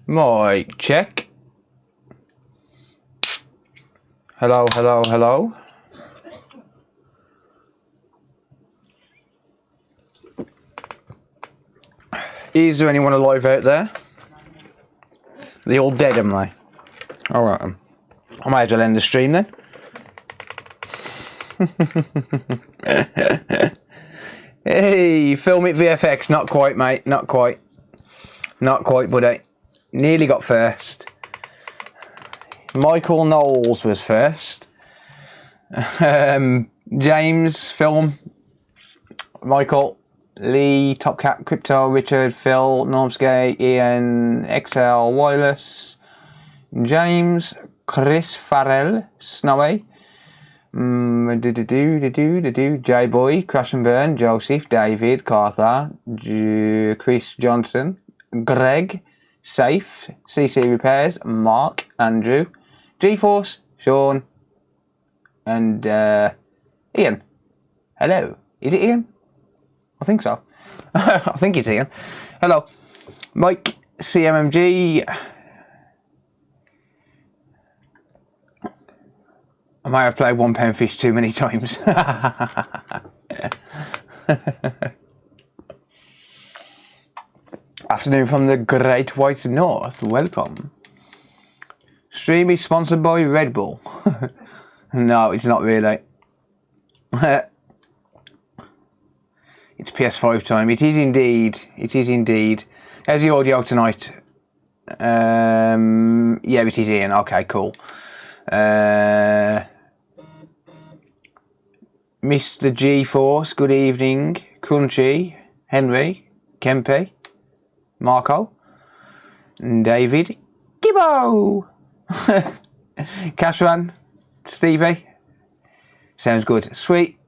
Mic check. Hello, hello, hello. Is there anyone alive out there? They all dead, am they? Alright, I might as well end the stream then. Hey, film it VFX. Not quite, mate. Not quite. Not quite, buddy. Nearly got first. Michael Knowles was first. James, film. Michael, Lee, Top Cat, Crypto, Richard, Phil, Normsgay, Ian, XL, Wireless, James, Chris Farrell, Snowy, J-Boy, Crash and Burn, Joseph, David, Cartha, Chris Johnson, Greg, Safe, CC Repairs, Mark, Andrew, G-Force, Sean, and Ian. Hello. Is it Ian? I think so. I think it's Ian. Hello. Mike, CMMG. I might have played £1 Fish too many times. Afternoon from the Great White North. Welcome. Stream is sponsored by Red Bull. No, it's not really. It's PS5 time. It is indeed. It is indeed. How's the audio tonight? Yeah, it is Ian. Okay, cool. Mr. G-Force, good evening. Crunchy, Henry, Kempe, Marco, David, Gibbo, Cashran, Stevie. Sounds good. Sweet.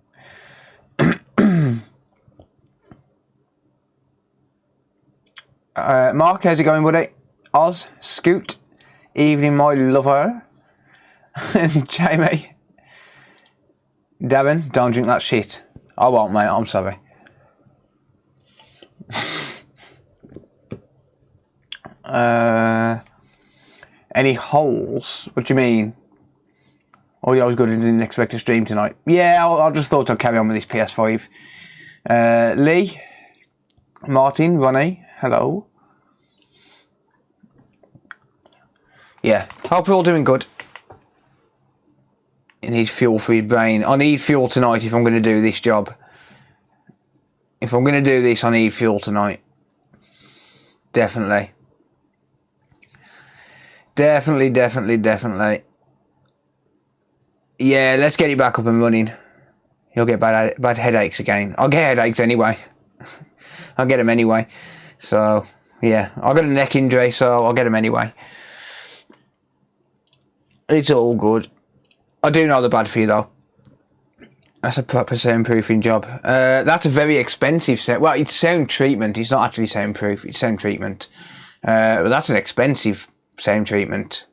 Mark, how's it going, buddy? Oz, Scoot, evening, my lover, and Jamie. Darren, don't drink that shit. I won't, mate. I'm sorry. Any holes? What do you mean? Oh, yeah, I was good and didn't expect to stream tonight. Yeah, I just thought I'd carry on with this PS5. Lee, Martin, Ronnie, hello. Yeah, hope we're all doing good. It needs fuel for your brain. I need fuel tonight if I'm going to do this job. If I'm going to do this, I need fuel tonight. Definitely. Definitely, definitely, definitely. Yeah, let's get it back up and running. You'll get bad headaches again. I'll get headaches anyway. I'll get them anyway. So, yeah. I got a neck injury, so I'll get them anyway. It's all good. I do know they're bad for you, though. That's a proper soundproofing job. That's a very expensive sound. Well, it's sound treatment. It's not actually soundproof. It's sound treatment. But that's an expensive sound treatment.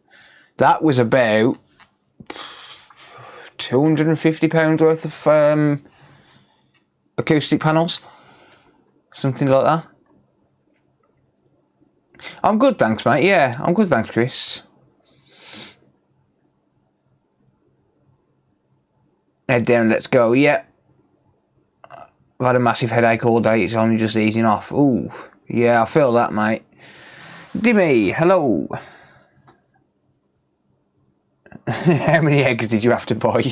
That was about £250 worth of acoustic panels. Something like that. I'm good, thanks, mate. Yeah, I'm good, thanks, Chris. Head down, let's go. Yeah. I've had a massive headache all day. It's only just easing off. Ooh. Yeah, I feel that, mate. Dimmy, hello. How many eggs did you have to buy?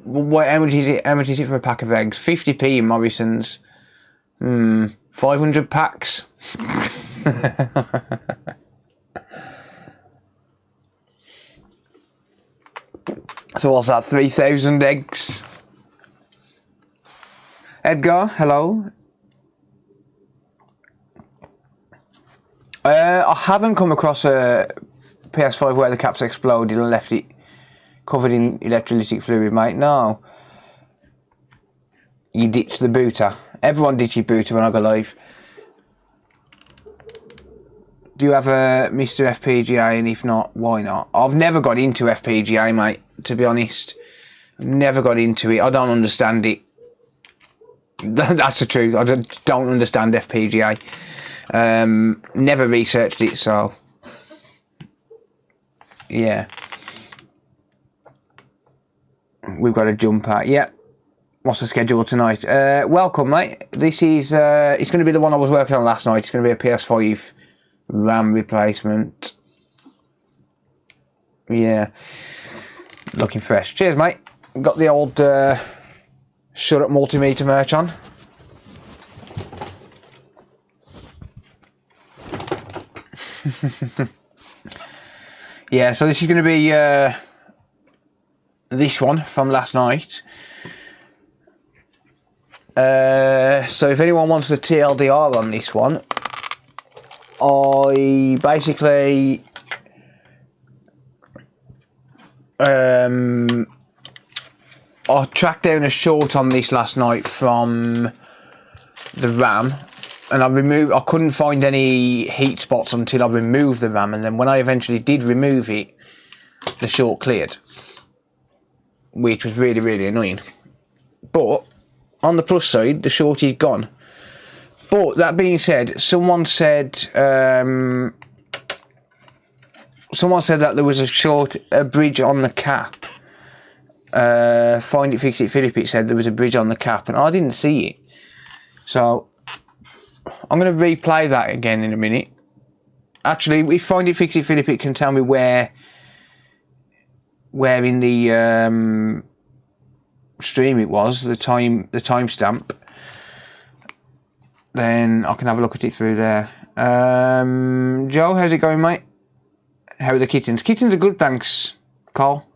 What? How much is it? How much is it for a pack of eggs? 50p in Morrison's. 500 packs. So what's that? 3,000 eggs. Edgar, hello. I haven't come across a PS5 where the caps exploded and left it covered in electrolytic fluid, mate. No. You ditched the booter. Everyone ditches booter when I go live. Do you have a Mr. FPGA, and if not, why not? I've never got into FPGA, mate, to be honest. Never got into it. I don't understand it. That's the truth. I don't understand FPGA. Never researched it, so yeah. We've got to jump at. Yeah. What's the schedule tonight? Welcome, mate. This is it's going to be the one I was working on last night. It's going to be a PS5 RAM replacement. Yeah. Looking fresh. Cheers, mate. Got the old shut up multimeter merch on. Yeah, so this is going to be this one from last night. So if anyone wants the TLDR on this one, I basically I tracked down a short on this last night from the RAM, and I couldn't find any heat spots until I removed the RAM, and then when I eventually did remove it, the short cleared, which was really, really annoying. But on the plus side, the short is gone. But that being said, someone said that there was a bridge on the cap. Find it, fix it, Philip. It said there was a bridge on the cap, and I didn't see it. So I'm going to replay that again in a minute. Actually, if Find It, Fix It, Philip, it can tell me where in the stream it was, the timestamp. Then I can have a look at it through there. Joe, how's it going, mate? How are the kittens? Kittens are good, thanks, Carl.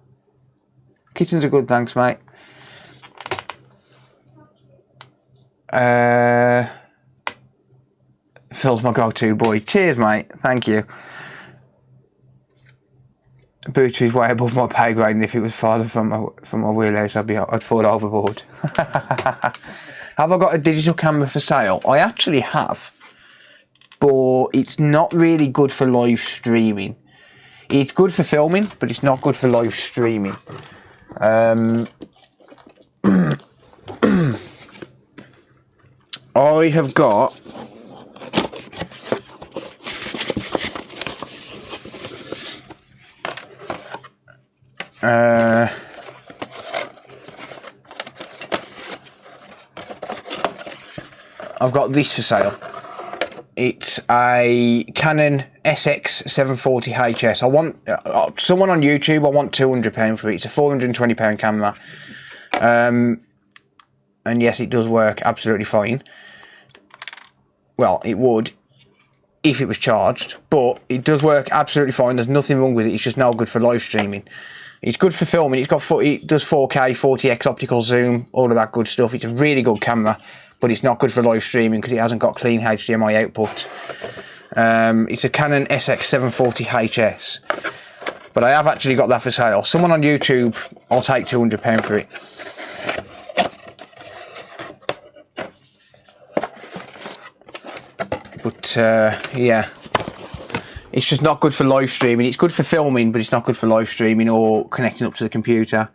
Kittens are good, thanks, mate. Phil's my go-to boy. Cheers, mate. Thank you. Booter is way above my pay grade, and if it was farther from my wheelhouse, I'd fall overboard. Have I got a digital camera for sale? I actually have, but it's not really good for live streaming. It's good for filming, but it's not good for live streaming. I have got I've got this for sale. It's a Canon SX740HS. I want someone on YouTube. I want £200 for it. It's a £420 camera, and yes, it does work absolutely fine. Well, it would if it was charged, but it does work absolutely fine. There's nothing wrong with it. It's just no good for live streaming. It's good for filming. It does 4K, 40x optical zoom, all of that good stuff. It's a really good camera, but it's not good for live streaming because it hasn't got clean HDMI output. It's a Canon SX740HS, but I have actually got that for sale. Someone on YouTube, I'll take £200 for it. But yeah, it's just not good for live streaming. It's good for filming, but it's not good for live streaming or connecting up to the computer.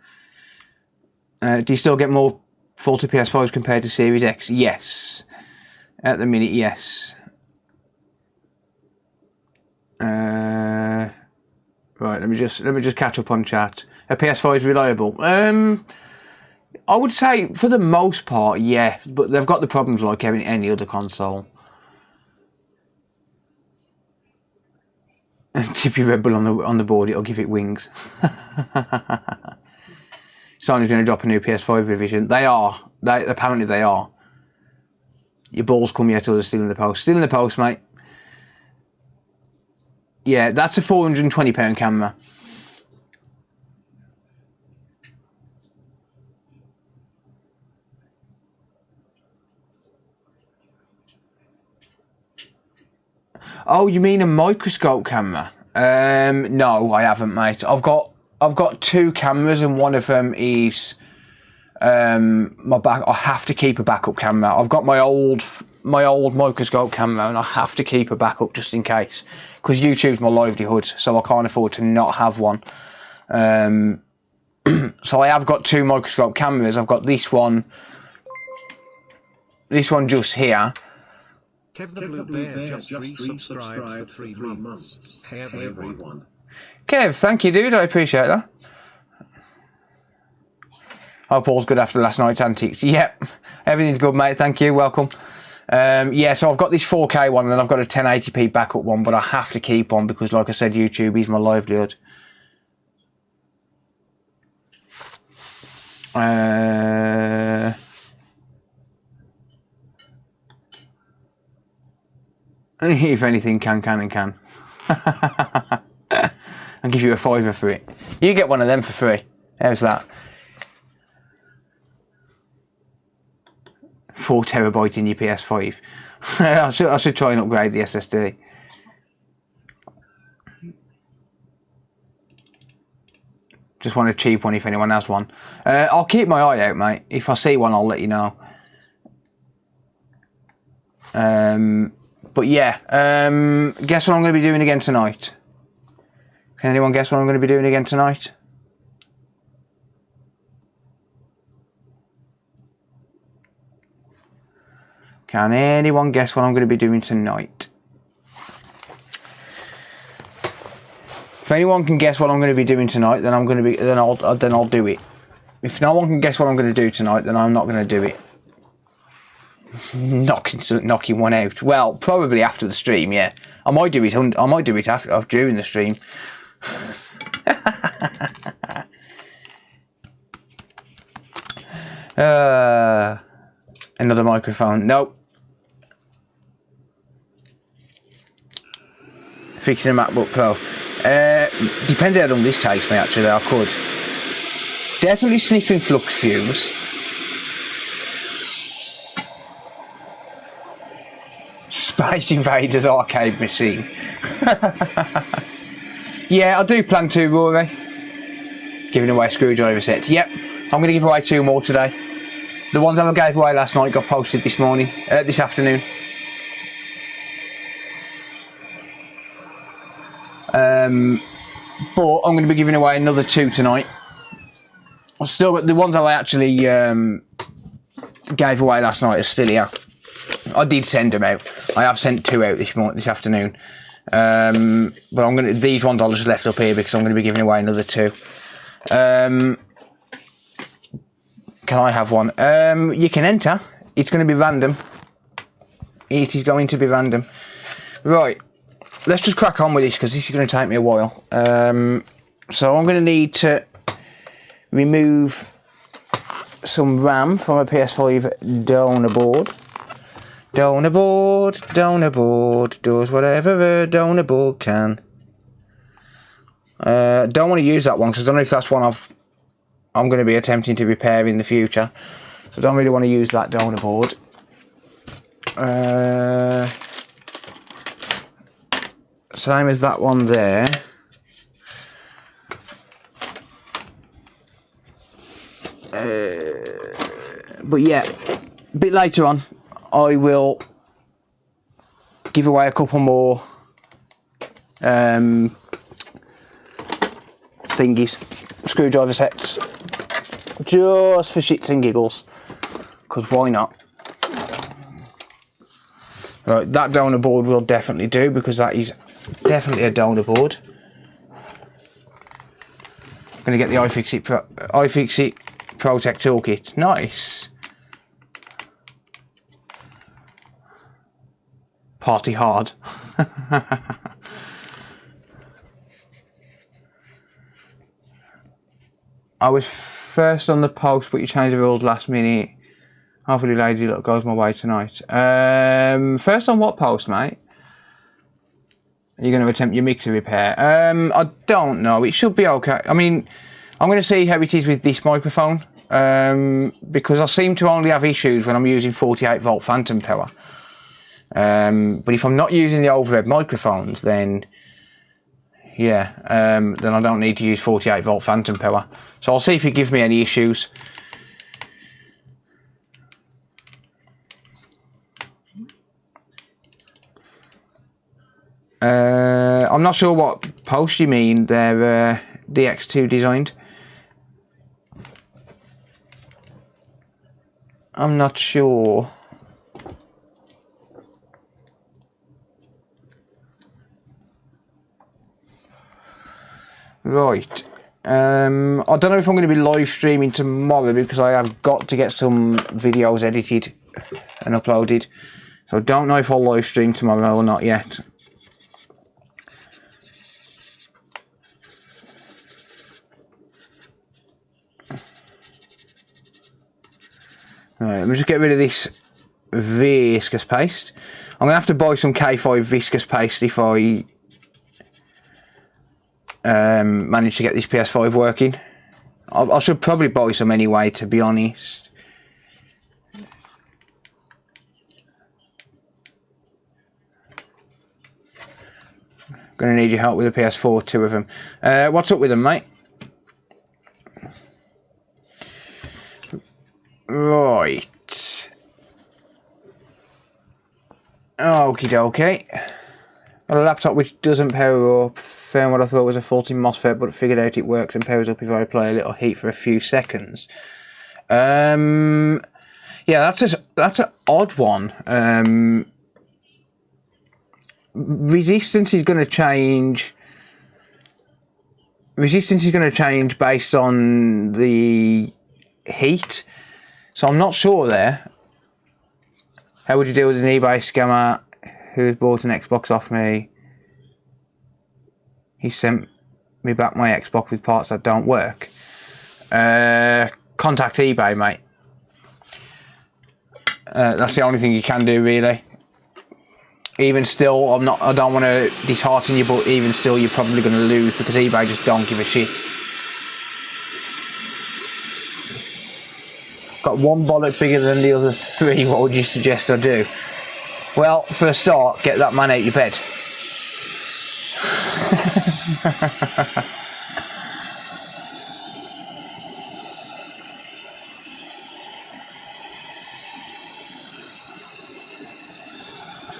Do you still get more faulty PS5s compared to Series X? Yes, at the minute, yes. Right, let me just catch up on chat. A PS5 is reliable. I would say for the most part, yeah, but they've got the problems like any other console. Tippy Red Bull on the board, it'll give it wings. Sony's going to drop a new PS5 revision. Apparently they are. Your balls come yet, or they're still in the post. Still in the post, mate. Yeah, that's a £420 camera. Oh, you mean a microscope camera? No, I haven't, mate. I've got two cameras, and one of them is I have to keep a backup camera. I've got my old microscope camera, and I have to keep a backup just in case, because YouTube's my livelihood, so I can't afford to not have one. So I have got two microscope cameras. I've got this one, this one just here. Kev the Blue Bear just resubscribed for 3 months. Hey everyone. Kev, thank you, dude. I appreciate that. Hope all's good after last night's antics. Yep, everything's good, mate. Thank you. Welcome. Yeah, so I've got this 4K one, and then I've got a 1080p backup one, but I have to keep on because, like I said, YouTube is my livelihood. If anything, can. I'll give you a £5 for it. You get one of them for free. How's that? 4 TB in your PS5. I should try and upgrade the SSD. Just want a cheap one if anyone has one. I'll keep my eye out, mate. If I see one, I'll let you know. But yeah, guess what I'm going to be doing again tonight? Can anyone guess what I'm going to be doing again tonight? Can anyone guess what I'm going to be doing tonight? If anyone can guess what I'm going to be doing tonight, then I'll do it. If no one can guess what I'm going to do tonight, then I'm not going to do it. Knocking one out. Well, probably after the stream. Yeah, I might do it. I might do it after during the stream. Another microphone. Nope. Fixing a MacBook Pro. Depends how long this takes me, actually. I could. Definitely sniffing flux fumes. Space Invaders arcade machine. Yeah, I do plan to, Rory. Giving away screwdriver sets. Yep, I'm going to give away 2 more today. The ones I gave away last night got posted this morning, this afternoon. But I'm going to be giving away another 2 tonight. I've still got the ones I actually gave away last night are still here. I did send them out. I have sent 2 out this afternoon. But these ones I just left up here because I'm going to be giving away another 2. Can I have one? You can enter. It's going to be random. It is going to be random. Right. Let's just crack on with this because this is going to take me a while. So I'm going to need to remove some RAM from a PS5 donor board. Donor board, does whatever a donor board can. Don't want to use that one because I don't know if that's one I'm going to be attempting to repair in the future. So I don't really want to use that donor board. Same as that one there. But yeah, a bit later on I will give away a couple more thingies, screwdriver sets, just for shits and giggles, because why not? Right, that donor board will definitely do, because that is definitely a donor board. I'm going to get the iFixit Protect Toolkit. Nice. Party hard. I was first on the post, but you changed the rules last minute. Hopefully, lady luck goes my way tonight. First on what post, mate? Are you going to attempt your mixer repair? I don't know. It should be okay. I mean, I'm going to see how it is with this microphone. Because I seem to only have issues when I'm using 48 volt phantom power. But if I'm not using the overhead microphones, then yeah, then I don't need to use 48 volt phantom power. So I'll see if it gives me any issues. I'm not sure what post you mean. They're DX2 designed. I'm not sure. Right. I don't know if I'm going to be live streaming tomorrow because I have got to get some videos edited and uploaded. So I don't know if I'll live stream tomorrow or not yet. Right, let me just get rid of this viscous paste. I'm going to have to buy some K5 viscous paste if I manage to get this PS5 working. I should probably buy some anyway, to be honest. Gonna need your help with the PS4, 2 of them. What's up with them, mate? Right. Okie dokie. Got a laptop which doesn't power up. Found what I thought was a faulty MOSFET, but figured out it works and powers up if I apply a little heat for a few seconds. Yeah, that's an odd one. Resistance is going to change. Resistance is going to change based on the heat. So I'm not sure there. How would you deal with an eBay scammer who's bought an Xbox off me? He sent me back my Xbox with parts that don't work. Contact eBay, mate. That's the only thing you can do, really. Even still, I don't want to dishearten you, but even still, you're probably going to lose because eBay just don't give a shit. Got one bollock bigger than the other 3. What would you suggest I do? Well, for a start, get that man out your bed.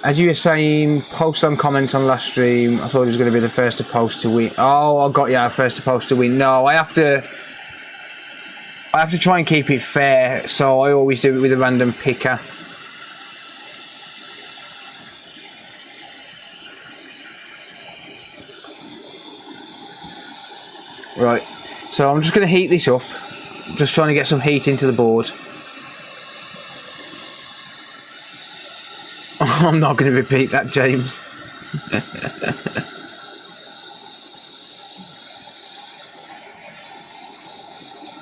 As you were saying, post some comments on last stream. I thought it was going to be the first to post to win. Oh, I got you, first to post to win. No, I have to try and keep it fair, so I always do it with a random picker. Right, so I'm just going to heat this up. Just trying to get some heat into the board. I'm not going to repeat that, James.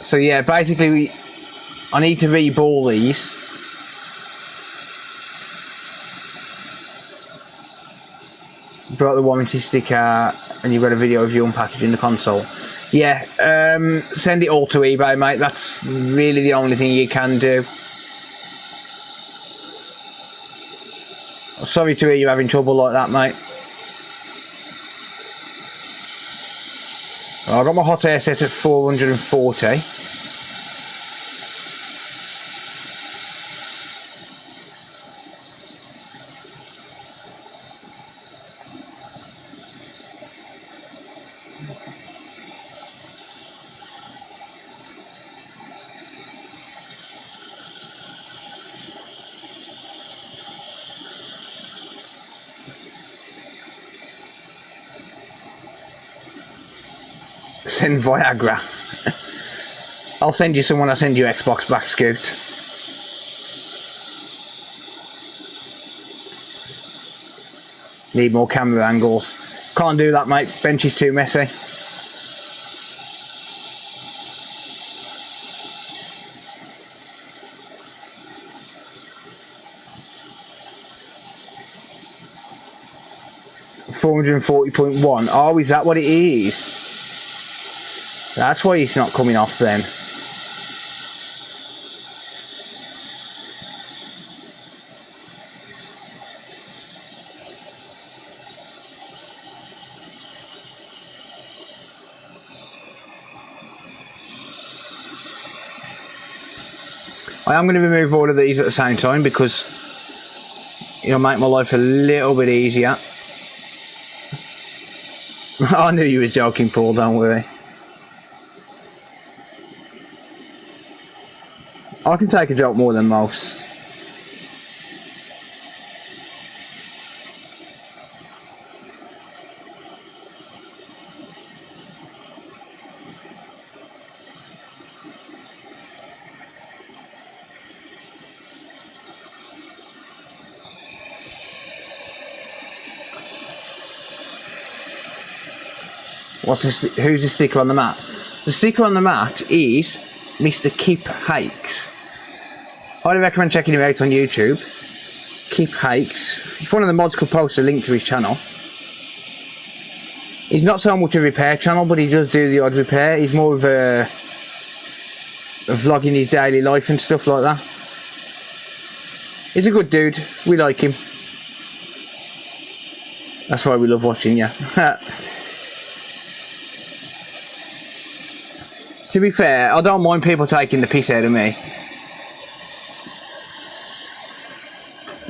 So yeah, basically I need to reball these. Brought the warranty sticker and you've got a video of you unpackaging the console. Yeah, send it all to eBay, mate. That's really the only thing you can do. Sorry to hear you're having trouble like that, mate. I got my hot air set at 440. Send Viagra. I'll send you some when I send you Xbox back, Scoot. Need more camera angles. Can't do that, mate. Bench is too messy. $440.1. Oh, is that what it is? That's why it's not coming off then. I am going to remove all of these at the same time because it'll make my life a little bit easier. I knew you was joking, Paul, don't worry. I can take a joke more than most. Who's the sticker on the mat? The sticker on the mat is Mr. Kip Hakes. Highly recommend checking him out on YouTube. Kip Hakes. If one of the mods could post a link to his channel. He's not so much a repair channel, but he does do the odd repair. He's more of a vlogging his daily life and stuff like that. He's a good dude. We like him. That's why we love watching you. To be fair, I don't mind people taking the piss out of me.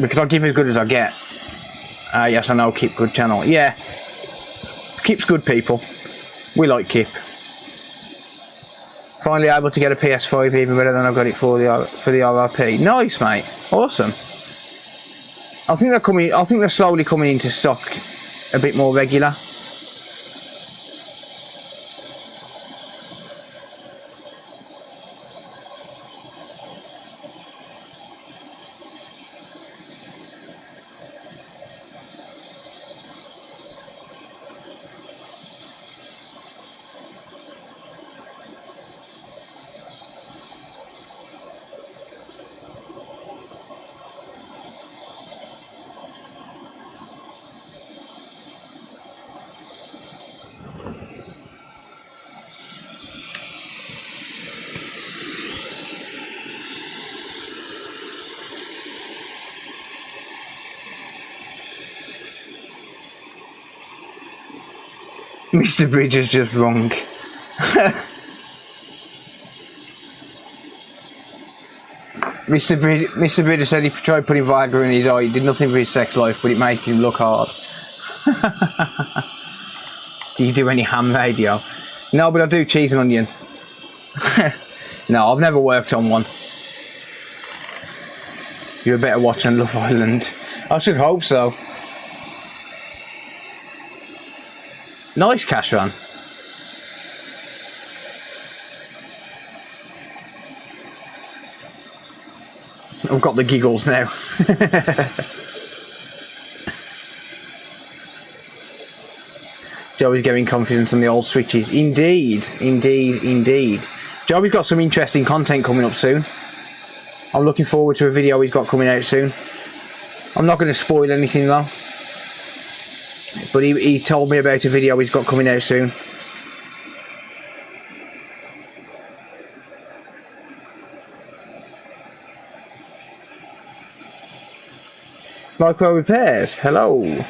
Because I give as good as I get. Yes, I know, Kip, good channel. Yeah. Kip's good people. We like Kip. Finally able to get a PS5 even better than I got it for the RRP. Nice, mate. Awesome. I think they're slowly coming into stock a bit more regular. Mr. Bridge is just wrong. Mr. Bridge said he tried putting Viagra in his eye. He did nothing for his sex life, but it made him look hard. Do you do any ham radio? No, but I do cheese and onion. No, I've never worked on one. You're a better watcher than Love Island. I should hope so. Nice, Cashran. I've got the giggles now. Joey's getting confident on the old switches. Indeed, indeed, indeed. Joey's got some interesting content coming up soon. I'm looking forward to a video he's got coming out soon. I'm not going to spoil anything though. But he told me about a video he's got coming out soon. Micro repairs, hello.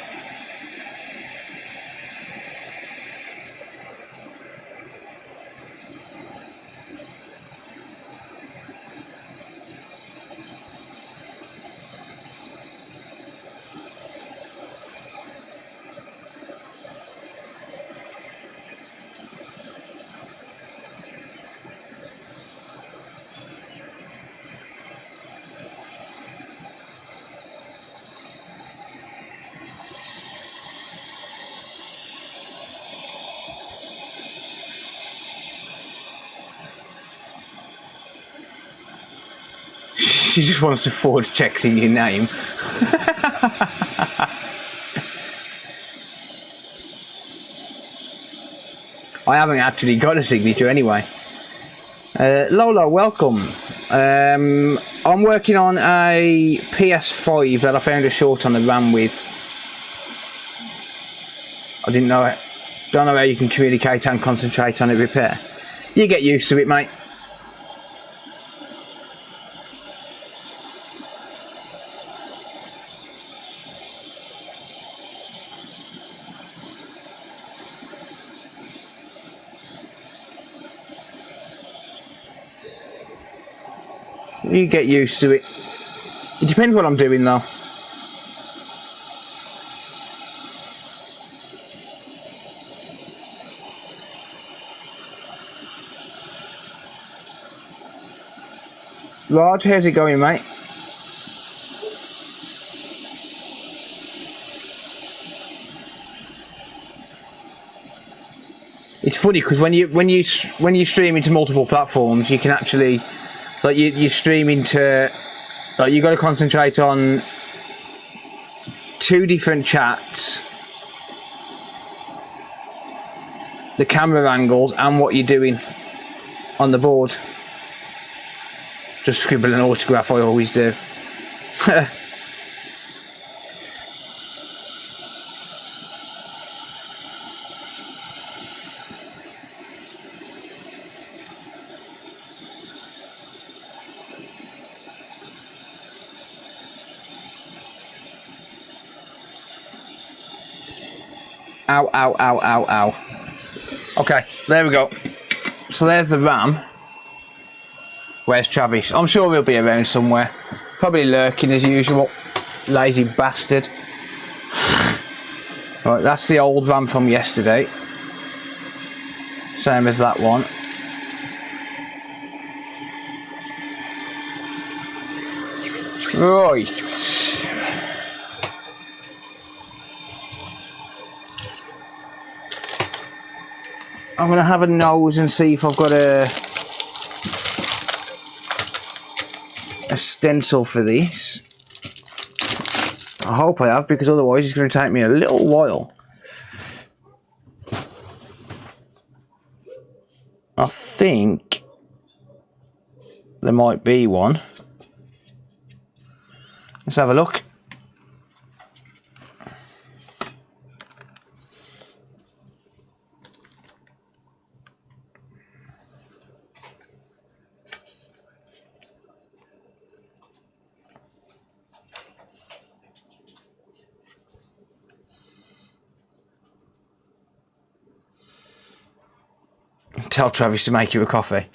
She just wants to forward checks in your name. I haven't actually got a signature anyway. Lola, welcome. I'm working on a PS5 that I found a short on the RAM with. I didn't know it. Don't know how you can communicate and concentrate on a repair. You get used to it, mate. You get used to it. It depends what I'm doing though. Raj, how's it going, mate? It's funny because when you stream into multiple platforms, you can actually, like, you stream into, like, you got to concentrate on 2 different chats the camera angles and what you're doing on the board. Just scribble an autograph, I always do. Ow, ow, ow, ow, ow. Okay, there we go. So there's the RAM. Where's Travis? I'm sure he'll be around somewhere. Probably lurking as usual. Lazy bastard. Right, that's the old RAM from yesterday. Same as that one. Right. I'm going to have a nose and see if I've got a stencil for this. I hope I have, because otherwise it's going to take me a little while. I think there might be one. Let's have a look. Tell Travis to make you a coffee.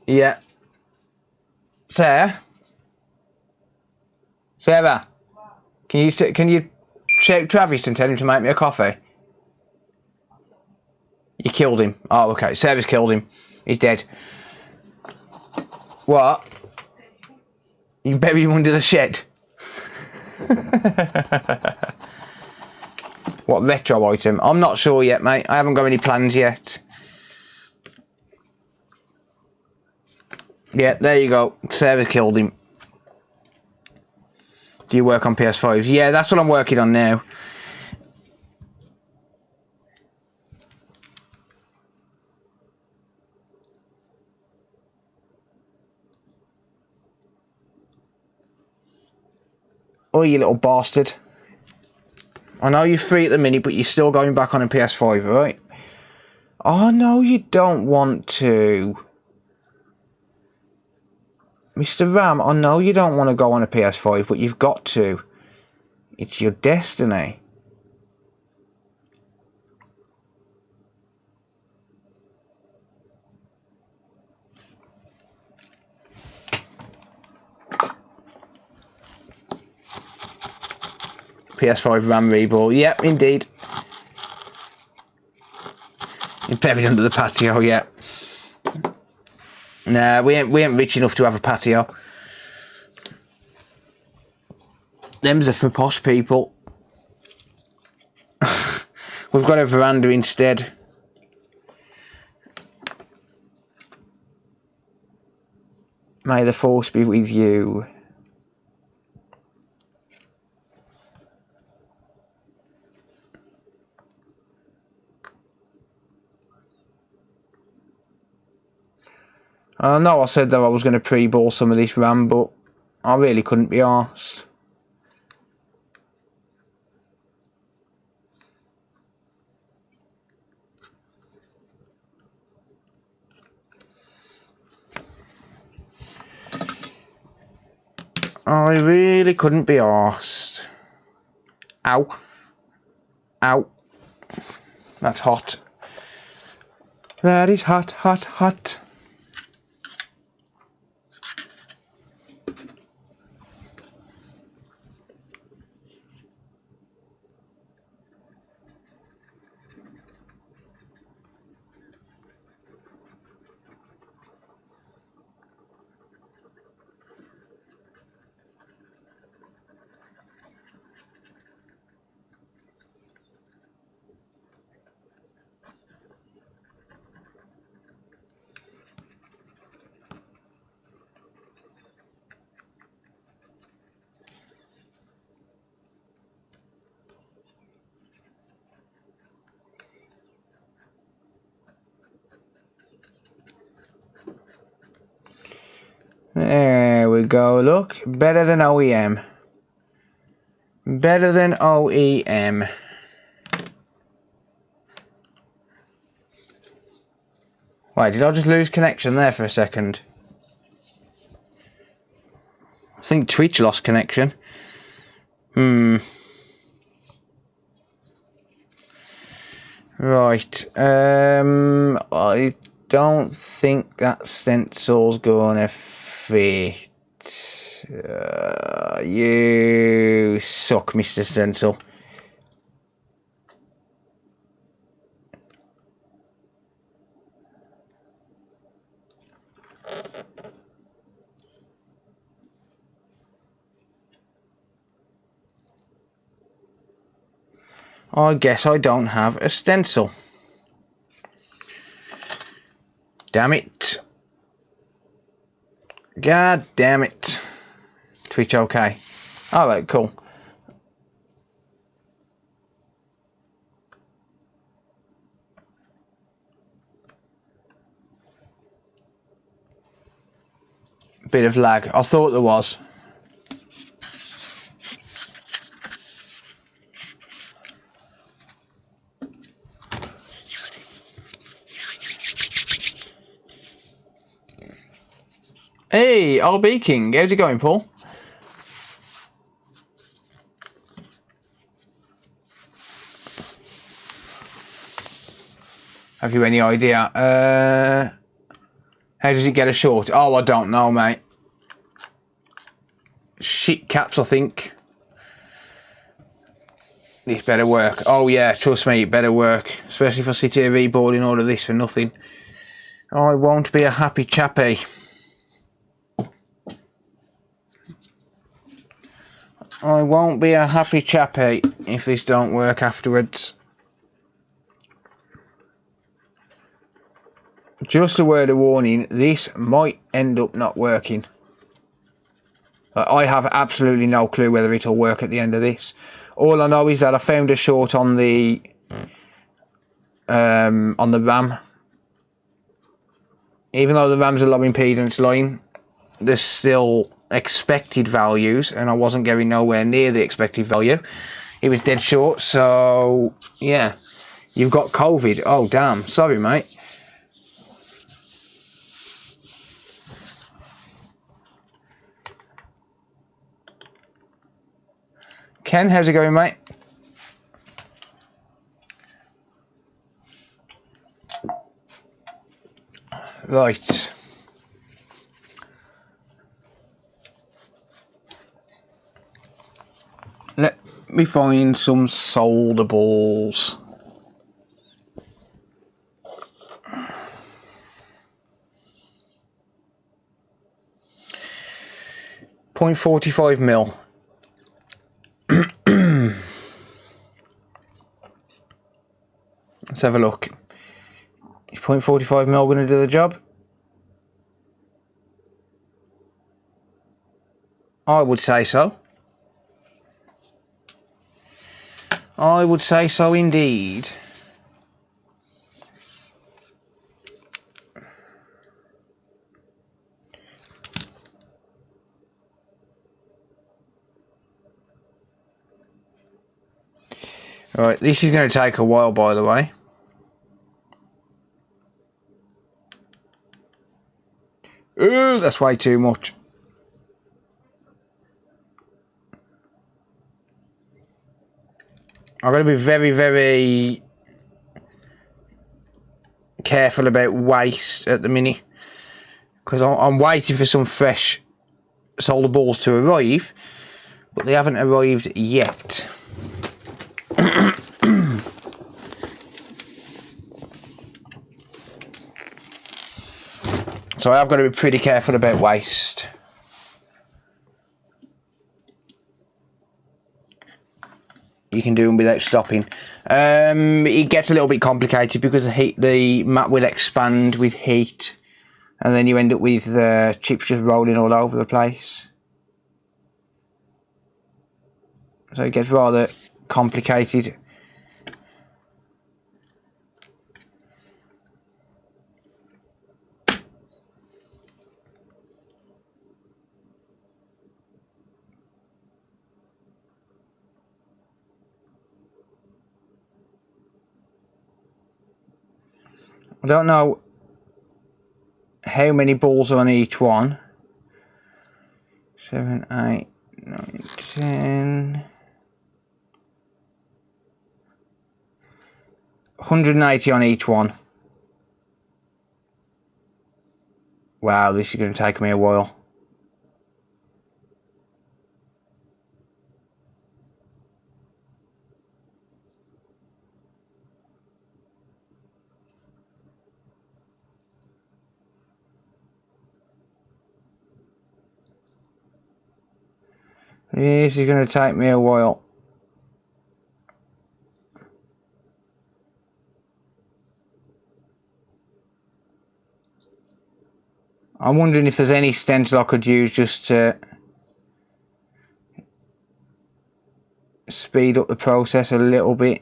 Yeah. Sarah? Sarah? Can you shout Travis and tell him to make me a coffee? You killed him. Oh, okay. Sarah's killed him. He's dead. What? You buried him under the shed. What retro item? I'm not sure yet, mate. I haven't got any plans yet. Yeah, there you go. Sarah's killed him. Do you work on PS5s? Yeah, that's what I'm working on now. Oh, you little bastard. I know you're free at the minute, but you're still going back on a PS5, right? Oh, no, you don't want to. Mr. Ram, I know you don't want to go on a PS5, but you've got to. It's your destiny. PS5 RAM rebuild. Yep, indeed. You're buried under the patio, yeah. Nah, we ain't rich enough to have a patio. Them's are for posh people. We've got a veranda instead. May the force be with you. I know I said that I was going to pre-ball some of this RAM, but I really couldn't be arsed. I really couldn't be arsed. Ow. Ow. That's hot. That is hot, hot, hot. There we go, look. Better than OEM. Better than OEM. Wait, did I just lose connection there for a second? I think Twitch lost connection. Right. I don't think that stencil's gonna fit. You suck, Mr. Stencil. I guess I don't have a stencil. Damn it. God damn it. Twitch okay. Alright, cool. Bit of lag. I thought there was. Hey, RB King, how's it going, Paul? Have you any idea? How does it get a short? Oh, I don't know, mate. Shit caps, I think. This better work. Oh yeah, trust me, it better work. Especially if I sit here reboarding all of this for nothing. I won't be a happy chappy. I won't be a happy chappy if this don't work afterwards. Just a word of warning, this might end up not working. I have absolutely no clue whether it'll work at the end of this. All I know is that I found a short on the RAM. Even though the RAM's a low impedance line, there's still expected values, and I wasn't getting nowhere near the expected value. It was dead short, so yeah. You've got COVID. Oh damn, sorry mate. Ken, how's it going, mate? Right. Let me find some soldables. .45 mil. Let's have a look. Is .45 mil going to do the job? I would say so. I would say so indeed. Right, this is going to take a while, by the way. Ooh, that's way too much. I've got to be very, very careful about waste at the minute, because I'm waiting for some fresh solder balls to arrive, but they haven't arrived yet. So I've got to be pretty careful about waste. You can do them without stopping. It gets a little bit complicated because the mat will expand with heat, and then you end up with the chips just rolling all over the place. So it gets rather complicated. I don't know how many balls are on each one. 7, 8, 9, 10. 180 on each one. Wow, this is going to take me a while. This is going to take me a while. I'm wondering if there's any stencil I could use just to speed up the process a little bit.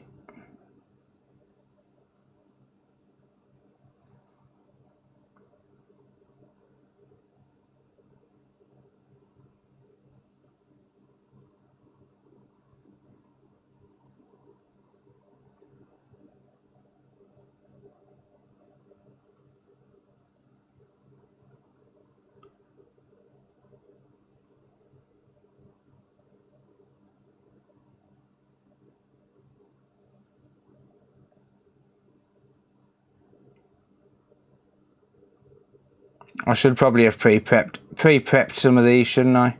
I should probably have pre-prepped some of these, shouldn't I?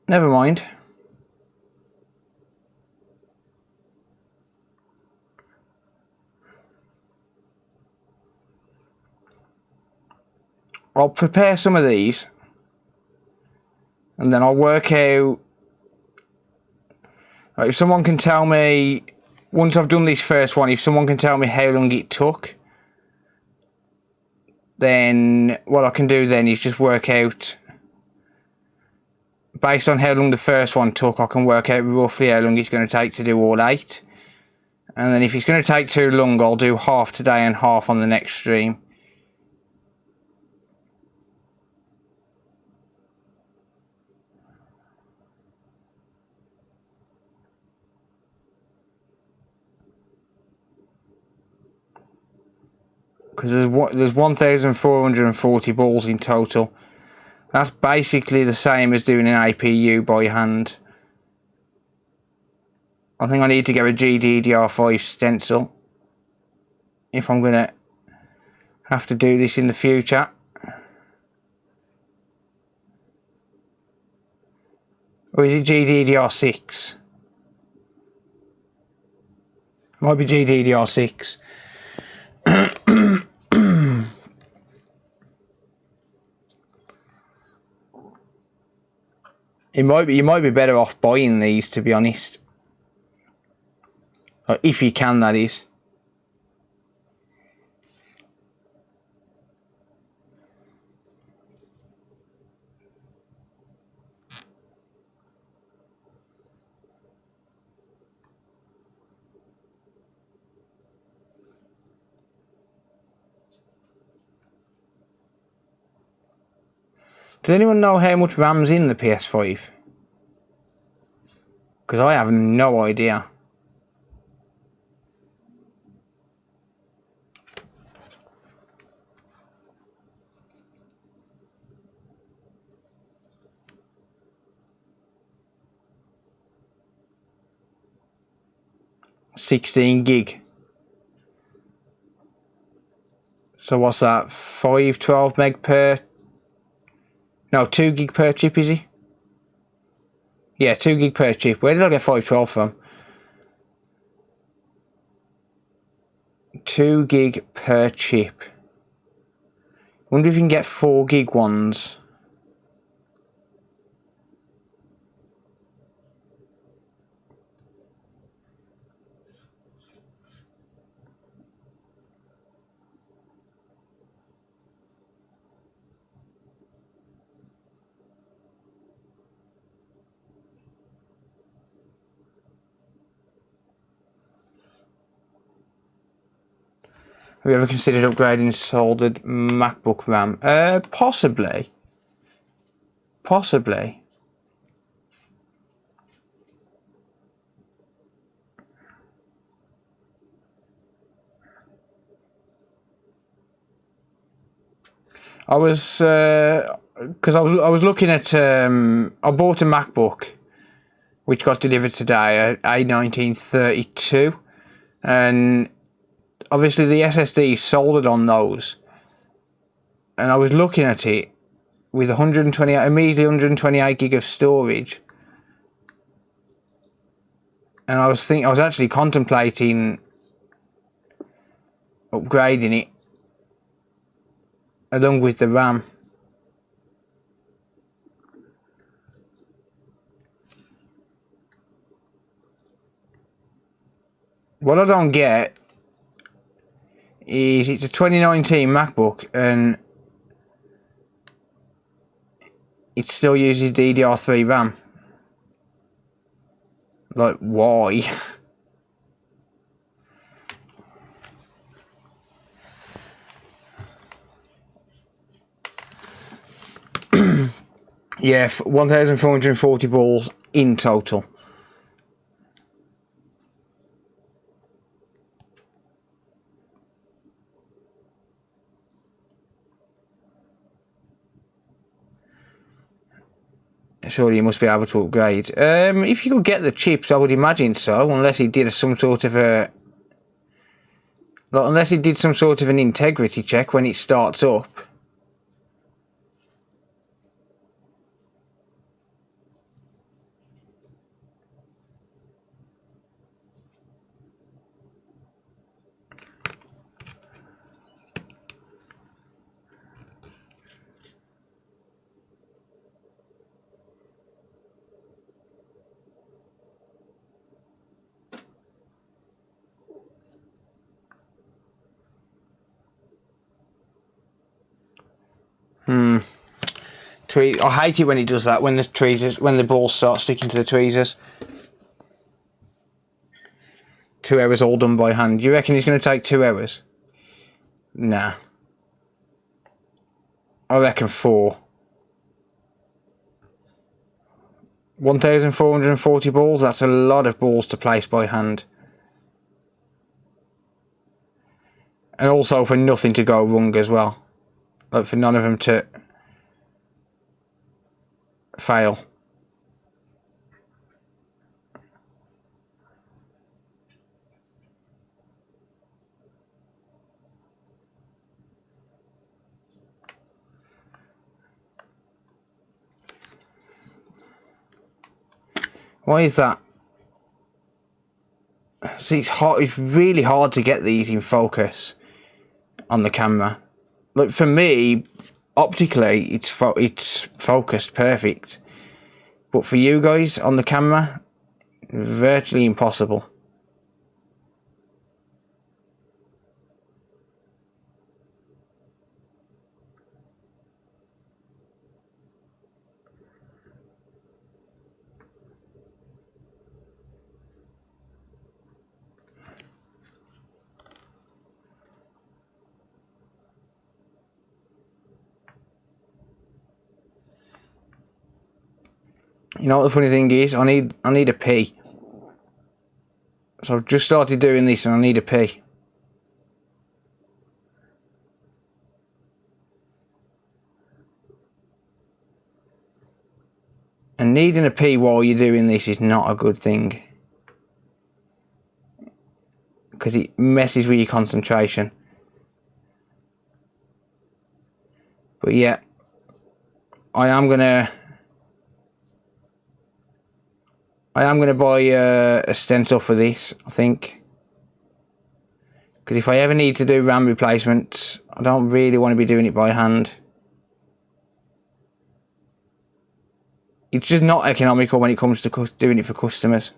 Never mind. I'll prepare some of these and then I'll work out, like, if someone can tell me, once I've done this first one, if someone can tell me how long it took, then what I can do then is just work out, based on how long the first one took, I can work out roughly how long it's going to take to do all 8. And then if it's going to take too long, I'll do half today and half on the next stream. Because there's 1,440 balls in total. That's basically the same as doing an APU by hand. I think I need to get a GDDR5 stencil if I'm going to have to do this in the future. Or is it GDDR6? Might be GDDR6. You might be better off buying these, to be honest. Or if you can, that is. Does anyone know how much RAM's in the PS5? Because I have no idea. $16 gig. So what's that? 512 meg per... No, 2 gig per chip, is he? Yeah, 2 gig per chip. Where did I get 512 from? 2 gig per chip. Wonder if you can get 4 gig ones. Have you ever considered upgrading soldered MacBook RAM? Possibly. Possibly. I was, because I was looking at, I bought a MacBook, which got delivered today, a 1932, and obviously the SSD is soldered on those, and I was looking at it with 128, immediately 128 gig of storage, and I was actually contemplating upgrading it along with the RAM. What I don't get is it's a 2019 MacBook and it still uses DDR3 RAM. Like, why? Yeah, 1,440 balls in total. Surely you must be able to upgrade. If you could get the chips, I would imagine so, unless he did some sort of a... unless he did some sort of an integrity check when it starts up. I hate it when he does that, when the balls start sticking to the tweezers. 2 hours all done by hand. You reckon he's going to take 2 hours? Nah. I reckon 4. 1,440 balls, that's a lot of balls to place by hand. And also for nothing to go wrong as well. Like, for none of them to fail. Why is that? See, it's really hard to get these in focus on the camera. Like, for me, optically, it's focused perfect. But for you guys on the camera, virtually impossible. You know what the funny thing is? I need a pee. So I've just started doing this and I need a pee. And needing a pee while you're doing this is not a good thing. Because it messes with your concentration. But yeah, I am gonna buy a stencil for this, I think. Because if I ever need to do RAM replacements, I don't really want to be doing it by hand. It's just not economical when it comes to doing it for customers.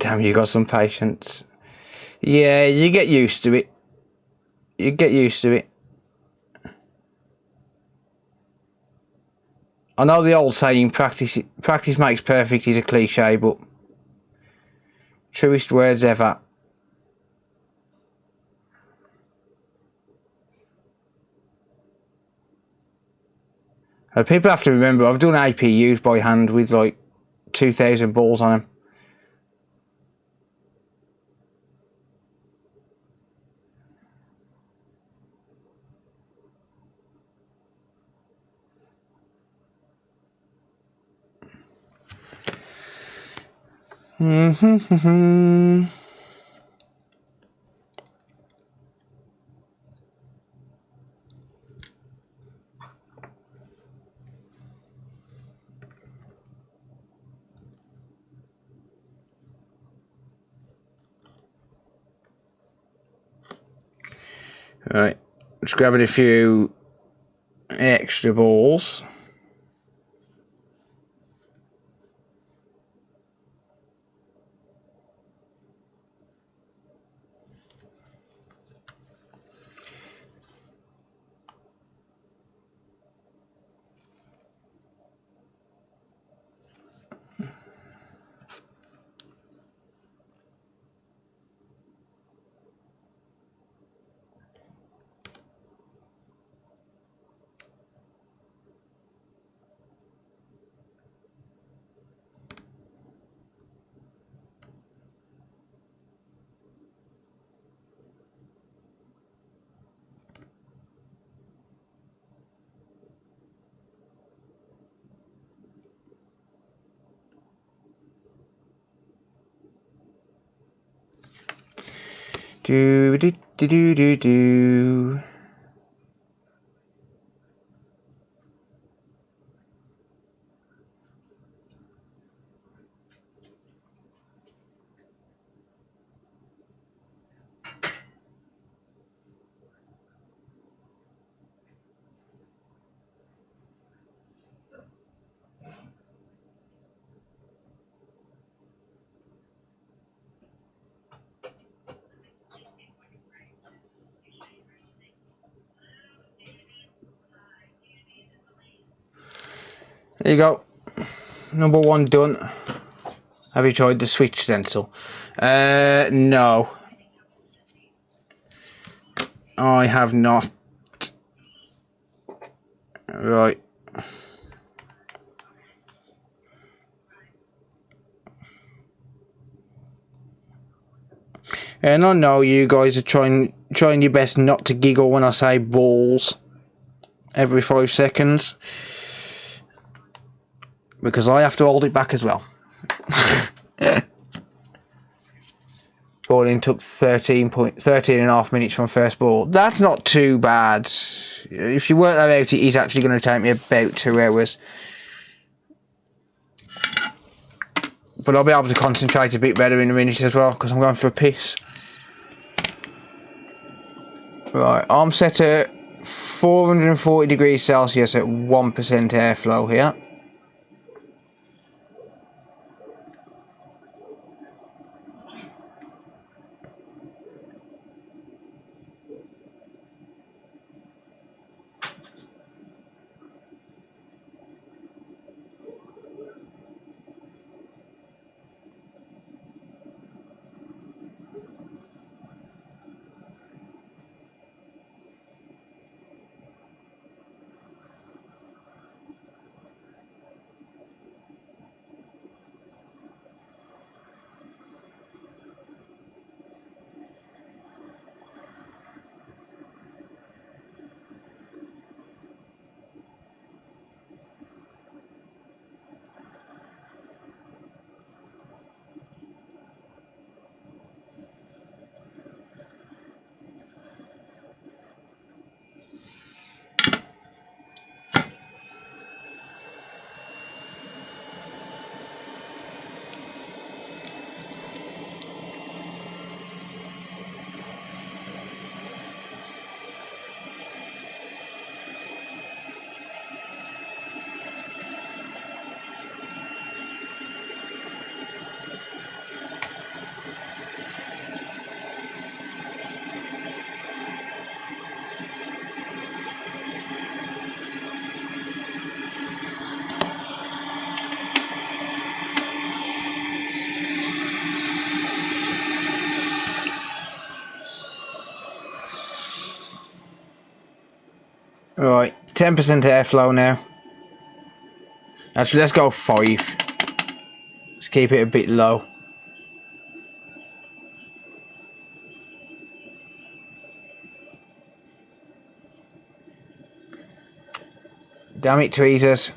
Damn, you got some patience. Yeah, you get used to it. You get used to it. I know the old saying, practice makes perfect is a cliche, but truest words ever. People have to remember, I've done APUs by hand with like 2,000 balls on them. Right, just grabbing a few extra balls. Do do do do do do. There you go. Number one done. Have you tried the switch stencil? No. I have not. Right. And I know you guys are trying your best not to giggle when I say balls every 5 seconds, because I have to hold it back as well. Balling took 13 and a half minutes from first ball. That's not too bad. If you work that out, it is actually going to take me about 2 hours. But I'll be able to concentrate a bit better in a minute as well, because I'm going for a piss. Right, I'm set at 440 degrees Celsius at 1% airflow here. Right, 10% airflow now. Actually, let's go 5. Let's keep it a bit low. Damn it, tweezers.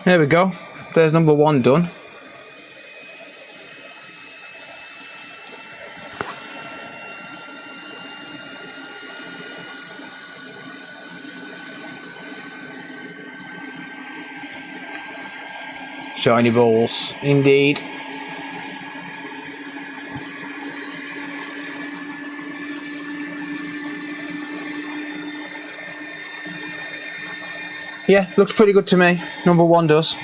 There we go. There's number 1 done. Shiny balls, indeed. Yeah, looks pretty good to me. Number 1 does.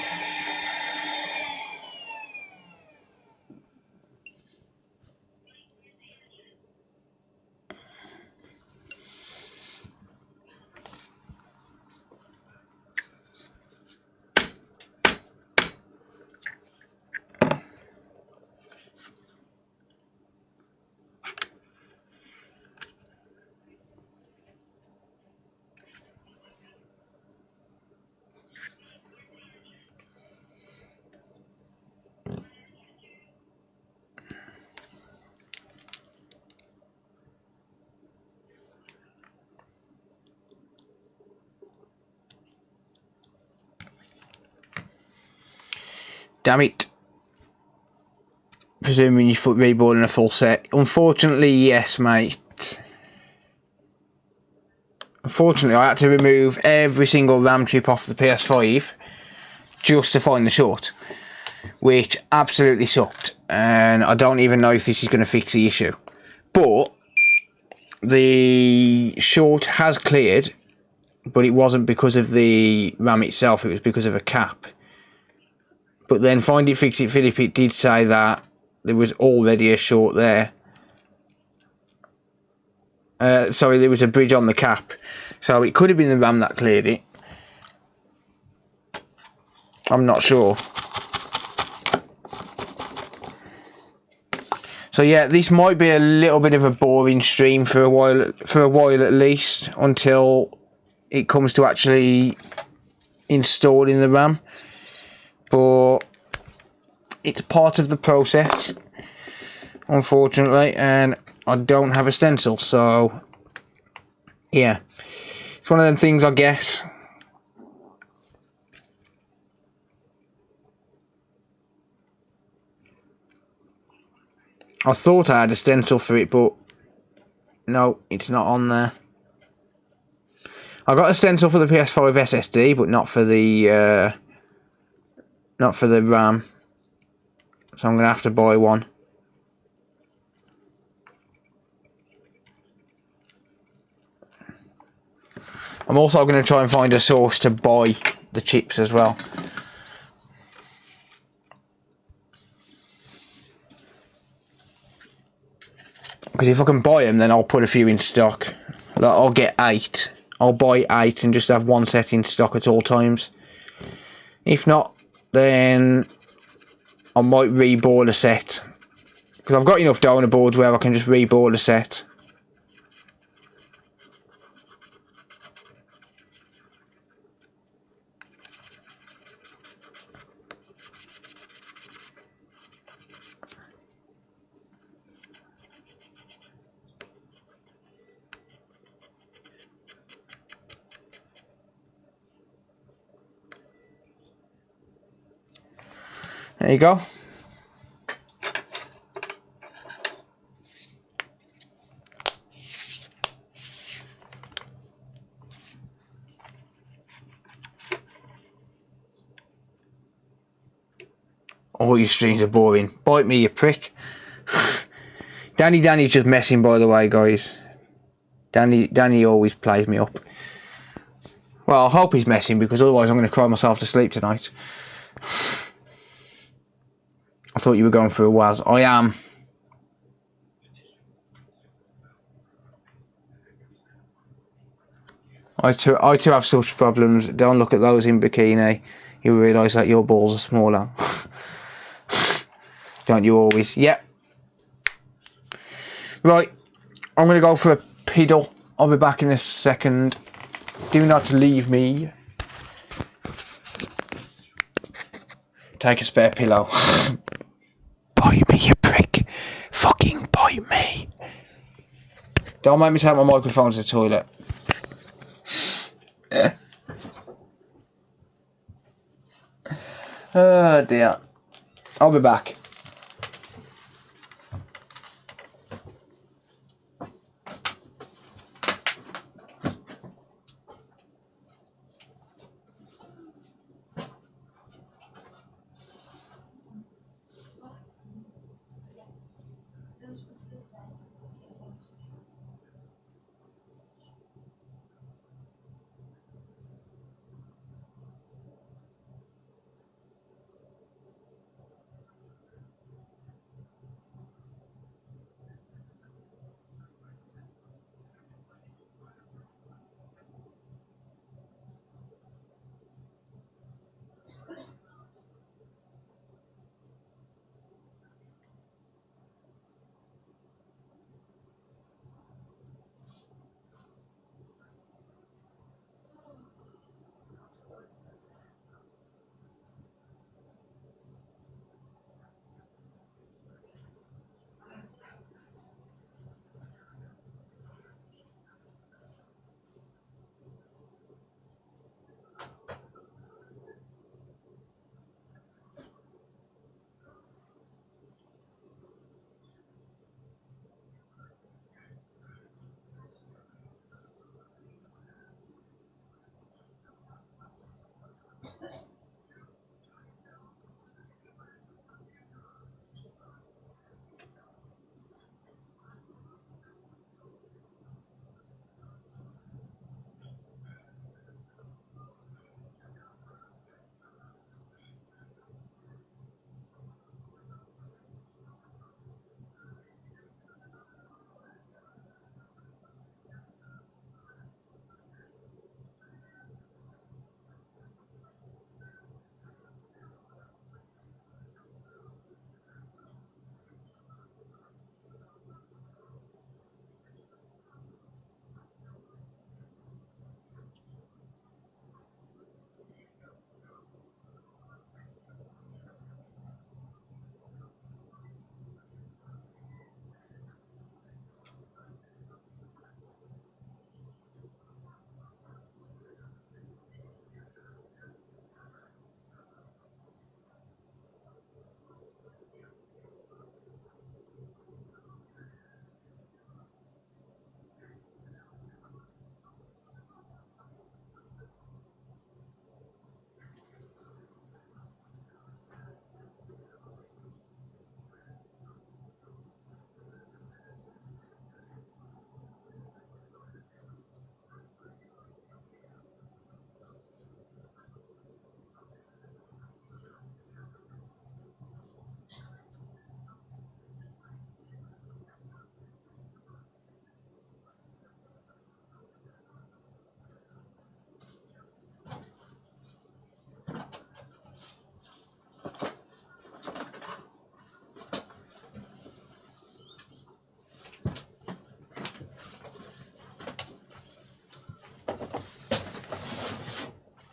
Damn it. Presuming you're reboarding a full set. Unfortunately, yes, mate. Unfortunately, I had to remove every single RAM chip off the PS5 just to find the short, which absolutely sucked. And I don't even know if this is going to fix the issue. But the short has cleared, but it wasn't because of the RAM itself, it was because of a cap. But then Find It Fix It Philip, it did say that there was already a short there. Sorry, there was a bridge on the cap. So it could have been the RAM that cleared it. I'm not sure. So yeah, this might be a little bit of a boring stream for a while at least, until it comes to actually installing the RAM. But it's part of the process, unfortunately, and I don't have a stencil, so yeah, it's one of them things, I guess. I thought I had a stencil for it, but no, it's not on there. I got a stencil for the PS5 SSD, but not for the RAM. So I'm gonna have to buy one. I'm also going to try and find a source to buy the chips as well. Because if I can buy them, then I'll put a few in stock. Like, I'll get 8. I'll buy 8 and just have one set in stock at all times. If not, then I might reboard a set. Because I've got enough donor boards where I can just reboard a set. There you go. All your streams are boring. Bite me, you prick. Danny's just messing, by the way, guys. Danny always plays me up. Well, I hope he's messing, because otherwise I'm going to cry myself to sleep tonight. I thought you were going for a Waz. I am. I too have such problems. Don't look at those in bikini. You realise that your balls are smaller. Don't you always? Yep. Right. I'm going to go for a piddle. I'll be back in a second. Do not leave me. Take a spare pillow. Bite me, you prick. Fucking bite me. Don't make me take my microphone to the toilet. Oh dear. I'll be back.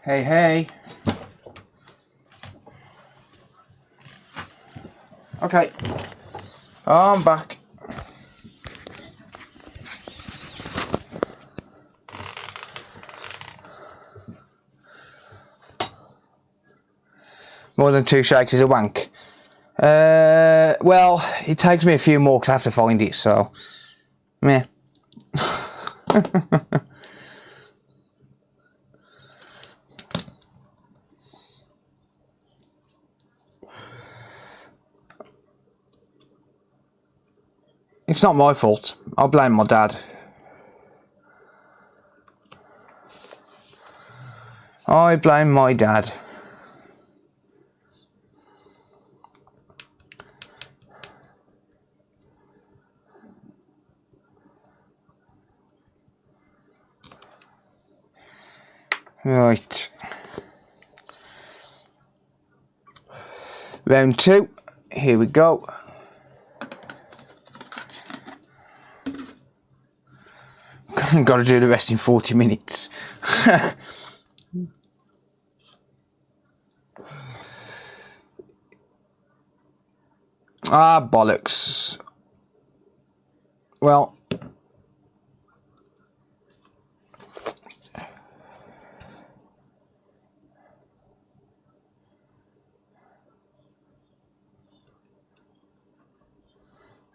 Hey, hey. Okay. I'm back. More than 2 shakes is a wank. Well, it takes me a few more because I have to find it, so meh. It's not my fault. I'll blame my dad. I blame my dad. Right. Round 2. Here we go. Got to do the rest in 40 minutes. Ah, bollocks. Well,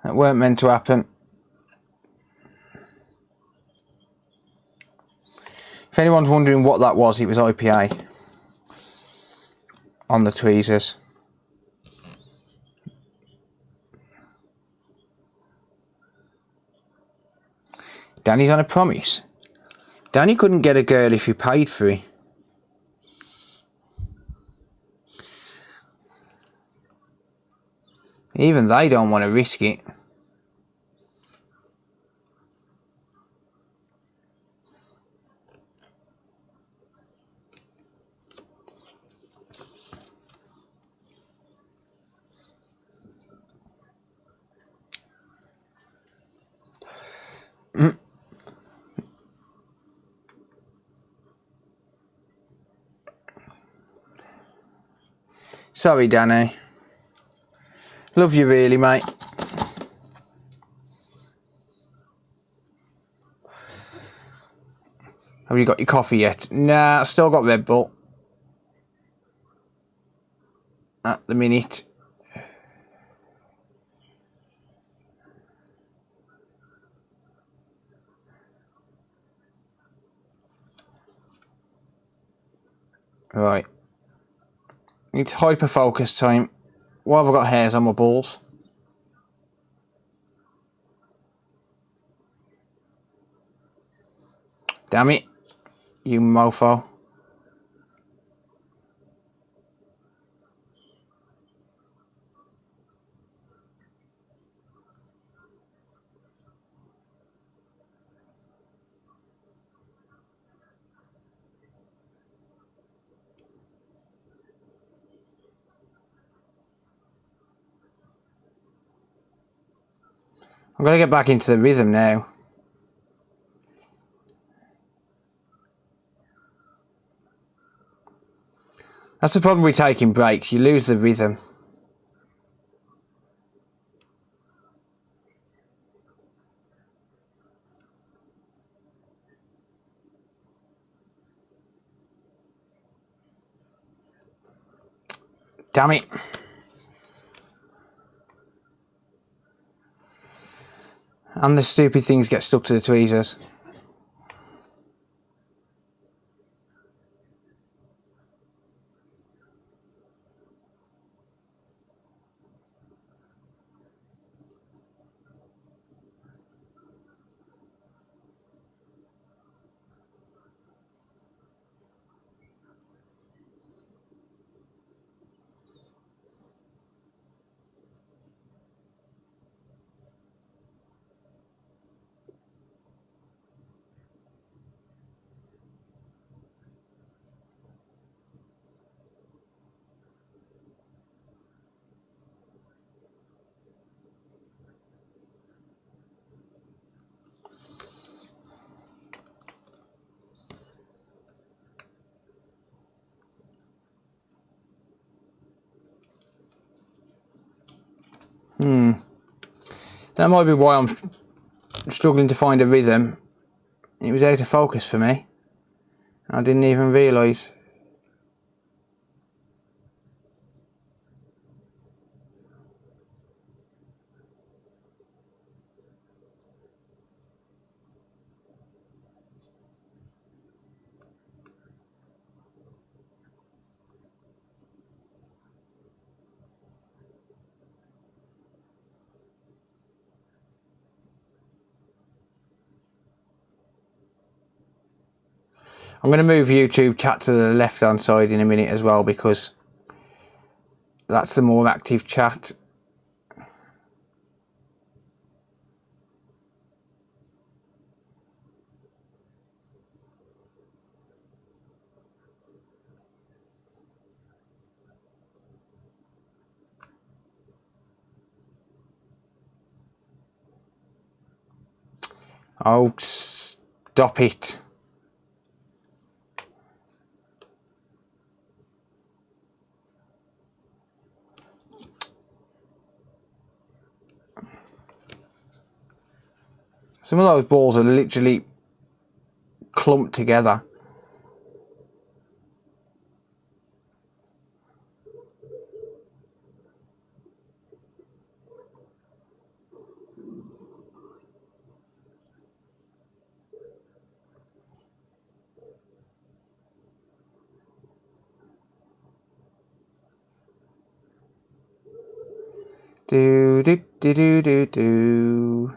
that weren't meant to happen. If anyone's wondering what that was, it was IPA on the tweezers. Danny's on a promise. Danny couldn't get a girl if he paid for it. Even they don't want to risk it. Sorry, Danny. Love you really, mate. Have you got your coffee yet? Nah, I still got Red Bull. At the minute. Right. It's hyper focus time. Why have I got hairs on my balls? Damn it, you mofo. I'm gonna get back into the rhythm now. That's the problem with taking breaks, you lose the rhythm. Damn it. And the stupid things get stuck to the tweezers. That might be why I'm struggling to find a rhythm. It was out of focus for me. I didn't even realise. I'm going to move YouTube chat to the left hand side in a minute as well, because that's the more active chat. Oh, stop it. Some of those balls are literally clumped together. Do do do do do do.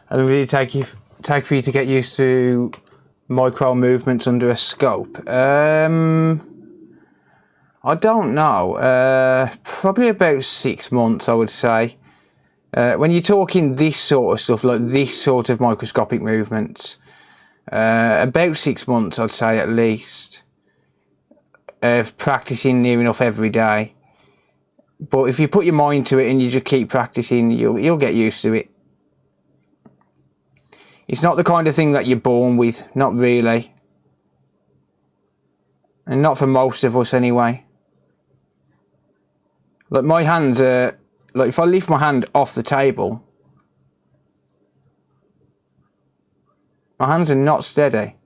And really take for you to get used to micro movements under a scope. I don't know. Probably about 6 months, I would say. When you're talking this sort of stuff, like this sort of microscopic movements, about 6 months, I'd say at least, of practicing near enough every day. But if you put your mind to it and you just keep practicing, you'll get used to it. It's not the kind of thing that you're born with, not really. And not for most of us anyway. Like my hands are, like if I lift my hand off the table, my hands are not steady.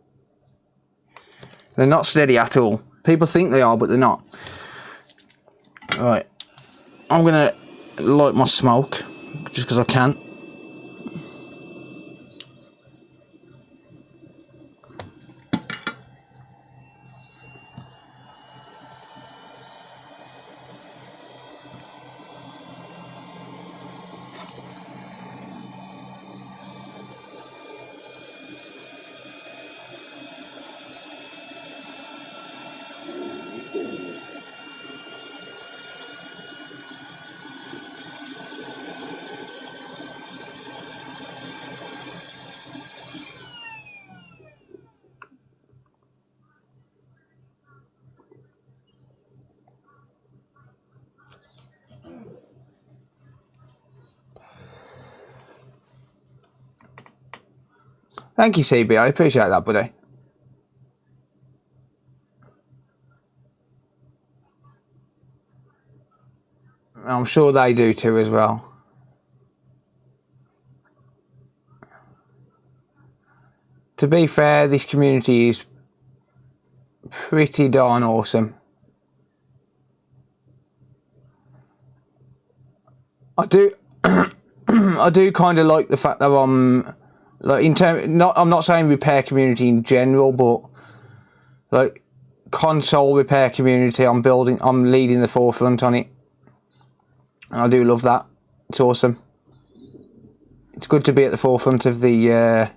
They're not steady at all. People think they are, but they're not. Right, I'm gonna light my smoke, just because I can. Thank you, CB. I appreciate that, buddy. I'm sure they do too as well. To be fair, this community is pretty darn awesome. I do I do kind of like the fact that I'm like I'm not saying repair community in general, but like console repair community, I'm leading the forefront on it. And I do love that. It's awesome. It's good to be at the forefront of the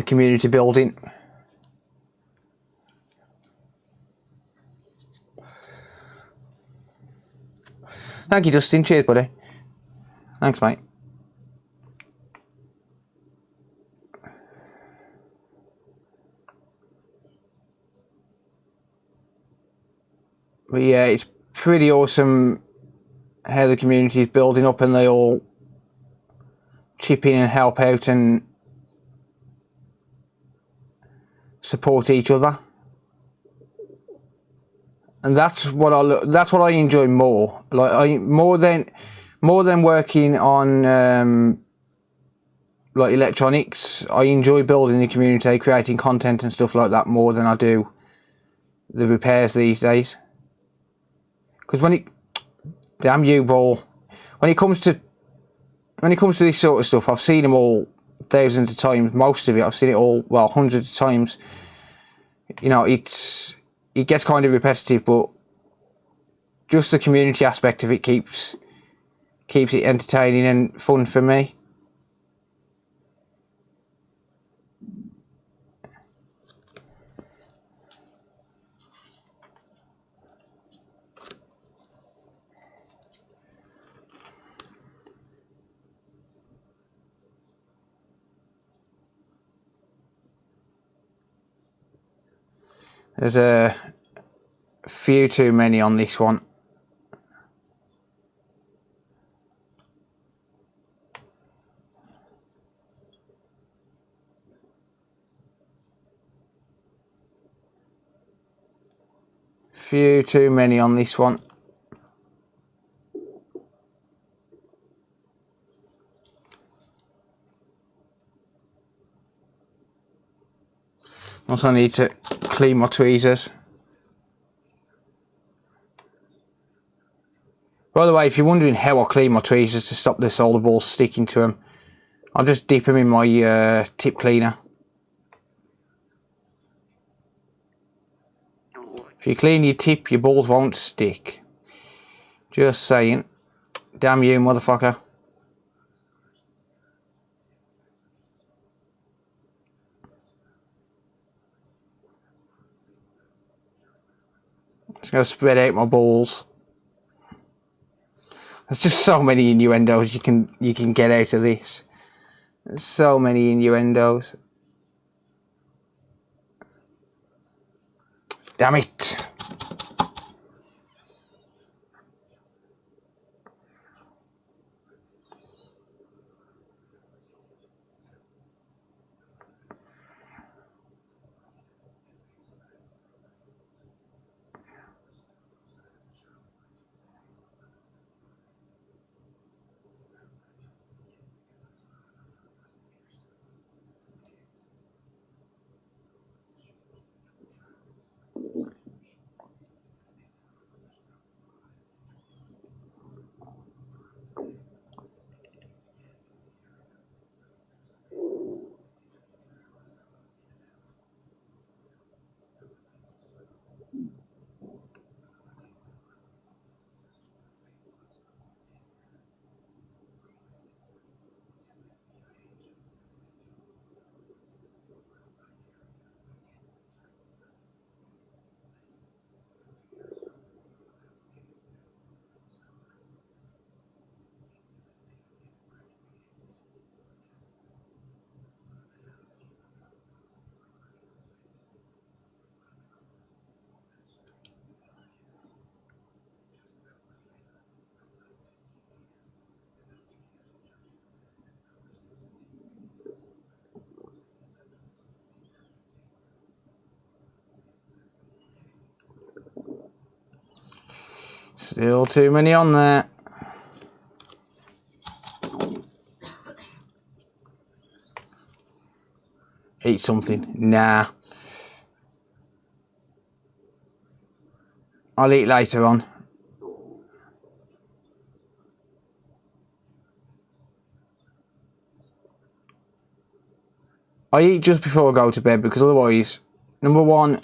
community building. Thank you, Dustin. Cheers, buddy. Thanks, mate. But yeah, it's pretty awesome how the community is building up and they all chip in and help out and support each other. And that's what I enjoy more. Like more than working on like electronics. I enjoy building the community, creating content and stuff like that more than I do the repairs these days. Because damn you, ball. When it comes to this sort of stuff, I've seen them all thousands of times. Most of it, I've seen it all, well, hundreds of times. You know, it gets kind of repetitive, but just the community aspect of it keeps it entertaining and fun for me. There's a few too many on this one. Few too many on this one. Also need to clean my tweezers. By the way, if you're wondering how I clean my tweezers to stop the solder balls sticking to them, I'll just dip them in my tip cleaner. If you clean your tip, your balls won't stick. Just saying. Damn you, motherfucker. Just gonna spread out my balls. There's just so many innuendos you can get out of this. There's so many innuendos. Damn it. Still too many on there. Eat something. Nah. I'll eat later on. I eat just before I go to bed because otherwise, number one,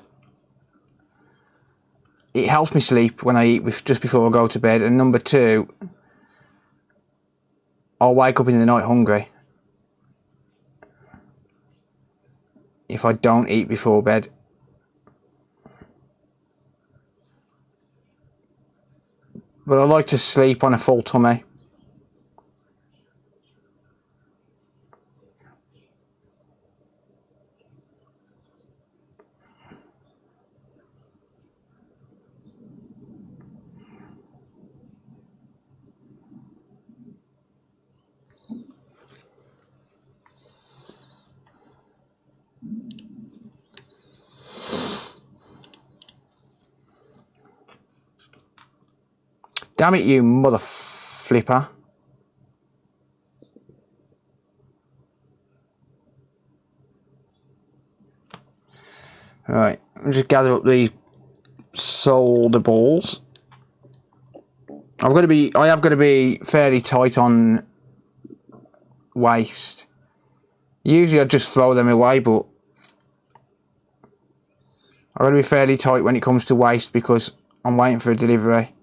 it helps me sleep when I eat just before I go to bed, and number two, I'll wake up in the night hungry if I don't eat before bed. But I like to sleep on a full tummy. Damn it, you mother flipper. Right, I'll just gather up these solder balls. I have got to be fairly tight on waste. Usually I just throw them away, but I've got to be fairly tight when it comes to waste because I'm waiting for a delivery.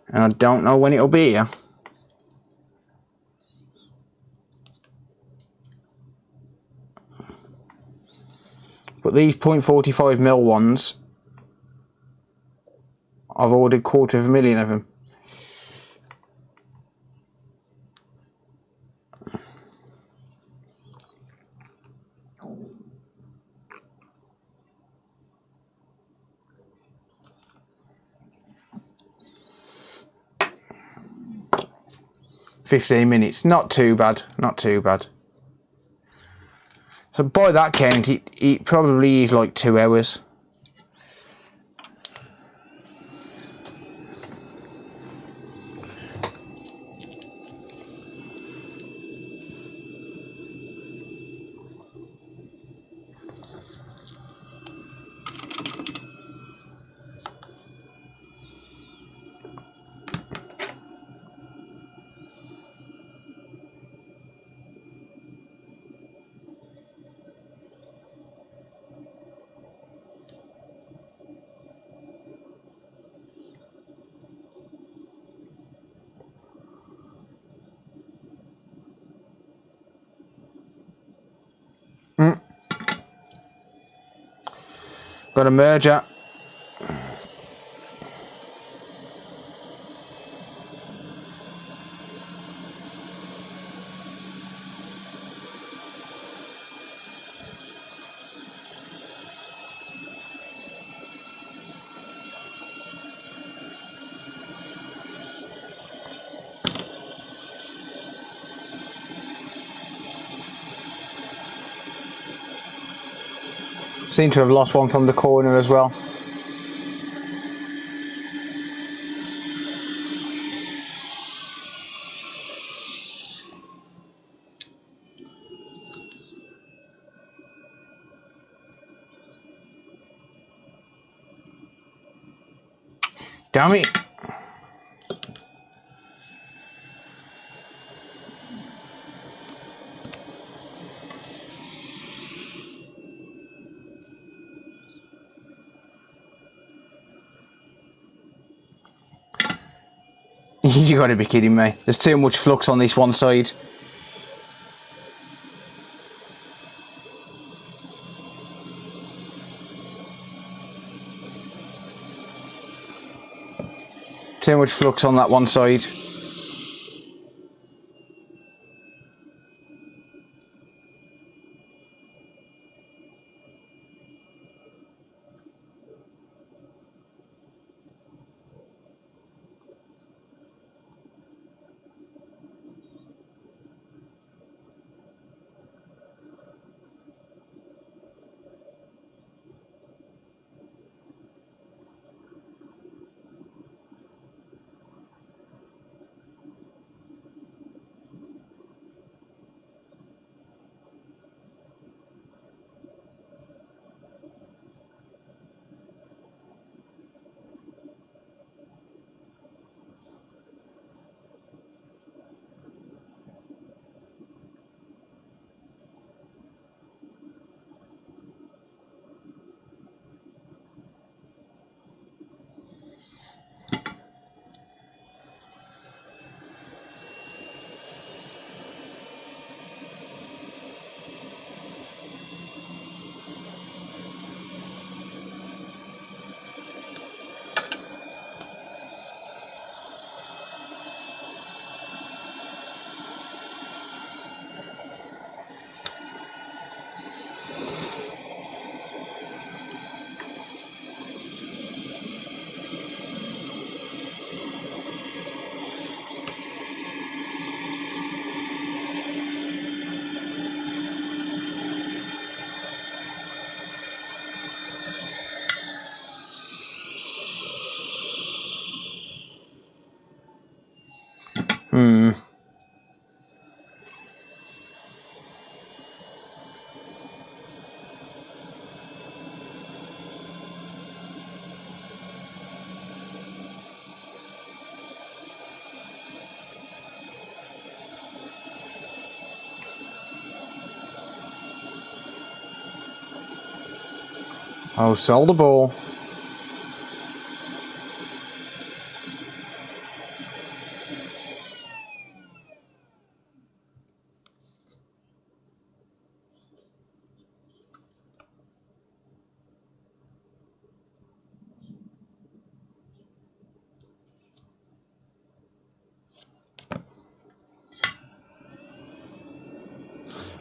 And I don't know when it'll be here. But these 0.45mm ones, I've ordered 250,000 of them. $15, not too bad, not too bad. So by that count, it probably is like 2 hours. Got a merger. Seem to have lost one from the corner as well. Damn it. You gotta be kidding me. There's too much flux on this one side. Too much flux on that one side. Oh, sold the ball.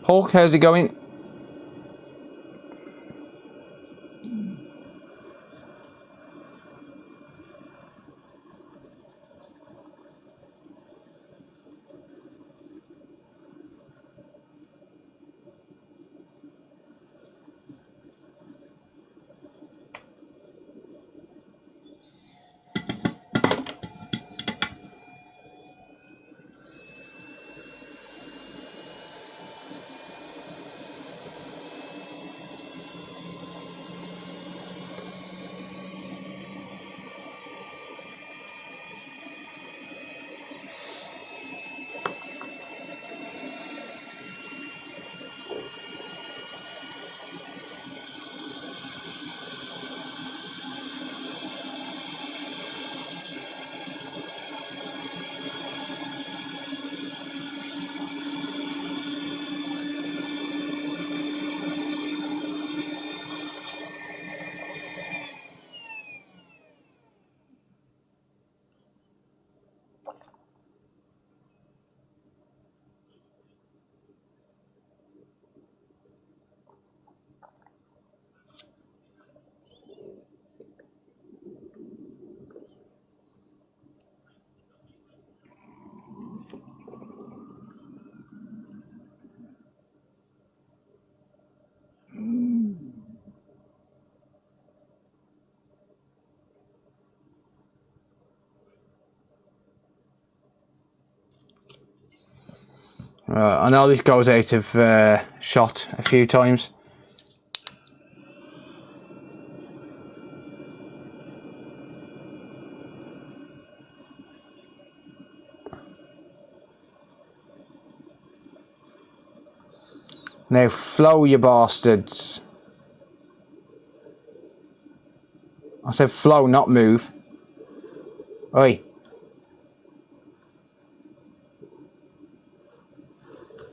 Hulk, how's it going? I know this goes out of shot a few times. Now flow, you bastards. I said flow, not move. Oi.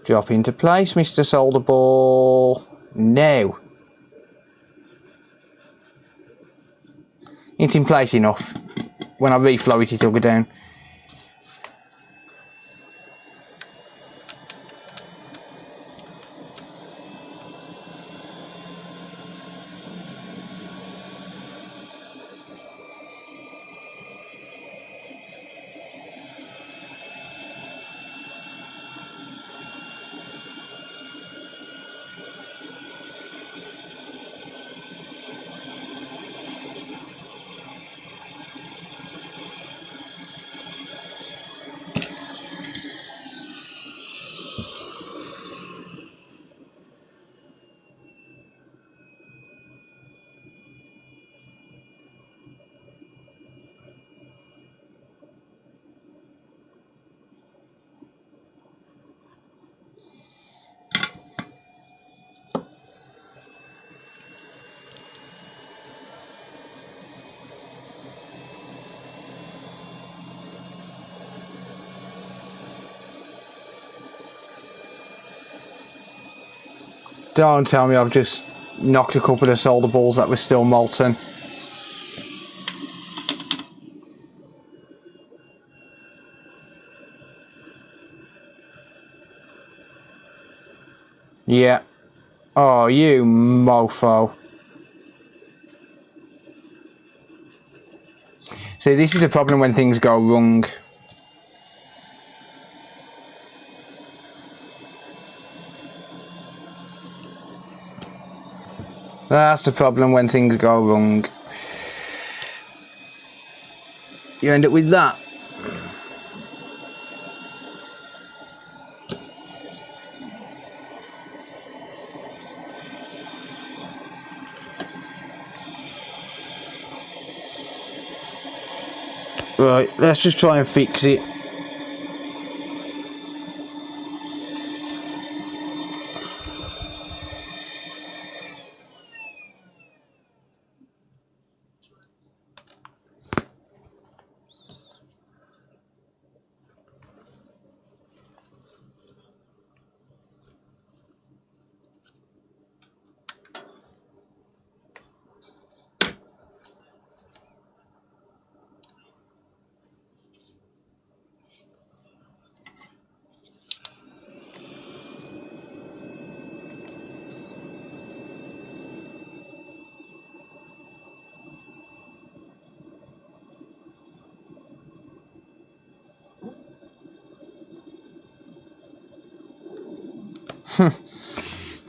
Drop into place, Mr. Solder Ball. Now. It's in place enough. When I reflow it, it'll go down. Don't tell me I've just knocked a couple of solder balls that were still molten. Yeah. Oh, you mofo. See, this is a problem when things go wrong. That's the problem when things go wrong. You end up with that. Right, let's just try and fix it.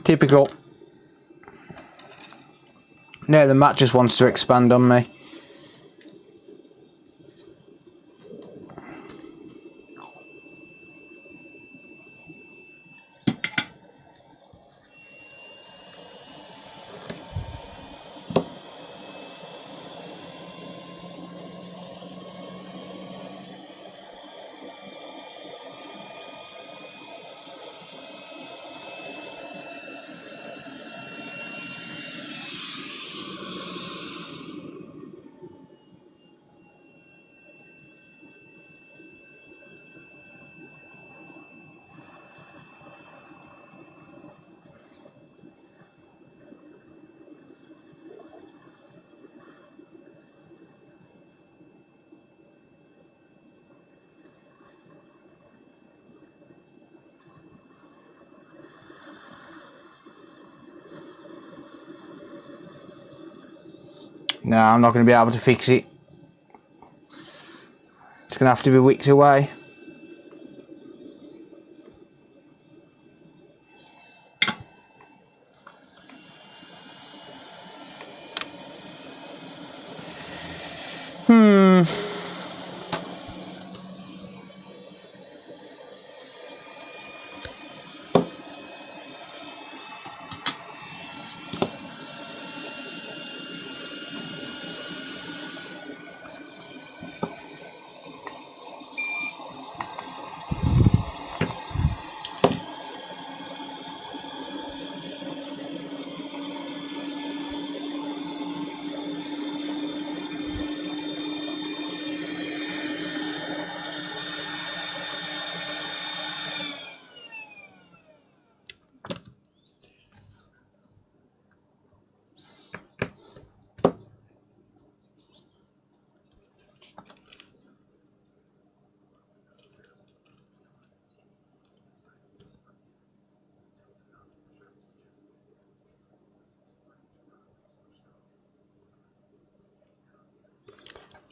Typical. Now the mat just wants to expand on me. No, I'm not going to be able to fix it. It's going to have to be wicked away.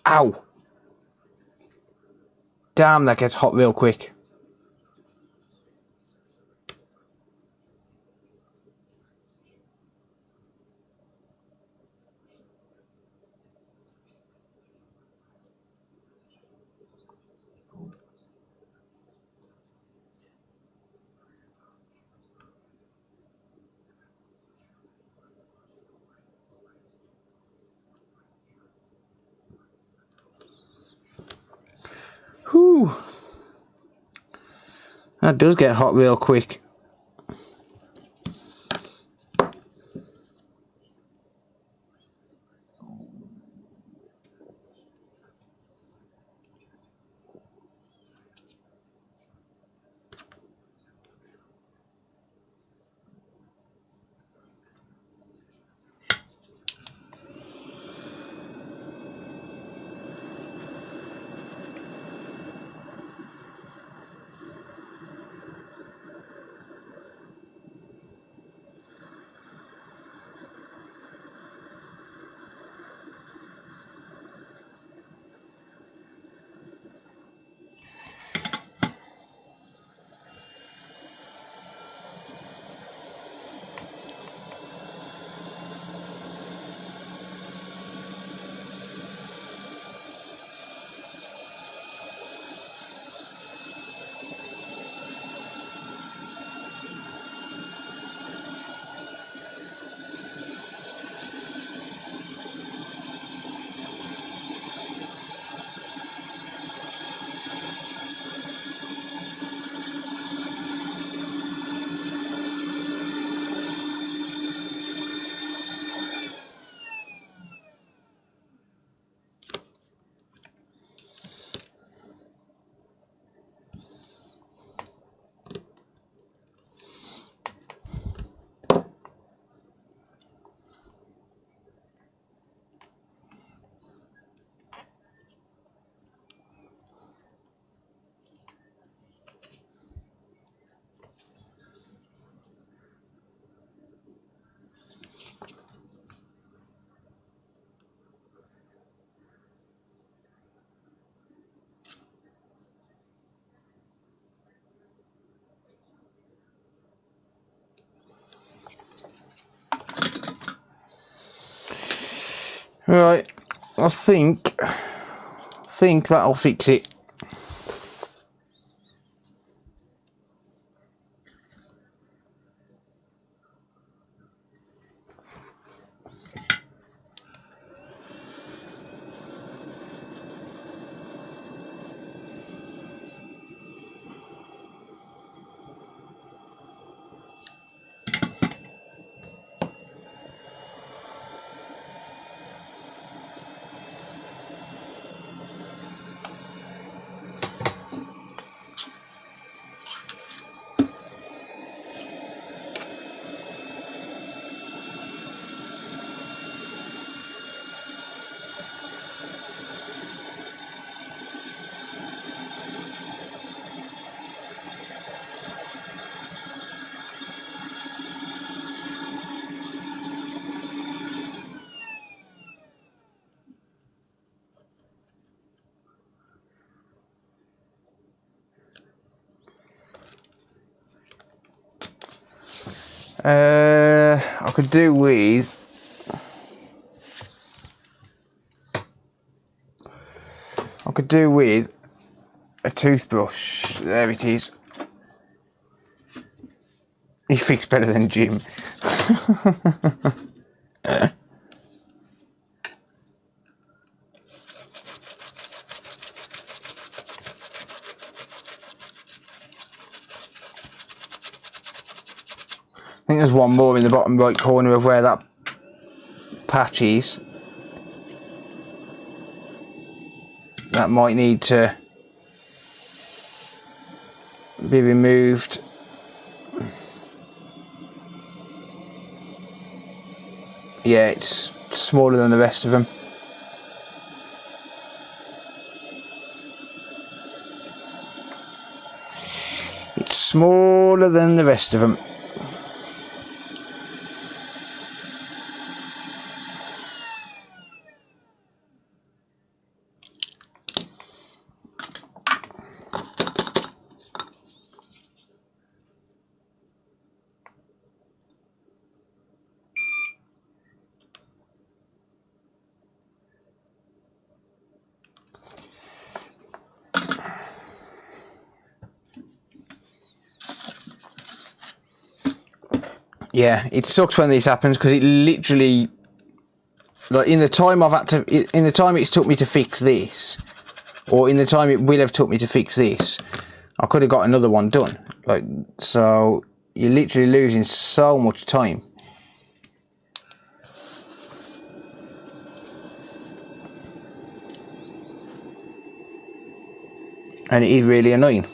Ow! Damn, that gets hot real quick. Whew. That does get hot real quick. Right, I think that'll fix it. I could do with a toothbrush. There it is. He fixed better than Jim. I think there's one more in the bottom right corner of where that patch is. That might need to be removed. Yeah, it's smaller than the rest of them. It's smaller than the rest of them. Yeah, it sucks when this happens because it literally, like in the time it's took me to fix this, or in the time it will have took me to fix this, I could have got another one done. Like, so you're literally losing so much time. And it is really annoying.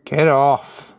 Get off.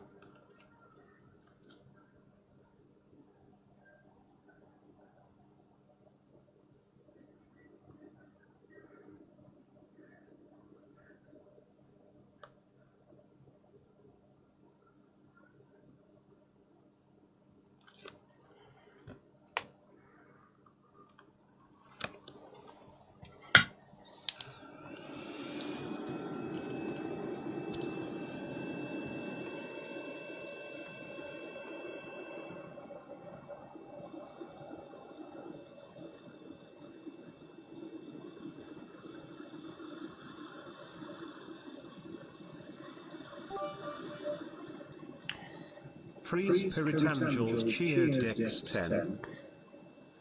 Free Spirit Angels cheered Dex 10.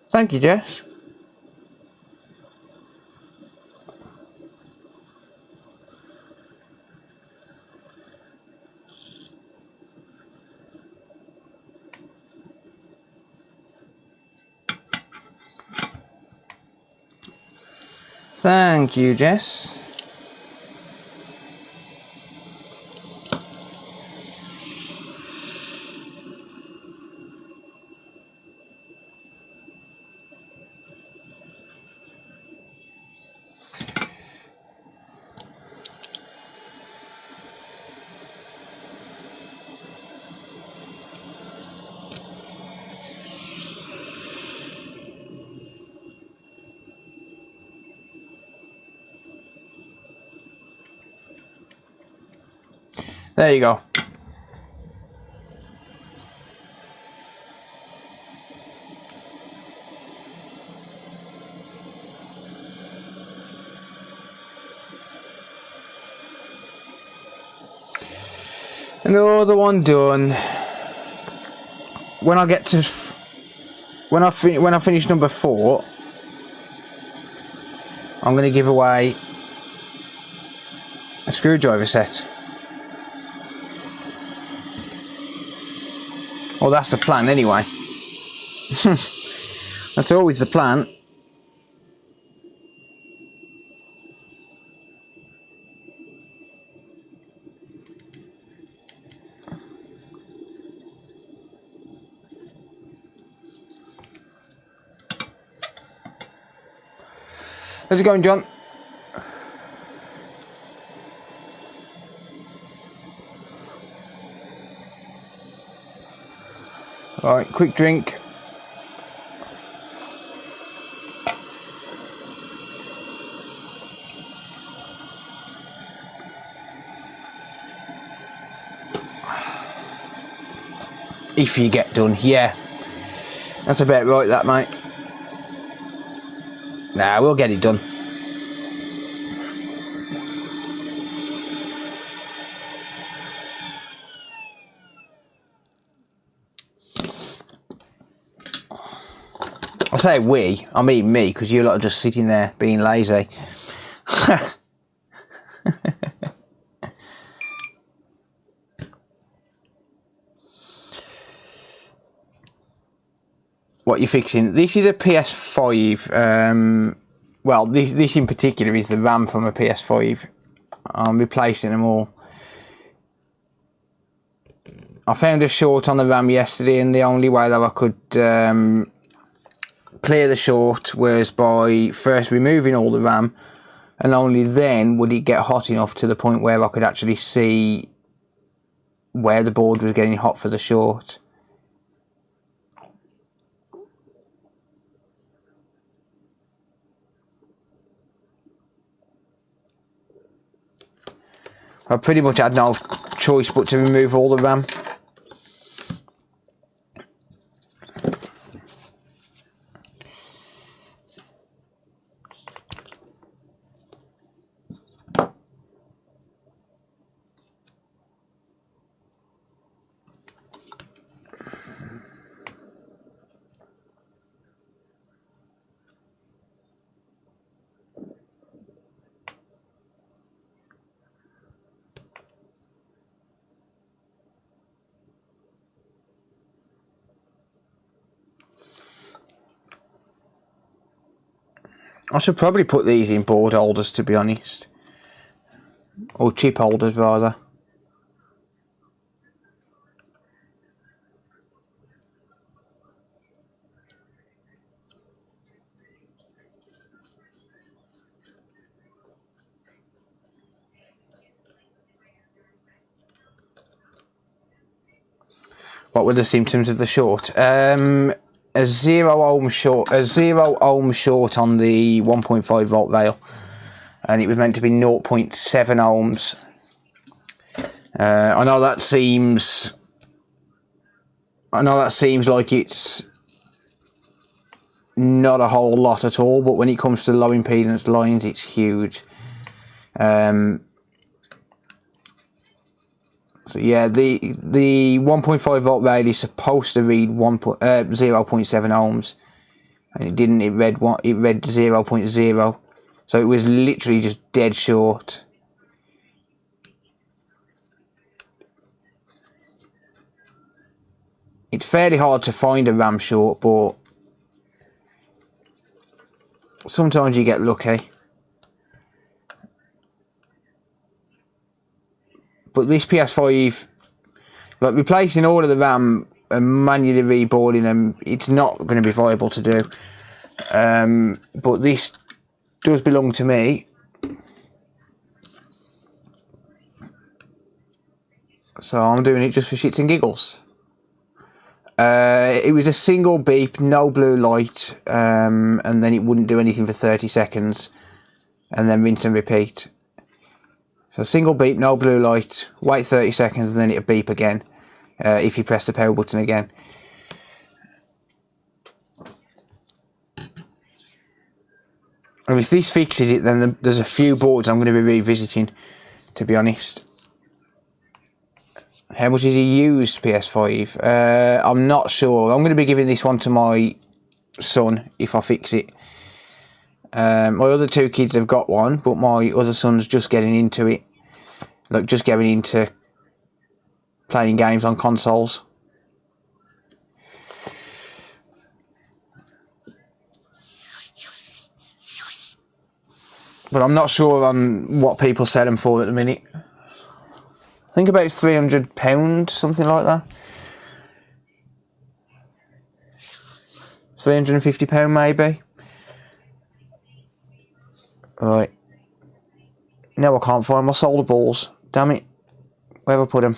Thank you, Jess. Thank you, Jess. There you go. Another one done. When I get to when I finish number 4, I'm going to give away a screwdriver set. Well, that's the plan anyway. That's always the plan. How's it going, John? Alright, quick drink. If you get done, yeah. That's about right, that, mate. Nah, we'll get it done. I say we, I mean me, because you lot are just sitting there being lazy. What you fixing? This is a PS5. Well, this in particular is the RAM from a PS5. I'm replacing them all. I found a short on the RAM yesterday, and the only way that I could clear the short was by first removing all the RAM, and only then would it get hot enough to the point where I could actually see where the board was getting hot for the short. I pretty much had no choice but to remove all the RAM. I should probably put these in board holders, to be honest. Or chip holders, rather. What were the symptoms of the short? A 0 ohm short on the 1.5 volt rail, and it was meant to be 0.7 ohms. I know that seems like it's not a whole lot at all, but when it comes to low impedance lines, it's huge. So yeah, the 1.5 volt rail is supposed to read 0.7 ohms, and it didn't. It read 0.0, so it was literally just dead short. It's fairly hard to find a RAM short, but sometimes you get lucky. But this PS5, like replacing all of the RAM and manually reboarding them, it's not going to be viable to do. But this does belong to me. So I'm doing it just for shits and giggles. It was a single beep, no blue light, and then it wouldn't do anything for 30 seconds, and then rinse and repeat. So single beep, no blue light, wait 30 seconds, and then it'll beep again if you press the power button again. And if this fixes it, then there's a few boards I'm going to be revisiting, to be honest. How much is a used PS5? I'm not sure. I'm going to be giving this one to my son if I fix it. My other two kids have got one, but my other son's just getting into it. Like, just getting into playing games on consoles. But I'm not sure on what people sell them for at the minute. I think about £300, something like that. £350 maybe. Right. Now I can't find my solder balls. Damn it. Where have I put them?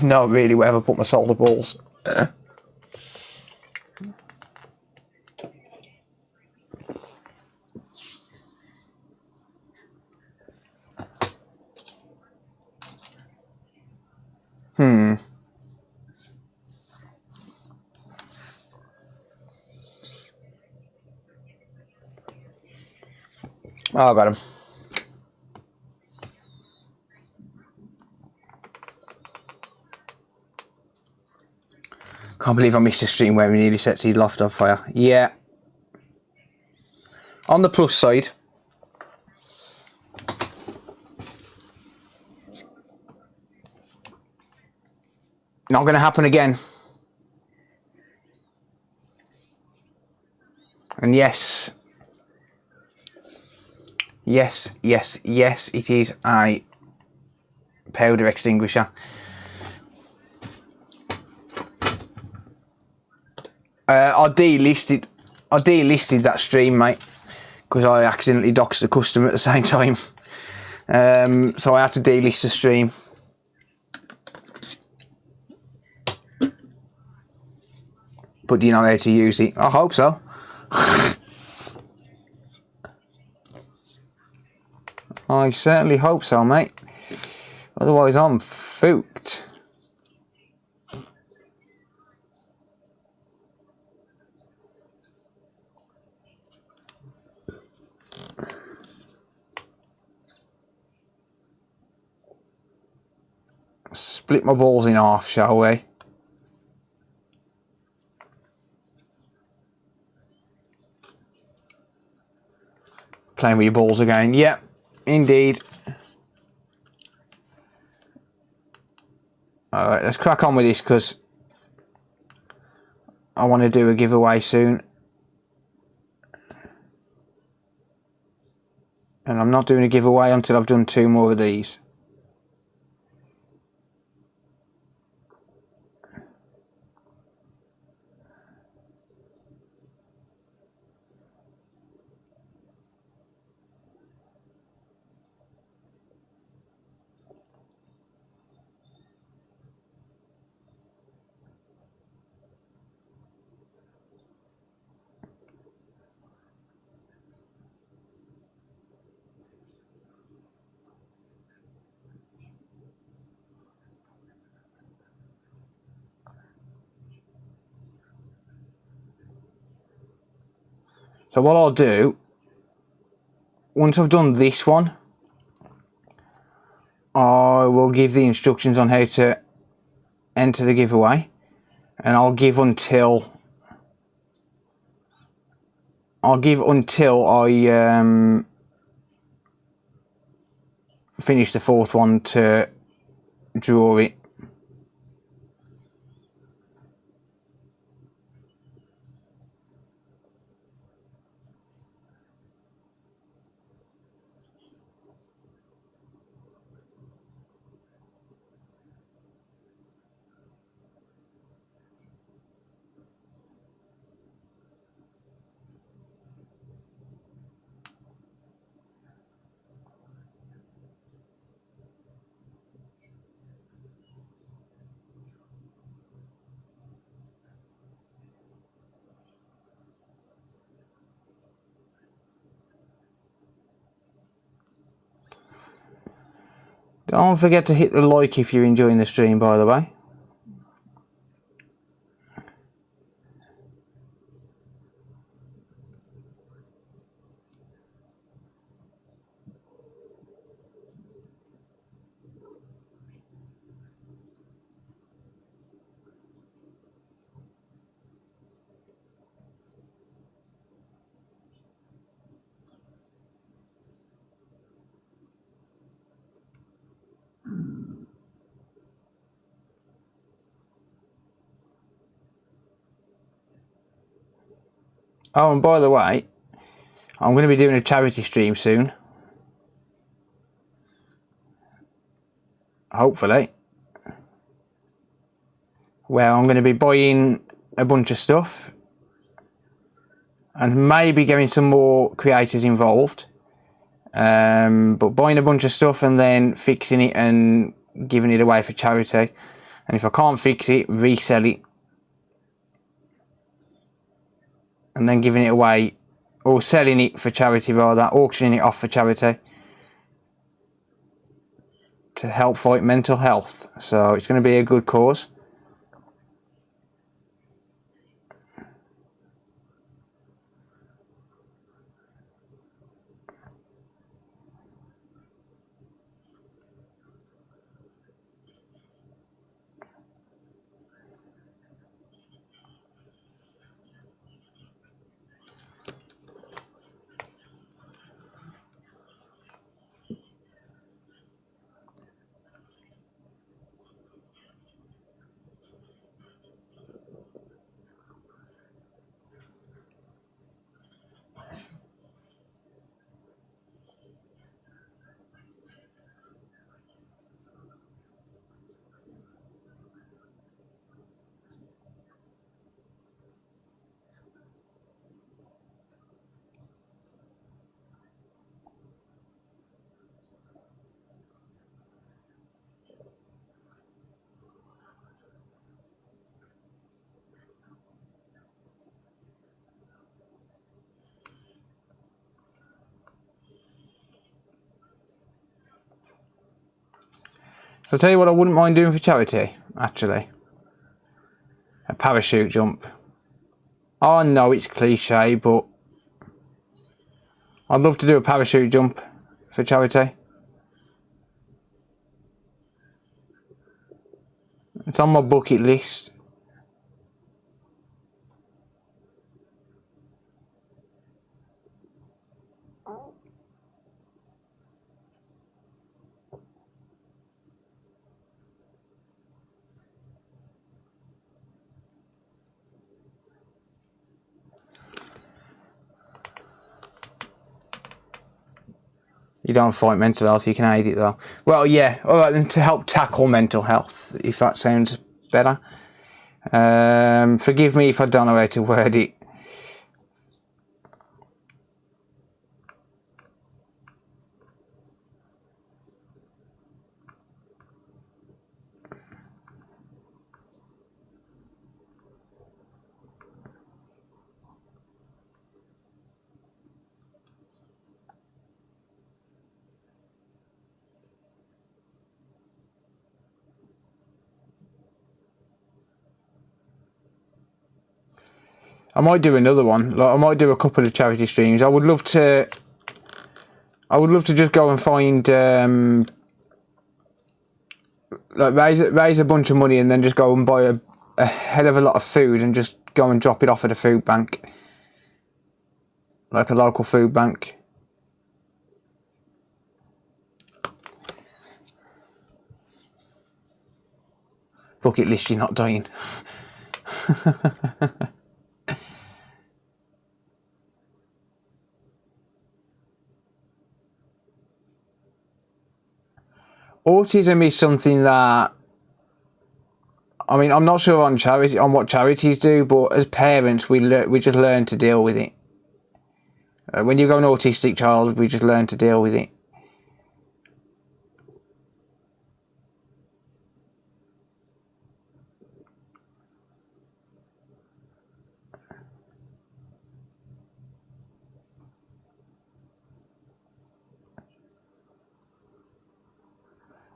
Not really where have I put my solder balls. Oh, I got him. Can't believe I missed a stream where we nearly set his loft on fire. Yeah. On the plus side, not going to happen again. And yes, it is a powder extinguisher. I delisted that stream, mate, because I accidentally doxed the customer at the same time. So I had to delist the stream. But do you know how to use it? I hope so. I certainly hope so, mate. Otherwise, I'm fooked. Split my balls in half, shall we? Playing with your balls again. Yep, indeed. Alright, let's crack on with this because I want to do a giveaway soon. And I'm not doing a giveaway until I've done 2 more of these. So what I'll do, once I've done this one, I will give the instructions on how to enter the giveaway, and I'll give until I finish the fourth one to draw it. Don't forget to hit the like if you're enjoying the stream, by the way. Oh, and by the way, I'm going to be doing a charity stream soon. Hopefully. Where I'm going to be buying a bunch of stuff and maybe getting some more creators involved. But buying a bunch of stuff and then fixing it and giving it away for charity. And if I can't fix it, resell it. And then giving it away, or selling it for charity rather, auctioning it off for charity. To help fight mental health. So it's going to be a good cause. So I'll tell you what I wouldn't mind doing for charity, actually. A parachute jump. I know it's cliche, but I'd love to do a parachute jump for charity. It's on my bucket list. You don't fight mental health, you can aid it though. Well, yeah, alright then, to help tackle mental health, if that sounds better. Forgive me if I don't know how to word it. I might do another one. Like I might do a couple of charity streams. I would love to just go and find like raise a bunch of money and then just go and buy a hell of a lot of food and just go and drop it off at a food bank, like a local food bank. Bucket list, you're not dying. Autism is something that, I mean, I'm not sure on what charities do, but as parents, we just learn to deal with it. When you've got an autistic child, we just learn to deal with it.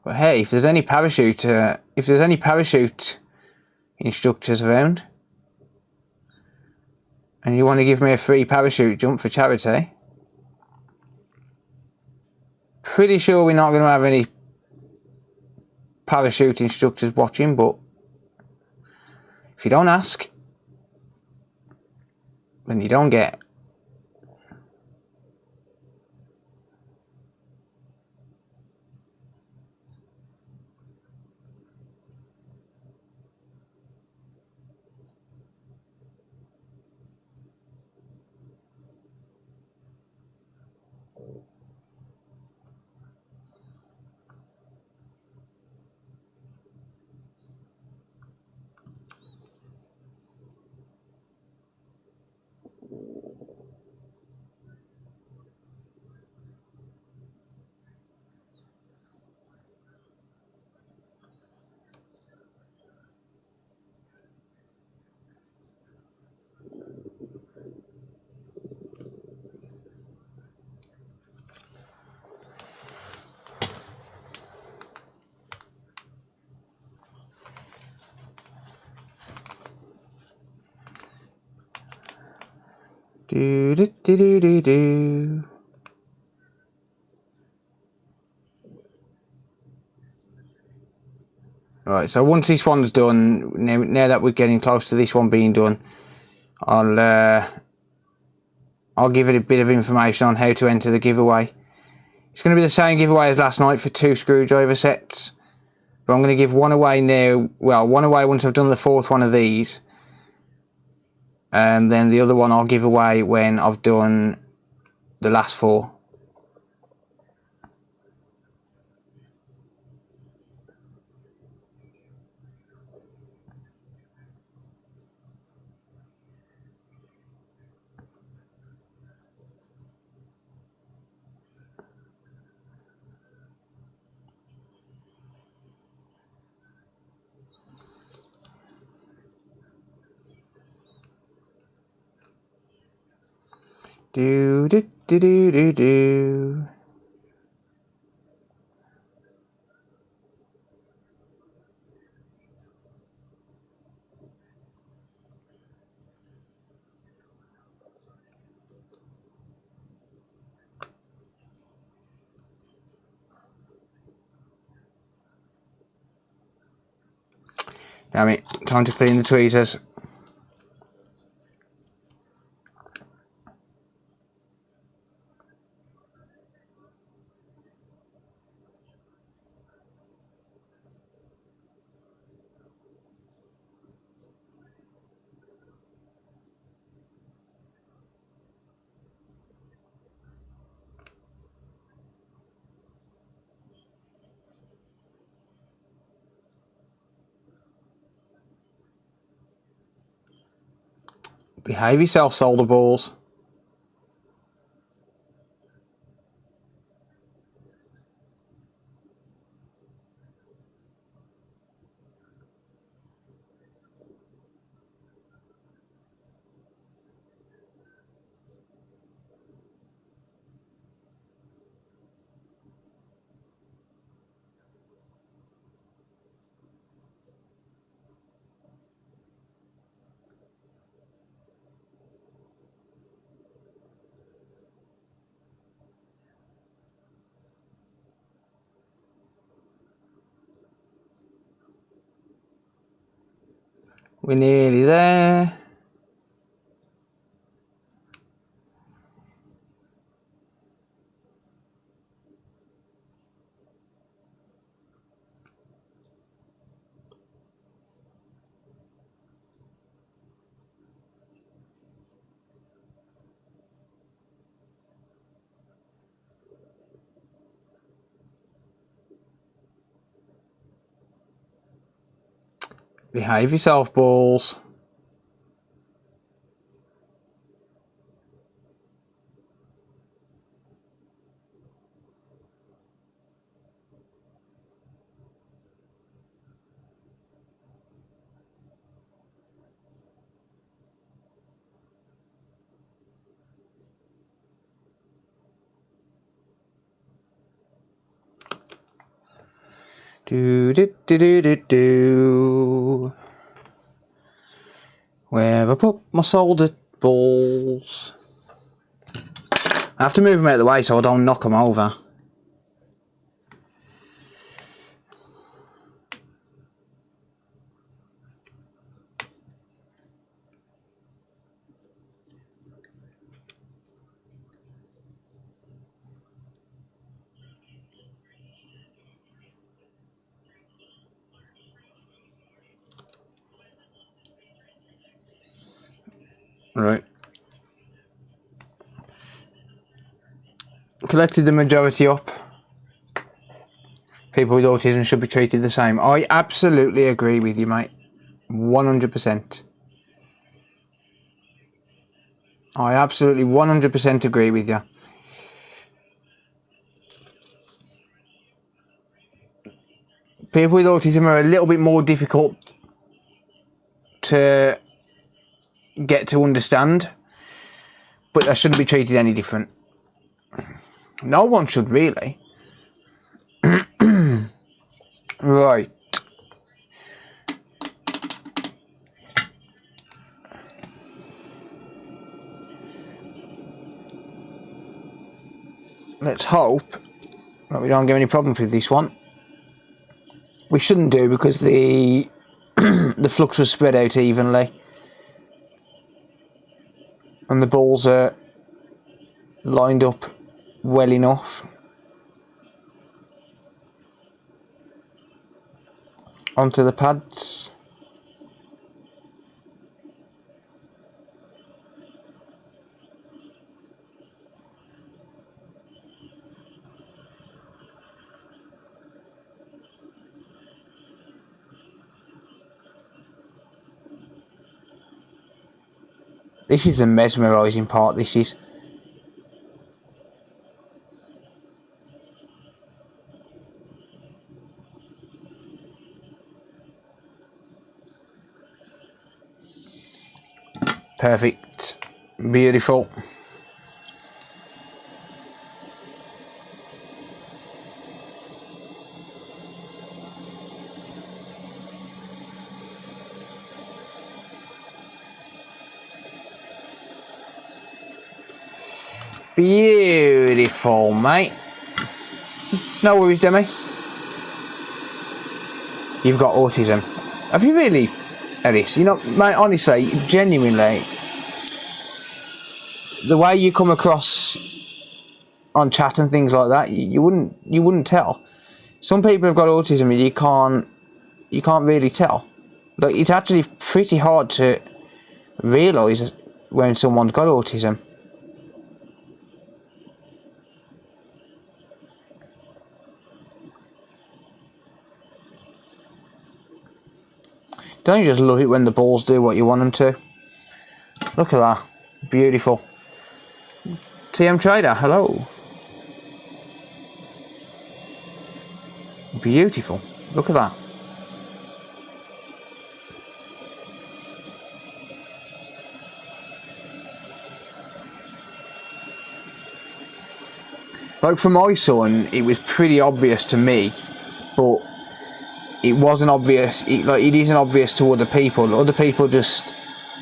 But hey, if there's any parachute instructors around, and you want to give me a free parachute jump for charity, pretty sure we're not going to have any parachute instructors watching, but if you don't ask, then you don't get. Do do do do do do. Right, so once this one's done, now that we're getting close to this one being done, I'll give it a bit of information on how to enter the giveaway. It's going to be the same giveaway as last night for 2 screwdriver sets, but I'm going to give one away now. Well, one away once I've done the 4th one of these, and then the other one I'll give away when I've done the last 4. Do do do do do do. Damn it, time to clean the tweezers. Behave yourself, solder balls. We're nearly there. Behave yourself, balls. Do do do do do do. Where have I put my soldered balls? I have to move them out of the way so I don't knock them over. Right. Collected the majority up. People with autism should be treated the same. I absolutely agree with you, mate. 100%. I absolutely 100% agree with you. People with autism are a little bit more difficult to get to understand, but they shouldn't be treated any different. No one should, really. Right. Let's hope that we don't get any problems with this one. We shouldn't do, because the the flux was spread out evenly. And the balls are lined up well enough. Onto the pads. This is the mesmerising part, this is. Perfect. Beautiful. Beautiful, mate. No worries, Demi. You've got autism. Have you really, Ellis? You know, mate, honestly, genuinely, the way you come across on chat and things like that, you wouldn't tell. Some people have got autism and you can't really tell. Like, it's actually pretty hard to realise when someone's got autism. Don't you just love it when the balls do what you want them to? Look at that. Beautiful. TM Trader, hello. Beautiful. Look at that. Like, for my son, it was pretty obvious to me, but it wasn't obvious. It isn't obvious to other people. Other people just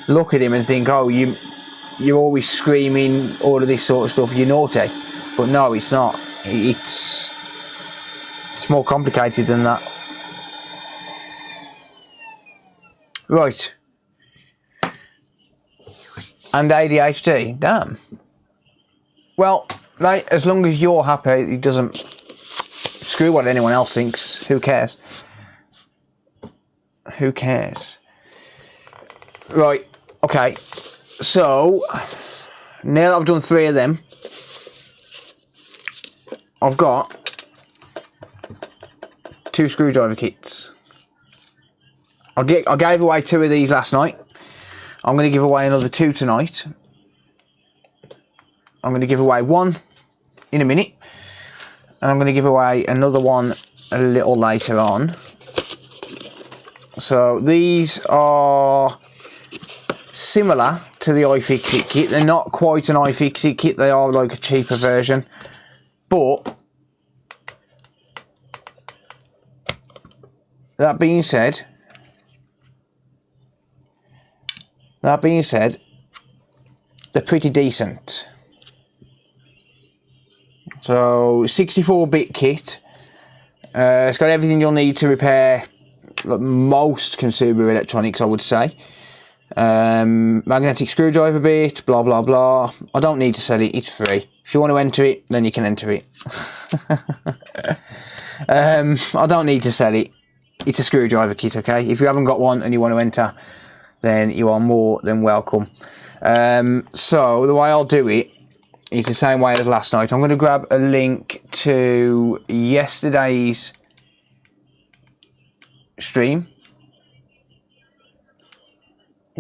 look at him and think, "Oh, you're always screaming, all of this sort of stuff. You're naughty." But no, it's not. It's more complicated than that. Right, And ADHD, damn. Well, mate, as long as you're happy, it doesn't screw what anyone else thinks. Who cares? Who cares? Right, okay. So, now that I've done 3 of them, I've got 2 screwdriver kits. I gave away 2 of these last night. I'm going to give away another 2 tonight. I'm going to give away 1 in a minute. And I'm going to give away another one a little later on. So these are similar to the iFixit kit. They're not quite an iFixit kit. They are like a cheaper version. But that being said, they're pretty decent. So 64-bit kit. It's got everything you'll need to repair most consumer electronics, I would say. Magnetic screwdriver bit, blah blah blah. I don't need to sell it, it's free. If you want to enter it, then you can enter it. I don't need to sell it. It's a screwdriver kit, okay? If you haven't got one and you want to enter, then you are more than welcome. So the way I'll do it is the same way as last night. I'm going to grab a link to yesterday's stream.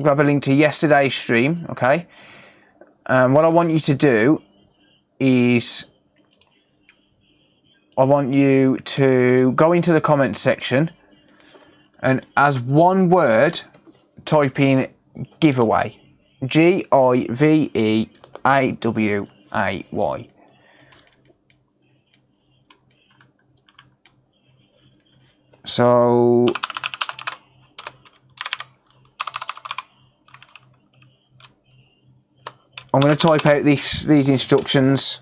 Grab a link to yesterday's stream, okay? What I want you to do is I want you to go into the comment section and as one word type in giveaway. Giveaway. So I'm going to type out these instructions.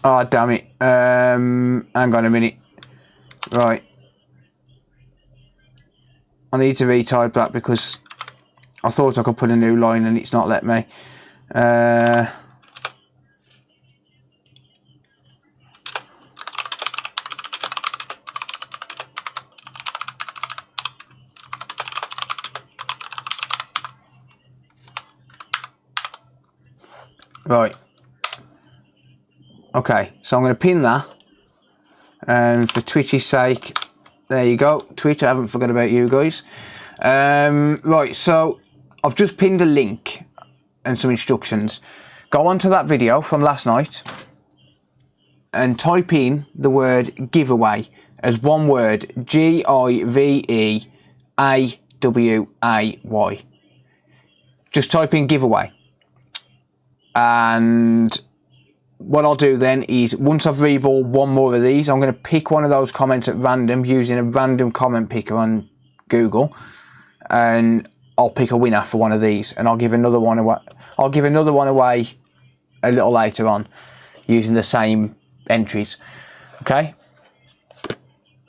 Oh, damn it. Hang on a minute. Right. I need to retype that because I thought I could put a new line and it's not let me. Right. Okay, so I'm going to pin that, and for Twitch's sake, there you go. Twitch, I haven't forgot about you guys. Right, so I've just pinned a link and some instructions. Go on to that video from last night and type in the word giveaway as one word, Giveaway. Just type in giveaway. And what I'll do then is, once I've reballed one more of these, I'm going to pick one of those comments at random using a random comment picker on Google, and I'll pick a winner for one of these, and I'll give another one away. I'll give another one away a little later on using the same entries. Okay.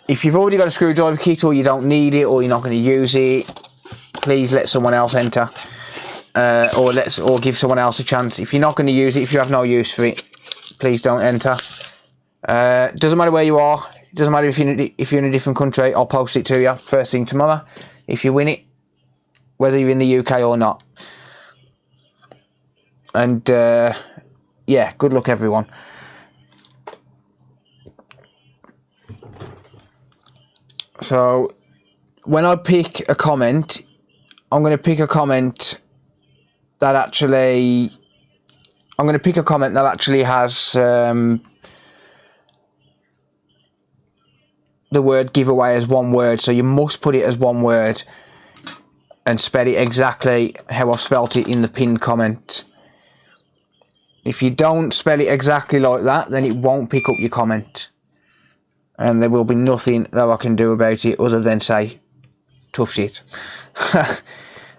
If you've already got a screwdriver kit, or you don't need it, or you're not going to use it, please let someone else enter, or give someone else a chance. If you're not going to use it, if you have no use for it, please don't enter. Doesn't matter where you are. It doesn't matter if you're in a different country. I'll post it to you first thing tomorrow if you win it, whether you're in the UK or not. And yeah, good luck everyone. So when I pick a comment, I'm going to pick a comment that actually has the word giveaway as one word, so you must put it as one word. and spell it exactly how I've spelt it in the pinned comment. If you don't spell it exactly like that, then it won't pick up your comment. And there will be nothing that I can do about it other than say, tough shit.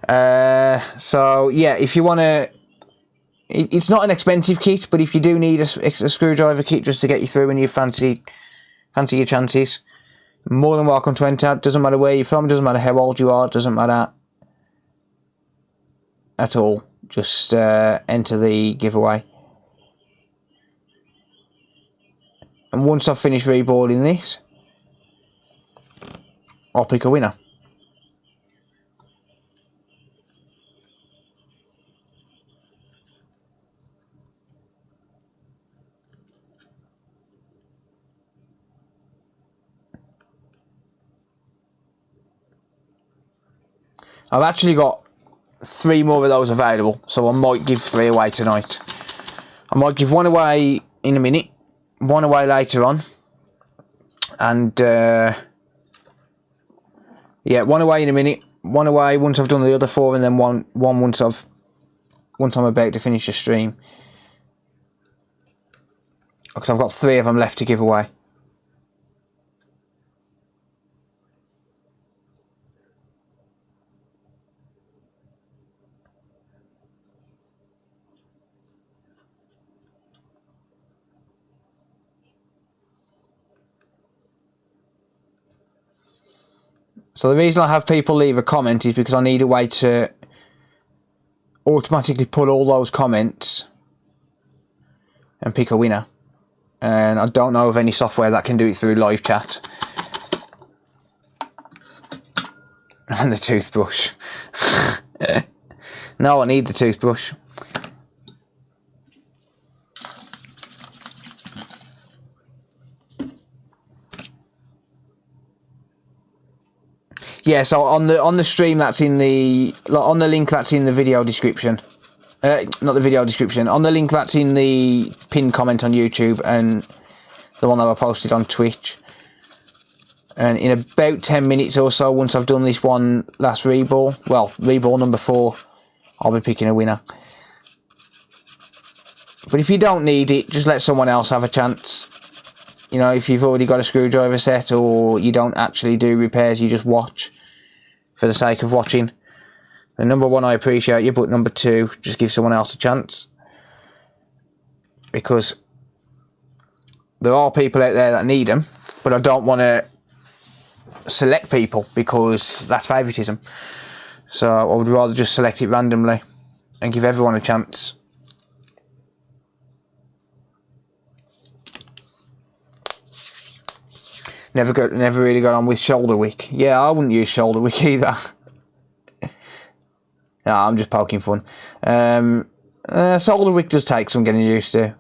So yeah, if you want to, it's not an expensive kit, but if you do need a screwdriver kit just to get you through and you fancy your chances, more than welcome to enter. Doesn't matter where you're from, doesn't matter how old you are, doesn't matter at all. Just enter the giveaway. And once I've finished reboarding this, I'll pick a winner. I've actually got 3 more of those available, so I might give 3 away tonight. I might give 1 away in a minute, 1 away later on, and yeah, 1 away in a minute, 1 away once I've done the other 4, and then one once I'm about to finish the stream, because I've got 3 of them left to give away. So the reason I have people leave a comment is because I need a way to automatically put all those comments and pick a winner. And I don't know of any software that can do it through live chat. And the toothbrush. No, I need the toothbrush. Yeah, so on the stream that's in the, on the link that's in the video description, not the video description, on the link that's in the pinned comment on YouTube and the one that I posted on Twitch. And in about 10 minutes or so, once I've done this one last reball, well, reball number 4, I'll be picking a winner. But if you don't need it, just let someone else have a chance. You know, if you've already got a screwdriver set or you don't actually do repairs, you just watch for the sake of watching. And number 1, I appreciate you, but number 2, just give someone else a chance. Because there are people out there that need them, but I don't want to select people because that's favouritism. So I would rather just select it randomly and give everyone a chance. Never really got on with shoulder wick. Yeah, I wouldn't use shoulder wick either. No, I'm just poking fun. Solder wick does take some getting used to.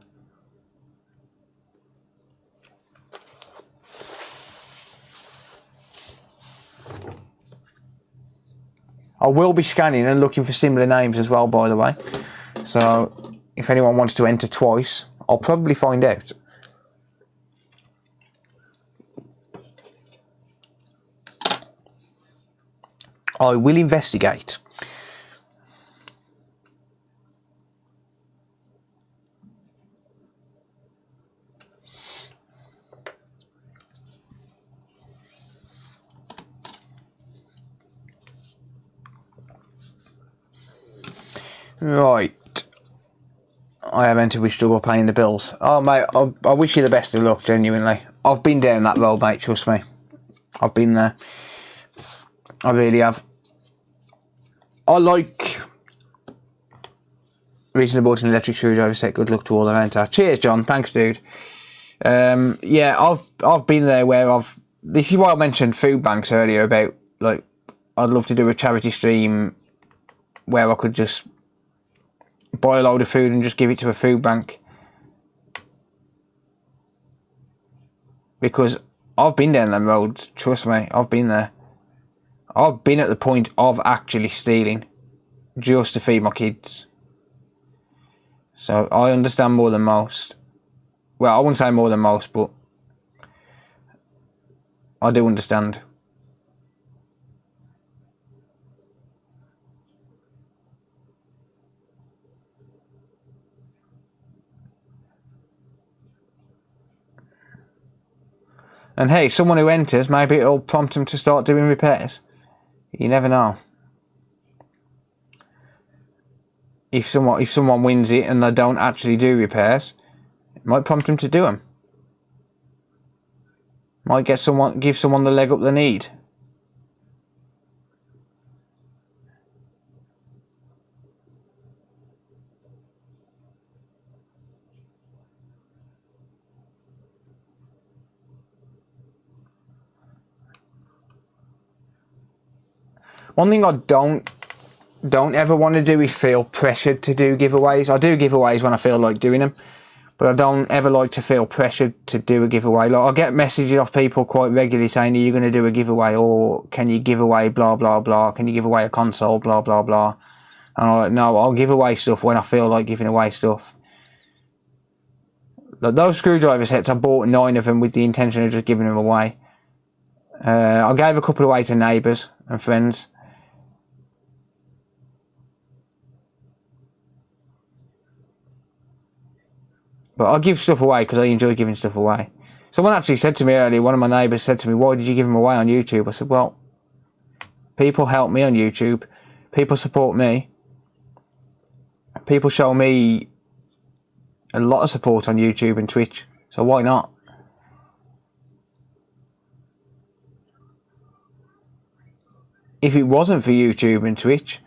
I will be scanning and looking for similar names as well, by the way. So if anyone wants to enter twice, I'll probably find out. I will investigate. Right. I have entered with struggle paying the bills. Oh, mate, I wish you the best of luck, genuinely. I've been down that road, mate, trust me. I've been there. I really have. I like reasonable to an electric screwdriver set. Good luck to all around that. Cheers, John. Thanks, dude. Yeah, I've been there where this is why I mentioned food banks earlier about, like, I'd love to do a charity stream where I could just buy a load of food and just give it to a food bank. Because I've been down them roads, trust me, I've been there. I've been at the point of actually stealing just to feed my kids. So I understand more than most. Well, I wouldn't say more than most, but I do understand. And hey, someone who enters, maybe it'll prompt them to start doing repairs. You never know. If someone wins it and they don't actually do repairs, it might prompt them to do them. Might give someone the leg up they need. One thing I don't ever want to do is feel pressured to do giveaways. I do giveaways when I feel like doing them, but I don't ever like to feel pressured to do a giveaway. Like, I get messages off people quite regularly saying, are you going to do a giveaway, or can you give away blah blah blah, can you give away a console blah blah blah. And I'm like, no, I'll give away stuff when I feel like giving away stuff. Like, those screwdriver sets, I bought 9 of them with the intention of just giving them away. I gave a couple away to neighbours and friends. But I give stuff away because I enjoy giving stuff away. Someone actually said to me earlier, one of my neighbours said to me, why did you give them away on YouTube? I said, well, people help me on YouTube. People support me. People show me a lot of support on YouTube and Twitch. So why not? If it wasn't for YouTube and Twitch,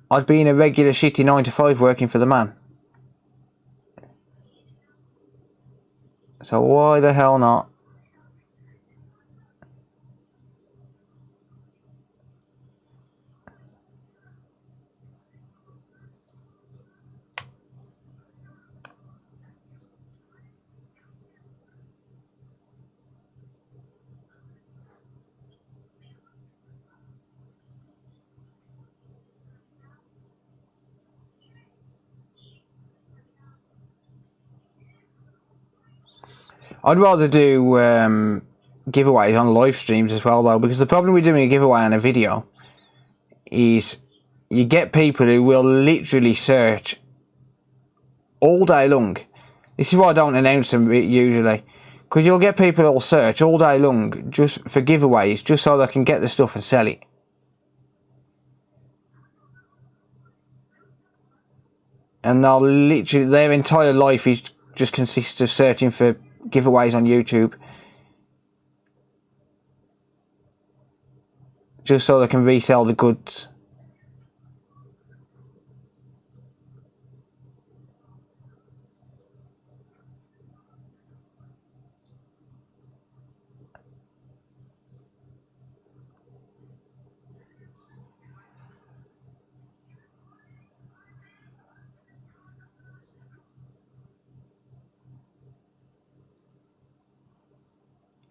I'd be in a regular shitty 9 to 5 working for the man. So why the hell not? I'd rather do giveaways on live streams as well, though, because the problem with doing a giveaway on a video is you get people who will literally search all day long. This is why I don't announce them usually, because you'll get people who'll search all day long just for giveaways, just so they can get the stuff and sell it. And they'll literally, their entire life just consists of searching for giveaways on YouTube, just so they can resell the goods.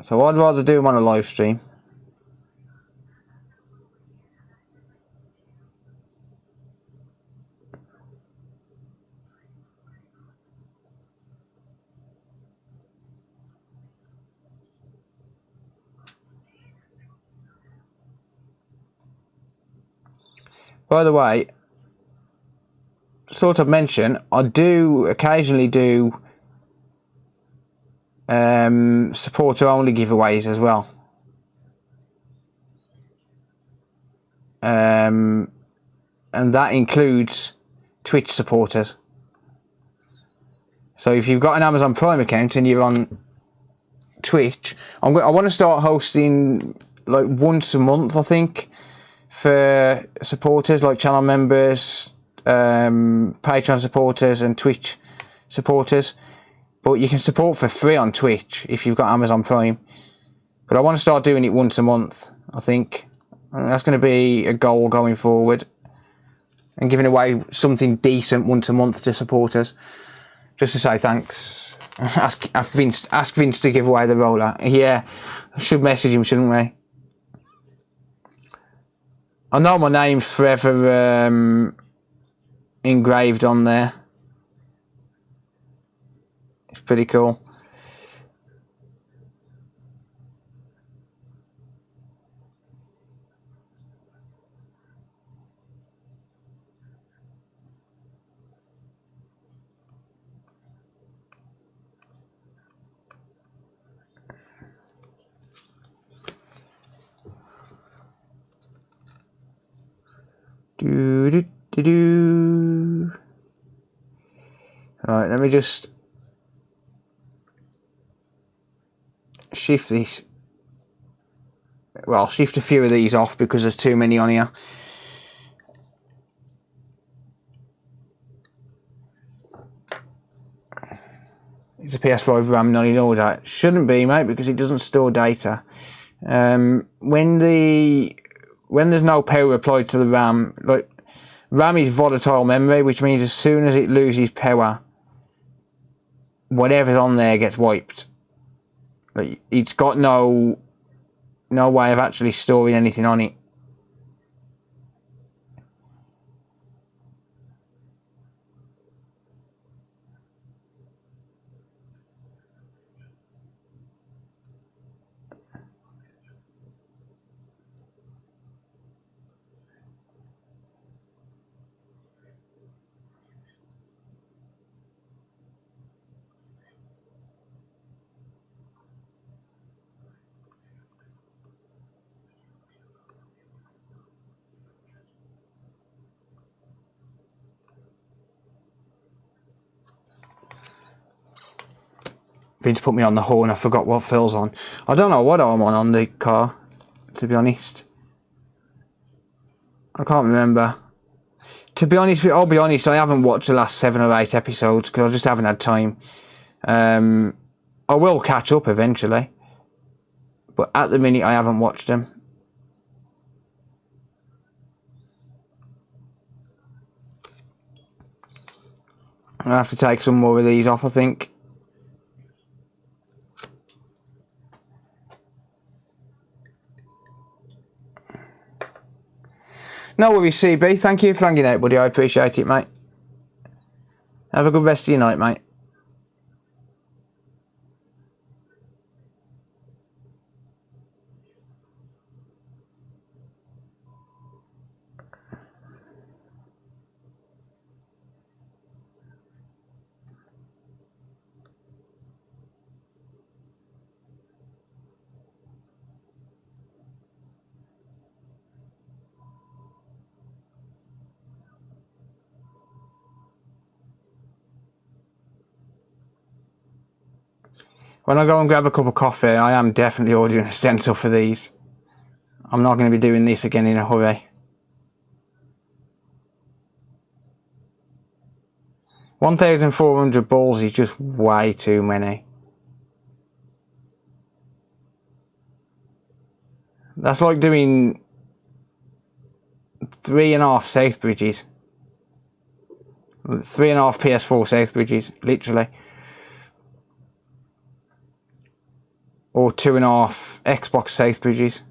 So I'd rather do them on a live stream. By the way, sort of mention, I do occasionally do supporter only giveaways as well. And that includes Twitch supporters. So if you've got an Amazon Prime account and you're on Twitch, I want to start hosting like once a month, I think, for supporters, like channel members, Patreon supporters and Twitch supporters. But you can support for free on Twitch if you've got Amazon Prime. But I want to start doing it once a month, I think. And that's going to be a goal going forward. And giving away something decent once a month to supporters. Just to say thanks. Ask Vince to give away the roller. Yeah, I should message him, shouldn't we? I know my name's forever engraved on there. It's pretty cool. Right, let me just shift these. Well, I'll shift a few of these off because there's too many on here. It's a PS5 RAM, not in order. Shouldn't be, mate, because it doesn't store data. When there's no power applied to the RAM, like RAM is volatile memory, which means as soon as it loses power, whatever's on there gets wiped. Like, it's got no way of actually storing anything on it. Vince put me on the horn, I forgot what Phil's on. I don't know what I'm on the car, to be honest. I can't remember. To be honest, I'll be honest, I haven't watched the last 7 or 8 episodes because I just haven't had time. I will catch up eventually, but at the minute I haven't watched them. I'll have to take some more of these off, I think. No worries, CB. Thank you for hanging out, buddy. I appreciate it, mate. Have a good rest of your night, mate. When I go and grab a cup of coffee, I am definitely ordering a stencil for these. I'm not going to be doing this again in a hurry. 1,400 balls is just way too many. That's like doing 3.5 South Bridges. 3.5 PS4 South Bridges, literally. Or 2.5 Xbox South Bridges.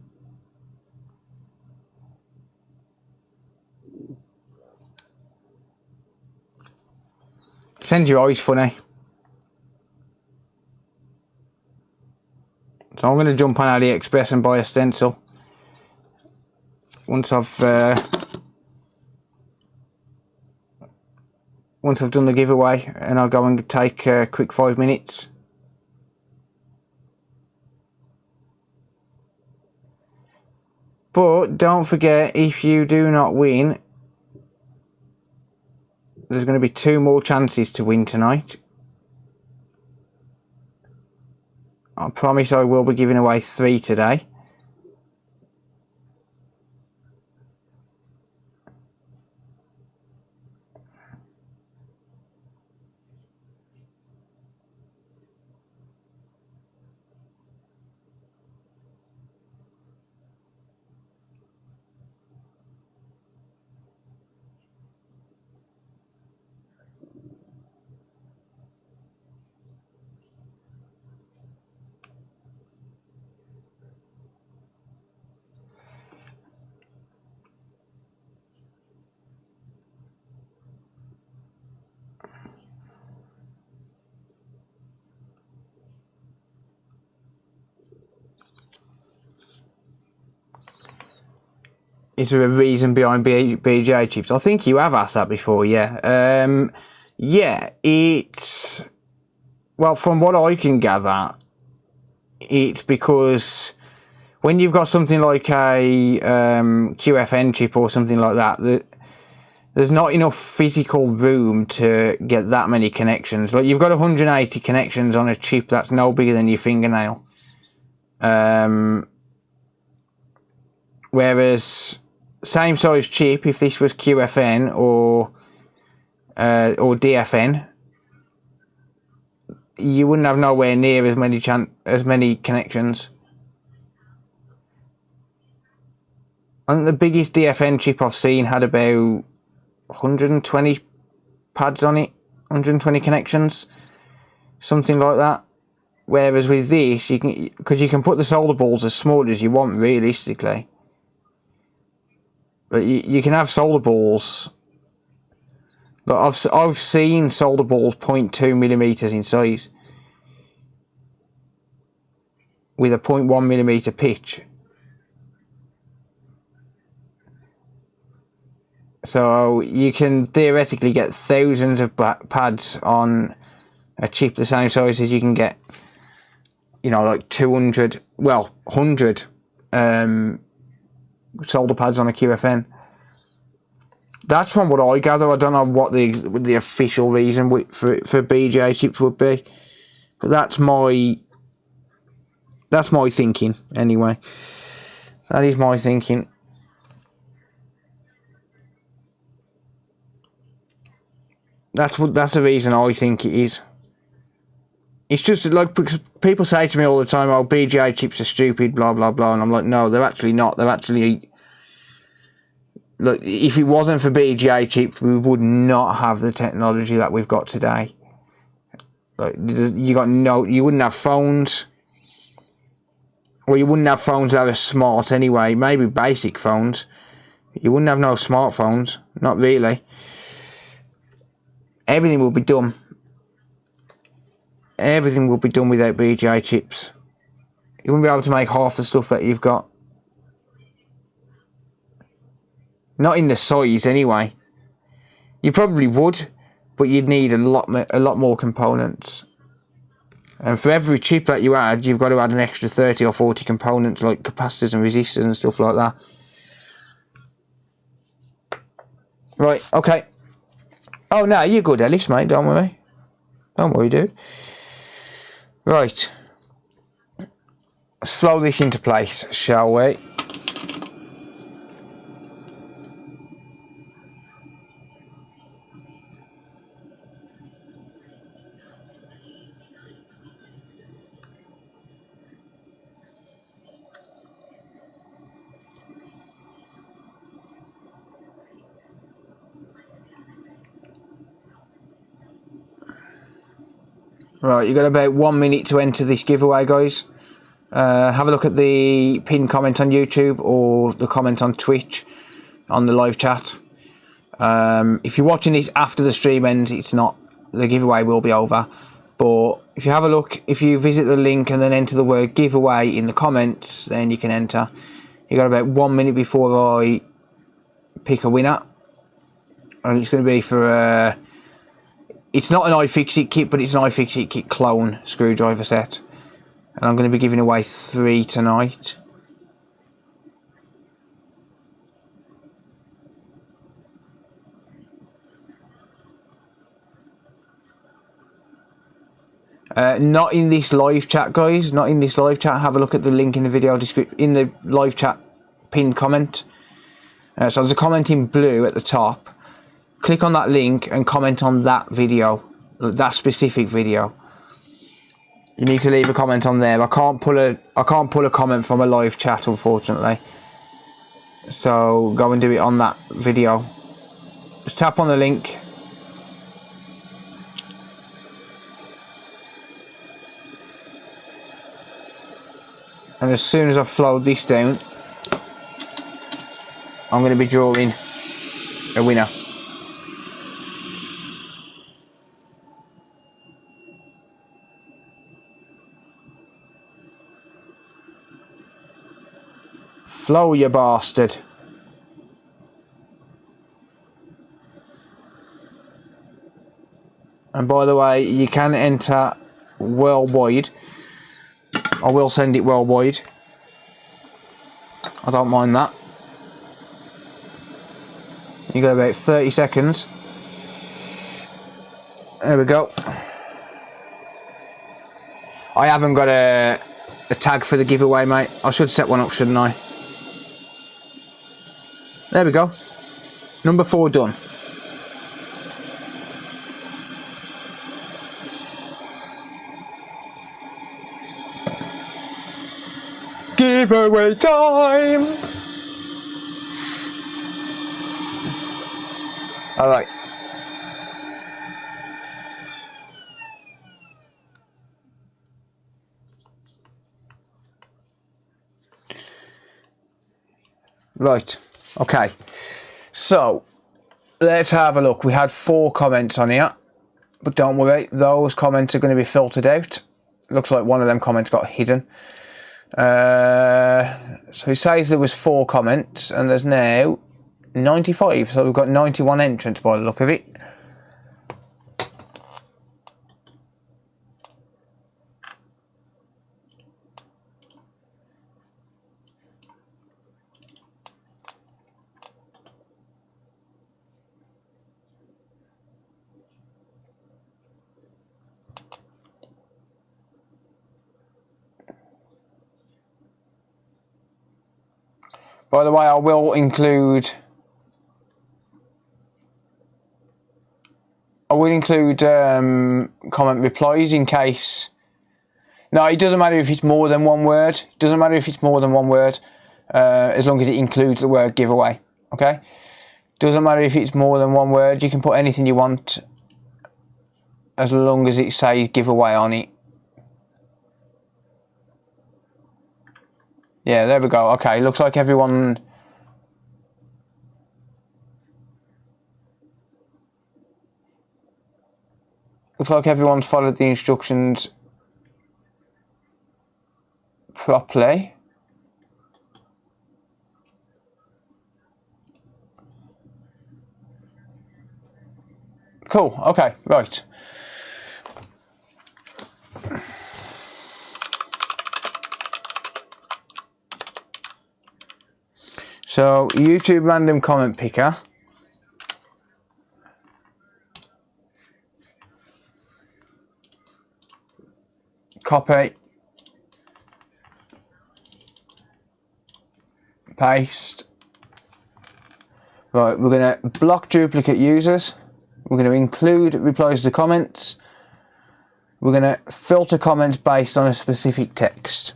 Send your eyes funny. So I'm going to jump on AliExpress and buy a stencil. Once I've done the giveaway, and I'll go and take a quick 5 minutes. But don't forget, if you do not win, there's going to be 2 more chances to win tonight. I promise I will be giving away 3 today. Is there a reason behind Pga Chips? I think you have asked that before, yeah. Yeah, it's... Well, from what I can gather, it's because when you've got something like a QFN chip or something like that, there's not enough physical room to get that many connections. Like, you've got 180 connections on a chip that's no bigger than your fingernail. Whereas same size chip, if this was QFN or DFN, you wouldn't have nowhere near as many connections. I think the biggest DFN chip I've seen had about 120 pads on it, 120 connections, something like that. Whereas with this, because you can put the solder balls as small as you want realistically, but you can have solder balls. Like, I've seen solder balls 0.2 millimeters in size with a 0.1 millimeter pitch. So you can theoretically get thousands of pads on a chip the same size as you can get, you know, like 200, well, 100 solder pads on a QFN. That's from what I gather. I don't know what the official reason for Pga Chips would be, but that's my thinking anyway. That is my thinking. That's the reason I think it is. It's just like, because people say to me all the time, "Oh, Pga Chips are stupid," blah blah blah, and I'm like, no, they're actually not. They're actually, look, if it wasn't for Pga Chips, we would not have the technology that we've got today. Like, you wouldn't have phones. Well, you wouldn't have phones that are smart anyway. Maybe basic phones. You wouldn't have no smartphones. Not really. Everything will be done. Everything will be done without Pga Chips. You wouldn't be able to make half the stuff that you've got. Not in the size anyway. You probably would, but you'd need a lot more components. And for every chip that you add, you've got to add an extra 30 or 40 components, like capacitors and resistors and stuff like that. Right, okay. Oh, no, you're good, Ellis, mate, don't worry. Don't worry, dude. Right. Let's flow this into place, shall we? Right, you've got about 1 minute to enter this giveaway, guys. Have a look at the pinned comment on YouTube or the comment on Twitch on the live chat. If you're watching this after the stream ends, it's not, the giveaway will be over. But if you have a look, if you visit the link and then enter the word giveaway in the comments, then you can enter. You've got about 1 minute before I pick a winner. And it's going to be for it's not an iFixit kit, but it's an iFixit kit clone screwdriver set. And I'm going to be giving away 3 tonight. Not in this live chat, guys. Not in this live chat. Have a look at the link in the video description, in the live chat pinned comment. So there's a comment in blue at the top. Click on that link and comment on that video, that specific video. You need to leave a comment on there. I can't pull a comment from a live chat, unfortunately. So go and do it on that video. Just tap on the link. And as soon as I've flowed this down, I'm going to be drawing a winner. Flow, you bastard. And by the way, you can enter worldwide. I will send it worldwide. I don't mind that. You got about 30 seconds. There we go. I haven't got a tag for the giveaway, mate. I should set one up, shouldn't I? There we go. Number 4 done. Giveaway time! Alright. Right, okay. So, let's have a look. We had 4 comments on here, but don't worry, those comments are going to be filtered out. Looks like one of them comments got hidden. So he says there was 4 comments, and there's now 95, so we've got 91 entrants by the look of it. By the way, I will include comment replies in case. No, it doesn't matter if it's more than one word. It doesn't matter if it's more than one word, as long as it includes the word giveaway. Okay? Doesn't matter if it's more than one word. You can put anything you want, as long as it says giveaway on it. Yeah, there we go. Okay, looks like everyone. Looks like everyone's followed the instructions properly. Cool. Okay, right. So, YouTube random comment picker. Copy. Paste. Right, we're going to block duplicate users. We're going to include replies to comments. We're going to filter comments based on a specific text.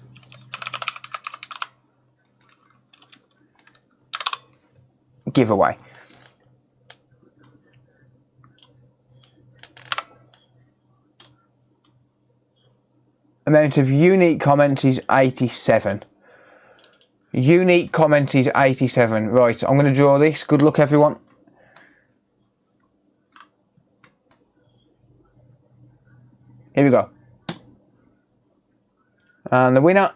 Giveaway. Amount of unique comments is 87. Unique comment is 87. Right, I'm going to draw this. Good luck, everyone. Here we go. And the winner,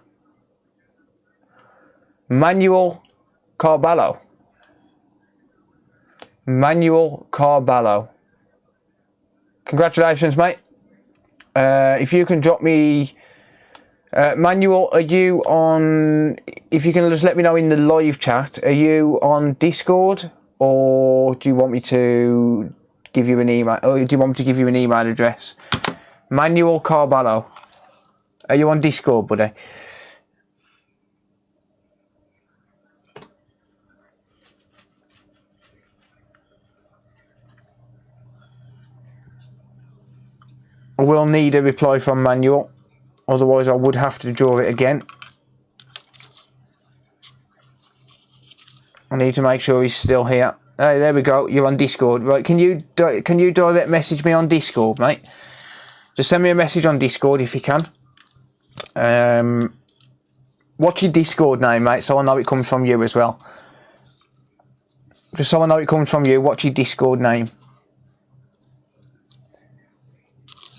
Manuel Carballo. Manuel Carballo. Congratulations, mate. If you can drop me... Manuel, are you on... If you can just let me know in the live chat, are you on Discord? Or do you want me to give you an email? Or do you want me to give you an email address? Manuel Carballo. Are you on Discord, buddy? I will need a reply from Manuel, otherwise I would have to draw it again. I need to make sure he's still here. Hey, there we go. You're on Discord, right? Can you direct message me on Discord, mate? Just send me a message on Discord if you can. What's your Discord name, mate? So I know it comes from you as well. Just so I know it comes from you. What's your Discord name?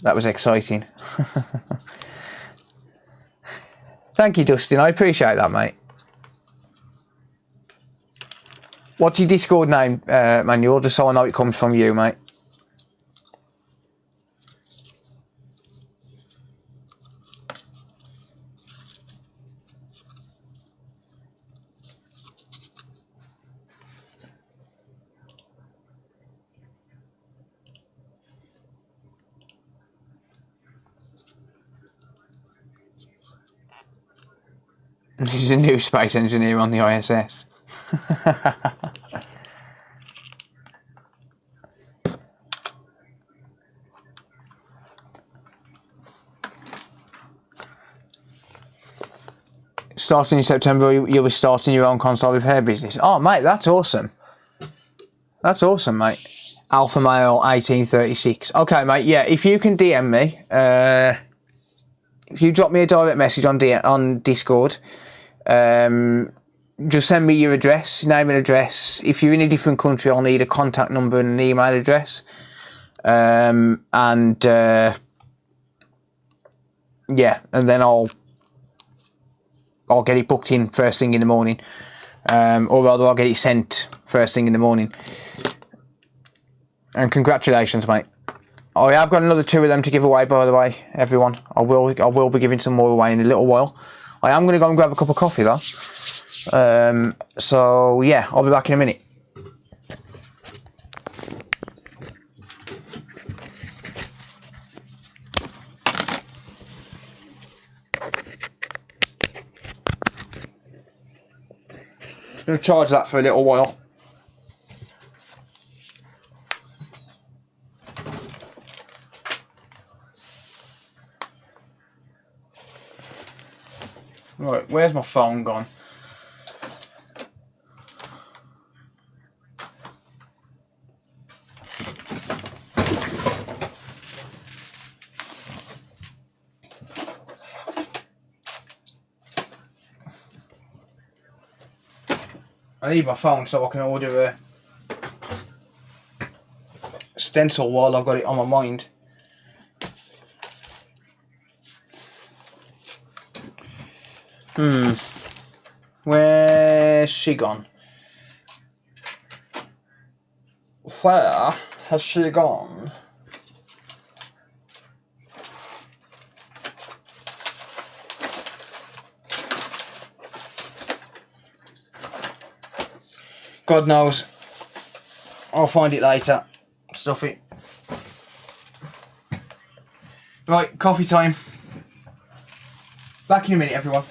That was exciting. Thank you, Dustin. I appreciate that, mate. What's your Discord name, Manuel? Just so I know it comes from you, mate. He's a new space engineer on the ISS. Starting in September, you'll be starting your own console repair business. Oh, mate, that's awesome. That's awesome, mate. Alpha Male 1836. Okay, mate. Yeah, if you can DM me, if you drop me a direct message on Discord, just send me your address, name and address. If you're in a different country, I'll need a contact number and an email address. Yeah, and then I'll get it booked in first thing in the morning, or rather, I'll get it sent first thing in the morning. And congratulations, mate. I have got another 2 of them to give away, by the way, everyone. I will be giving some more away in a little while. I am going to go and grab a cup of coffee though. So yeah, I'll be back in a minute. I'm going to charge that for a little while. Right, where's my phone gone? I need my phone so I can order a stencil while I've got it on my mind. Where's she gone? Where has she gone? God knows. I'll find it later. Stuff it. Right, coffee time. Back in a minute, everyone.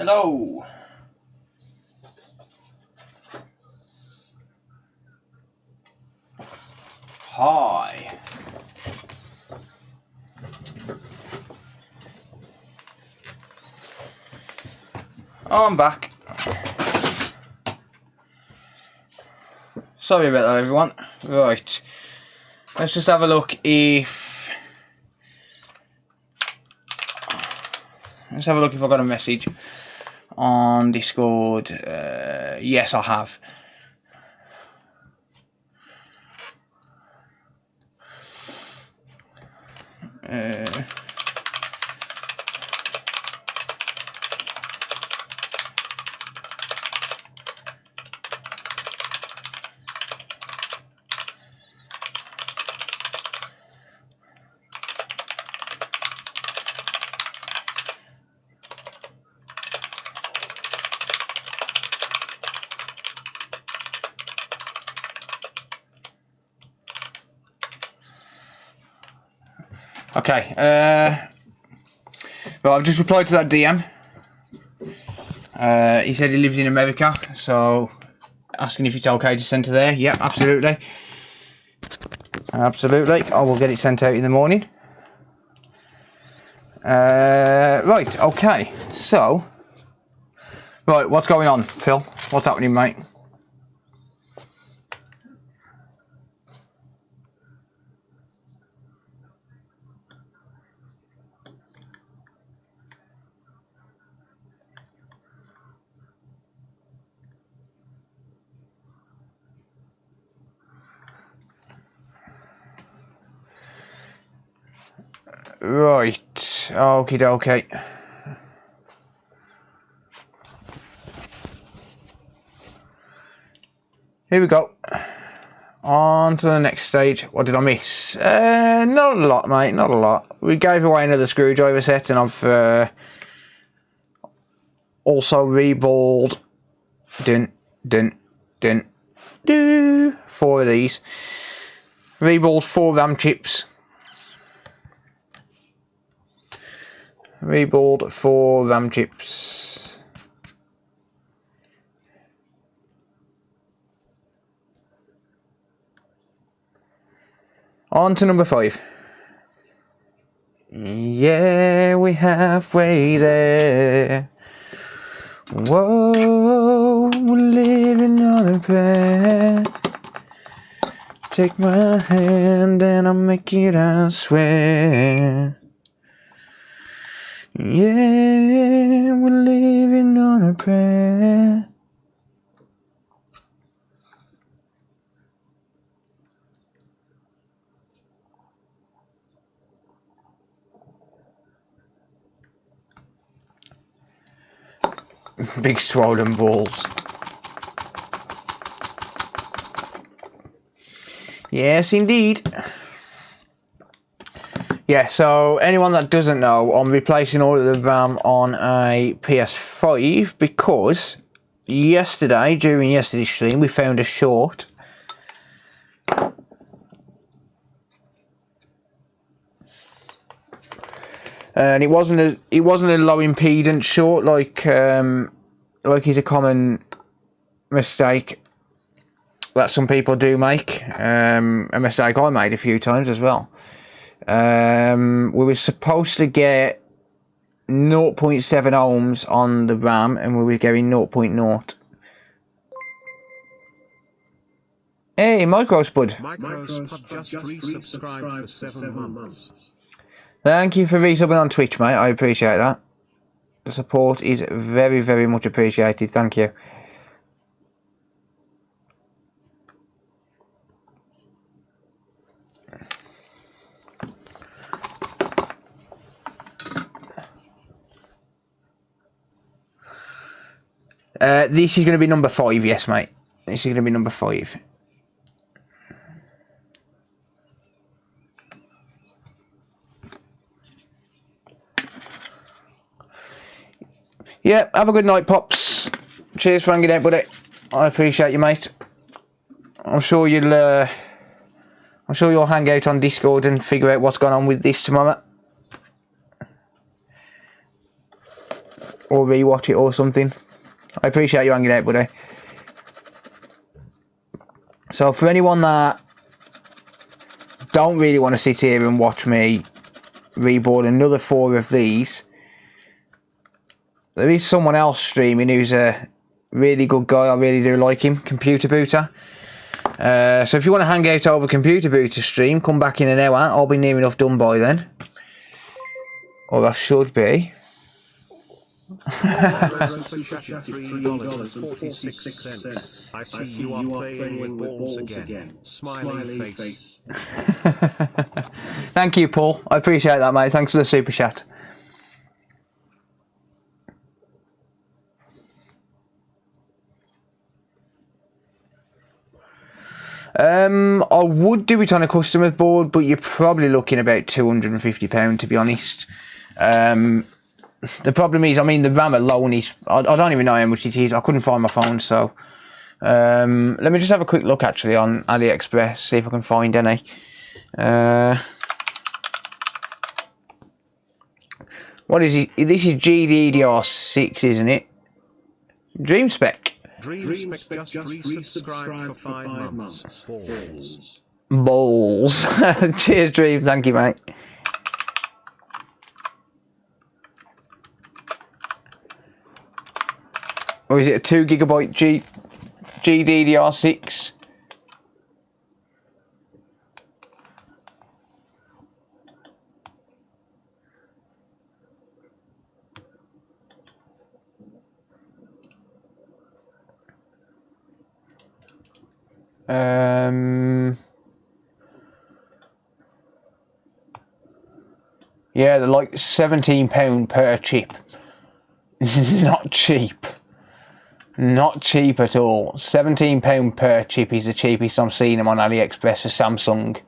Hello. Hi. I'm back. Sorry about that, everyone. Right. Let's just have a look if... Let's have a look if I got a message on Discord. Yes, I have. Okay, well, I've just replied to that DM. He said he lives in America, so asking if it's okay to send to there. Yeah, absolutely. Absolutely, I will get it sent out in the morning. Right, okay, so... Right, what's going on, Phil? What's happening, mate? Right, okie dokie. Here we go. On to the next stage. What did I miss? Not a lot, mate, not a lot. We gave away another screwdriver set, and I've also reballed 4 of these. Reballed 4 RAM chips. Reballed 4 RAM chips. On to number 5. Yeah, we halfway there. Whoa, we're living on a prayer. Take my hand and I'll make it, I swear. Yeah, we're living on a prayer. Big swollen balls. Yes, indeed. Yeah, so anyone that doesn't know, I'm replacing all of the RAM on a PS5 because yesterday, during yesterday's stream, we found a short. And it wasn't a low impedance short like is a common mistake that some people do make. A mistake I made a few times as well. We were supposed to get 0.7 ohms on the RAM, and we were getting 0.0. Hey, Microspud. Microspud just resubscribed for 7 months. Thank you for resubbing on Twitch, mate. I appreciate that. The support is very, very much appreciated. Thank you. This is going to be number 5, yes, mate. This is going to be number 5. Yeah, have a good night, Pops. Cheers for hanging out, buddy. I appreciate you, mate. I'm sure you'll hang out on Discord and figure out what's going on with this tomorrow. or rewatch it or something. I appreciate you hanging out, buddy. So for anyone that don't really want to sit here and watch me reboard another 4 of these, there is someone else streaming who's a really good guy. I really do like him, Computer Booter. So if you want to hang out over Computer Booter's stream, come back in an hour. I'll be near enough done by then. Or I should be. $3.46. I see you are playing with balls again. Smiley face. Thank you, Paul. I appreciate that, mate. Thanks for the super chat. I would do it on a customer's board, but you're probably looking about £250 to be honest. The problem is, I mean, the RAM alone is, I don't even know how much it is. I couldn't find my phone, so let me just have a quick look actually on AliExpress, see if I can find any. What is it? This is GDDR6, isn't it? Dream Spec. Dream Spec just resubscribed for 5 months. Balls. Cheers, Dream. Thank you, mate. Or is it a 2 GB GDDR6? Yeah, they're like £17 per chip. Not cheap. Not cheap at all. £17 per chip is the cheapest I'm seeing them on AliExpress for Samsung.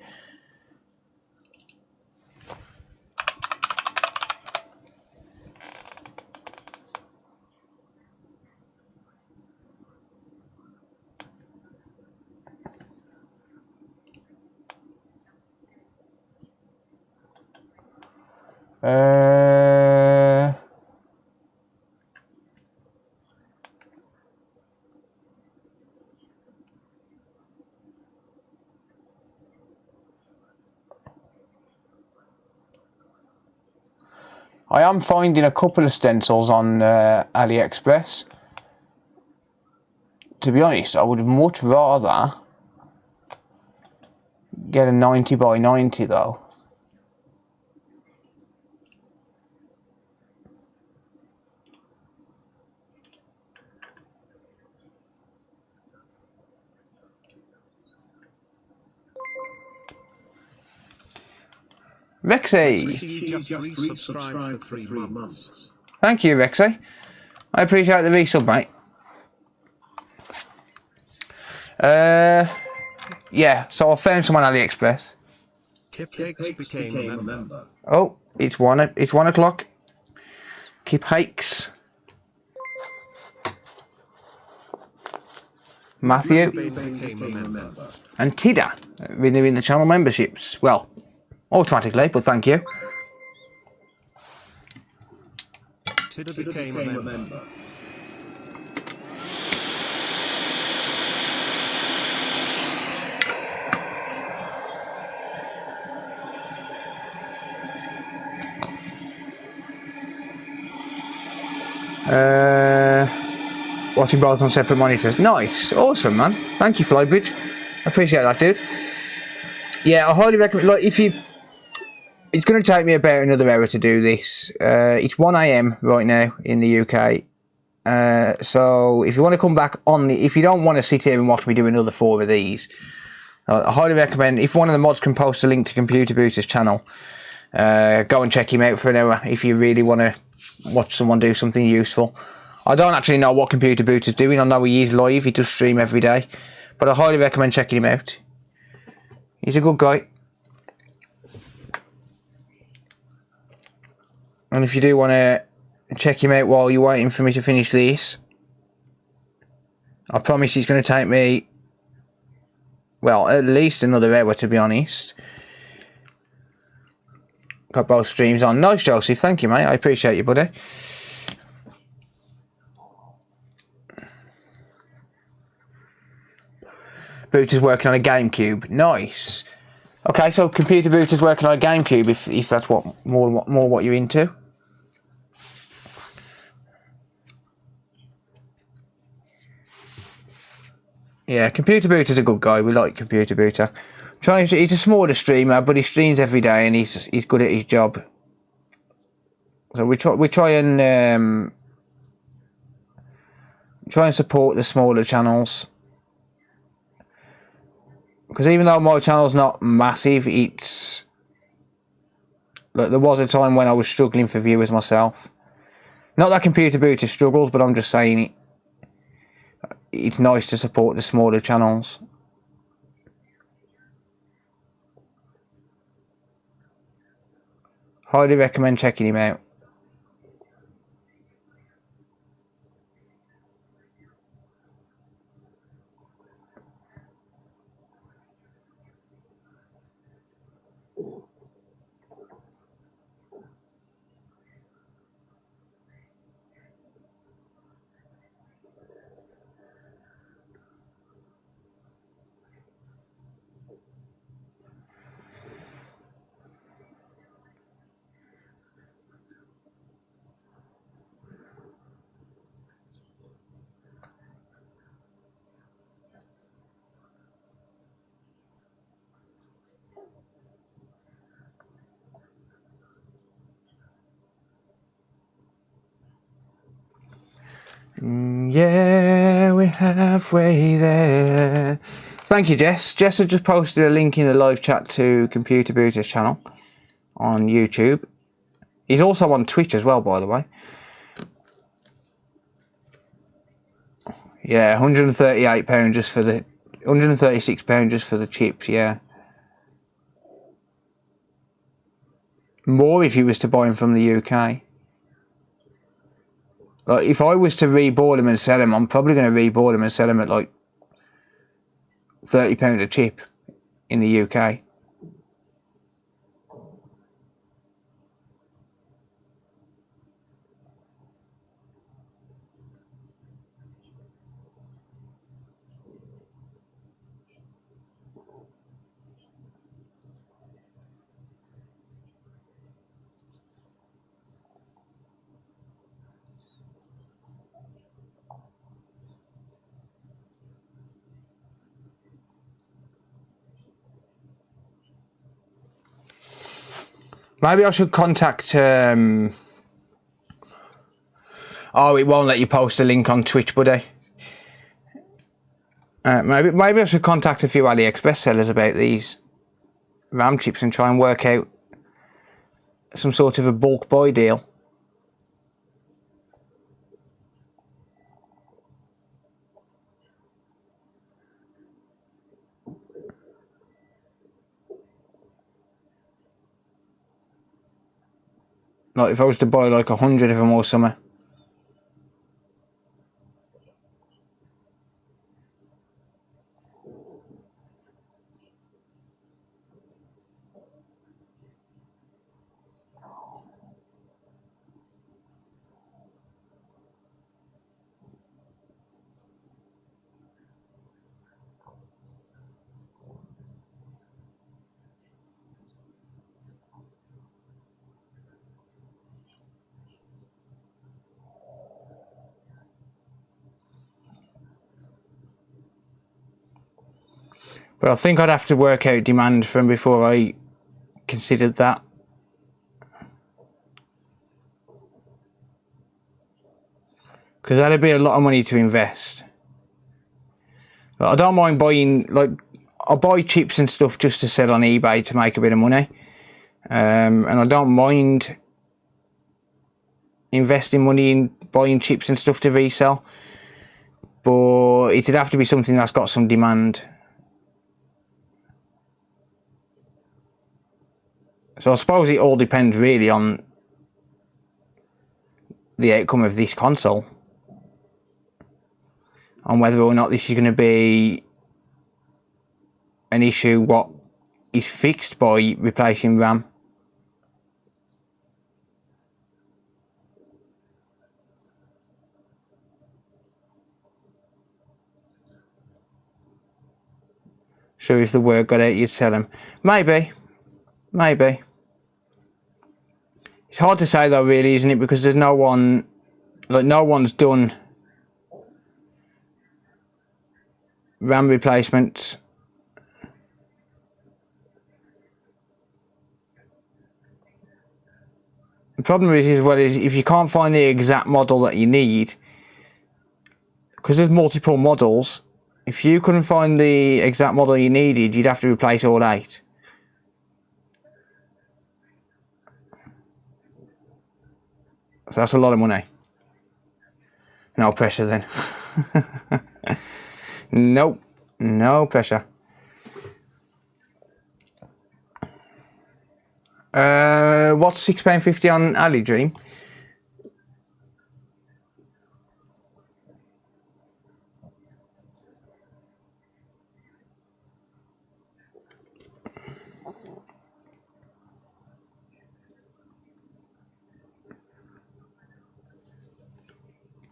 I am finding a couple of stencils on AliExpress. To be honest, I would much rather get a 90 by 90 though. Rexy! Thank you, Rexy. I appreciate the resub, mate. Yeah, so I found some on AliExpress. Became a member. Oh, it's 1 o'clock. Kip Hakes. Matthew. And Tida, renewing the channel memberships. Well, automatically, but thank you. Tida became a member. Watching both on separate monitors. Nice, awesome, man. Thank you, Flybridge. I appreciate that, dude. Yeah, I highly recommend. Like, if you, it's going to take me about another hour to do this. It's 1 AM right now in the UK. So if you want to come back on the, if you don't want to sit here and watch me do another 4 of these, I highly recommend, if one of the mods can post a link to Computer Booter's channel, go and check him out for an hour if you really want to watch someone do something useful. I don't actually know what Computer Booter's doing. I know he is live, he does stream every day, but I highly recommend checking him out. He's a good guy. And if you do want to check him out while you're waiting for me to finish this, I promise he's going to take me, well, at least another hour, to be honest. Got both streams on. Nice, Joseph. Thank you, mate. I appreciate you, buddy. booters working on a GameCube. Nice. Okay, so computer booters working on a GameCube, if that's what more what you're into. Yeah, computer booter's a good guy. We like computer booter. He's a smaller streamer, but he streams every day and he's good at his job. So we try and support the smaller channels, because even though my channel's not massive, it's like there was a time when I was struggling for viewers myself. Not that computer booter struggles, but I'm just saying it's nice to support the smaller channels. Highly recommend checking him out. Yeah, we're halfway there. Thank you, Jess. Jess has just posted a link in the live chat to Computer Booter's channel on YouTube. He's also on Twitch as well, by the way. Yeah, £138 just for the £136 just for the chips. Yeah, more if you was to buy them from the UK. Like, if I was to reboard them and sell them, I'm probably going to reboard them and sell them at like £30 a chip in the UK. Maybe I should contact. Oh, it won't let you post a link on Twitch, buddy. Maybe I should contact a few AliExpress sellers about these RAM chips and try and work out some sort of a bulk buy deal. Like if I was to buy like 100 of them or something. But I think I'd have to work out demand from before I considered that. Because that'd be a lot of money to invest. But I don't mind buying, like, I'll buy chips and stuff just to sell on eBay to make a bit of money. And I don't mind investing money in buying chips and stuff to resell. But it'd have to be something that's got some demand. So I suppose it all depends really on the outcome of this console. On whether or not this is going to be an issue what is fixed by replacing RAM. Sure, if the word got out, you'd sell them. Maybe. Maybe. It's hard to say though, really, isn't it? Because there's no one, like, no one's done RAM replacements. The problem is well, is if you can't find the exact model that you need, because there's multiple models, if you couldn't find the exact model you needed, you'd have to replace all 8. So that's a lot of money. No pressure then. Nope, no pressure. What's £6.50 on Ali Dream?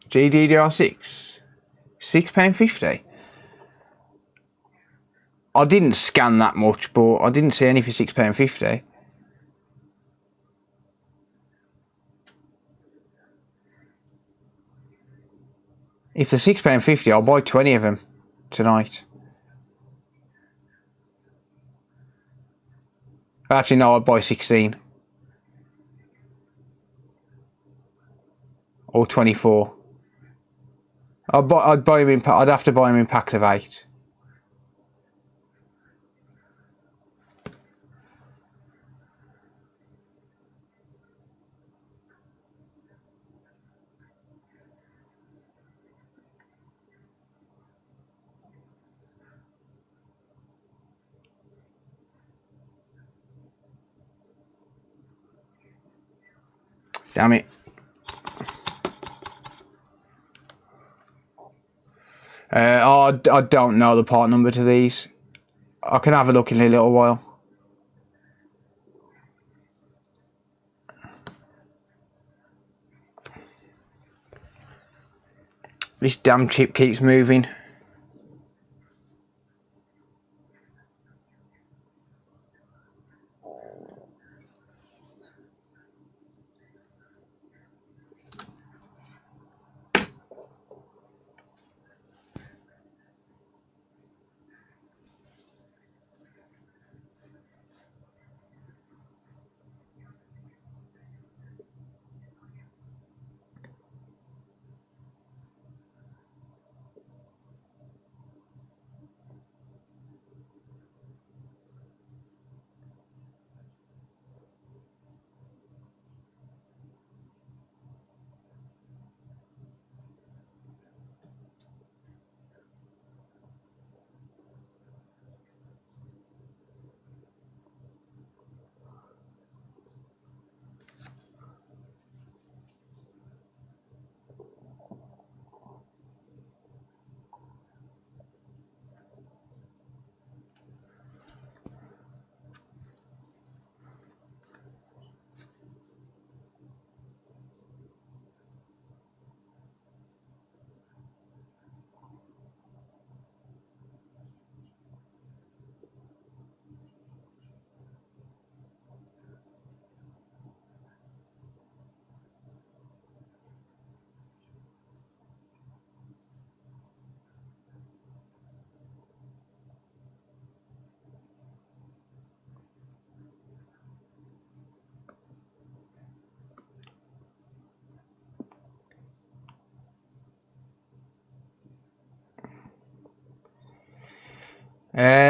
GDDR6, £6.50. I didn't scan that much, but I didn't see any for £6.50. If they're £6.50, I'll buy 20 of them tonight. Actually, no, I'd buy 16. Or 24. I'd buy them in. I'd have to buy them in packs of 8. Damn it. I don't know the part number to these. I can have a look in a little while. This damn chip keeps moving.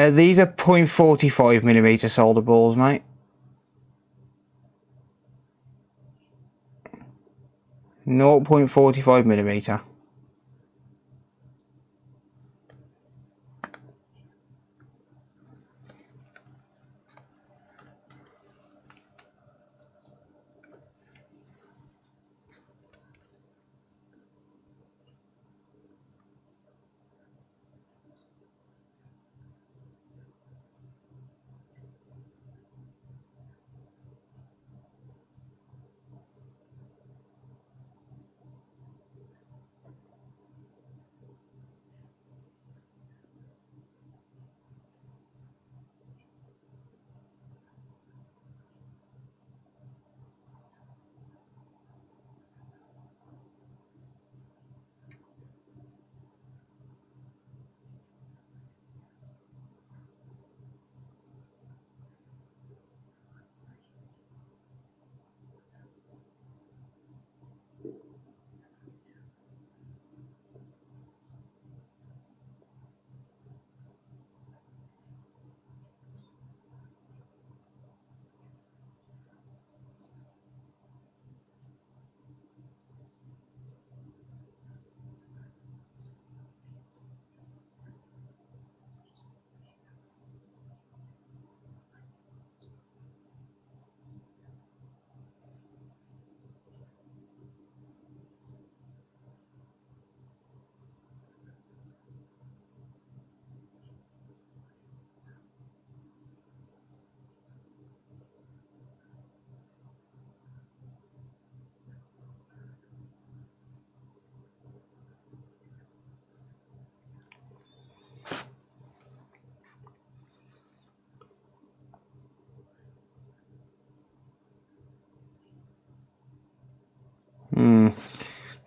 These are 0.45mm solder balls, mate. Not 0.45mm.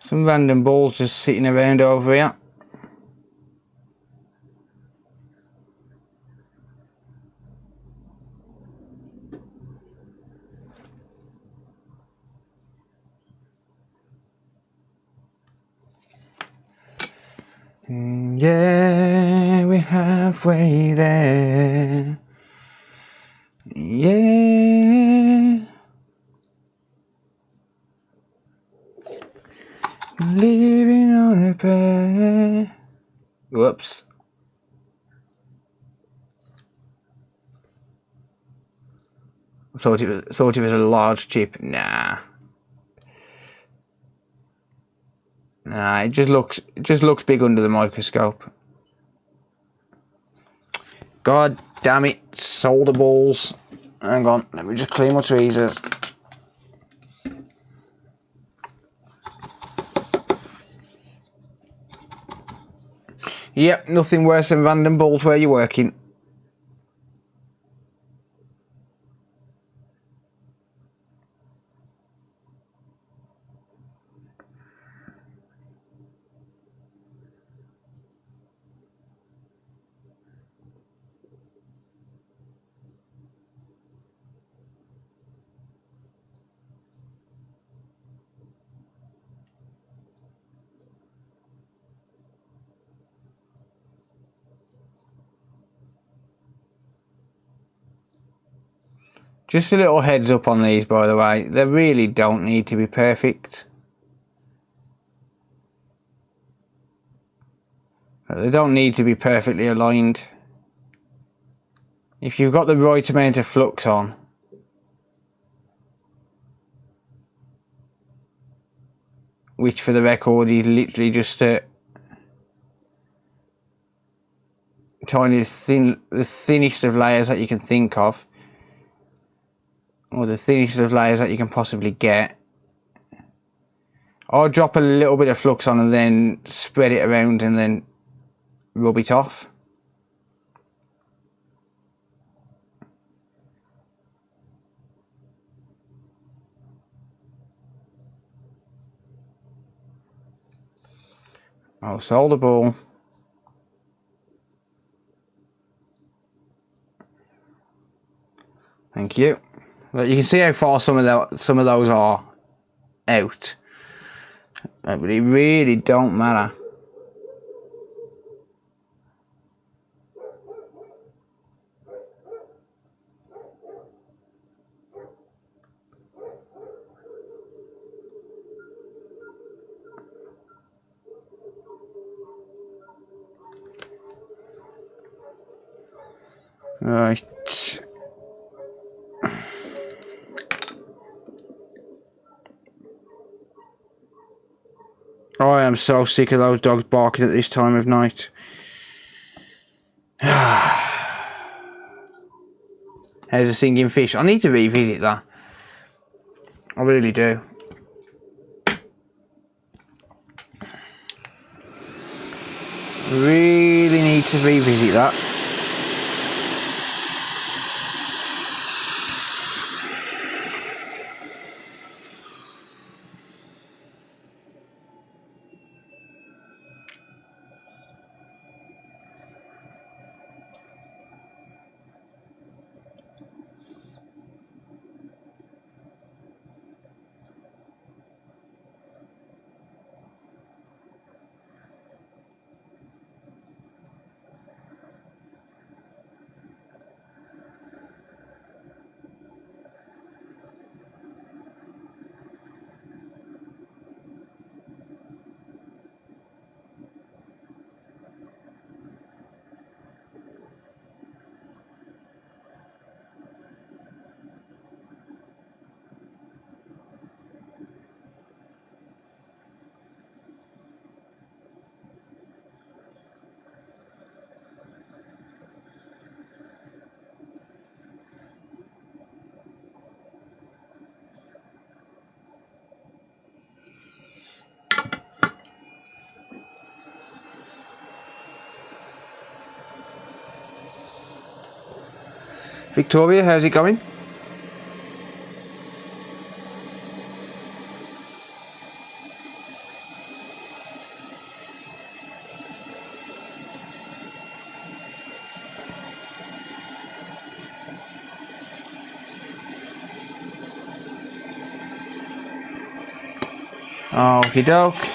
Some random balls just sitting around over here. Yeah, we're halfway there. Yeah. Living on a prayer. Whoops. Thought it was a large chip. Nah. Nah, it just looks big under the microscope. God damn it, solder balls. Hang on, let me just clean my tweezers. Yep, nothing worse than random balls where you're working. Just a little heads up on these, by the way. They really don't need to be perfect. They don't need to be perfectly aligned. If you've got the right amount of flux on, which for the record is literally just a tiny thin, the thinnest of layers that you can think of, or the thinnest of layers that you can possibly get. I'll drop a little bit of flux on and then spread it around and then rub it off. I'll solder ball. Thank you. But you can see how far some of those are out. But it really don't matter. Right. Oh, I am so sick of those dogs barking at this time of night. There's a singing fish. I need to revisit that. I really do. Really need to revisit that. Victoria, how's it going? Okie doke.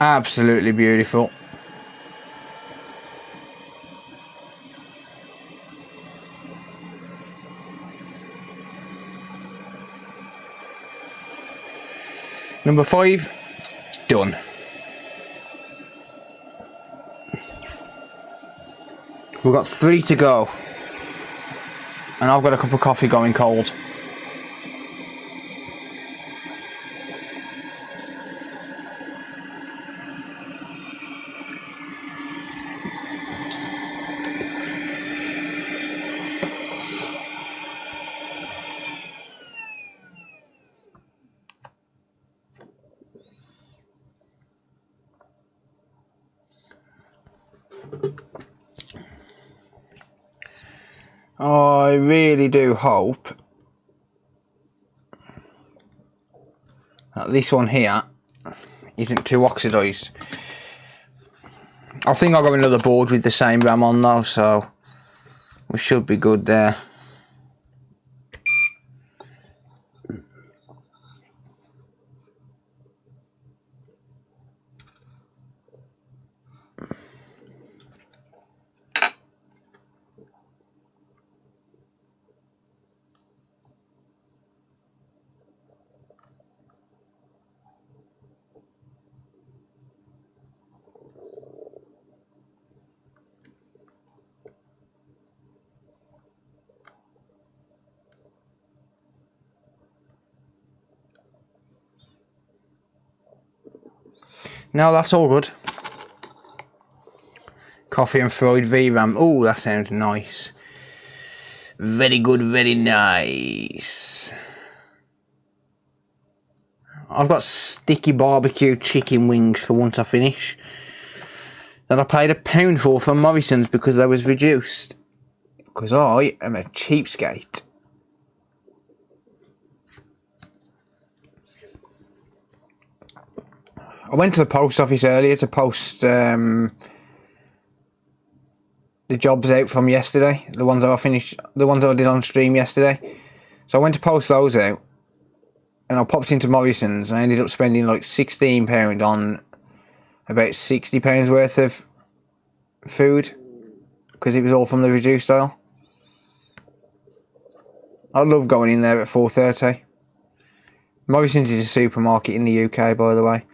Absolutely beautiful. Number 5, done. We've got 3 to go. And I've got a cup of coffee going cold. I really do hope that this one here isn't too oxidised. I think I've got another board with the same RAM on though, so we should be good there. No, that's all good. Coffee and fried VRAM. Oh, that sounds nice. Very good, very nice. I've got sticky barbecue chicken wings for once I finish. That I paid £1 for from Morrison's because they was reduced. Because I am a cheapskate. I went to the post office earlier to post the jobs out from yesterday, the ones that I finished, the ones that I did on stream yesterday. So I went to post those out, and I popped into Morrison's, and I ended up spending like £16 on about £60 worth of food, because it was all from the reduced aisle. I love going in there at 4:30. Morrison's is a supermarket in the UK, by the way.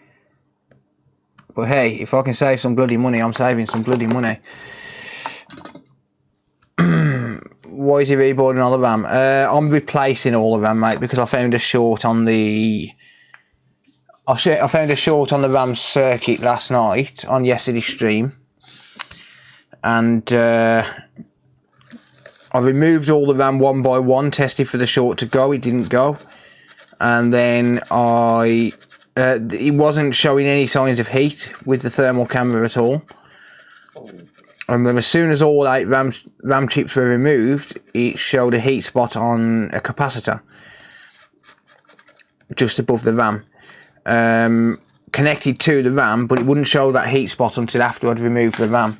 But hey, if I can save some bloody money, I'm saving some bloody money. Why is he reboarding all the RAM? I'm replacing all the RAM, mate, because I found a short on the... I found a short on the RAM circuit last night, on yesterday's stream. And I removed all the RAM one by one, tested for the short to go, it didn't go. And then it wasn't showing any signs of heat with the thermal camera at all. And then as soon as all 8 RAM chips were removed, it showed a heat spot on a capacitor just above the RAM, connected to the RAM, but it wouldn't show that heat spot until after I'd removed the RAM.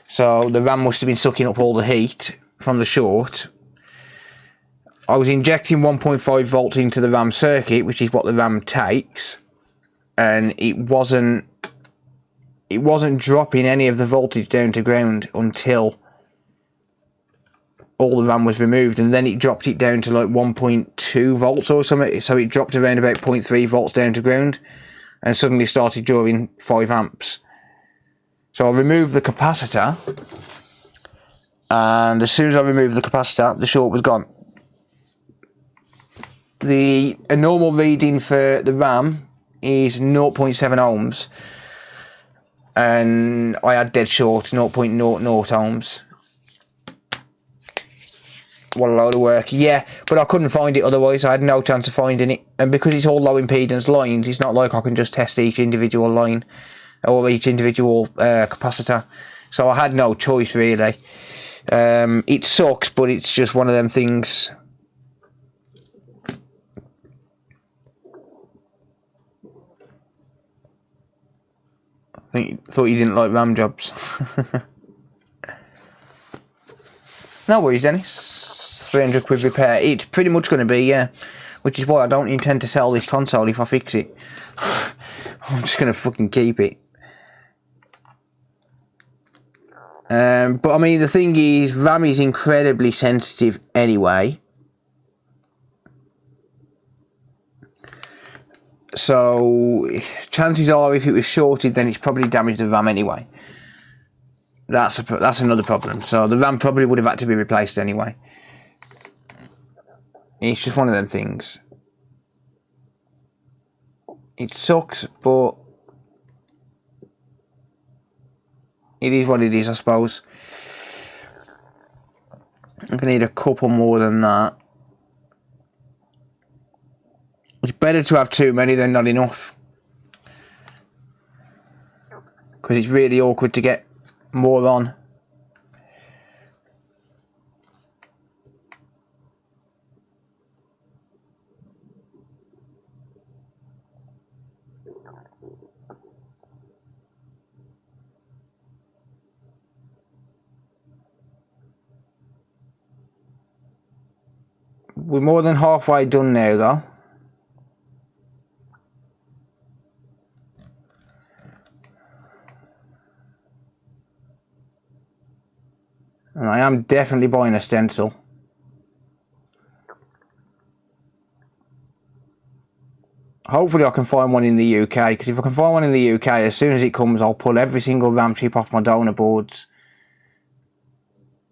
So the RAM must have been sucking up all the heat from the short. I was injecting 1.5 volts into the RAM circuit, which is what the RAM takes, and it wasn't dropping any of the voltage down to ground until all the RAM was removed, and then it dropped it down to like 1.2 volts or something. So it dropped around about 0.3 volts down to ground, and suddenly started drawing 5 amps. So I removed the capacitor, and as soon as I removed the capacitor, the short was gone. A normal reading for the RAM is 0.7 ohms, and I had dead short 0.00 ohms. What a load of work. Yeah, but I couldn't find it otherwise. I had no chance of finding it, and because it's all low impedance lines, it's not like I can just test each individual line or each individual capacitor. So I had no choice really. It sucks, but it's just one of them things. Thought you didn't like RAM jobs. No worries, Dennis. 300 quid repair. It's pretty much going to be, yeah. Which is why I don't intend to sell this console if I fix it. I'm just going to fucking keep it. But I mean, the thing is, RAM is incredibly sensitive anyway. So, chances are if it was shorted, then it's probably damaged the RAM anyway. That's another problem. So, the RAM probably would have had to be replaced anyway. It's just one of them things. It sucks, but it is what it is, I suppose. I'm going to need a couple more than that. It's better to have too many than not enough. Because it's really awkward to get more on. We're more than halfway done now though. And I am definitely buying a stencil. Hopefully I can find one in the UK, because if I can find one in the UK, as soon as it comes, I'll pull every single RAM chip off my donor boards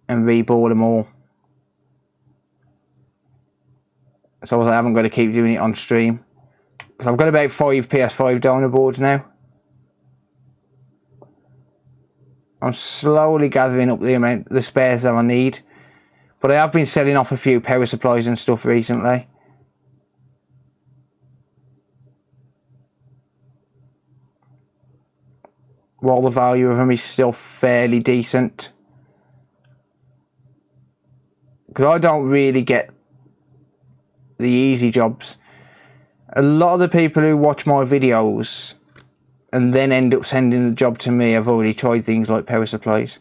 and reboard them all. So I haven't got to keep doing it on stream. Because I've got about 5 PS5 donor boards now. I'm slowly gathering up the spares that I need. But I have been selling off a few power supplies and stuff recently. While the value of them is still fairly decent. Because I don't really get the easy jobs. A lot of the people who watch my videos and then end up sending the job to me have already tried things like power supplies.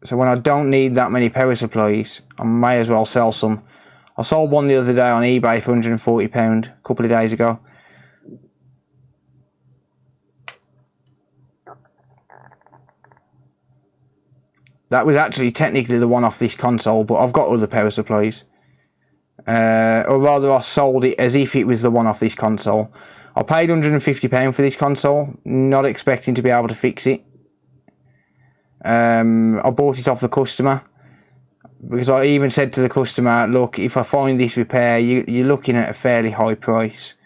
So when I don't need that many power supplies, I may as well sell some. I sold one the other day on eBay for £140 a couple of days ago. That was actually technically the one off this console, but I've got other power supplies. Or rather, I sold it as if it was the one off this console. I paid £150 for this console, not expecting to be able to fix it. I bought it off the customer, because I even said to the customer, look, if I find this repair, you're looking at a fairly high price.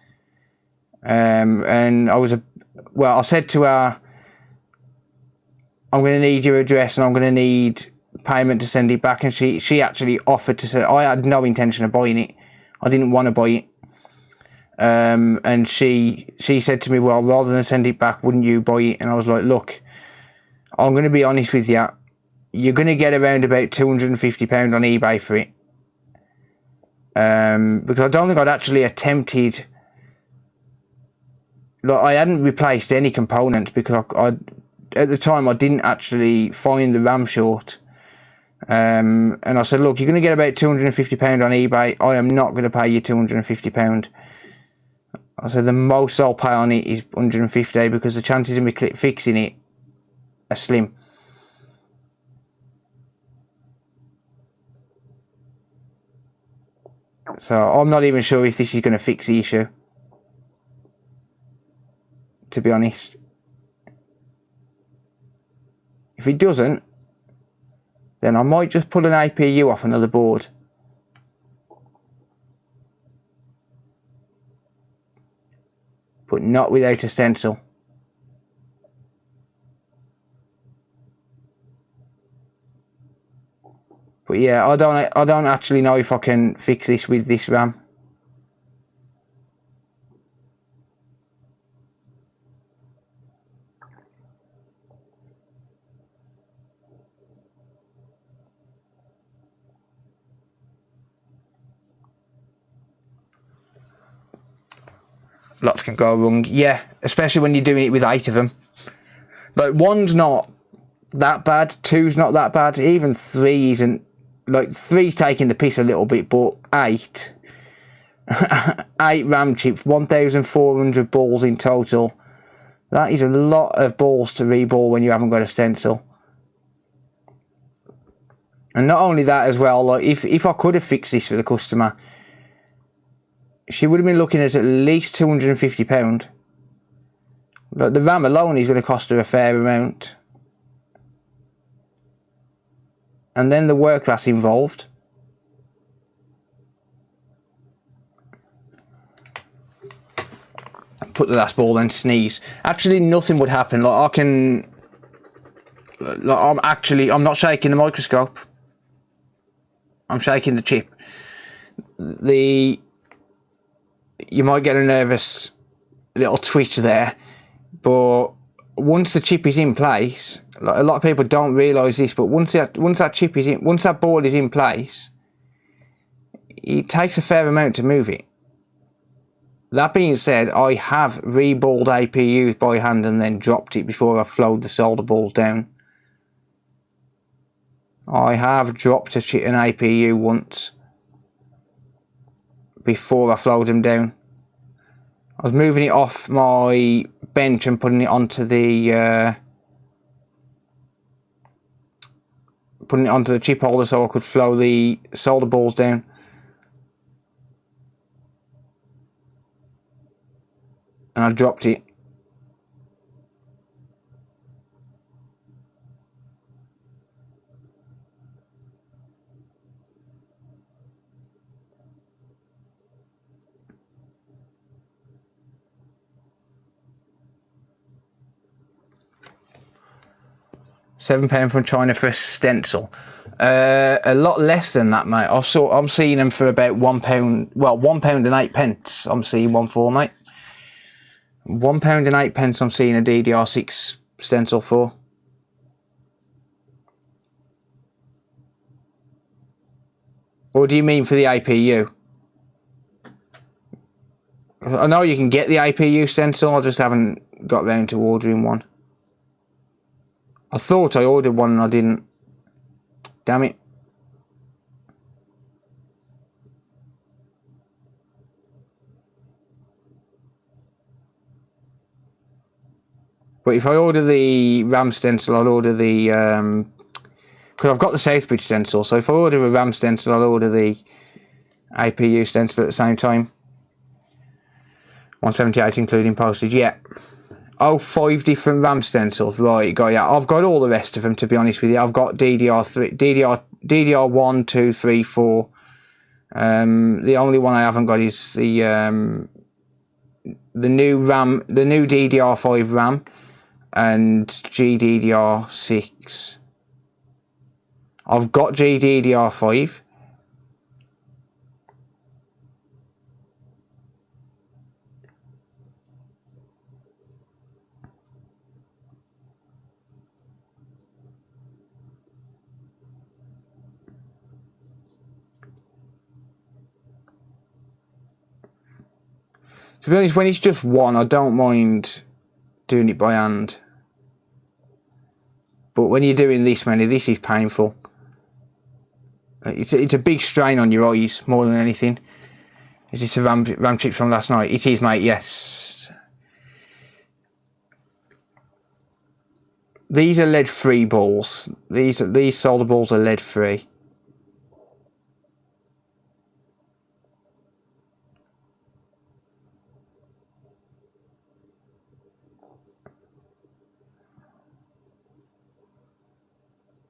And I said to her, I'm going to need your address and I'm going to need payment to send it back. And she actually offered to sell. I had no intention of buying it. I didn't want to buy it. And she said to me, well, rather than send it back, wouldn't you buy it? And I was like, look, I'm going to be honest with you. You're going to get around about £250 on eBay for it. Because I don't think I'd actually attempted. Like, I hadn't replaced any components because at the time I didn't actually find the RAM short. And I said, look, you're going to get about £250 on eBay. I am not going to pay you £250. I said the most I'll pay on it is £150 because the chances of me fixing it are slim. So I'm not even sure if this is going to fix the issue, to be honest. If it doesn't, then I might just pull an APU off another board. But not without a stencil. But yeah, I don't actually know if I can fix this with this RAM. Lots can go wrong. Yeah, especially when you're doing it with 8 of them. Like, 1's not that bad, 2's not that bad, even 3 isn't. Like, 3's taking the piss a little bit, but 8... 8 RAM chips, 1,400 balls in total. That is a lot of balls to reball when you haven't got a stencil. And not only that as well, like, if I could have fixed this for the customer, she would have been looking at least £250. But the RAM alone is going to cost her a fair amount. And then the work that's involved. Put the last ball, then sneeze. Actually, nothing would happen. Like, I can... Like, I'm not shaking the microscope. I'm shaking the chip. You might get a nervous little twitch there, but once the chip is in place, like, a lot of people don't realise this, but once that board is in place, it takes a fair amount to move it. That being said, I have reballed APUs by hand and then dropped it before I flowed the solder balls down. I have dropped an APU once before I flowed them down. I was moving it off my bench and putting it onto the chip holder so I could flow the solder balls down. And I dropped it. £7 from China for a stencil. A lot less than that, mate. I'm seeing them for about £1. Well, £1 and 8p. I'm seeing one for, mate. £1 and 8p. I'm seeing a DDR6 stencil for. Or do you mean for the APU? I know you can get the APU stencil. I just haven't got round to ordering one. I thought I ordered one and I didn't. Damn it. But if I order the RAM stencil, I'll order the... because I've got the Southbridge stencil, so if I order a RAM stencil, I'll order the APU stencil at the same time. 178 including postage, yeah. Oh, 5 different RAM stencils, right, got ya. I've got all the rest of them, to be honest with you. I've got DDR1, 2, 3, 4. The only one I haven't got is the new RAM, the new DDR5 RAM and GDDR6. I've got GDDR5. To be honest, when it's just one, I don't mind doing it by hand. But when you're doing this many, this is painful. It's a big strain on your eyes, more than anything. Is this a RAM chip from last night? It is, mate, yes. These are lead-free balls. These solder balls are lead-free.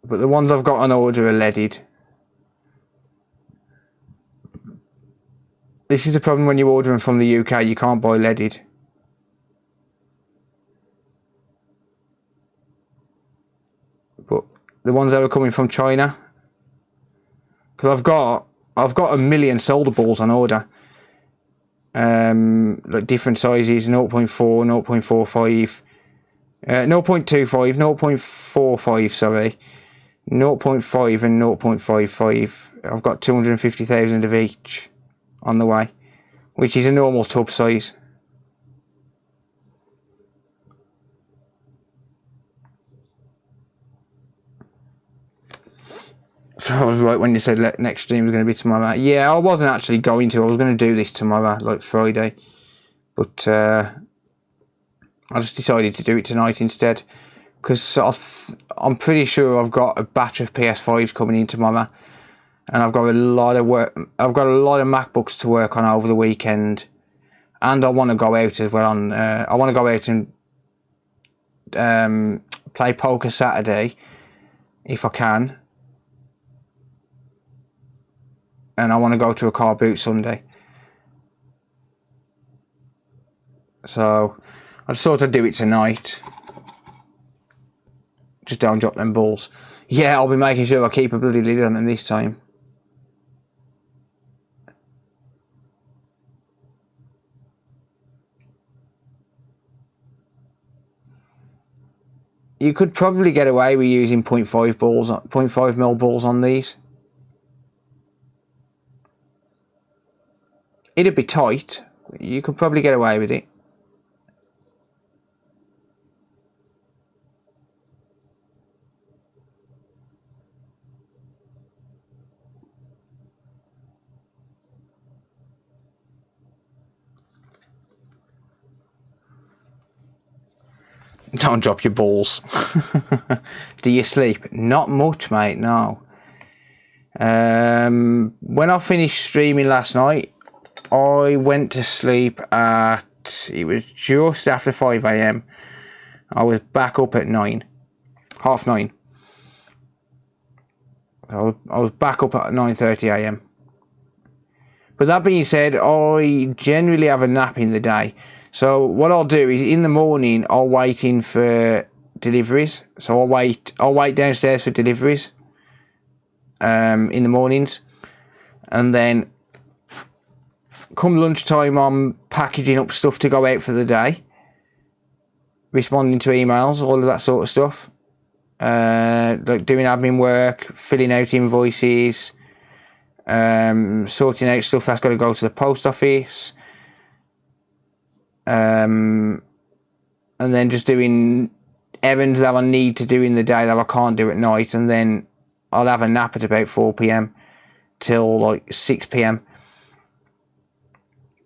But the ones I've got on order are leaded. This is a problem when you order them from the UK, you can't buy leaded. But the ones that are coming from China, because I've got a million solder balls on order. Like different sizes, 0.4, 0.45, 0.25, 0.45, sorry. 0.5 and 0.55. I've got 250,000 of each on the way, which is a normal tub size. So I was right when you said next stream was going to be tomorrow. Yeah, I wasn't actually going to. I was going to do this tomorrow, like Friday. But I just decided to do it tonight instead. Because I'm pretty sure I've got a batch of PS5s coming in tomorrow. And I've got a lot of work. I've got a lot of MacBooks to work on over the weekend. And I want to go out as well. I want to go out and play poker Saturday. If I can. And I want to go to a car boot Sunday. So I just thought I'd do it tonight. Just don't drop them balls. Yeah, I'll be making sure I keep a bloody lid on them this time. You could probably get away with using 0.5 mil balls on these. It'd be tight. You could probably get away with it. Don't drop your balls. Do you sleep? Not much, mate, no. When I finished streaming last night, I went to sleep at, it was just after 5 AM. I was back up at 9, half 9. I was back up at 9:30 AM. But that being said, I generally have a nap in the day. So what I'll do is in the morning I'll wait in for deliveries. So I'll wait downstairs for deliveries in the mornings, and then come lunchtime I'm packaging up stuff to go out for the day, responding to emails, all of that sort of stuff, like doing admin work, filling out invoices, sorting out stuff that's got to go to the post office. And then just doing errands that I need to do in the day that I can't do at night, and then I'll have a nap at about 4 PM till like 6 PM.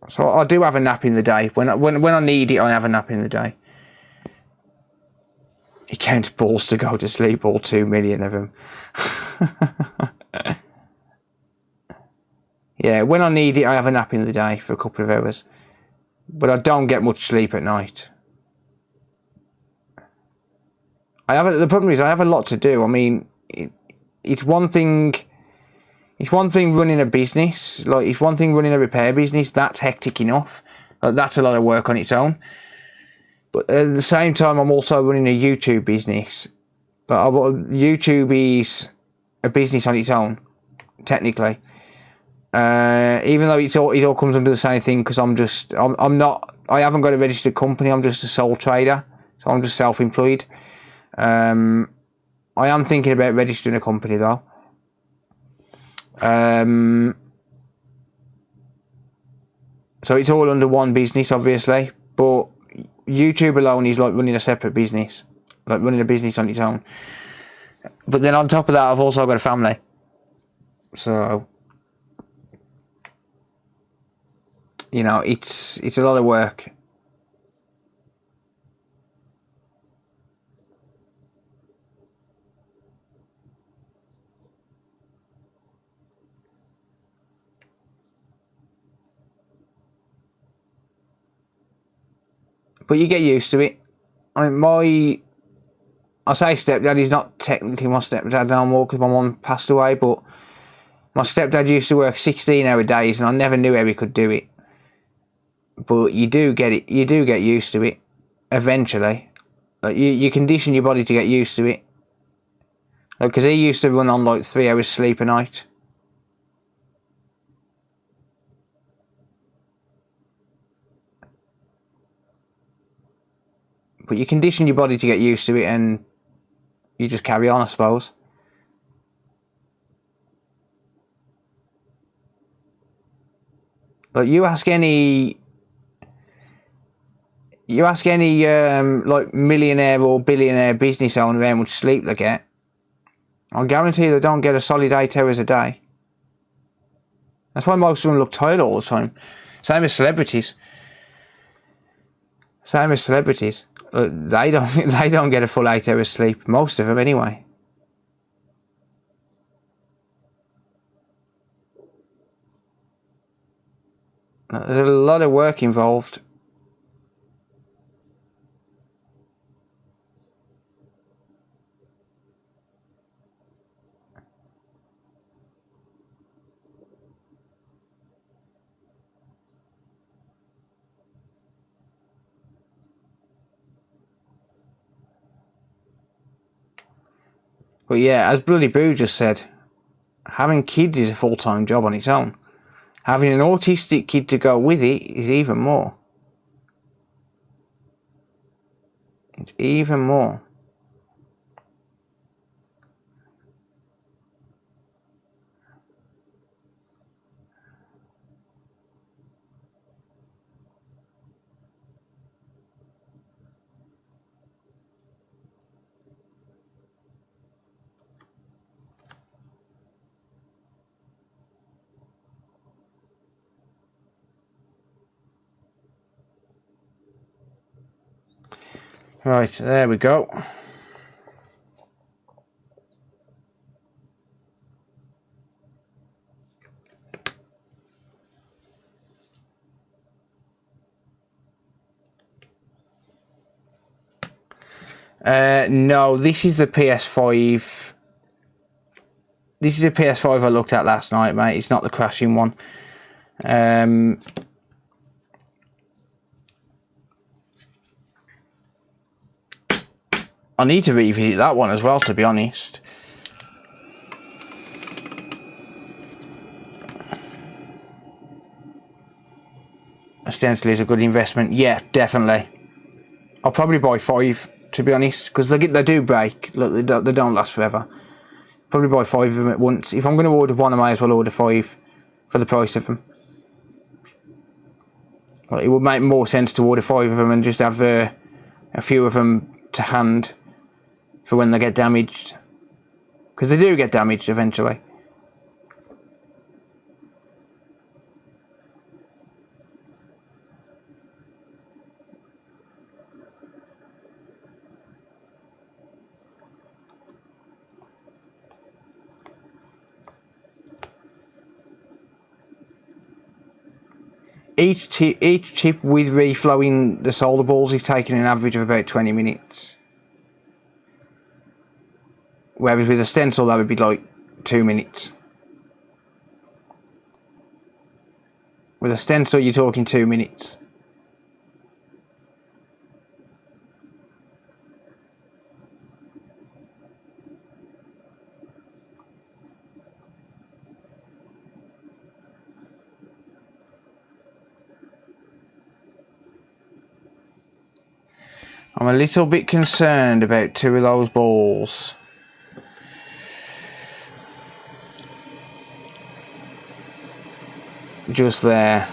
So I do have a nap in the day. When I need it, I have a nap in the day. It counts balls to go to sleep, all 2 million of them. Yeah, when I need it, I have a nap in the day for a couple of hours. But I don't get much sleep at night. The problem is I have a lot to do. I mean, it's one thing. It's one thing running a business. Like, it's one thing running a repair business. That's hectic enough. Like, that's a lot of work on its own. But at the same time, I'm also running a YouTube business. Like, YouTube is a business on its own, technically. Even though it all comes under the same thing, because I haven't got a registered company. I'm just a sole trader, so I'm just self-employed. I am thinking about registering a company though. So it's all under one business, obviously, but YouTube alone is like running a separate business, like running a business on its own. But then on top of that, I've also got a family, so you know, it's a lot of work. But you get used to it. I mean, I say stepdad, he's not technically my stepdad no more because my mum passed away, but my stepdad used to work 16-hour days and I never knew how he could do it. But you do get used to it eventually. Like, you condition your body to get used to it. Like, because he used to run on like 3 hours sleep a night. But you condition your body to get used to it and you just carry on, I suppose. Like, you ask any like millionaire or billionaire business owner how much sleep they get, I guarantee they don't get a solid 8 hours a day. That's why most of them look tired all the time. Same as celebrities. Same as celebrities. They don't get a full 8 hours sleep. Most of them anyway. There's a lot of work involved. But yeah, as Bloody Boo just said, having kids is a full-time job on its own. Having an autistic kid to go with it is even more. It's even more. Right, there we go. No, this is the PS5. This is the PS5 I looked at last night, mate. It's not the crashing one. I need to revisit that one as well, to be honest. Ostensibly is a good investment. Yeah, definitely. I'll probably buy 5, to be honest, because they do break. Look, they don't last forever. Probably buy 5 of them at once. If I'm going to order one, I might as well order 5 for the price of them. Well, it would make more sense to order 5 of them and just have a few of them to hand for when they get damaged, because they do get damaged eventually. Each chip with reflowing the solder balls is taking an average of about 20 minutes. Whereas with a stencil that would be like 2 minutes. With a stencil you're talking 2 minutes. I'm a little bit concerned about 2 of those balls. Just there.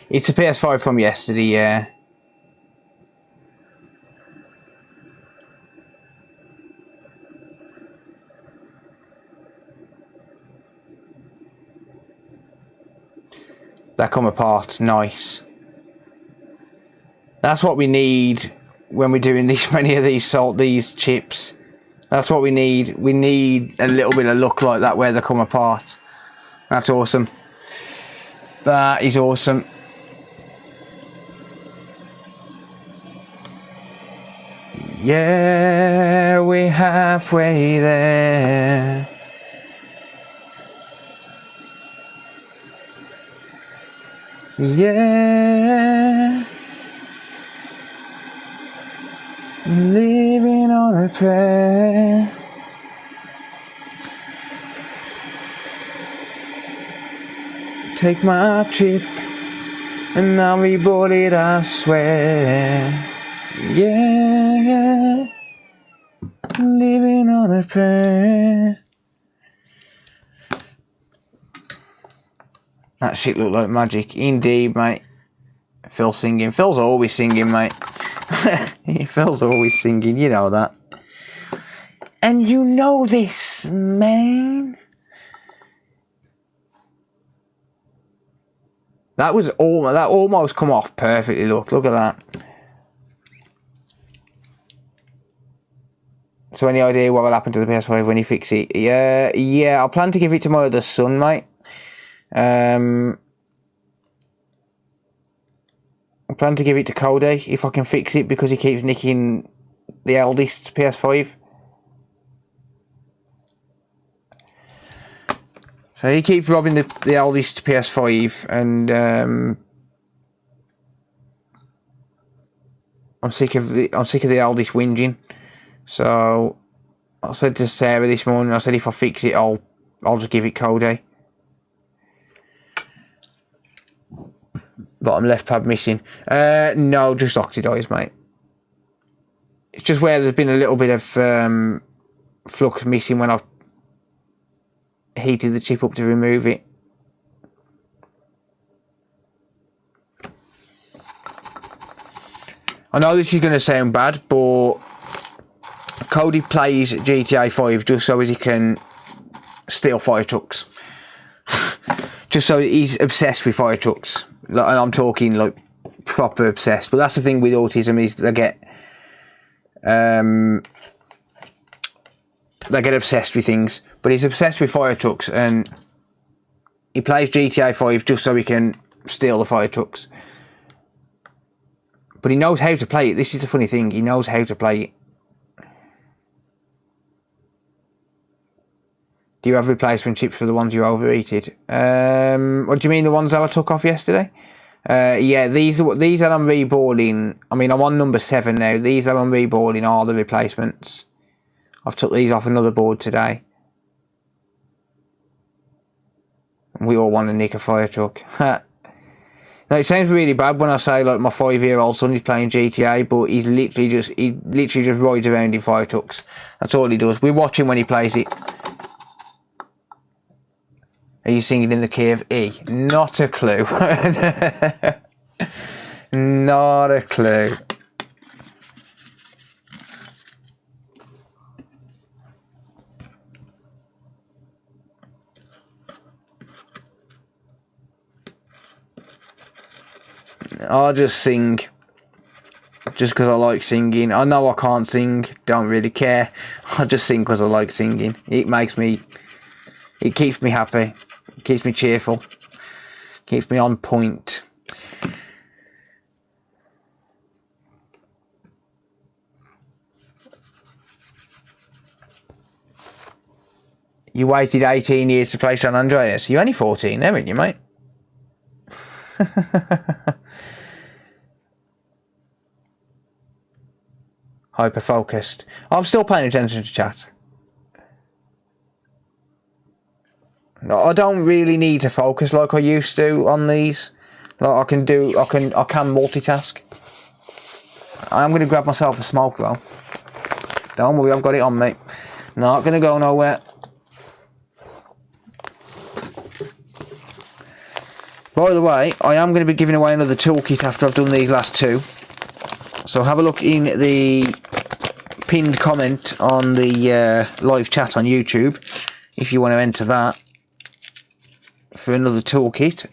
It's a PS5 from yesterday, yeah. That come apart, nice. That's what we need when we're doing this many of these chips. That's what we need. We need a little bit of luck like that where they come apart. That's awesome. That is awesome. Yeah, we're halfway there. Yeah, living on a prayer. Take my chip and I'll reboot it, I swear. Yeah, prayer. That shit looked like magic. Indeed, mate. Phil's singing. Phil's always singing, mate. Phil's always singing, you know that. And you know this, man. That almost come off perfectly, look at that. So any idea what will happen to the PS5 when you fix it? Yeah, I plan to give it to my other son, mate. I plan to give it to Cody if I can fix it, because he keeps nicking the eldest's PS5. So he keeps robbing the eldest PS5, and I'm sick of the eldest whinging. So I said to Sarah this morning, I said if I fix it, I'll just give it Cody. Bottom left pad missing. No, just oxidised, mate. It's just where there's been a little bit of flux missing when I've heated the chip up to remove it. I know this is going to sound bad, but Cody plays GTA 5 just so as he can steal fire trucks. Just so he's obsessed with fire trucks. And I'm talking like proper obsessed. But that's the thing with autism, is they get obsessed with things. But he's obsessed with fire trucks, and he plays GTA 5 just so he can steal the fire trucks. But he knows how to play it. This is the funny thing. He knows how to play it. Do you have replacement chips for the ones you overheated? What do you mean, the ones that I took off yesterday? Yeah, these that I'm reboarding. I mean, I'm on number 7 now. These that I'm reboarding are the replacements. I've took these off another board today. We all want to nick a fire truck. Now, it sounds really bad when I say like my 5-year-old son is playing GTA, but he literally just rides around in fire trucks. That's all he does. We watch him when he plays it. Are you singing in the key of E? Not a clue. Not a clue. I'll just sing. Just because I like singing. I know I can't sing. Don't really care. I just sing because I like singing. It keeps me happy. It keeps me cheerful. Keeps me on point. You waited 18 years to play San Andreas. You're only 14, aren't you, mate? Hyper focused. I'm still paying attention to chat. I don't really need to focus like I used to on these. Like I can multitask. I am going to grab myself a smoke though. Don't worry, I've got it on me. Not going to go nowhere. By the way, I am going to be giving away another toolkit after I've done these last two. So have a look in the pinned comment on the live chat on YouTube if you want to enter that for another toolkit.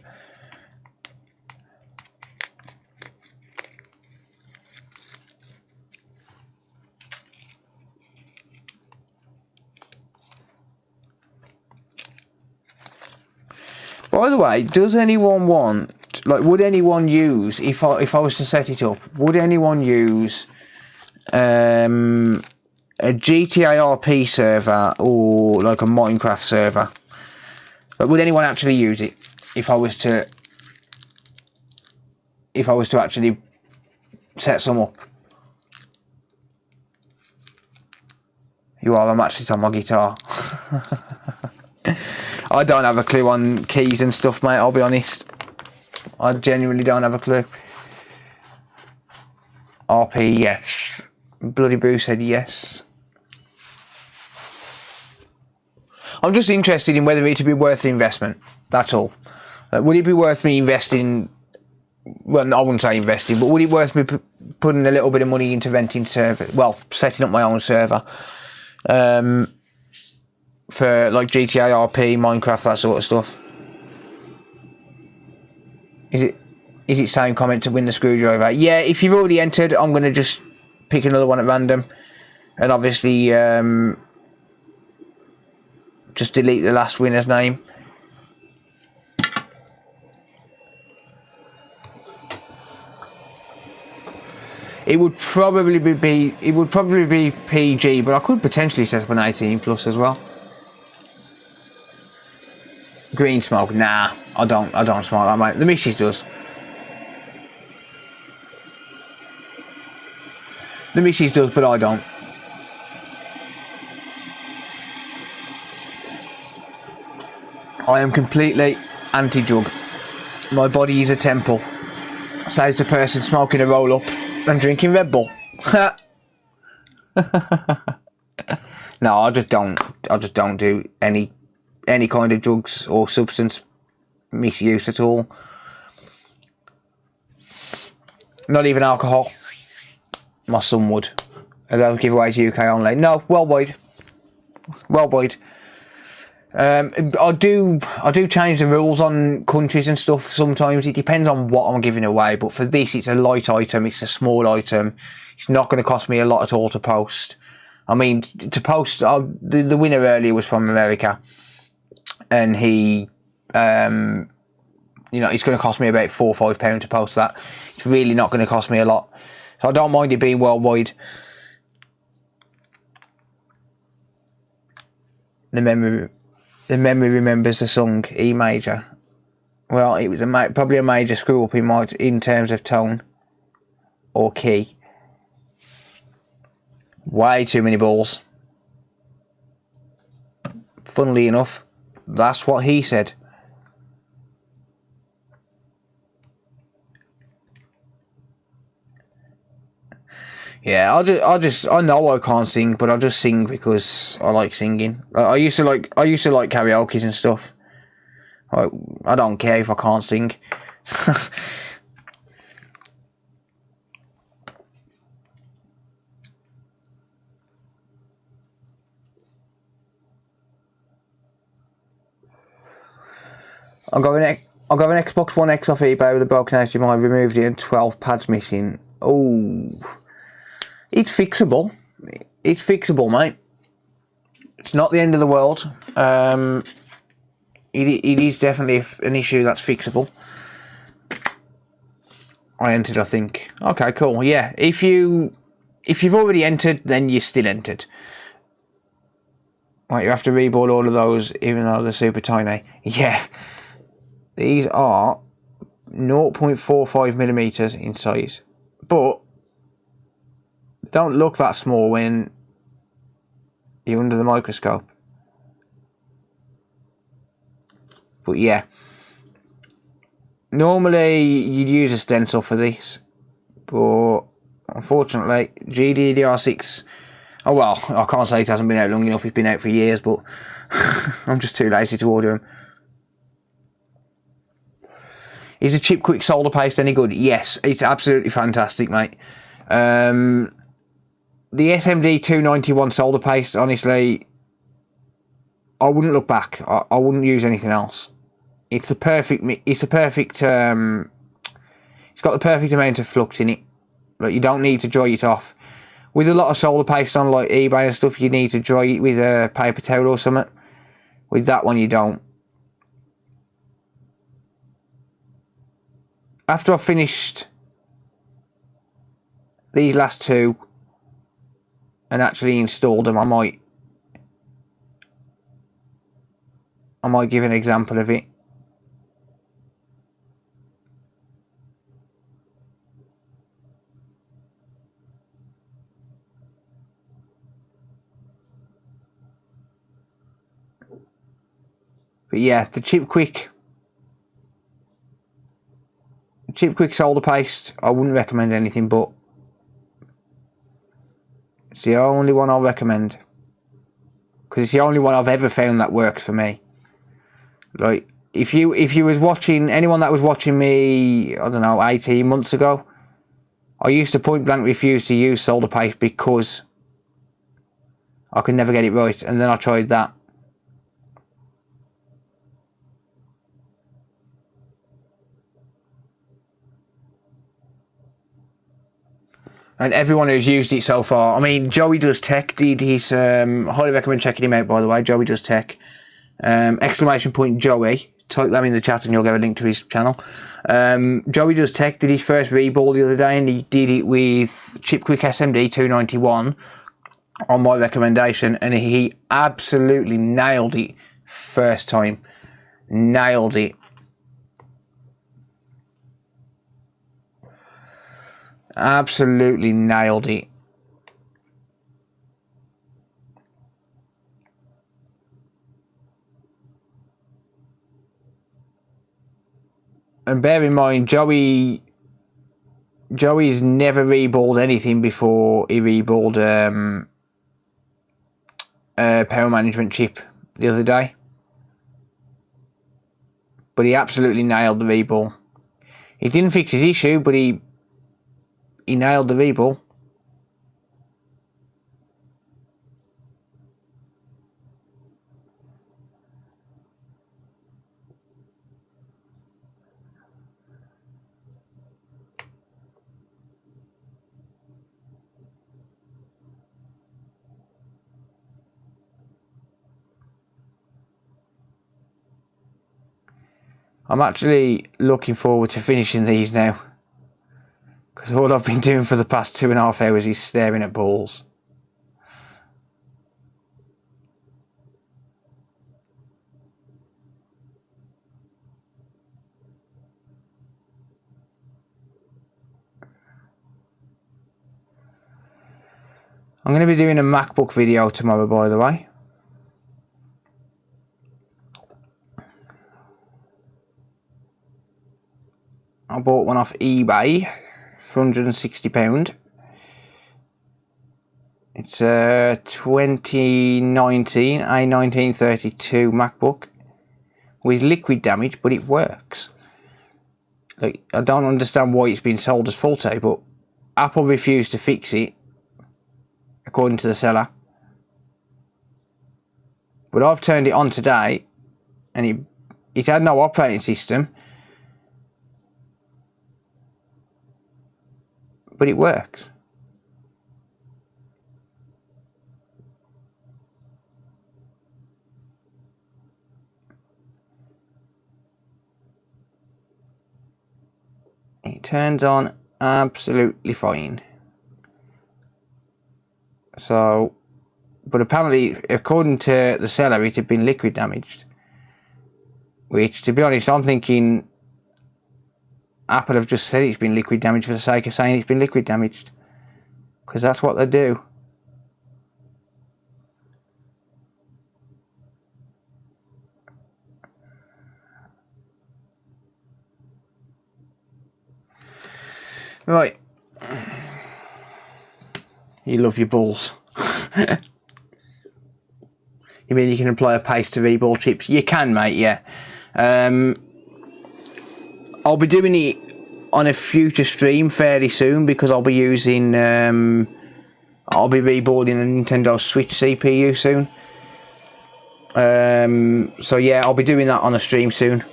By the way, does anyone want, like, would anyone use, if I was to set it up, would anyone use a GTA RP server or like a Minecraft server? But would anyone actually use it if I was to actually set some up? You are, I'm actually on my guitar. I don't have a clue on keys and stuff, mate, I'll be honest. I genuinely don't have a clue. RP, yes. Bloody Boo said yes. I'm just interested in whether it would be worth the investment. That's all. Would it be worth me investing? Well, I wouldn't say investing, but would it worth me putting a little bit of money into renting server? Well, setting up my own server for like GTA RP, Minecraft, that sort of stuff. Is it same comment to win the screwdriver? Yeah, if you've already entered, I'm going to just pick another one at random, and obviously just delete the last winner's name. It would probably be PG, but I could potentially set up an 18 plus as well. Green smoke? Nah, I don't smoke that, mate. The missus does. The missus does, but I don't. I am completely anti-drug. My body is a temple. Says the person smoking a roll-up and drinking Red Bull. No, I just don't do any kind of drugs or substance misuse at all. Not even alcohol. My son would. Although giveaways UK only. No, worldwide. Worldwide. I do change the rules on countries and stuff sometimes. It depends on what I'm giving away, but for this it's a light item, it's a small item. It's not going to cost me a lot at all to post. I mean, to post, the winner earlier was from America, and he, you know, it's going to cost me about £4 or £5 to post that. It's really not going to cost me a lot, so I don't mind it being worldwide. The memory remembers the song E major. Well, it was probably a major screw up in terms of tone or key. Way too many balls. Funnily enough, that's what he said. Yeah, I know I can't sing, but I just sing because I like singing. I used to like karaoke and stuff. I don't care if I can't sing. I got an Xbox One X off eBay with a broken HDMI, removed it and 12 pads missing. Oh. It's fixable. It's fixable, mate. It's not the end of the world. It is definitely an issue that's fixable. I entered, I think. Okay, cool. Yeah, if you've already entered, then you're still entered. Right, you have to reboard all of those, even though they're super tiny. Yeah, these are 0.45 millimeters in size, but don't look that small when you're under the microscope. But yeah, normally you'd use a stencil for this, but unfortunately GDDR6, oh well, I can't say it hasn't been out long enough, it's been out for years, but I'm just too lazy to order them. Is a chip quick solder paste any good? Yes, it's absolutely fantastic, mate. The SMD 291 solder paste, honestly, I wouldn't look back. I wouldn't use anything else. It's the perfect. It's got the perfect amount of flux in it. Like, you don't need to dry it off. With a lot of solder paste on like eBay and stuff, you need to dry it with a paper towel or something. With that one, you don't. After I've finished these last two and actually installed them, I might give an example of it. But yeah, the chip quick solder paste, I wouldn't recommend anything, but it's the only one I'll recommend. because it's the only one I've ever found that works for me. Like, if you was watching, anyone that was watching me, I don't know, 18 months ago, I used to point blank refuse to use solder paste because I could never get it right, and then I tried that. And everyone who's used it so far, I mean, Joey Does Tech did his, highly recommend checking him out, by the way, Joey Does Tech. Exclamation point Joey, type that in the chat and you'll get a link to his channel. Joey Does Tech did his first reball the other day, and he did it with Chip Quick SMD 291 on my recommendation, and he absolutely nailed it first time. Nailed it. Absolutely nailed it. And bear in mind, Joey's never reballed anything before he reballed power management chip the other day. But he absolutely nailed the reball. He didn't fix his issue, but he nailed the reball. I'm actually looking forward to finishing these now, because all I've been doing for the past 2.5 hours is staring at balls. I'm going to be doing a MacBook video tomorrow, by the way. I bought one off eBay for £160. It's a 2019 A1932 MacBook with liquid damage, but it works. Like, I don't understand why it's been sold as faulty, but Apple refused to fix it, according to the seller. But I've turned it on today, and it had no operating system, but it works. It turns on absolutely fine. So, but apparently, according to the seller, it had been liquid damaged. Which, to be honest, I'm thinking Apple have just said it's been liquid damaged for the sake of saying it's been liquid damaged, because that's what they do. Right. You love your balls. You mean you can apply a paste to reball chips? You can, mate, yeah. I'll be doing it on a future stream fairly soon, because I'll be using I'll be reballing a Nintendo Switch CPU soon. So yeah, I'll be doing that on a stream soon.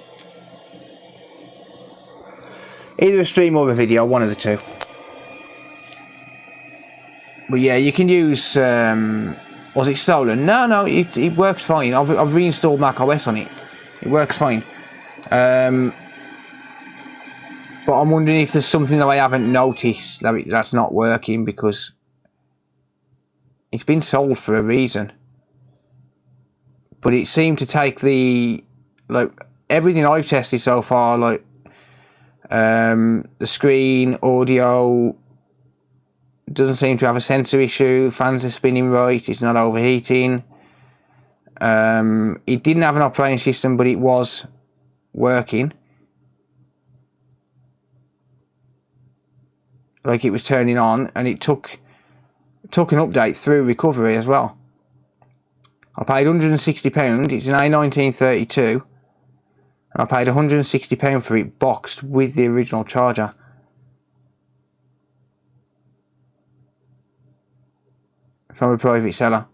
Either a stream or a video, one of the two. But yeah, you can use was it stolen? No, it works fine. I've reinstalled macOS on it. It works fine. But I'm wondering if there's something that I haven't noticed that's not working, because it's been sold for a reason. But it seemed to take everything I've tested so far, like the screen, audio, doesn't seem to have a sensor issue, fans are spinning right, it's not overheating. It didn't have an operating system, but it was working. Like, it was turning on, and it took an update through recovery as well. I paid £160. It's an A1932. And I paid £160 for it boxed with the original charger. From a private seller.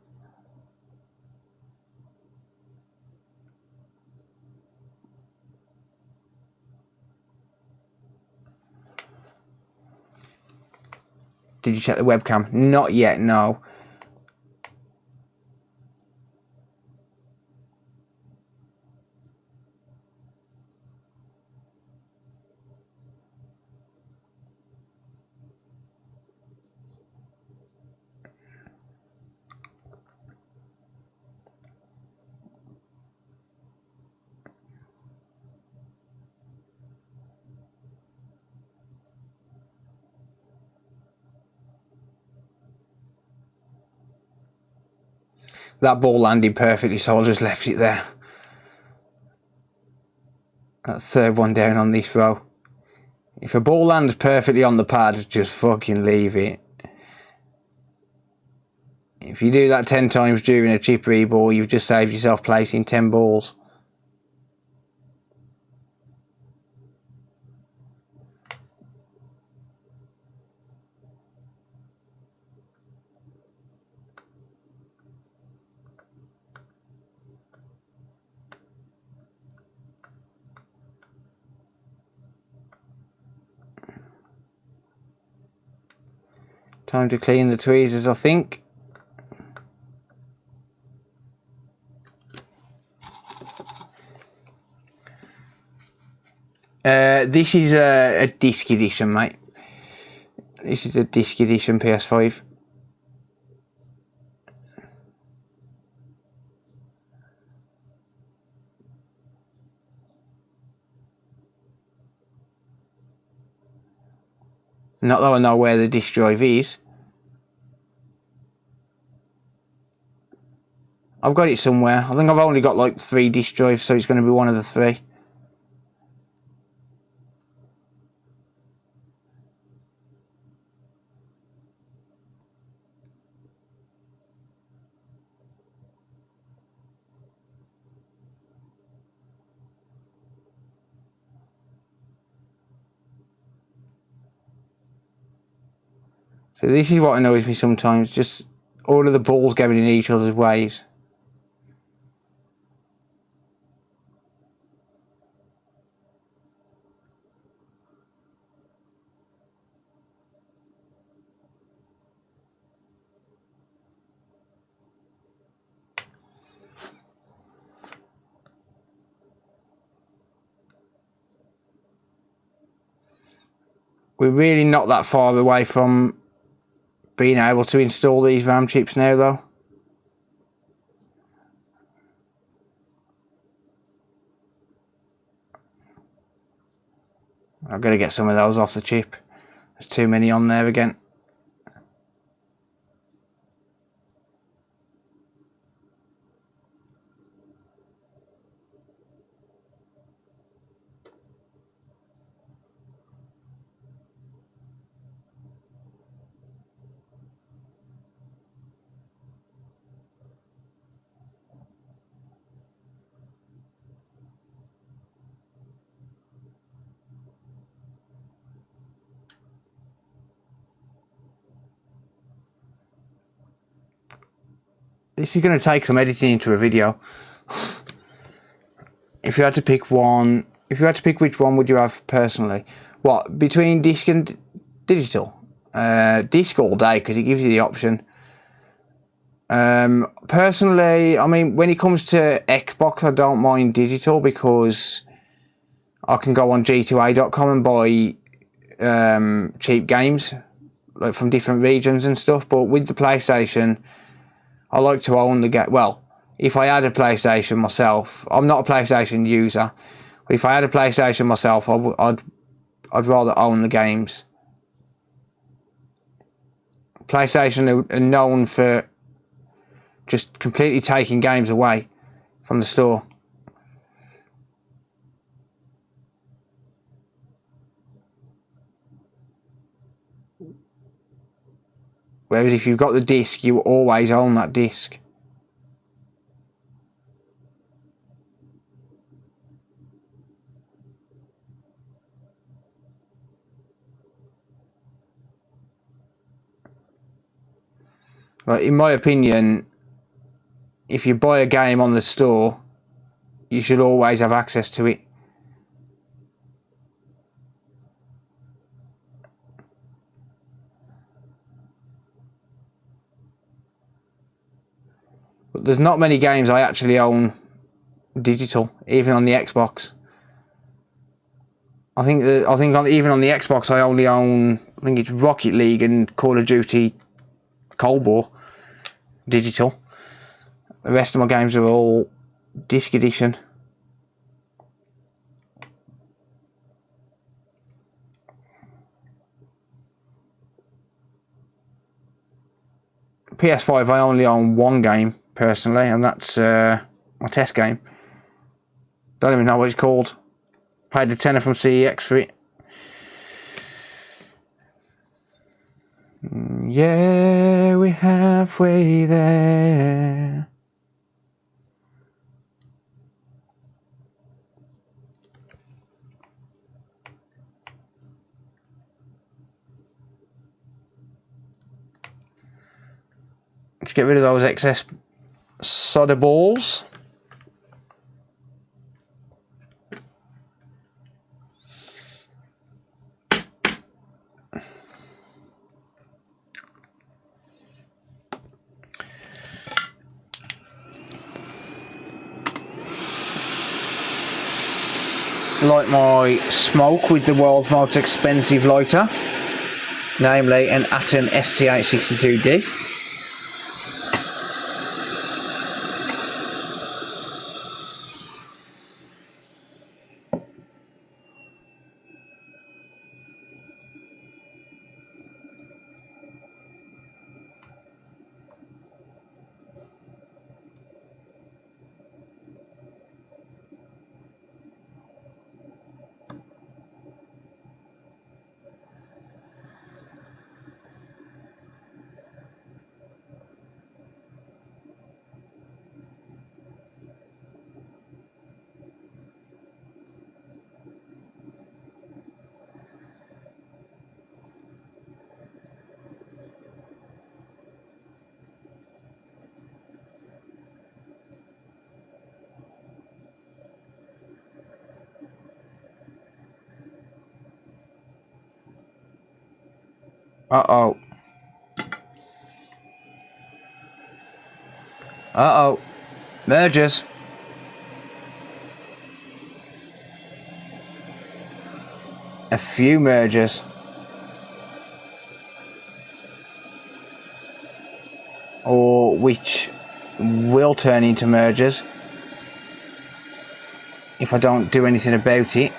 Did you check the webcam? Not yet, no. That ball landed perfectly, so I just left it there. That third one down on this row. If a ball lands perfectly on the pad, just fucking leave it. If you do that 10 times during a chip reball, you've just saved yourself placing 10 balls. Time to clean the tweezers, I think. This is a disc edition, mate. This is a disc edition PS5. Not that I know where the disc drive is. I've got it somewhere. I think I've only got like 3 disc drives, so it's going to be one of the 3. So this is what annoys me sometimes, just all of the balls going in each other's ways. We're really not that far away from being able to install these RAM chips now though. I've got to get some of those off the chip. There's too many on there again. This is going to take some editing into a video. If you had to pick one, which one would you have personally? What, between disc and digital? Disc all day, because it gives you the option. Personally, I mean, when it comes to Xbox, I don't mind digital because I can go on G2A.com and buy cheap games, like from different regions and stuff. But with the PlayStation, I like to own the game. Well, if I had a PlayStation myself, I'm not a PlayStation user, but if I had a PlayStation myself, I'd rather own the games. PlayStation are known for just completely taking games away from the store. Whereas if you've got the disc, you always own that disc. Like, in my opinion, if you buy a game on the store, you should always have access to it. But there's not many games I actually own digital, even on the Xbox. I think even on the Xbox I only own, I think it's Rocket League and Call of Duty Cold War digital. The rest of my games are all disc edition. PS5 I only own one game personally, and that's my test game. Don't even know what it's called. Paid a tenner from CEX for it. Yeah, we're halfway there. Let's get rid of those excess solder balls. Light my smoke with the world's most expensive lighter, namely an Atom ST862D. Uh-oh. Uh-oh. Mergers. A few mergers. Or which will turn into mergers if I don't do anything about it.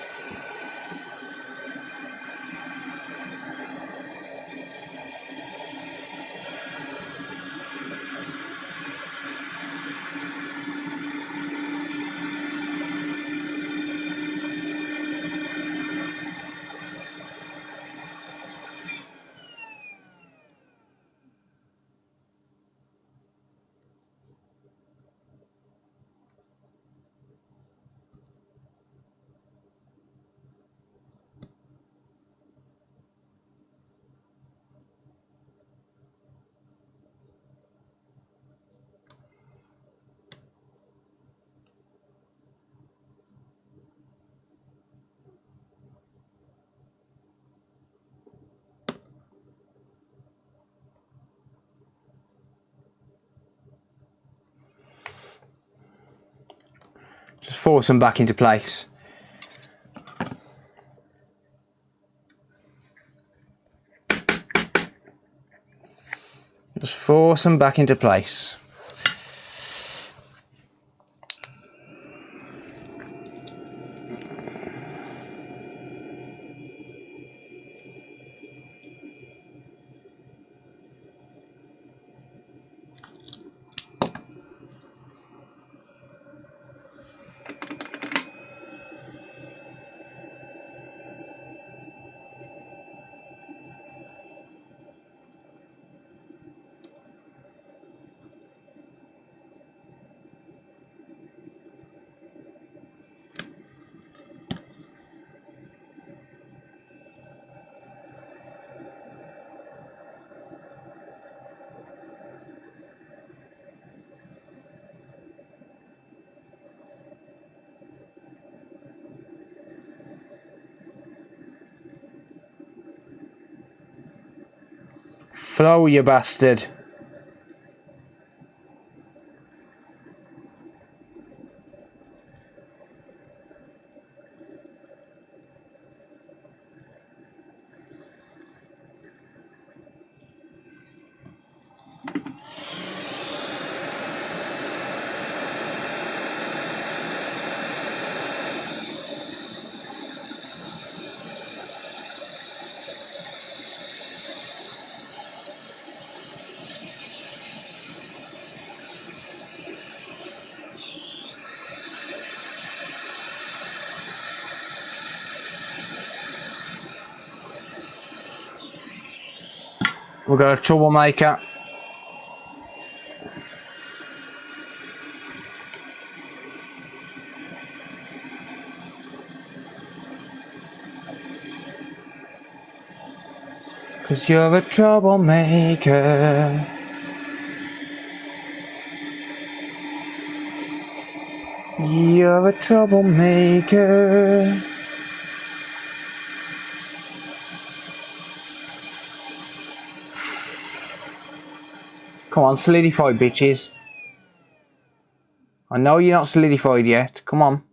Just force them back into place. Just force them back into place. Flow, you bastard. We've got a troublemaker. Cause you're a troublemaker. You're a troublemaker. Come on, solidify, bitches. I know you're not solidified yet. Come on.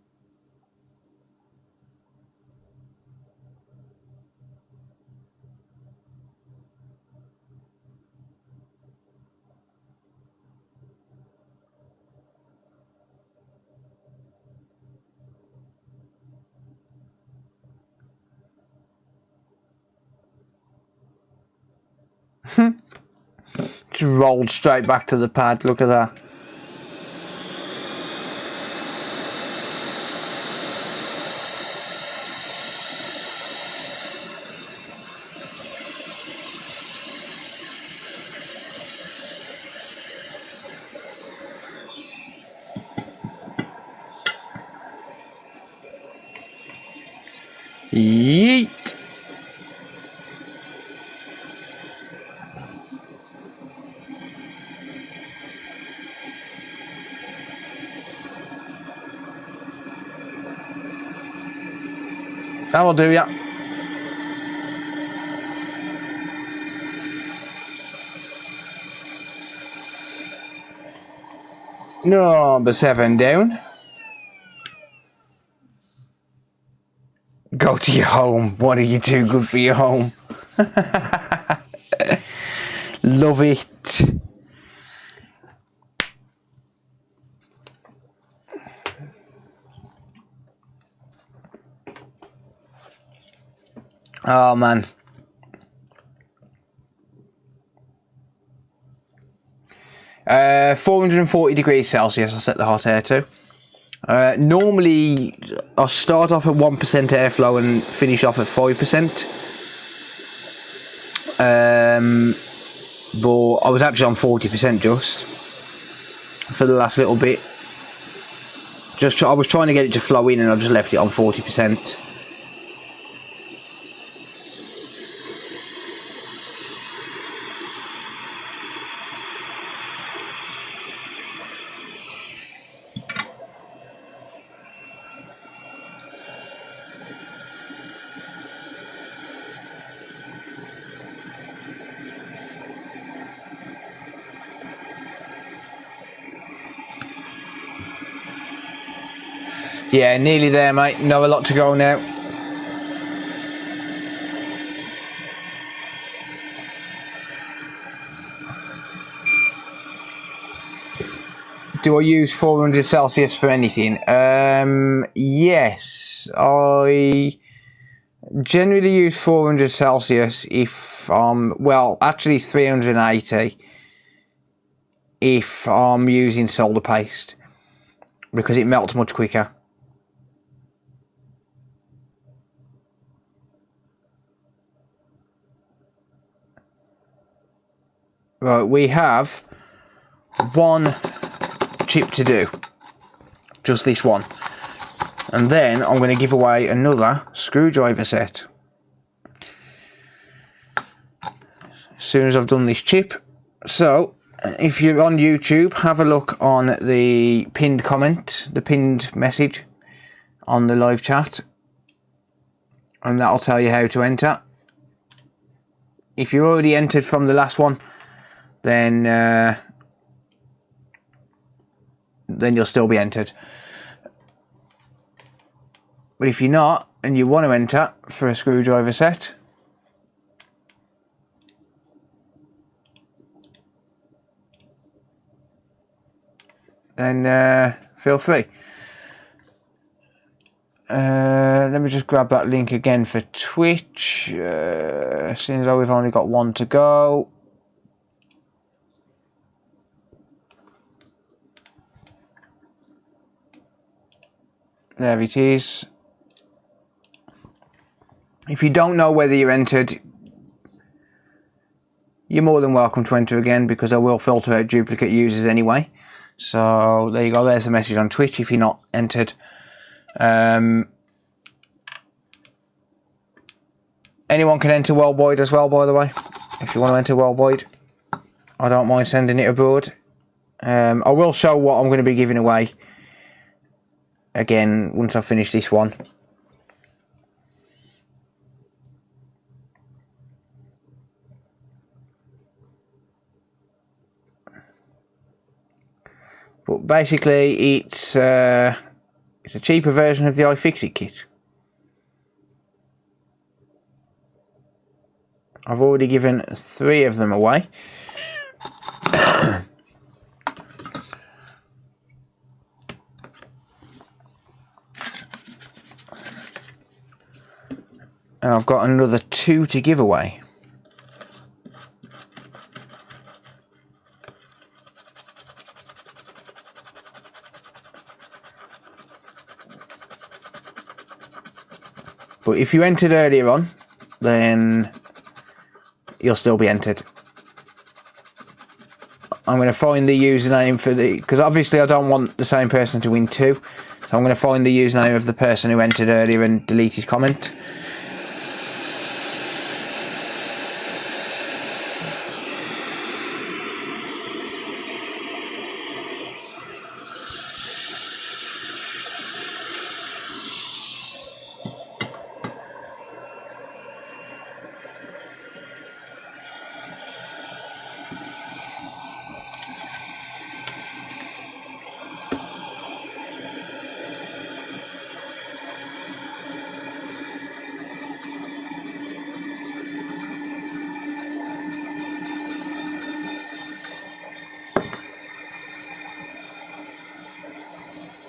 Just rolled straight back to the pad. Look at that. Yeet. That'll do ya. Number 7 down. Go to your home. What are you too good for your home? Love it. Oh man. Uh, 440 degrees Celsius I set the hot air to. Normally I start off at 1% airflow and finish off at 5%. But I was actually on 40% just for the last little bit. I was trying to get it to flow in and I just left it on 40%. Yeah, nearly there, mate. No, a lot to go now. Do I use 400 Celsius for anything? Yes, I generally use 400 Celsius if well, actually 380 if I'm using solder paste because it melts much quicker. Right, we have one chip to do, just this one, and then I'm going to give away another screwdriver set as soon as I've done this chip. So if you're on YouTube, have a look on the pinned comment, the pinned message on the live chat, and that'll tell you how to enter. If you're already entered from the last one, then you'll still be entered. But if you're not, and you want to enter for a screwdriver set, then feel free. Let me just grab that link again for Twitch. Seems like we've only got one to go. There it is. If you don't know whether you're entered, you're more than welcome to enter again, because I will filter out duplicate users anyway. So there you go, there's a message on Twitch if you're not entered. Anyone can enter worldwide as well, by the way. If you want to enter worldwide, I don't mind sending it abroad. I will show what I'm going to be giving away again once I finish this one. But basically, it's a cheaper version of the iFixit kit. I've already given 3 of them away. And I've got another 2 to give away. But if you entered earlier on, then you'll still be entered. I'm going to find the username for the... because obviously I don't want the same person to win 2. So I'm going to find the username of the person who entered earlier and delete his comment.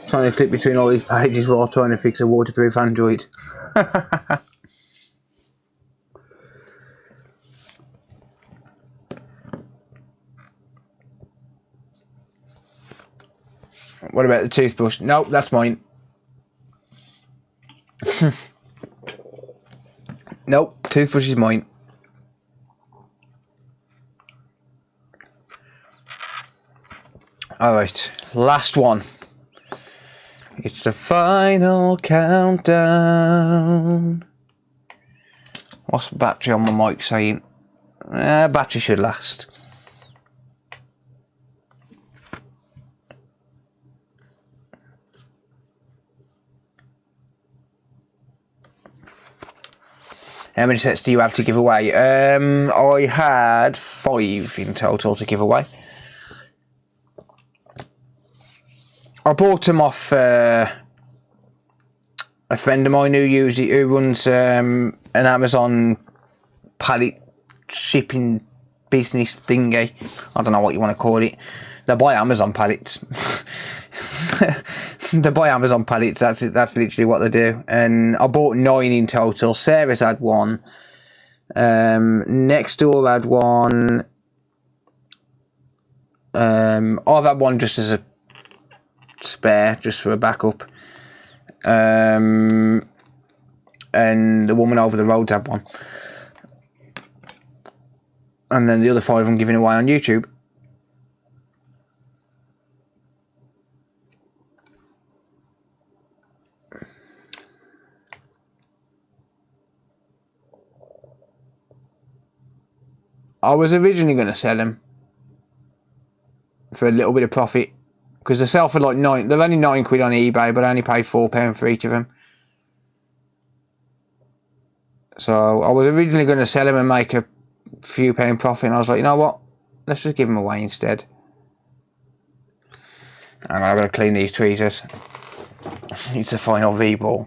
Trying to click between all these pages while trying to fix a waterproof Android. What about the toothbrush? Nope, that's mine. Nope, toothbrush is mine. Alright, last one. It's the final countdown. What's the battery on my mic saying? Battery should last. How many sets do you have to give away? I had 5 in total to give away. I bought them off a friend of mine who runs an Amazon pallet shipping business thingy. I don't know what you want to call it. They buy Amazon pallets. They buy Amazon pallets. That's literally what they do. And I bought 9 in total. Sarah's had 1. Next door had 1. I've had 1 just as a spare, just for a backup. And the woman over the road's had 1. And then the other 5 I'm giving away on YouTube. I was originally going to sell them for a little bit of profit, because they sell for like 9. They're only 9 quid on eBay, but I only paid £4 for each of them. So I was originally going to sell them and make a few pound profit, and I was like, you know what? Let's just give them away instead. And I've got to clean these tweezers. It's a final V-ball.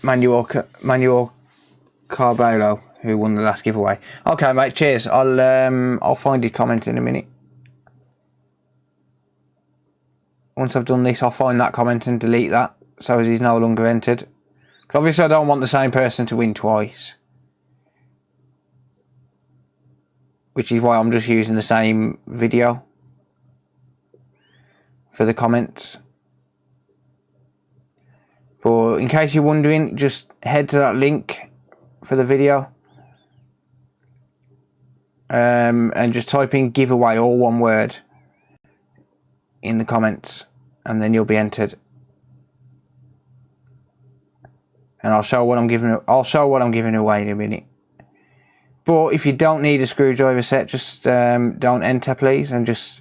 Manuel Carbolo, who won the last giveaway. Okay, mate. Cheers. I'll find your comment in a minute. Once I've done this, I'll find that comment and delete that, so as he's no longer entered. Because obviously, I don't want the same person to win twice. Which is why I'm just using the same video for the comments. But in case you're wondering, just head to that link for the video. And just type in giveaway, all one word, in the comments, and then you'll be entered. And I'll show what I'm giving away in a minute. But if you don't need a screwdriver set, just don't enter, please, and just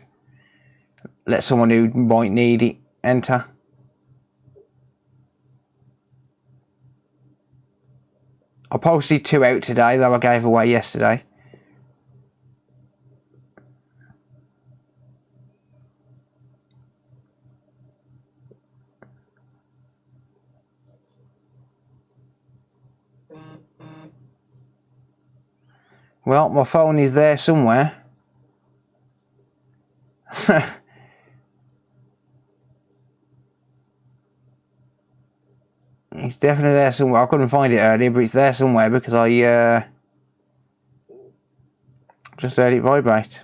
let someone who might need it enter. I posted 2 out today that I gave away yesterday. Well, my phone is there somewhere. It's definitely there somewhere. I couldn't find it earlier, but it's there somewhere because I just heard it vibrate.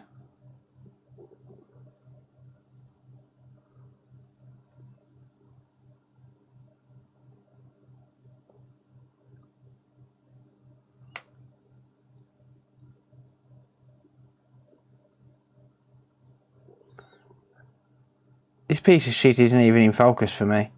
This piece of shit isn't even in focus for me.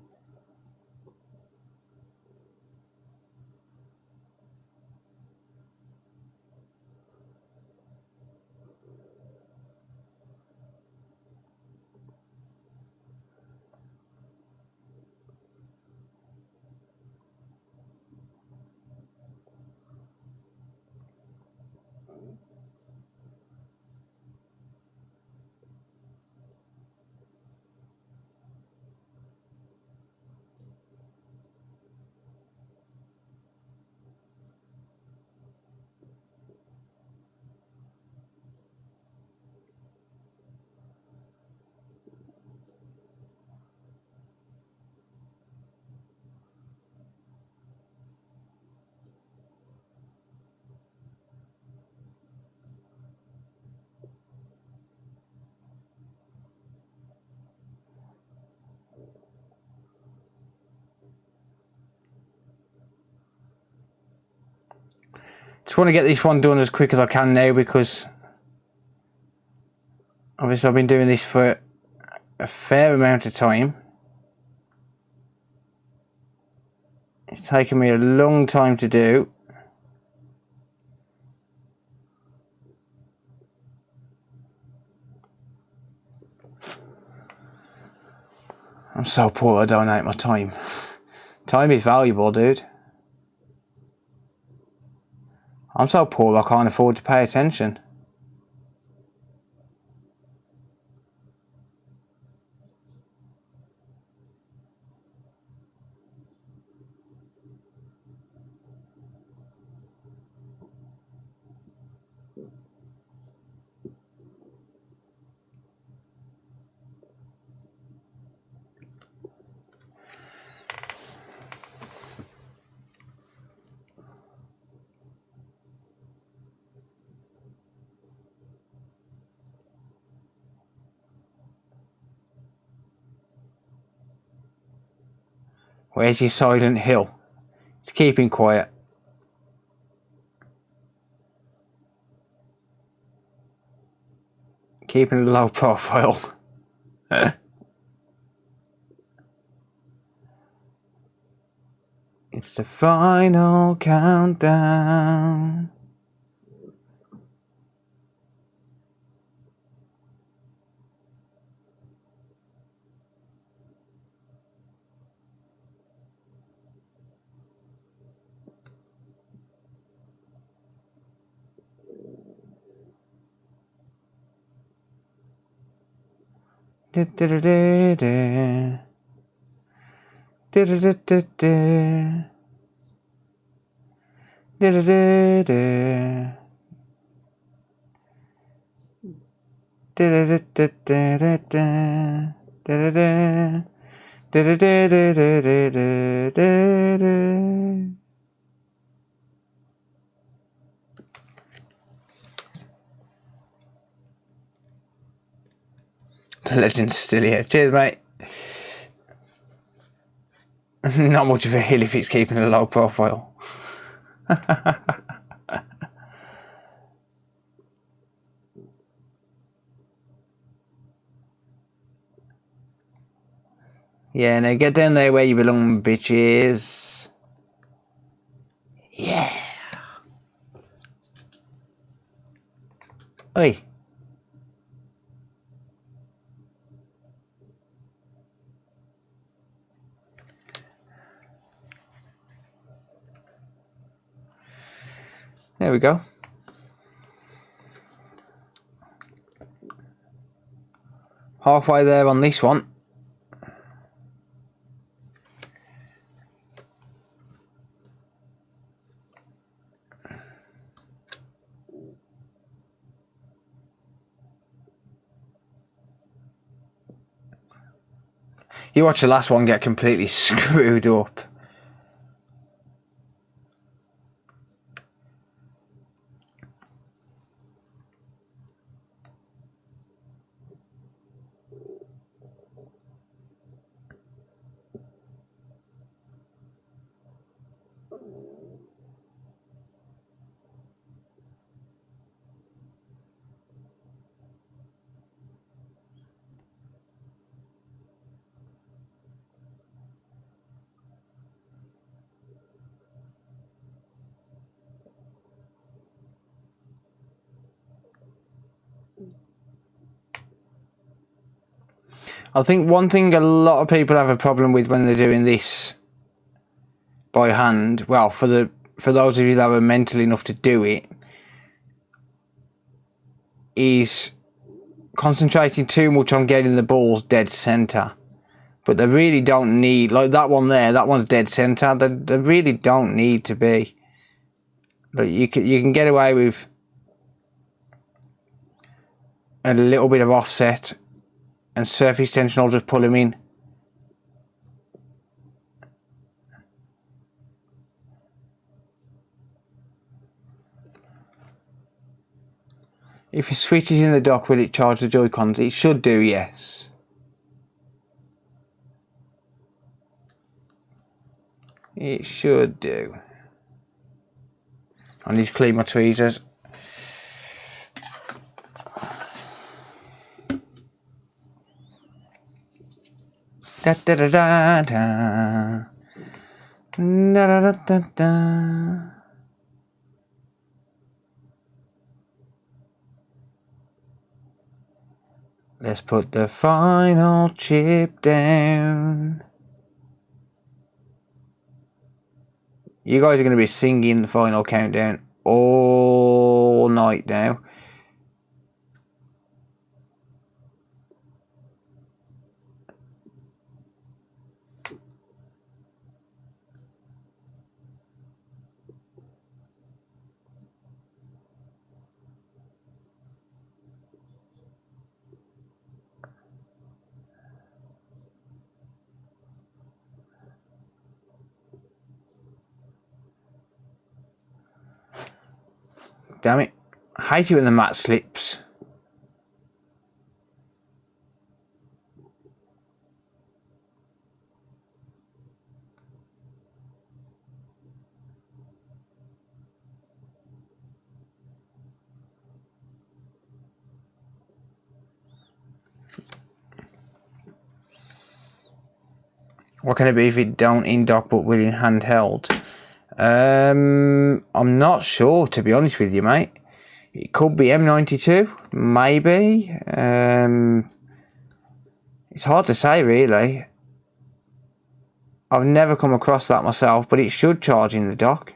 Just want to get this one done as quick as I can now, because obviously I've been doing this for a fair amount of time. It's taken me a long time to do. I'm so poor I donate my time. Time is valuable, dude. I'm so poor I can't afford to pay attention. Where's your Silent Hill? It's keeping quiet. Keeping a low profile. It's the final countdown. The legend's still here. Cheers, mate. Not much of a hill if it's keeping a low profile. Yeah, now get down there where you belong, bitches. Yeah. Oi. There we go. Halfway there on this one. You watch the last one get completely screwed up. I think one thing a lot of people have a problem with when they're doing this by hand, well, for those of you that are mental enough to do it, is concentrating too much on getting the balls dead center. But they really don't need, like that one there, that one's dead center. They really don't need to be. Like you can get away with a little bit of offset, and surface tension will just pull him in. If it switches in the dock, will it charge the Joy-Cons? It should do, yes. It should do. I need to clean my tweezers. Da da da da da. Da da da da. Let's put the final chip down. You guys are going to be singing the final countdown all night now. Damn it. I hate it when the mat slips. What can it be if it don't in dock but will in handheld? I'm not sure, to be honest with you, mate. It could be M92, maybe. It's hard to say, really. I've never come across that myself, but it should charge in the dock.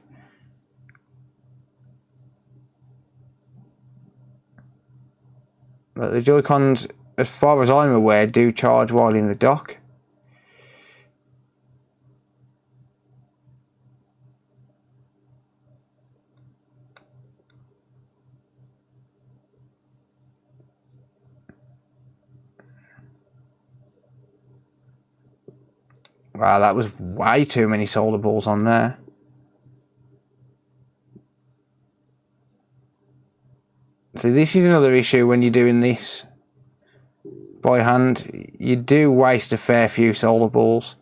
But the Joy-Cons as far as I'm aware, do charge while in the dock. Wow, that was way too many solder balls on there. So this is another issue when you're doing this by hand. You do waste a fair few solder balls.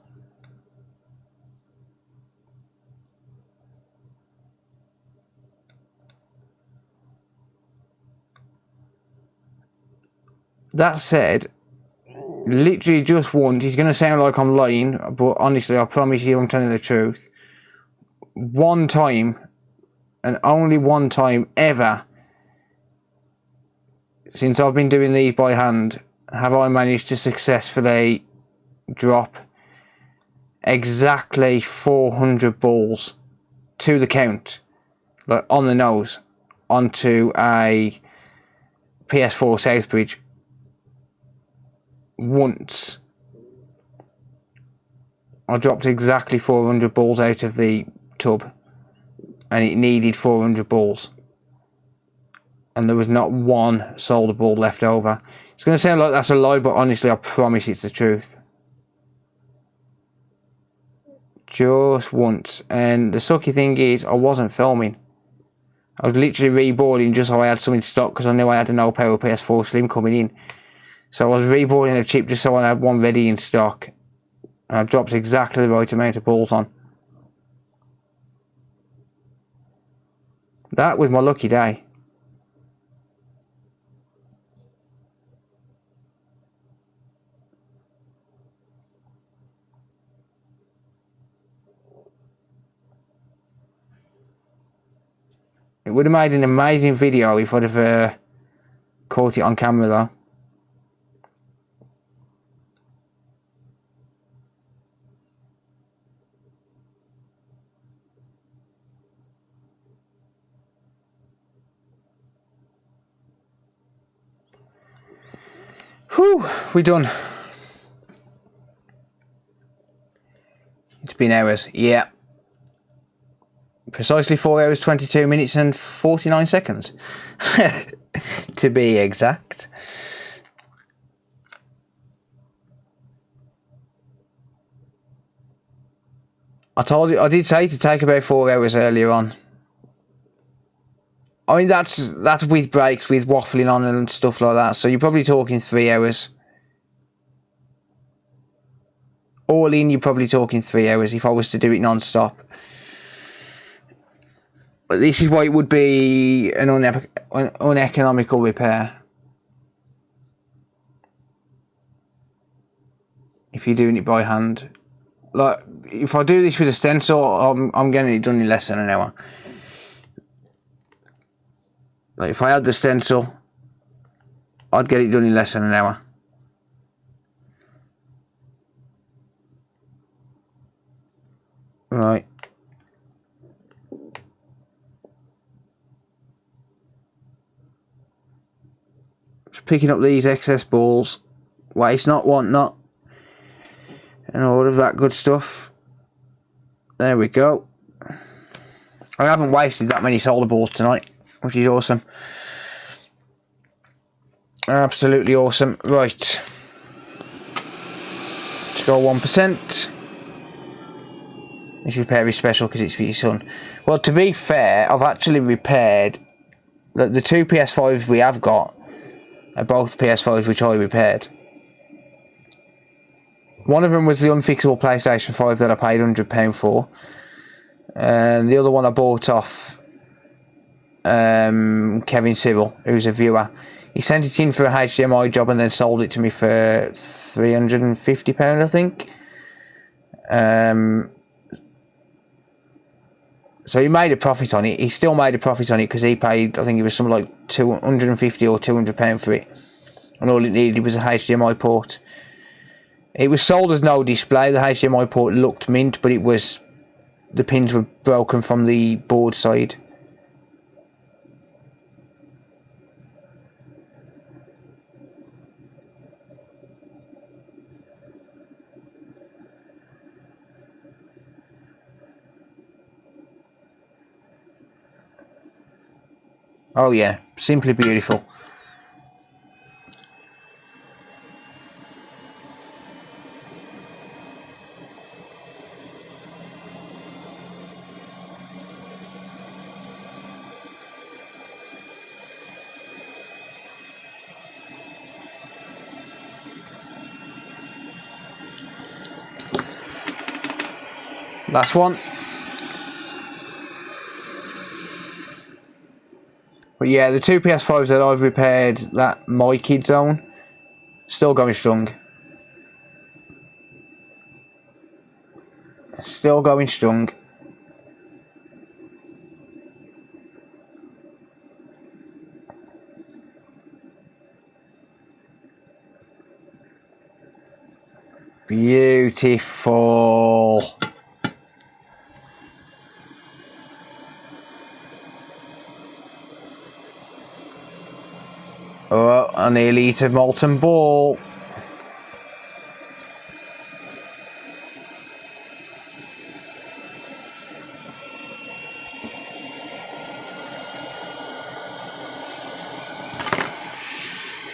That said, literally just once, it's going to sound like I'm lying, but honestly, I promise you I'm telling the truth. One time, and only one time ever, since I've been doing these by hand, have I managed to successfully drop exactly 400 balls to the count, like on the nose, onto a PS4 Southbridge. Once I dropped exactly 400 balls out of the tub, and it needed 400 balls, and there was not one solder ball left over. It's going to sound like that's a lie, but honestly I promise it's the truth. Just once. And the sucky thing is, I wasn't filming. I was literally reboarding just so I had some in stock, because I knew I had a no power PS4 Slim coming in. So I was reboarding a chip just so I had one ready in stock. And I dropped exactly the right amount of balls on. That was my lucky day. It would have made an amazing video if I'd have caught it on camera though. Whew, we done. It's been hours, yeah. Precisely 4 hours, 22 minutes and 49 seconds. To be exact. I told you, I did say to take about 4 hours earlier on. I mean, that's with breaks, with waffling on and stuff like that. So you're probably talking 3 hours. All in, you're probably talking 3 hours if I was to do it non-stop. But this is why it would be an uneconomical repair. If you're doing it by hand. Like, if I do this with a stencil, I'm getting it done in less than an hour. Like, if I had the stencil, I'd get it done in less than an hour. Right. Just picking up these excess balls. Waste not, want not. And all of that good stuff. There we go. I haven't wasted that many solder balls tonight, which is awesome. Absolutely awesome. Right. Let's go 1%. This repair is special because it's for your son. Well, to be fair, I've actually repaired the two PS5s we have got are both PS5s which I repaired. One of them was the unfixable PlayStation 5 that I paid £100 for. And the other one I bought off Kevin Cyril, who's a viewer. He sent it in for a HDMI job and then sold it to me for £350, I think. So he made a profit on it. He still made a profit on it because he paid, I think it was something like £250 or £200 for it. And all it needed was a HDMI port. It was sold as no display. The HDMI port looked mint, but it was, the pins were broken from the board side. Oh yeah, simply beautiful. Last one. But yeah, the two PS5s that I've repaired that my kids own, still going strong. Still going strong. Beautiful. Oh, I nearly eat a molten ball.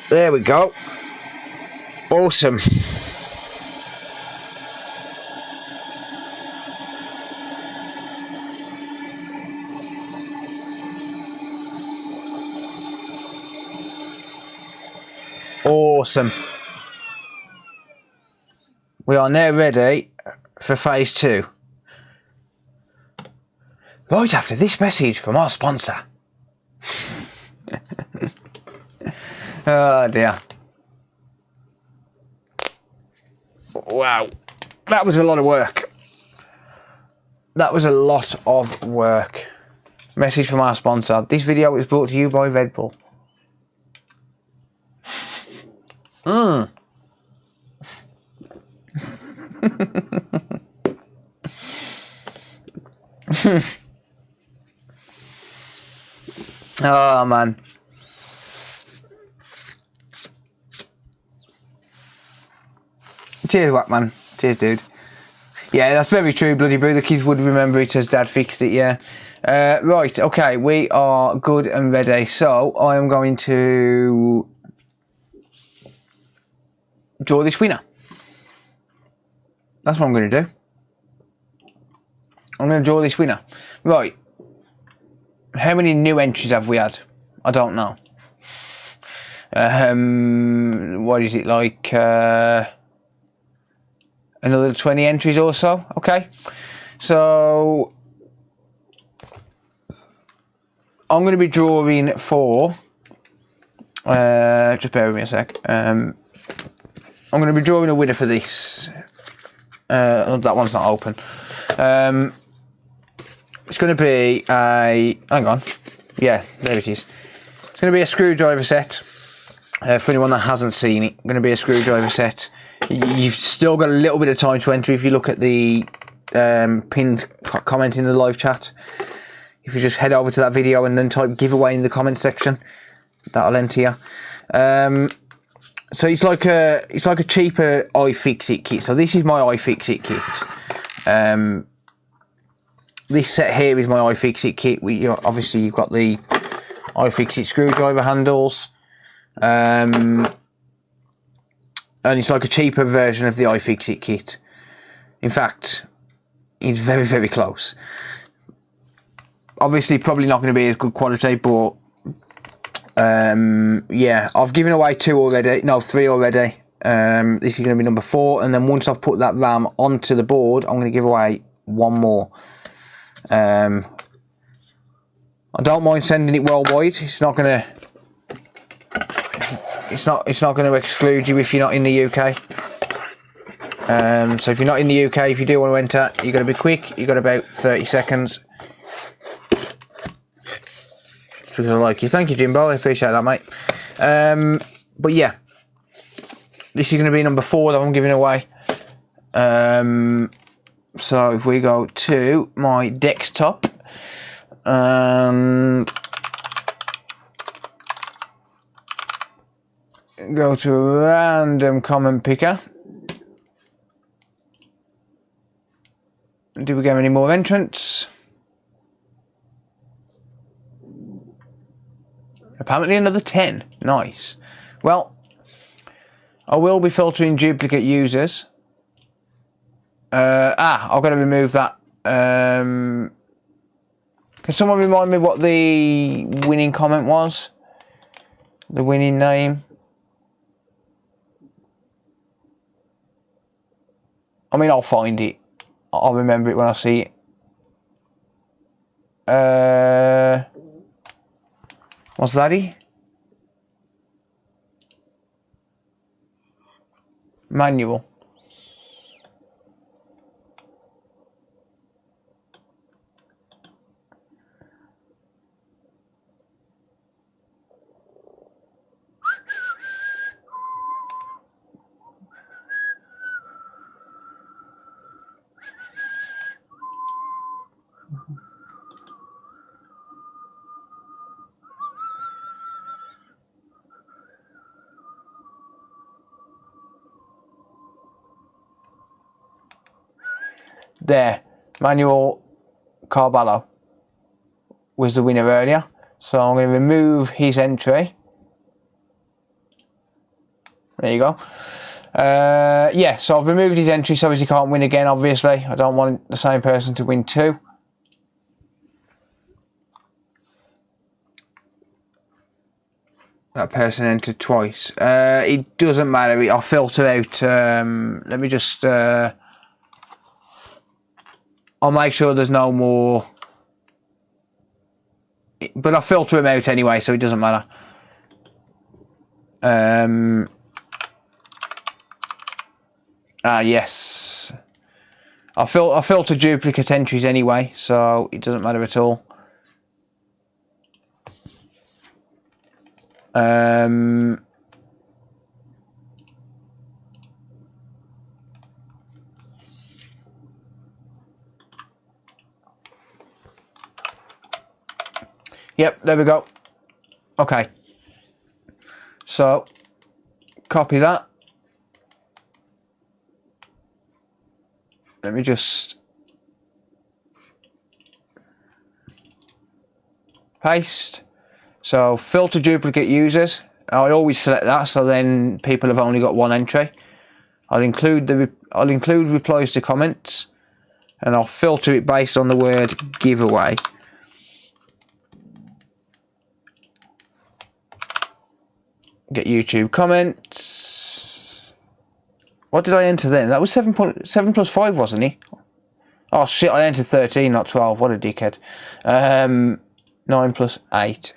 There we go. Awesome. Awesome. We are now ready for phase 2. Right after this message from our sponsor. Oh dear. Wow. That was a lot of work. That was a lot of work. Message from our sponsor. This video is brought to you by Red Bull. Oh man. Cheers, Whackman. Cheers, dude. Yeah, that's very true, Bloody Brew. The kids would remember it as Dad fixed it, yeah. Right, okay, we are good and ready. So, I am going to draw this winner. That's what I'm going to do. I'm going to draw this winner. Right. How many new entries have we had? I don't know. What is it, like another 20 entries or so? Okay. So I'm going to be drawing for just bear with me a sec. I'm going to be drawing a winner for this. That one's not open. It's going to be a... Hang on. Yeah, there it is. It's going to be a screwdriver set. For anyone that hasn't seen it, going to be a screwdriver set. You've still got a little bit of time to enter if you look at the pinned comment in the live chat. If you just head over to that video and then type giveaway in the comment section, that'll enter you. So it's like a cheaper iFixit kit. So this is my iFixit kit. This set here is my iFixit kit. Obviously you've got the iFixit screwdriver handles, and it's like a cheaper version of the iFixit kit. In fact, it's very, very close. Obviously, probably not going to be as good quality, but yeah, I've given away 2 already. No, 3 already. This is going to be number 4, and then once I've put that RAM onto the board, I'm going to give away 1 more. I don't mind sending it worldwide. It's not going to. It's not going to exclude you if you're not in the UK. So if you're not in the UK, if you do want to enter, you've got to be quick. You've got about 30 seconds. Because I like you. Thank you, Jimbo. I appreciate that, mate. But yeah, this is going to be number 4 that I'm giving away. So if we go to my desktop and go to a random comment picker. Do we get any more entrants? Apparently another 10. Nice. Well, I will be filtering duplicate users. I've got to remove that. Can someone remind me what the winning comment was? The winning name? I mean, I'll find it. I'll remember it when I see it. What's that? Manual. There, Manuel Carballo was the winner earlier, so I'm going to remove his entry. There you go. Yeah, so I've removed his entry so he can't win again, obviously. I don't want the same person to win two. That person entered twice. It doesn't matter, I'll filter out. Let me just... I'll make sure there's no more, but I'll filter them out anyway, so it doesn't matter. Yes. I'll filter duplicate entries anyway, so it doesn't matter at all. Yep, there we go. Okay. So, copy that. Let me just paste. So, filter duplicate users. I always select that, so then people have only got one entry. I'll include replies to comments, and I'll filter it based on the word giveaway. Get YouTube comments. What did I enter then? That was 7 plus 5, wasn't he? Oh shit, I entered 13, not 12. What a dickhead. 9 plus 8.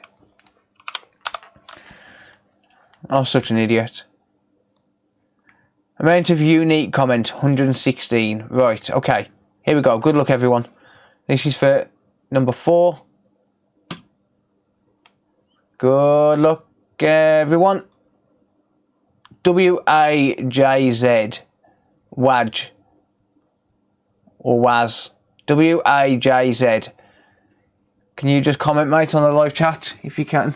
I'm such an idiot. Amount of unique comments, 116. Right, okay. Here we go. Good luck, everyone. This is for number 4. Good luck, everyone. WAJZ. Waj. Or Was. WAJZ. Can you just comment, mate, on the live chat if you can?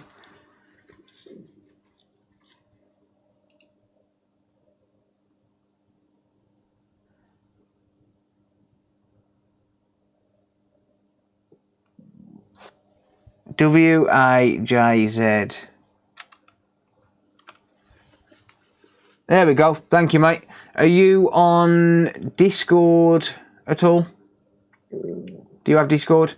WAJZ. There we go. Thank you, mate. Are you on Discord at all? Do you have Discord?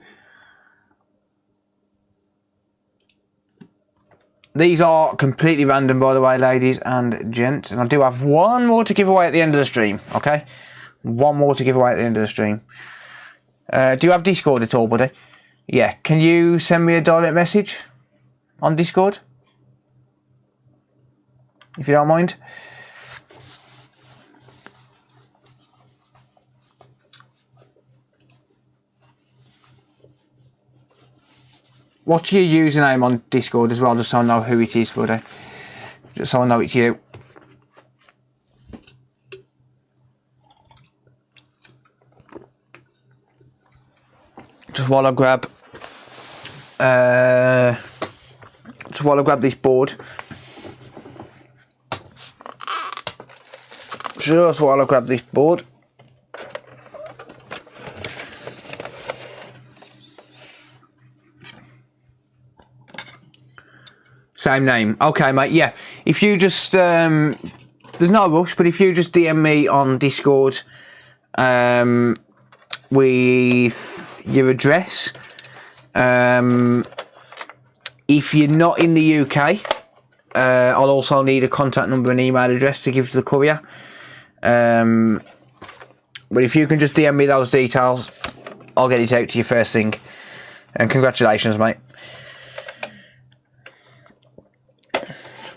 These are completely random, by the way, ladies and gents. And I do have one more to give away at the end of the stream, okay? One more to give away at the end of the stream. Do you have Discord at all, buddy? Yeah. Can you send me a direct message on Discord? If you don't mind. What's your username on Discord as well, just so I know who it is, buddy? Just so I know it's you. Just while I grab this board. Just while I grab this board. Same name. Okay, mate. Yeah. If you just there's no rush, but if you just DM me on Discord, with your address, if you're not in the UK, I'll also need a contact number and email address to give to the courier. But if you can just DM me those details, I'll get it out to you first thing. And congratulations, mate.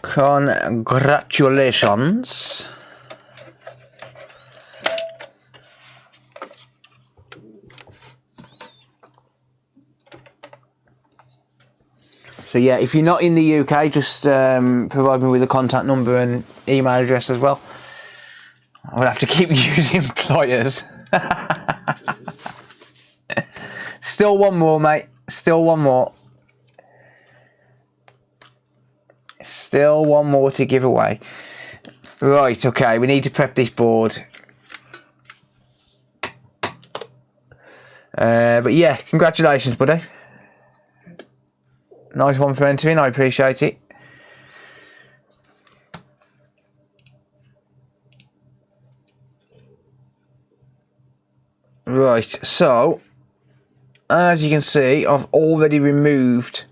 Congratulations. So yeah, if you're not in the UK, just provide me with a contact number and email address as well. I would have to keep using pliers. Still one more, mate. Still one more. Still one more to give away. Right, okay, we need to prep this board. But yeah, congratulations, buddy. Nice one for entering, I appreciate it. Right, so as you can see, I've already removed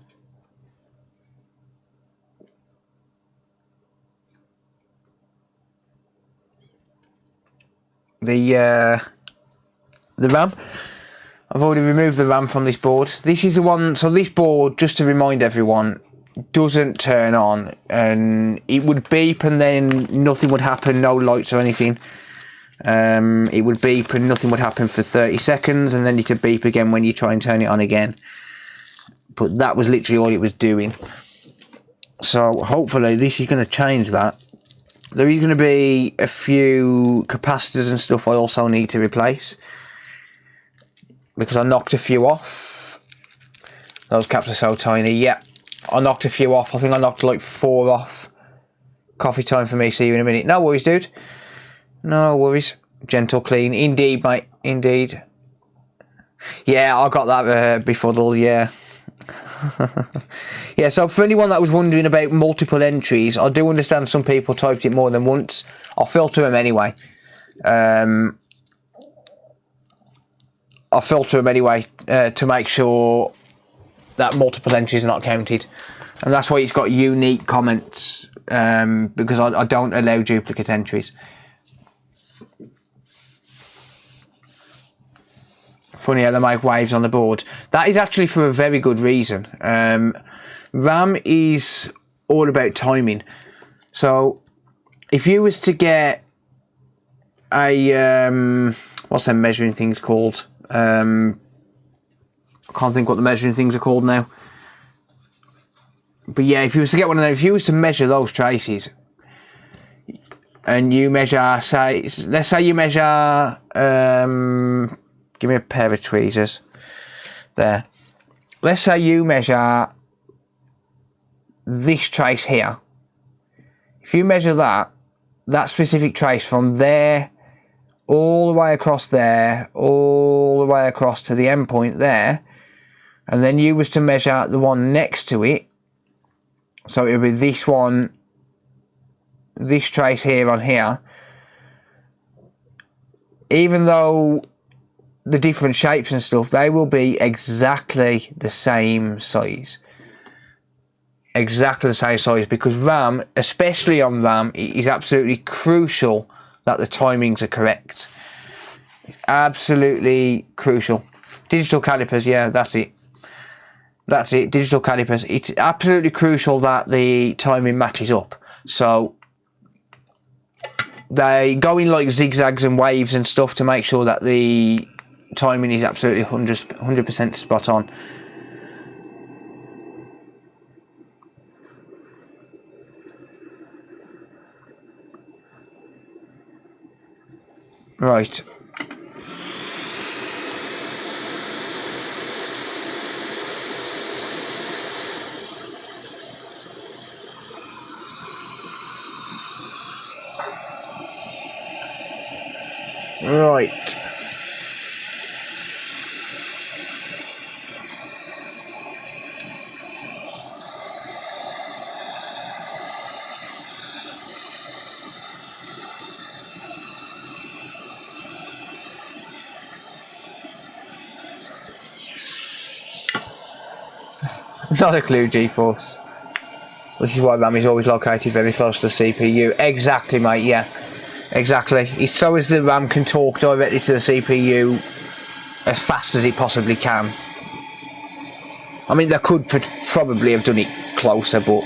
the RAM. I've already removed the RAM from this board. This is the one, so this board, just to remind everyone, doesn't turn on, and it would beep and then nothing would happen, no lights or anything. It would beep and nothing would happen for 30 seconds, and then it would beep again when you try and turn it on again. But that was literally all it was doing. So hopefully this is going to change that. There is going to be a few capacitors and stuff I also need to replace, because I knocked a few off. Those caps are so tiny. Yeah, I knocked a few off. I think I knocked like 4 off. Coffee time for me. See you in a minute. No worries, dude. No worries. Gentle clean. Indeed, mate. Indeed. Yeah, I got that befuddled, yeah. Yeah, so for anyone that was wondering about multiple entries, I do understand some people typed it more than once. I'll filter them anyway. I'll filter them anyway to make sure that multiple entries are not counted. And that's why it's got unique comments, because I don't allow duplicate entries. Funny how they make waves on the board. That is actually for a very good reason. RAM is all about timing. So if you was to get a what's them measuring things called? I can't think what the measuring things are called now. But yeah, if you was to get one of those, if you was to measure those traces, and you measure, say, let's say you measure, give me a pair of tweezers. There. Let's say you measure this trace here. If you measure that specific trace from there all the way across there, all the way across to the end point there, and then you was to measure the one next to it, so it would be this one, this trace here on here, even though the different shapes and stuff, they will be exactly the same size. Exactly the same size, because RAM, especially on RAM, it is absolutely crucial that the timings are correct. It's absolutely crucial. Digital calipers, yeah, that's it. That's it, digital calipers. It's absolutely crucial that the timing matches up. So they go in like zigzags and waves and stuff to make sure that the timing is absolutely 100% spot on. Right. Right. Not a clue, GeForce. Which is why RAM is always located very close to the CPU. Exactly, mate, yeah. Exactly. It's so as the RAM can talk directly to the CPU as fast as it possibly can. I mean, they could probably have done it closer, but...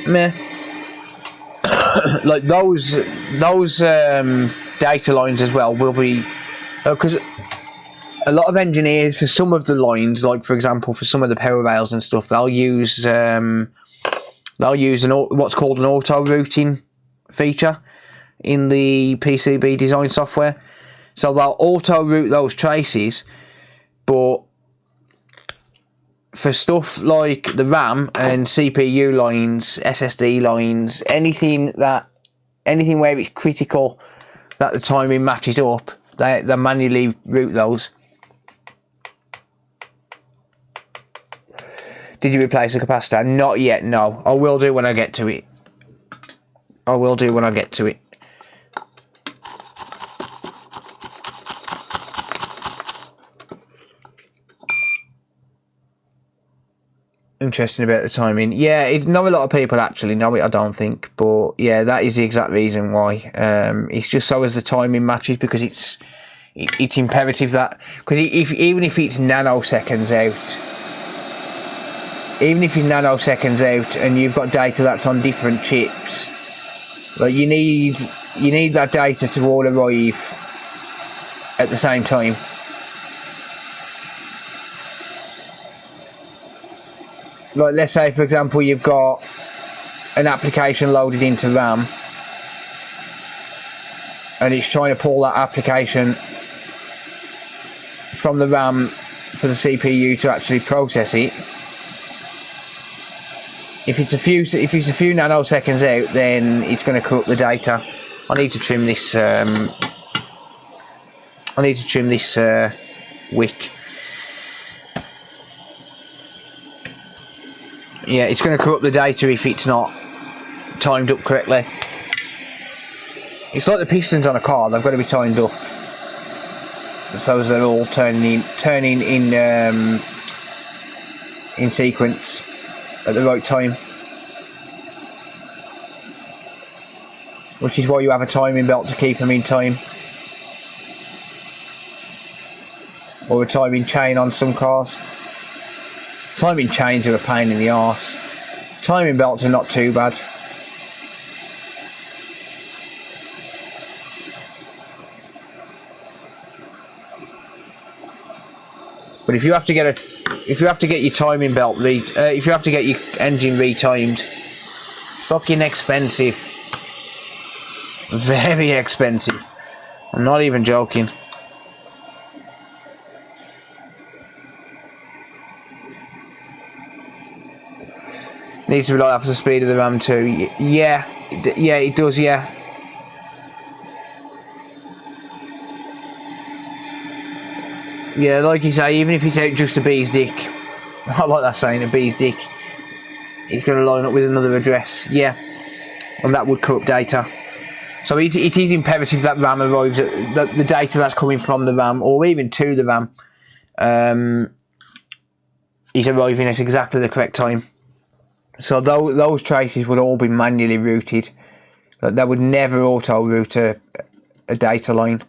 meh. Like, those data lines as well will be... because a lot of engineers, for some of the lines, like, for example, for some of the power rails and stuff, they'll use what's called an auto-routing feature in the PCB design software. So they'll auto-route those traces, but for stuff like the RAM and CPU lines, SSD lines, anything where it's critical that the timing matches up, they manually route those. Did you replace the capacitor? Not yet, no. I will do when I get to it. I will do when I get to it. Interesting about the timing. Yeah, not a lot of people actually know it, I don't think. But yeah, that is the exact reason why. It's just so as the timing matches, because it's imperative that... because even if it's nanoseconds out... even if you're nanoseconds out and you've got data that's on different chips, like you need that data to all arrive at the same time. Like, let's say, for example, you've got an application loaded into RAM and it's trying to pull that application from the RAM for the CPU to actually process it. If it's a few nanoseconds out, then it's going to corrupt the data. I need to trim this. Wick. Yeah, it's going to corrupt the data if it's not timed up correctly. It's like the pistons on a car; they've got to be timed up, so as they're all turning in sequence at the right time. Which is why you have a timing belt to keep them in time, or a timing chain on some cars. Timing chains are a pain in the arse. Timing belts are not too bad. But if you have to get your timing belt if you have to get your engine retimed, fucking expensive. Very expensive. I'm not even joking. Needs to be like half the speed of the RAM too. Yeah, it does. Yeah. Yeah, like you say, even if it's out just a bee's dick, I like that saying, a bee's dick, it's going to line up with another address. Yeah, and that would corrupt data. So it is imperative that RAM arrives at the data that's coming from the RAM, or even to the RAM, is arriving at exactly the correct time. So those traces would all be manually routed. They would never auto-route a data line.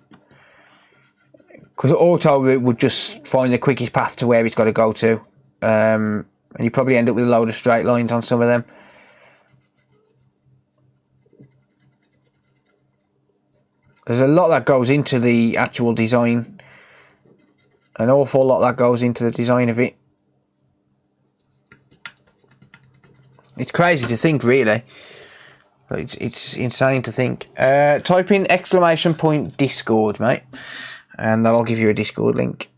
Because auto-route would just find the quickest path to where it's got to go to. And you probably end up with a load of straight lines on some of them. There's a lot that goes into the actual design. An awful lot that goes into the design of it. It's crazy to think, really. It's insane to think. Type in ! Discord, mate, and that'll give you a Discord link.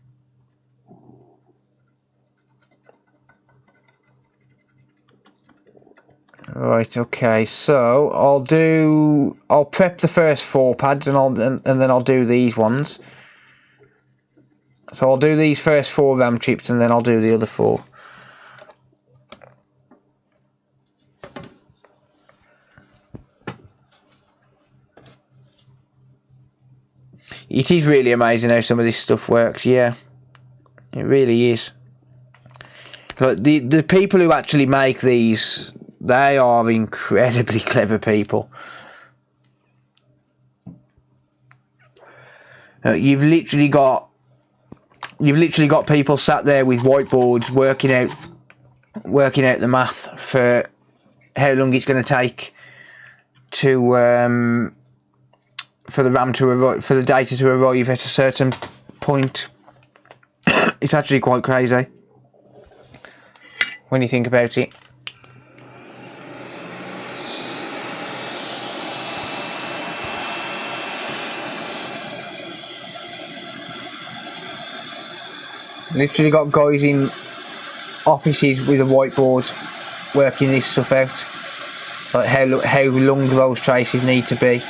Right, okay, so I'll prep the first 4 pads and then I'll do these ones. So I'll do these first 4 RAM chips and then I'll do the other 4. It is really amazing how some of this stuff works, yeah. It really is. But the people who actually make these, they are incredibly clever people. You've literally got people sat there with whiteboards working out the math for how long it's going to take to for the RAM to arrive, for the data to arrive at a certain point. It's actually quite crazy when you think about it. Literally got guys in offices with a whiteboard working this stuff out, like how long those traces need to be.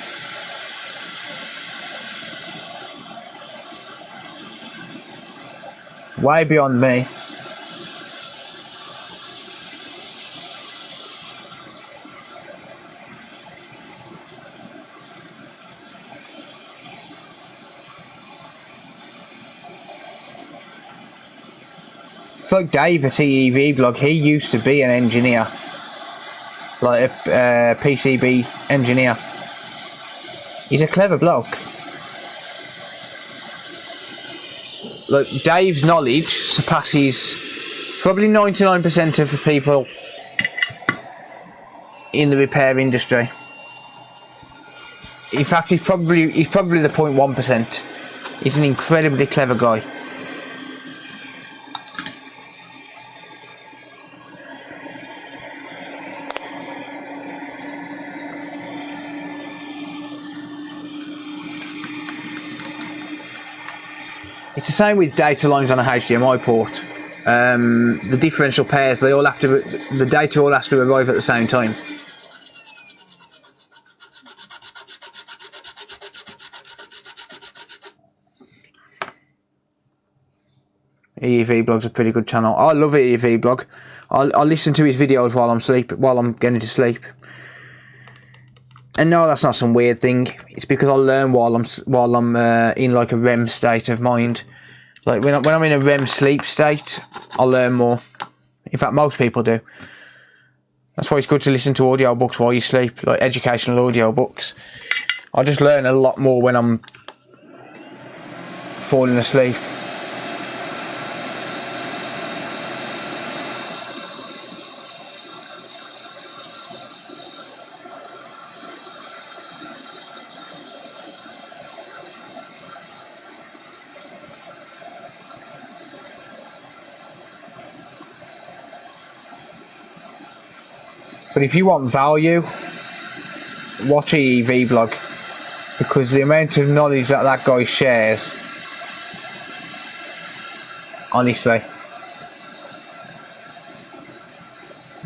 Way beyond me. It's like Dave at EEV blog. He used to be an engineer, like a PCB engineer. He's a clever bloke. Like, Dave's knowledge surpasses probably 99% of the people in the repair industry. In fact, he's probably the 0.1%. He's an incredibly clever guy. It's the same with data lines on a HDMI port. The differential pairs, the data all has to arrive at the same time. EEV blog's a pretty good channel. I love EEV blog. I listen to his videos while I'm getting to sleep. And no, that's not some weird thing. It's because I learn while I'm in like a REM state of mind. Like when I'm in a REM sleep state, I learn more. In fact, most people do. That's why it's good to listen to audiobooks while you sleep, like educational audiobooks. I just learn a lot more when I'm falling asleep. But if you want value, watch EEV blog, because the amount of knowledge that guy shares, honestly,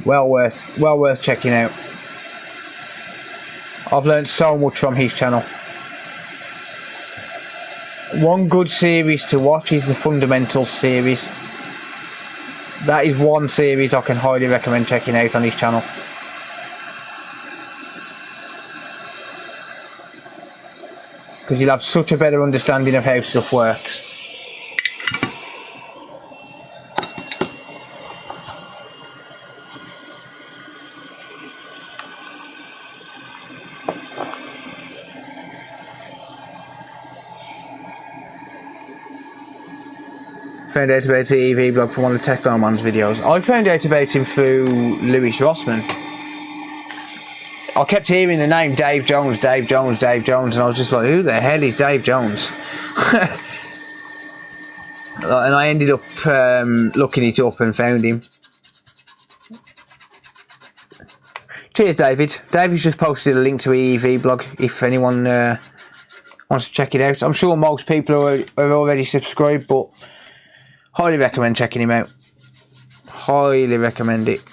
well worth checking out. I've learned so much from his channel. One good series to watch is the Fundamentals series. That is one series I can highly recommend checking out on his channel. Because you'll have such a better understanding of how stuff works. Found out about the EV blog from one of the Technoman's videos. I found out about him through Lewis Rossman. I kept hearing the name Dave Jones, Dave Jones, Dave Jones, and I was just like, who the hell is Dave Jones? And I ended up looking it up and found him. Cheers, David. David's just posted a link to EEV blog if anyone wants to check it out. I'm sure most people are already subscribed, but highly recommend checking him out. Highly recommend it.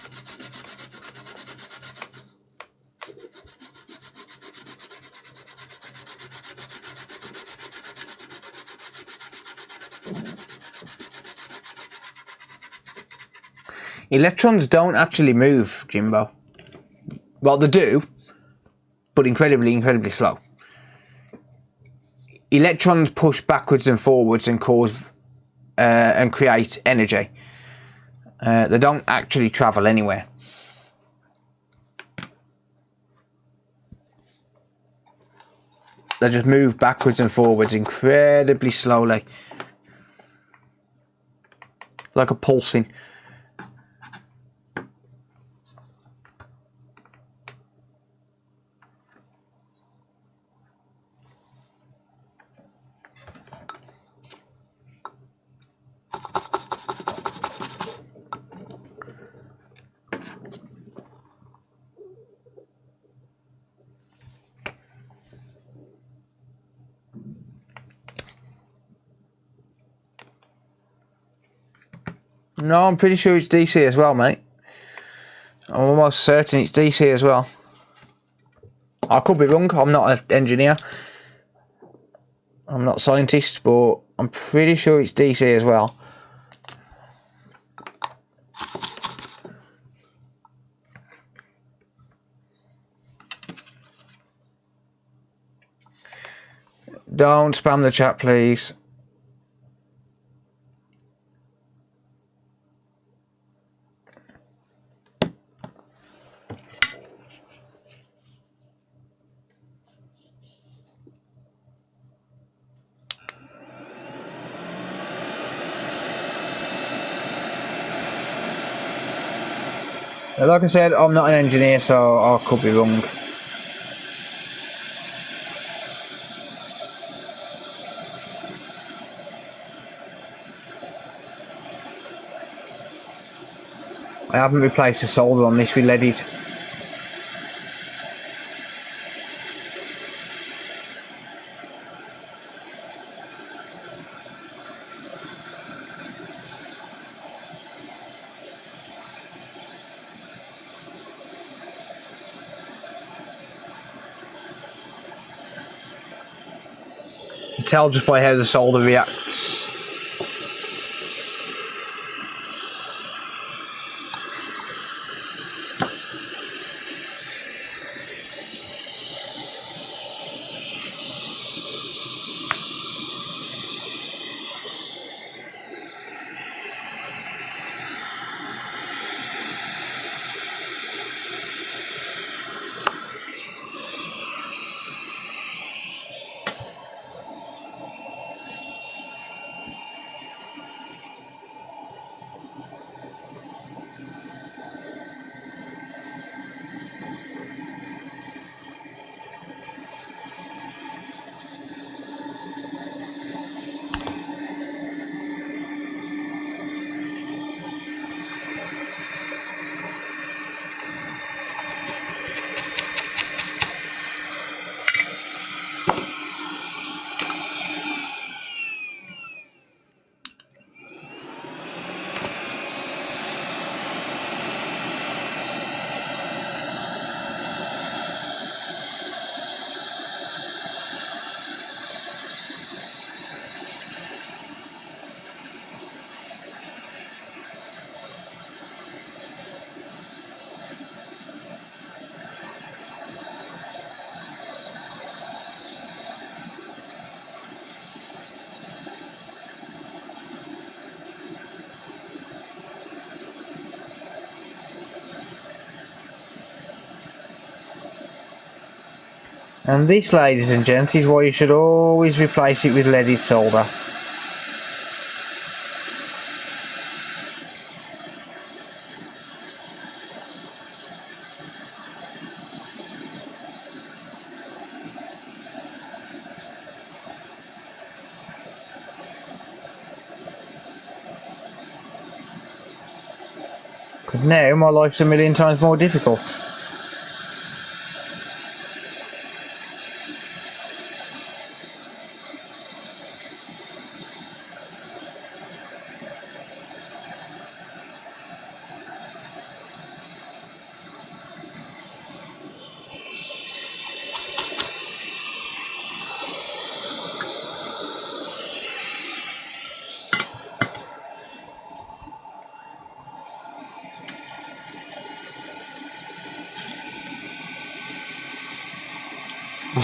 Electrons don't actually move, Jimbo. Well, they do, but incredibly slow. Electrons push backwards and forwards and cause and create energy. They don't actually travel anywhere. They just move backwards and forwards incredibly slowly, like a pulsing. No, I'm pretty sure it's DC as well, mate. I'm almost certain it's DC as well. I could be wrong, I'm not an engineer. I'm not a scientist, but I'm pretty sure it's DC as well. Don't spam the chat, please. Like I said, I'm not an engineer, so I could be wrong. I haven't replaced the solder on this with leaded. You tell just by how the solder reacts. And this, ladies and gents, is why you should always replace it with leaded solder. Because now my life's a million times more difficult.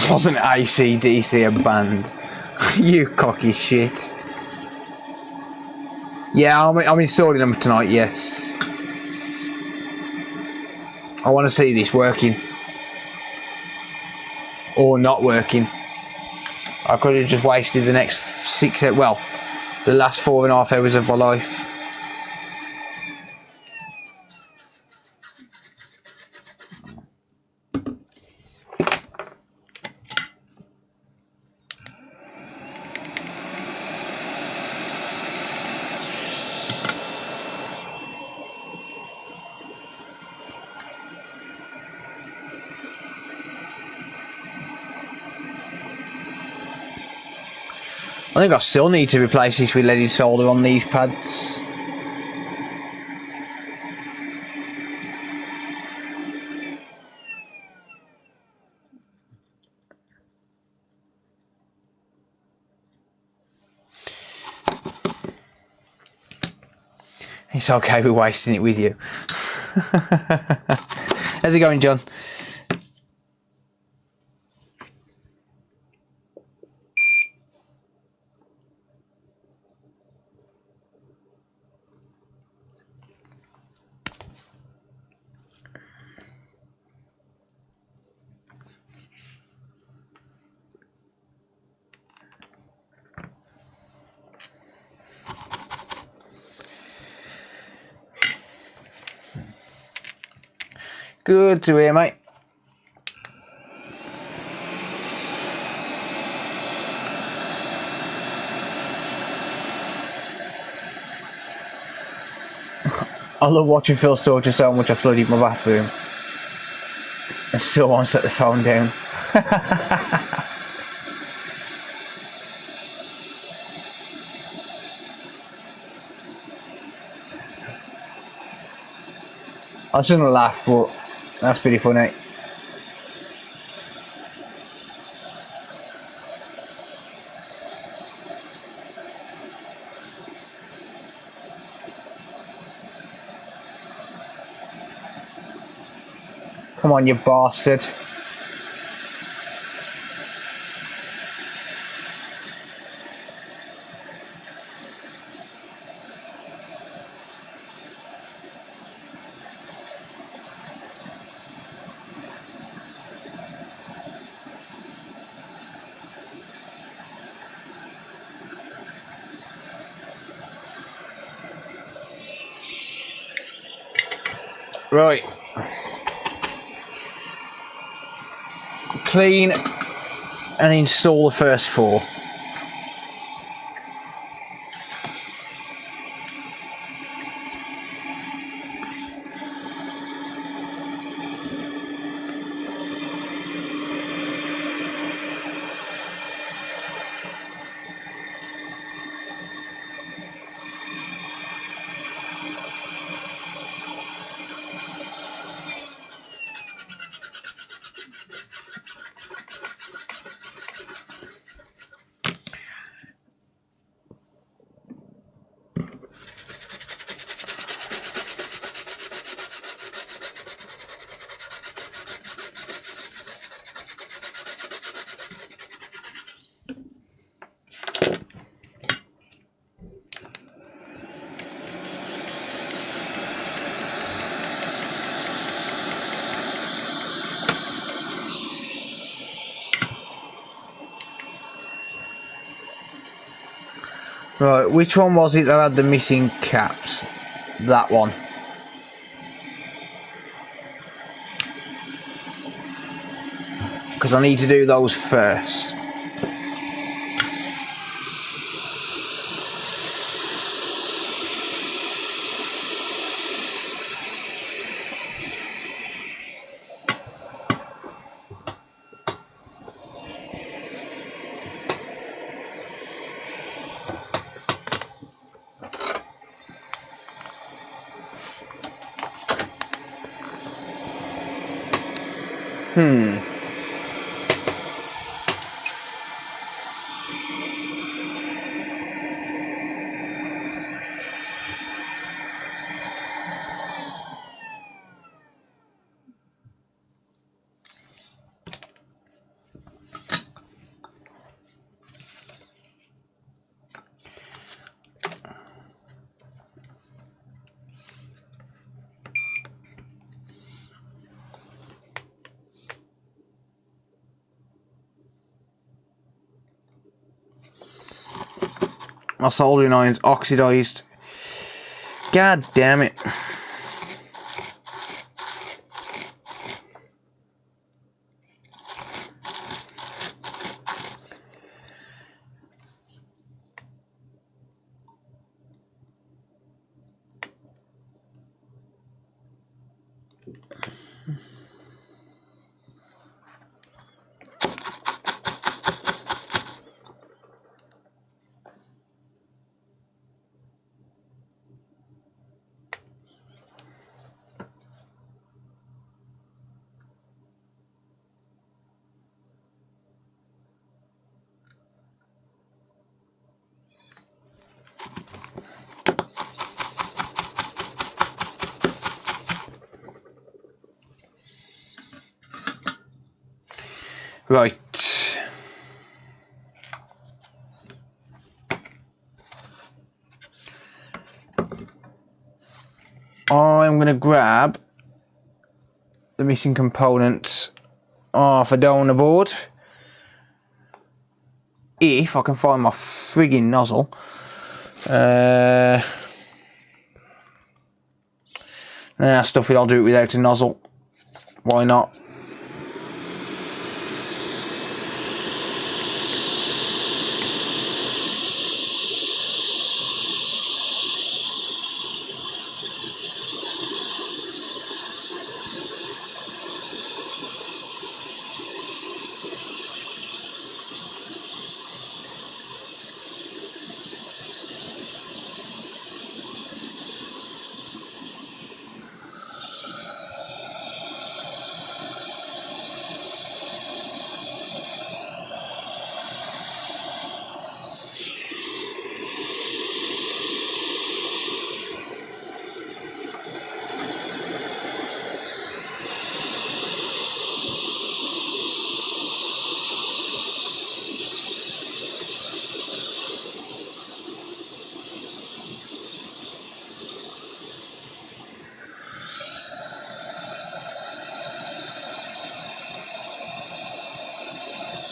Wasn't AC/DC a band? You cocky shit. Yeah, I'm installing them tonight, yes. I want to see this working. Or not working. I could have just wasted the next the last 4.5 hours of my life. I think I still need to replace this with leaded solder on these pads. It's okay, we're wasting it with you. How's it going, John? Good to hear, mate. I love watching Phil talk just how much I flooded my bathroom and still won't set the phone down. I shouldn't laugh, but that's pretty funny. Come on, you bastard. Right. Clean and install the first 4. Right, which one was it that had the missing caps? That one. Because I need to do those first. My soldering iron's oxidised. God damn it. Right. I'm going to grab the missing components off a donor board. If I can find my frigging nozzle. Nah, stuff it, I'll do it without a nozzle. Why not?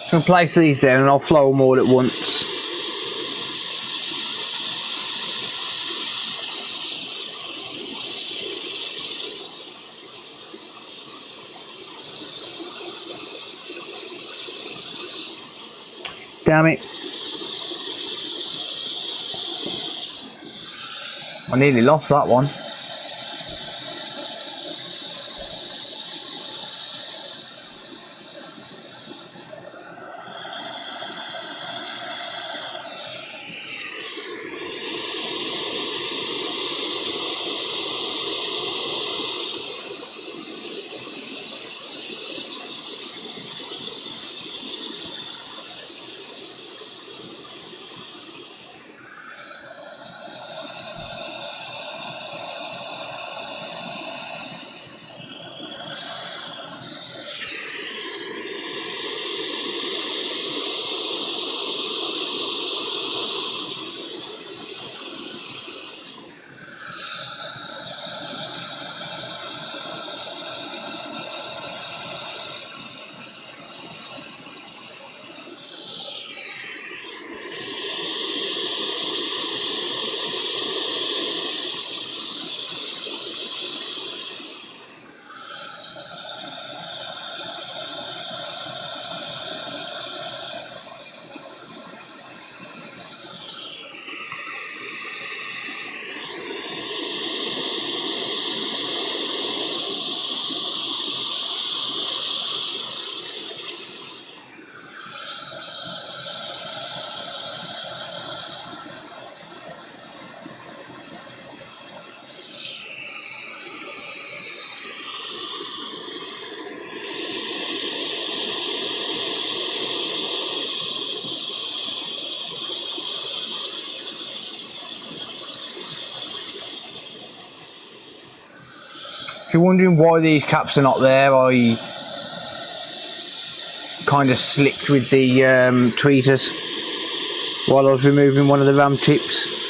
I'm going to place these down and I'll flow them all at once. Damn it. I nearly lost that one. If you're wondering why these caps are not there, I kind of slipped with the tweeters while I was removing one of the RAM chips.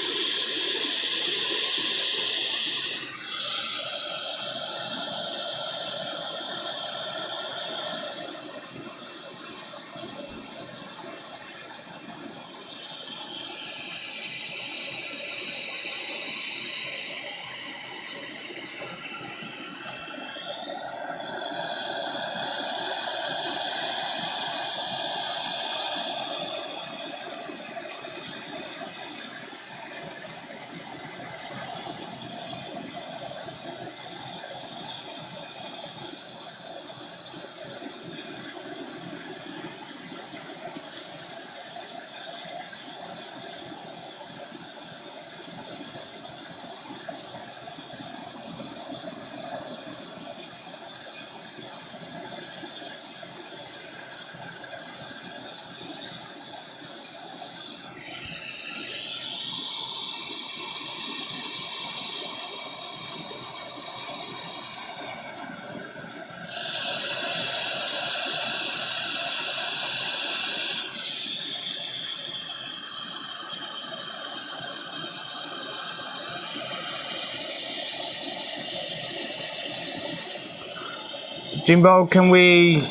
Jimbo, can we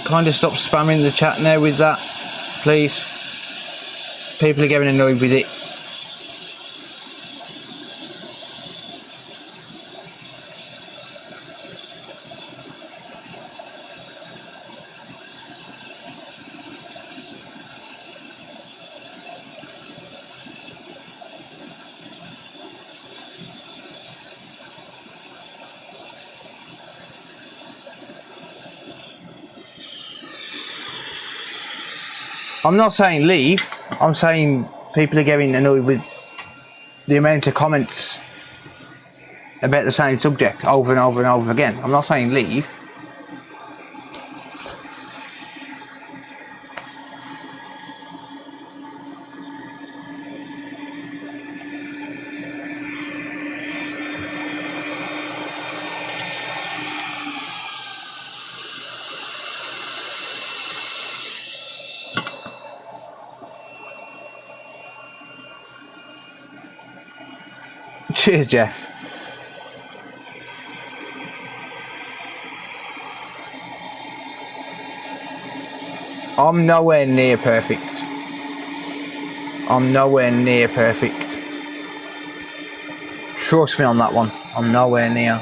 kind of stop spamming the chat now with that, please? People are getting annoyed with it. I'm not saying leave, I'm saying people are getting annoyed with the amount of comments about the same subject over and over and over again. I'm not saying leave. Cheers, Jeff. I'm nowhere near perfect. I'm nowhere near perfect. Trust me on that one. I'm nowhere near.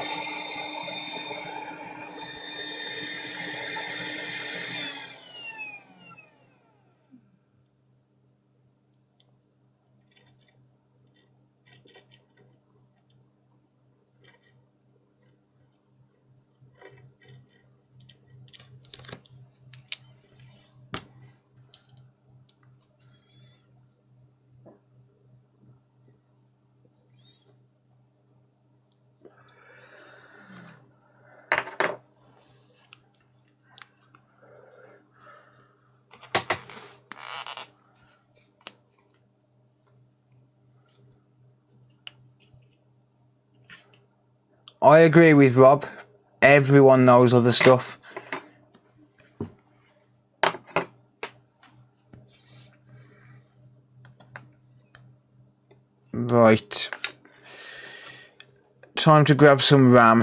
I agree with Rob. Everyone knows other stuff. Right. Time to grab some RAM.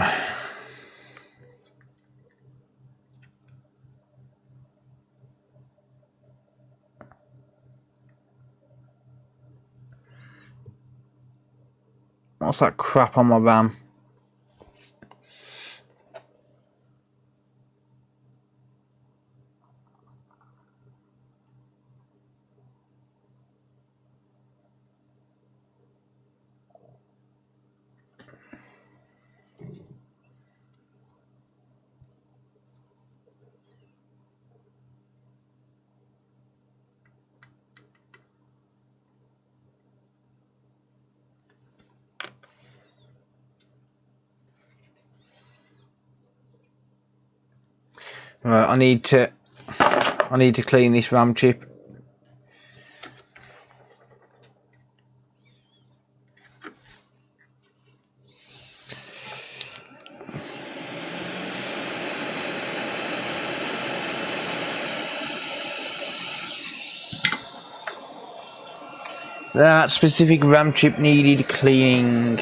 What's that crap on my RAM? Right, I need to clean this RAM chip. That specific RAM chip needed cleaning.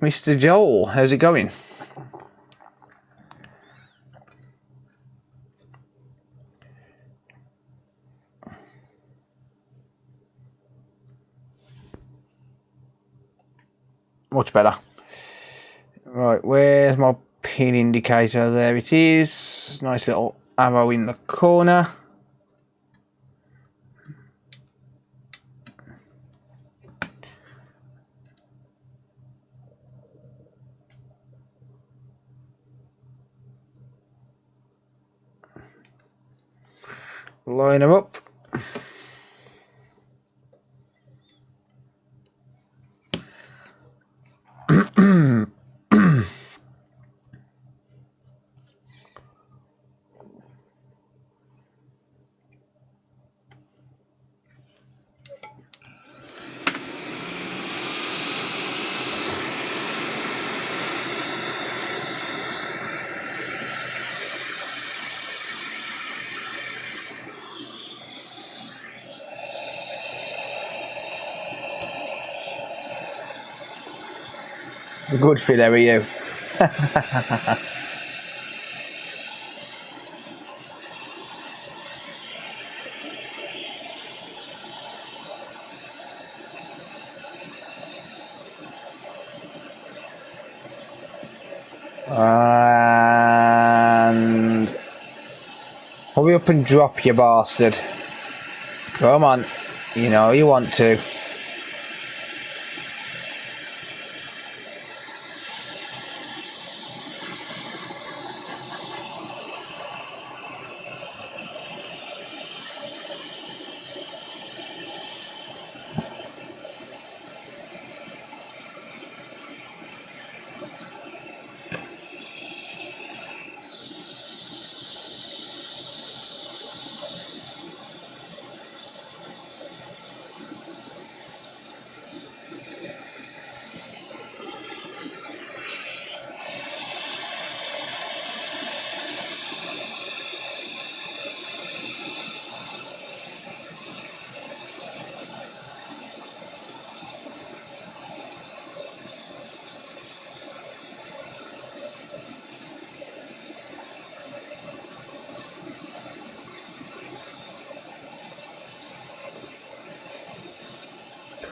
Mr. Joel, how's it going? Much better. Right, where's my pin indicator? There it is. Nice little arrow in the corner. Line them up. Good fit, there are you. And hurry up and drop, you bastard. Come on, you know you want to.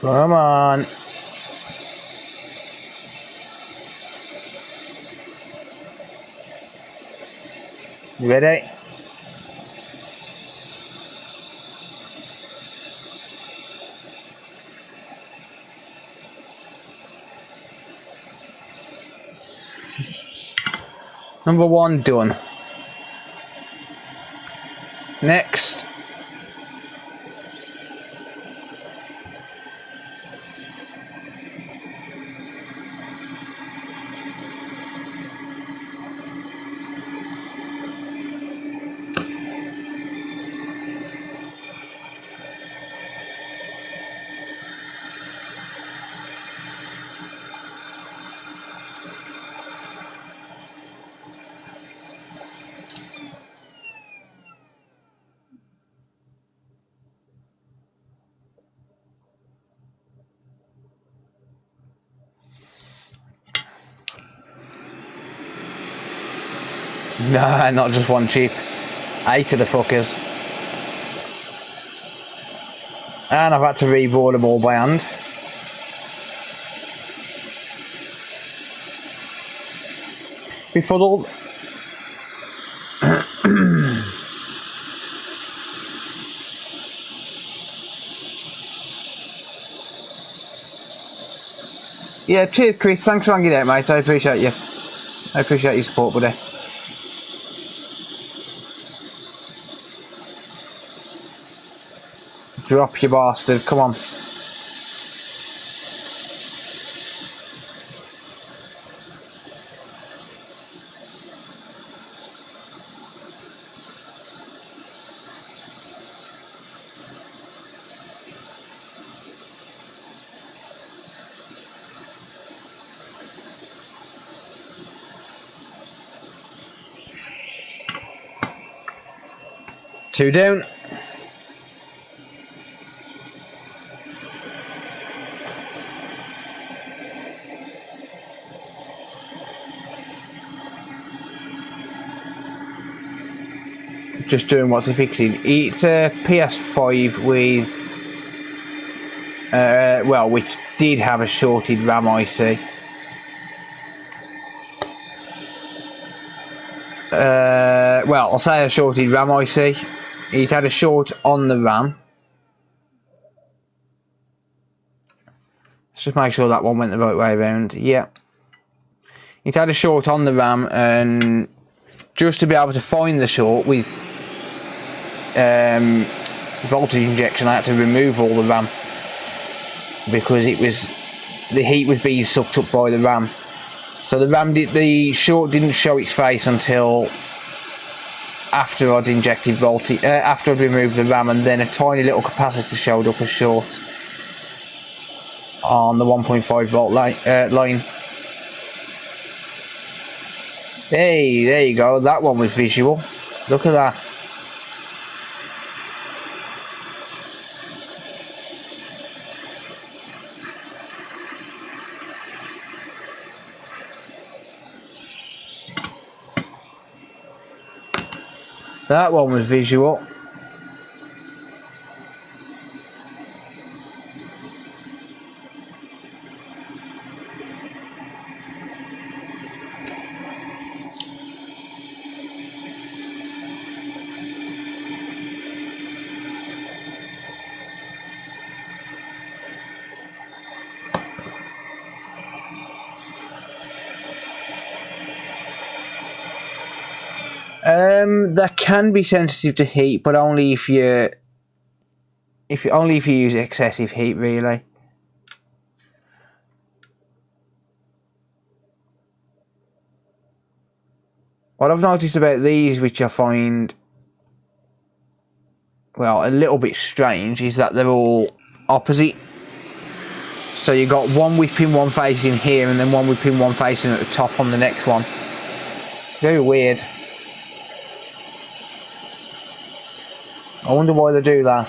Come on. You ready? Number 1 done. Next. Nah, not just one chip. 8 of the fuckers. And I've had to reboard them all by hand. Befuddled. Yeah, cheers Chris, thanks for hanging out mate, I appreciate you. I appreciate your support buddy. Drop you bastard, come on. Two down. Just doing what's he fixing. It's a PS5 with, well, which did have a shorted RAM IC. Well, I'll say a shorted RAM IC. It had a short on the RAM. Let's just make sure that one went the right way around. Yeah. It had a short on the RAM, and just to be able to find the short with voltage injection, I had to remove all the RAM because the heat was being sucked up by the RAM. So the short didn't show its face until after I'd injected voltage, after I'd removed the RAM, and then a tiny little capacitor showed up as short on the 1.5 volt line. Hey, there you go. That one was visual. Look at that. That one was visual. That can be sensitive to heat, but only if you use excessive heat, really. What I've noticed about these, which I find, well, a little bit strange, is that they're all opposite. So you've got one with pin 1 facing here, and then one with pin 1 facing at the top on the next one. Very weird. I wonder why they do that.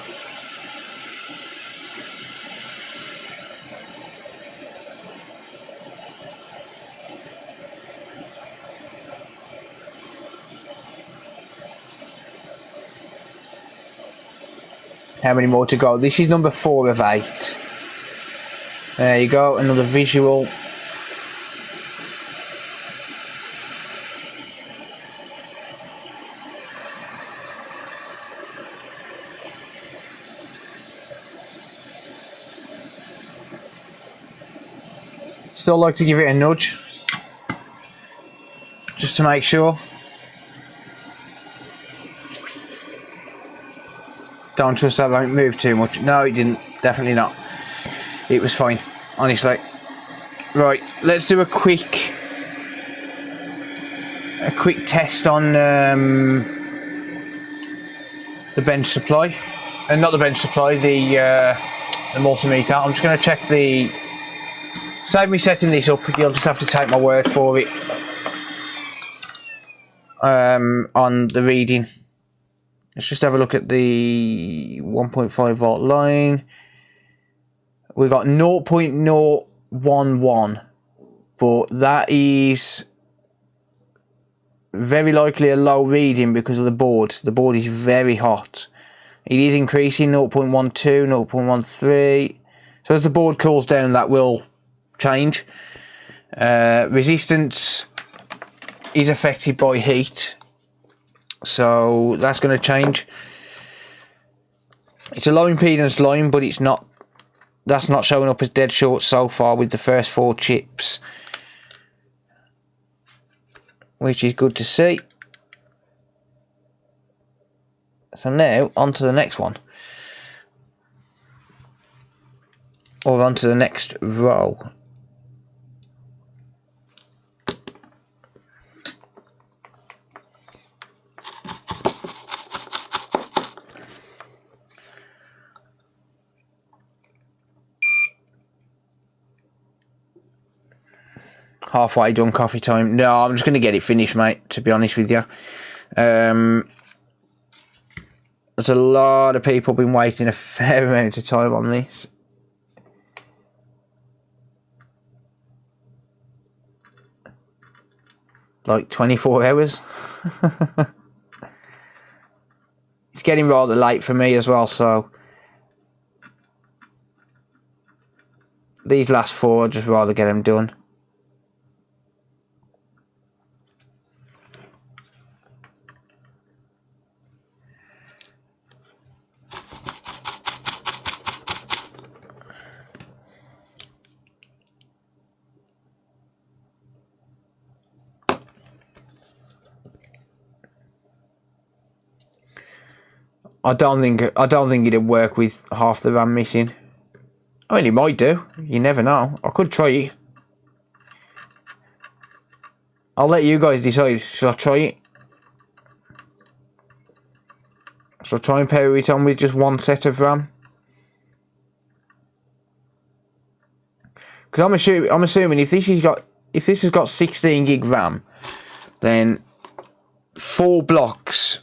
How many more to go? This is number 4 of 8. There you go, another visual. Still like to give it a nudge, just to make sure. Don't trust that won't move too much. No, it didn't. Definitely not. It was fine, honestly. Right, let's do a quick test on the bench supply, and not the bench supply, the multimeter. I'm just going to check the. Save me setting this up. You'll just have to take my word for it. On the reading. Let's just have a look at the 1.5 volt line. We've got 0.011, but that is very likely a low reading because of the board. The board is very hot. It is increasing 0.12, 0.13. So as the board cools down, that will change. Resistance is affected by heat, so that's going to change. It's a low impedance line, but it's not. That's not showing up as dead short so far with the first 4 chips, which is good to see. So now on to the next one, or on to the next row. Halfway done, coffee time. No, I'm just going to get it finished, mate, to be honest with you. There's a lot of people been waiting a fair amount of time on this. Like 24 hours. It's getting rather late for me as well, so these last 4, I'd just rather get them done. I don't think it'd work with half the RAM missing. I mean, it might do. You never know. I could try it. I'll let you guys decide. Shall I try it? Shall I try and power it on with just 1 set of RAM? Because I'm assuming if this has got 16 gig RAM, then 4 blocks.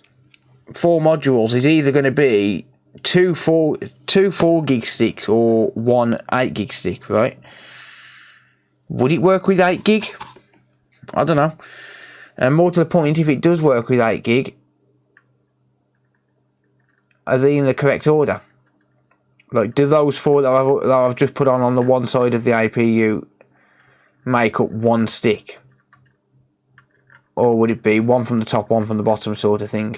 4 modules is either going to be two 4 gig sticks or 1 8 gig stick, right? Would it work with 8 gig? I don't know. And more to the point, if it does work with 8 gig, are they in the correct order? Like, do those 4 that I've just put on the one side of the APU make up one stick? Or would it be one from the top, one from the bottom sort of thing?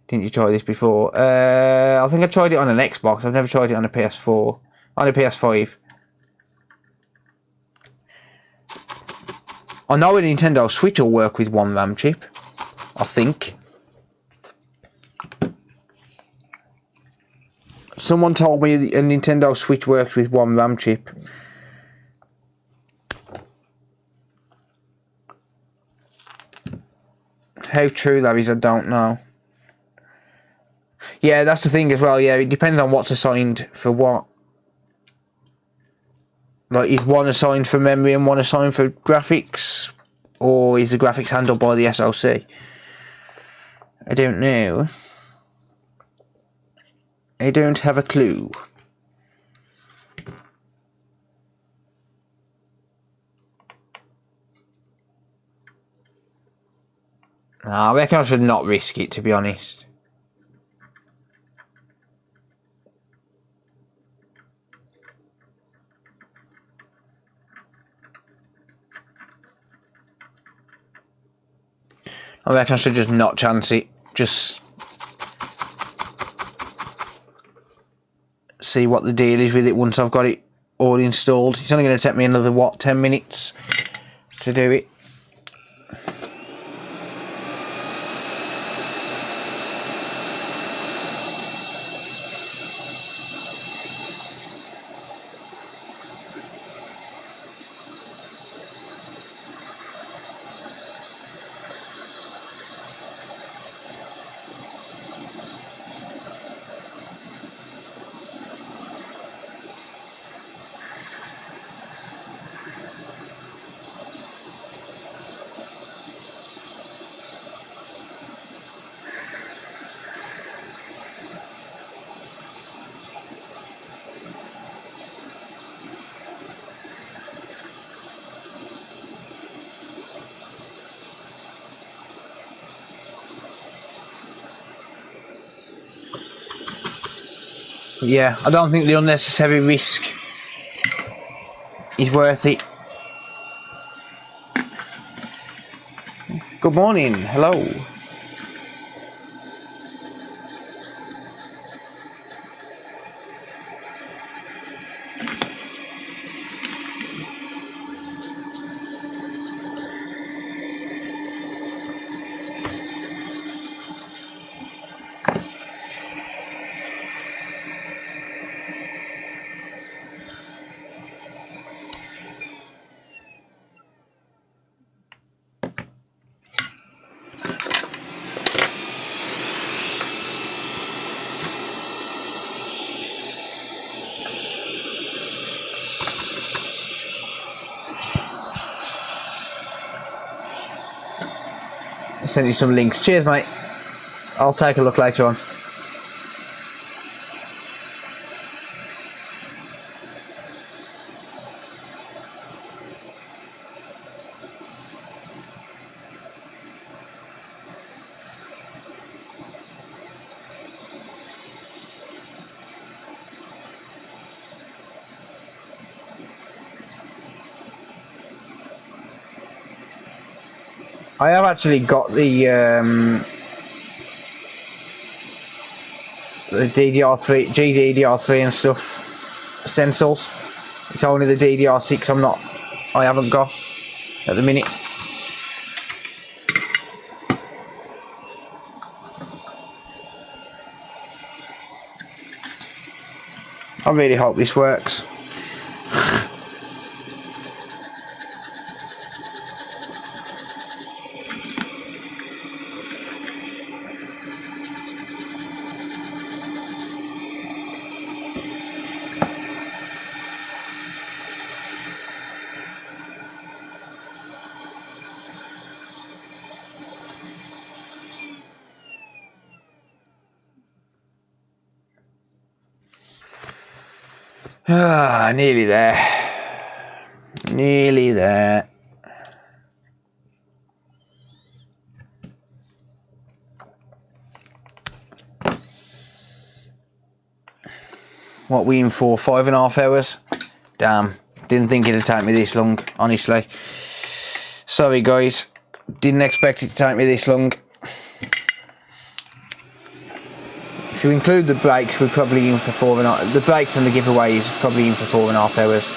Didn't you try this before? I think I tried it on an Xbox. I've never tried it on a PS4. On a PS5. I know a Nintendo Switch will work with one RAM chip. I think. Someone told me a Nintendo Switch works with one RAM chip. How true that is, I don't know. Yeah, that's the thing as well. Yeah, it depends on what's assigned for what. Like, is one assigned for memory and one assigned for graphics? Or is the graphics handled by the SoC? I don't know. I don't have a clue. I reckon I should not risk it, to be honest. I reckon I should just not chance it. Just see what the deal is with it once I've got it all installed. It's only going to take me another, what, 10 minutes to do it. Yeah, I don't think the unnecessary risk is worth it. Good morning, hello. Send you some links. Cheers, mate. I'll take a look later on. I have actually got the DDR3, GDDR3 and stuff stencils. It's only the DDR6 I haven't got at the minute. I really hope this works. Ah, nearly there. Nearly there. What we in for? 5.5 hours? Damn. Didn't think it'd take me this long, honestly. Sorry guys. Didn't expect it to take me this long. If you include the breaks, we're probably in for 4.5. The breaks and the giveaway is probably in for 4.5 hours.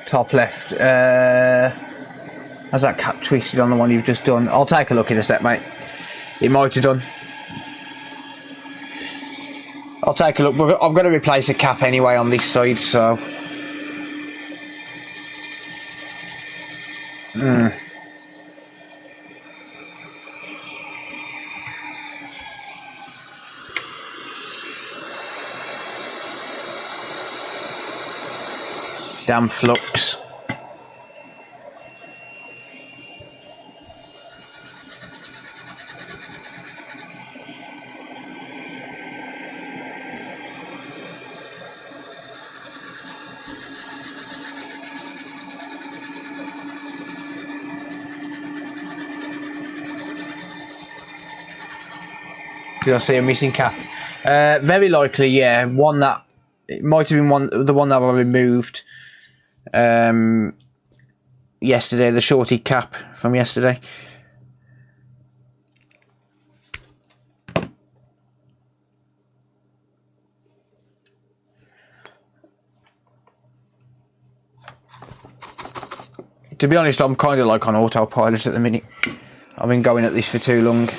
Top left. Has that cap twisted on the one you've just done? I'll take a look in a sec, mate. It might have done. I'll take a look. I've got to replace a cap anyway on this side, so. Damn flux. Did I see a missing cap? Very likely, yeah. One that it might have been the one that I removed yesterday, the shorty cap from yesterday. To be honest, I'm kind of like on autopilot at the minute. I've been going at this for too long.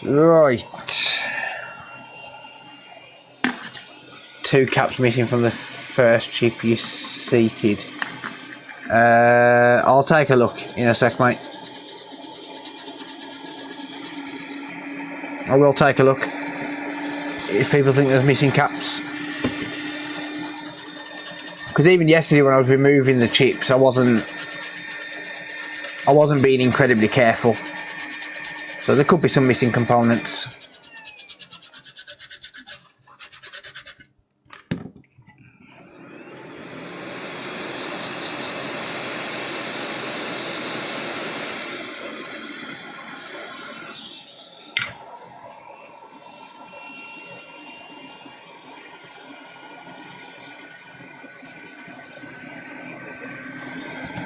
Right. 2 caps missing from the first chip you seated. I'll take a look in a sec, mate. I will take a look if people think there's missing caps. Because even yesterday when I was removing the chips, I wasn't being incredibly careful. So there could be some missing components.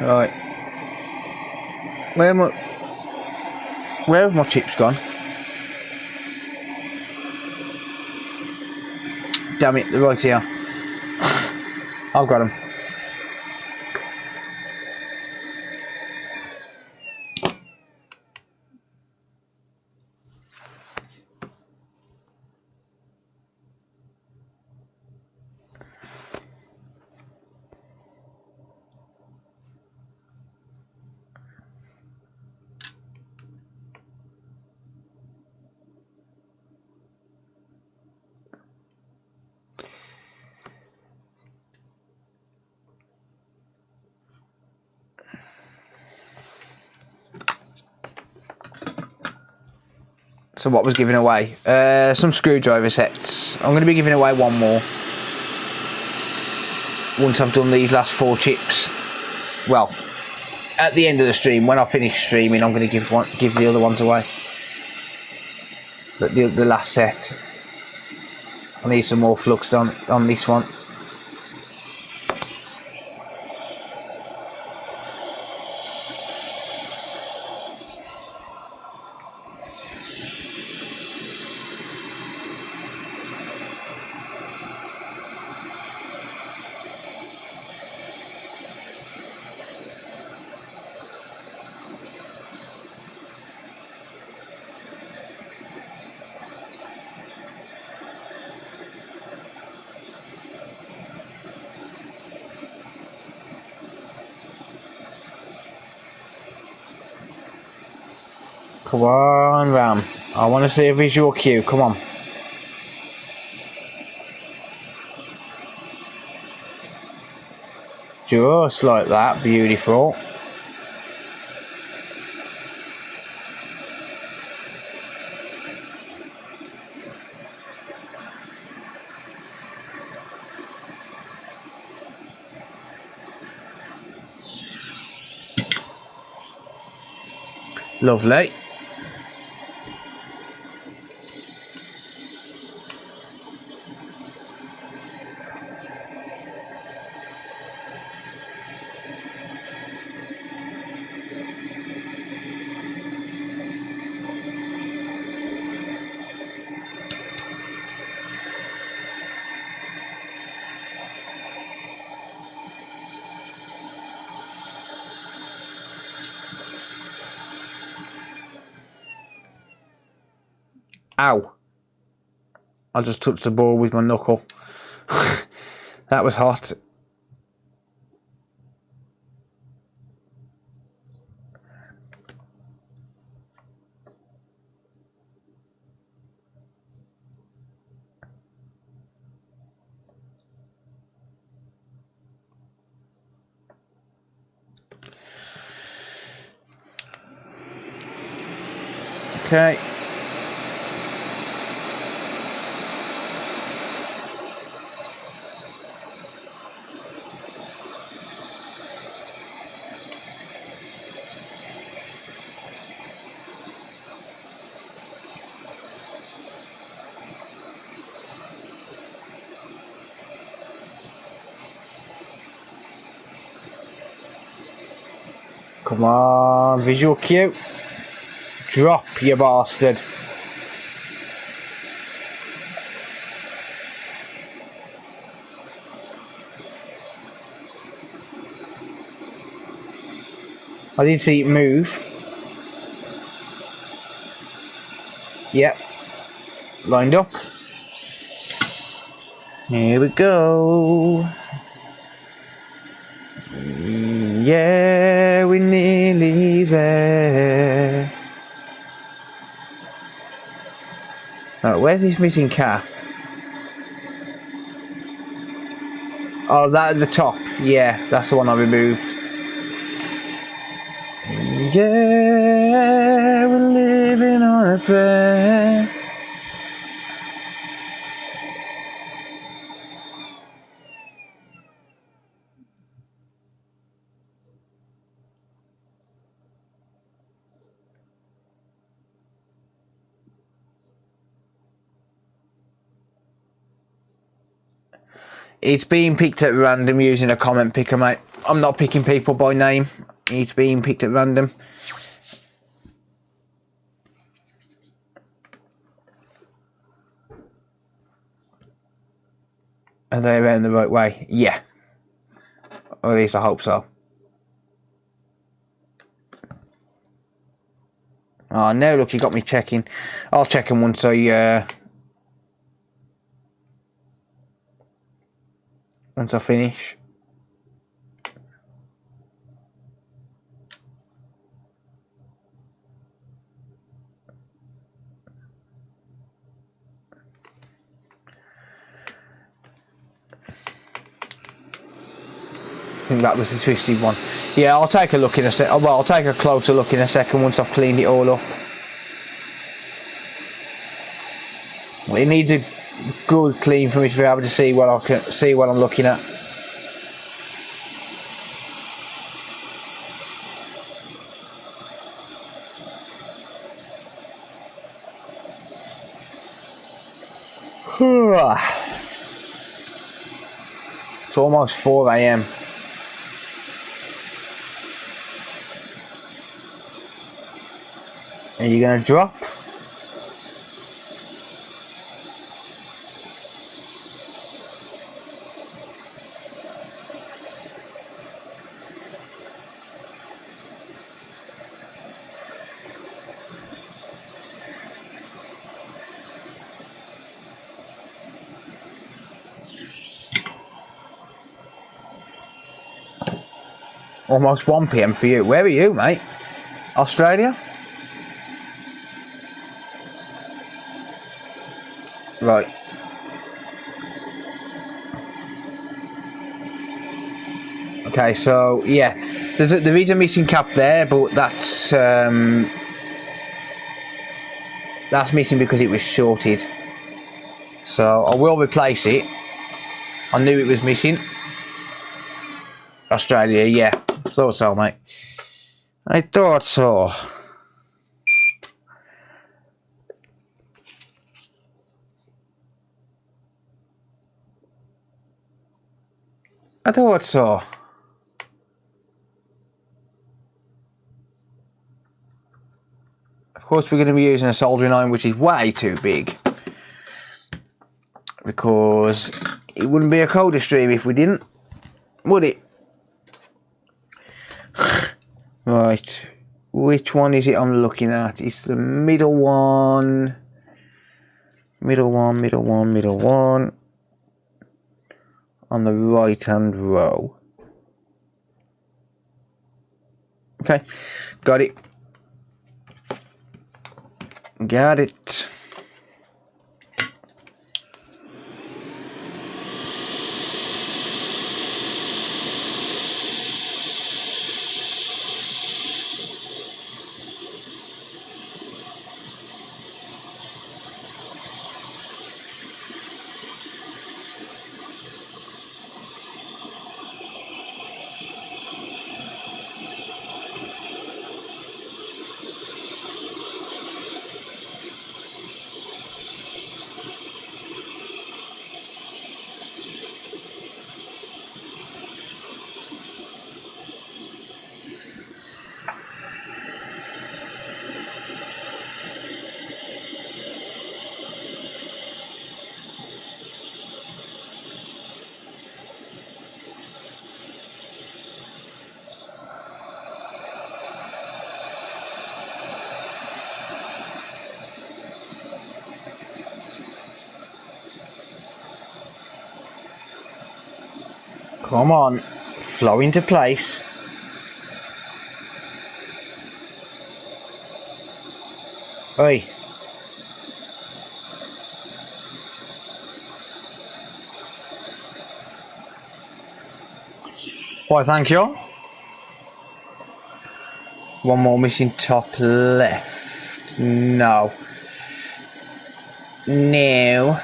Right. Where have my chips gone? Damn it, they're right here. I've got them. So what was given away? Some screwdriver sets. I'm going to be giving away one more. Once I've done these last 4 chips. Well, at the end of the stream, when I finish streaming, I'm going to give the other ones away. But the last set. I need some more flux on this one. Come on, Ram. I want to see a visual cue. Come on. Just like that. Beautiful. Lovely. Ow. I just touched the ball with my knuckle. That was hot. Okay. Come on, visual cue. Drop, you bastard. I didn't see it move. Yep. Lined up. Here we go. Yeah, we're nearly there. Right, where's this missing car? Oh, that at the top. Yeah, that's the one I removed. Yeah, we're living on a prayer. It's being picked at random using a comment picker, mate. I'm not picking people by name. It's being picked at random. Are they around the right way? Yeah. Or at least I hope so. Oh, no, look, you got me checking. I'll check them once I finish. I think that was the twisted one. Yeah, I'll take a look in a sec. Well, I'll take a closer look in a second once I've cleaned it all up. It needs a good clean for me to be able to see what I'm looking at. It's almost 4 AM. Are you gonna drop? Almost 1 PM for you. Where are you, mate? Australia? Right. Okay, so yeah, there is a missing cap there, but that's missing because it was shorted. So I will replace it. I knew it was missing. Australia, yeah, thought so, mate. I thought so. I thought so. Of course, we're going to be using a soldering iron, which is way too big, because it wouldn't be a coda stream if we didn't, would it? Right, which one is it I'm looking at? It's the middle one. Middle one. On the right hand row. Okay, got it. Got it. Come on, flow into place. Oi. Why, thank you. One more missing top left. No. No.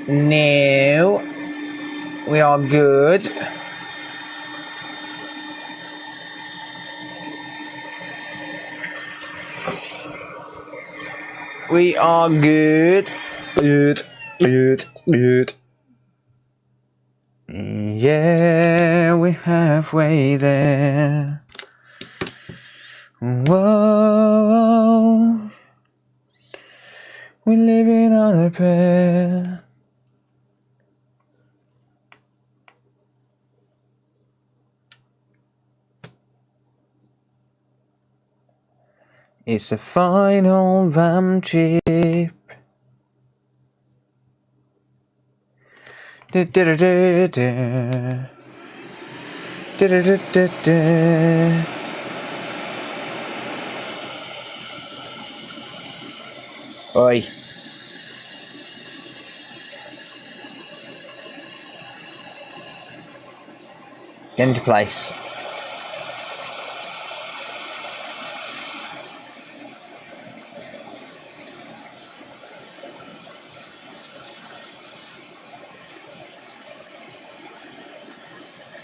No, we are good. We are good. Good. Yeah, we're halfway there. Whoa, we're living on a prayer. It's the final RAM chip. Oi. Get into place.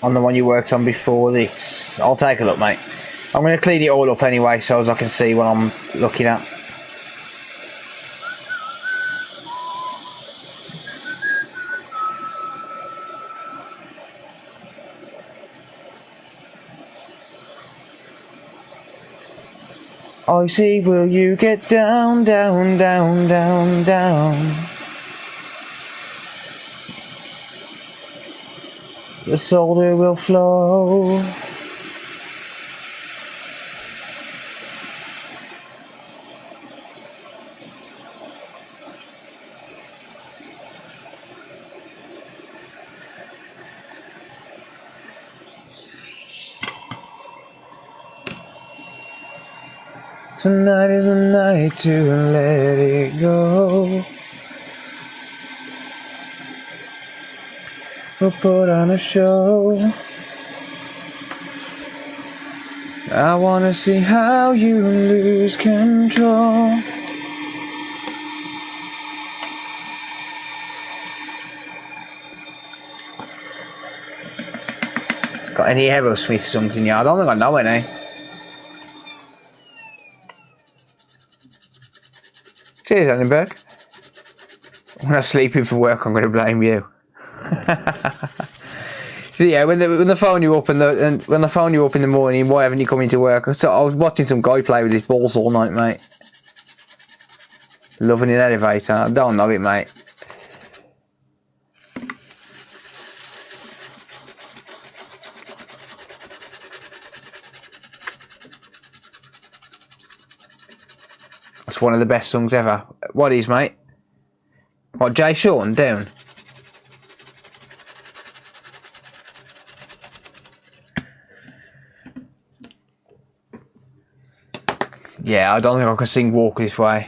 on the one you worked on before this? I'll take a look, mate. I'm going to clean it all up anyway so as I can see what I'm looking at. I see, will you get down, down, down, down, down? The solder will flow. Tonight is the night to let it go. We'll put on a show. I wanna see how you lose control. Got any Aerosmith songs in here? I don't think I know any. Cheers, Annenberg. When I'm sleeping for work, I'm going to blame you. So yeah, when the phone you up when the phone you up in the morning, why haven't you come into work? I was watching some guy play with his balls all night, mate. Loving an elevator. I don't know it, mate. It's one of the best songs ever. What is, mate? What, Jay Sean down? Yeah, I don't think I can sing Walk This Way.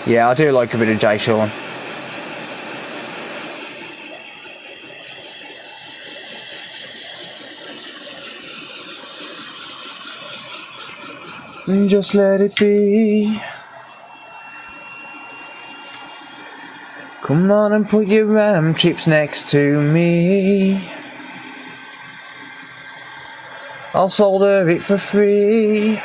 Yeah, I do like a bit of Jay Sean. Just let it be. Come on and put your ram chips next to me. I'll solder it for free.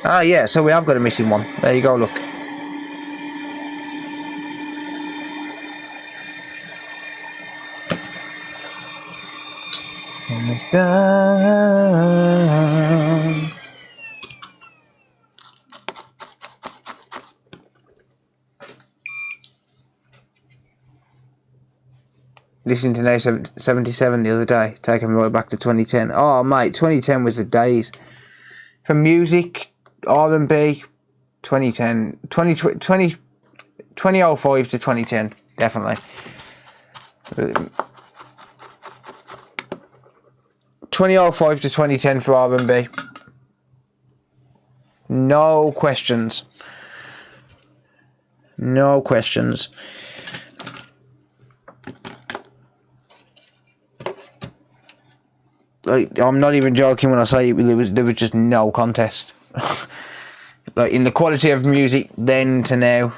Ah yeah, so we have got a missing one. There you go, look. And it's down. Listening to No 77 the other day, taking me right back to 2010. Oh mate, 2010 was the days. For music, R&B, 2010, 2005 to 2010, definitely. 2005 to 2010 for R&B. No questions. No questions. Like, I'm not even joking when I say there was just no contest. Like, in the quality of music then to now.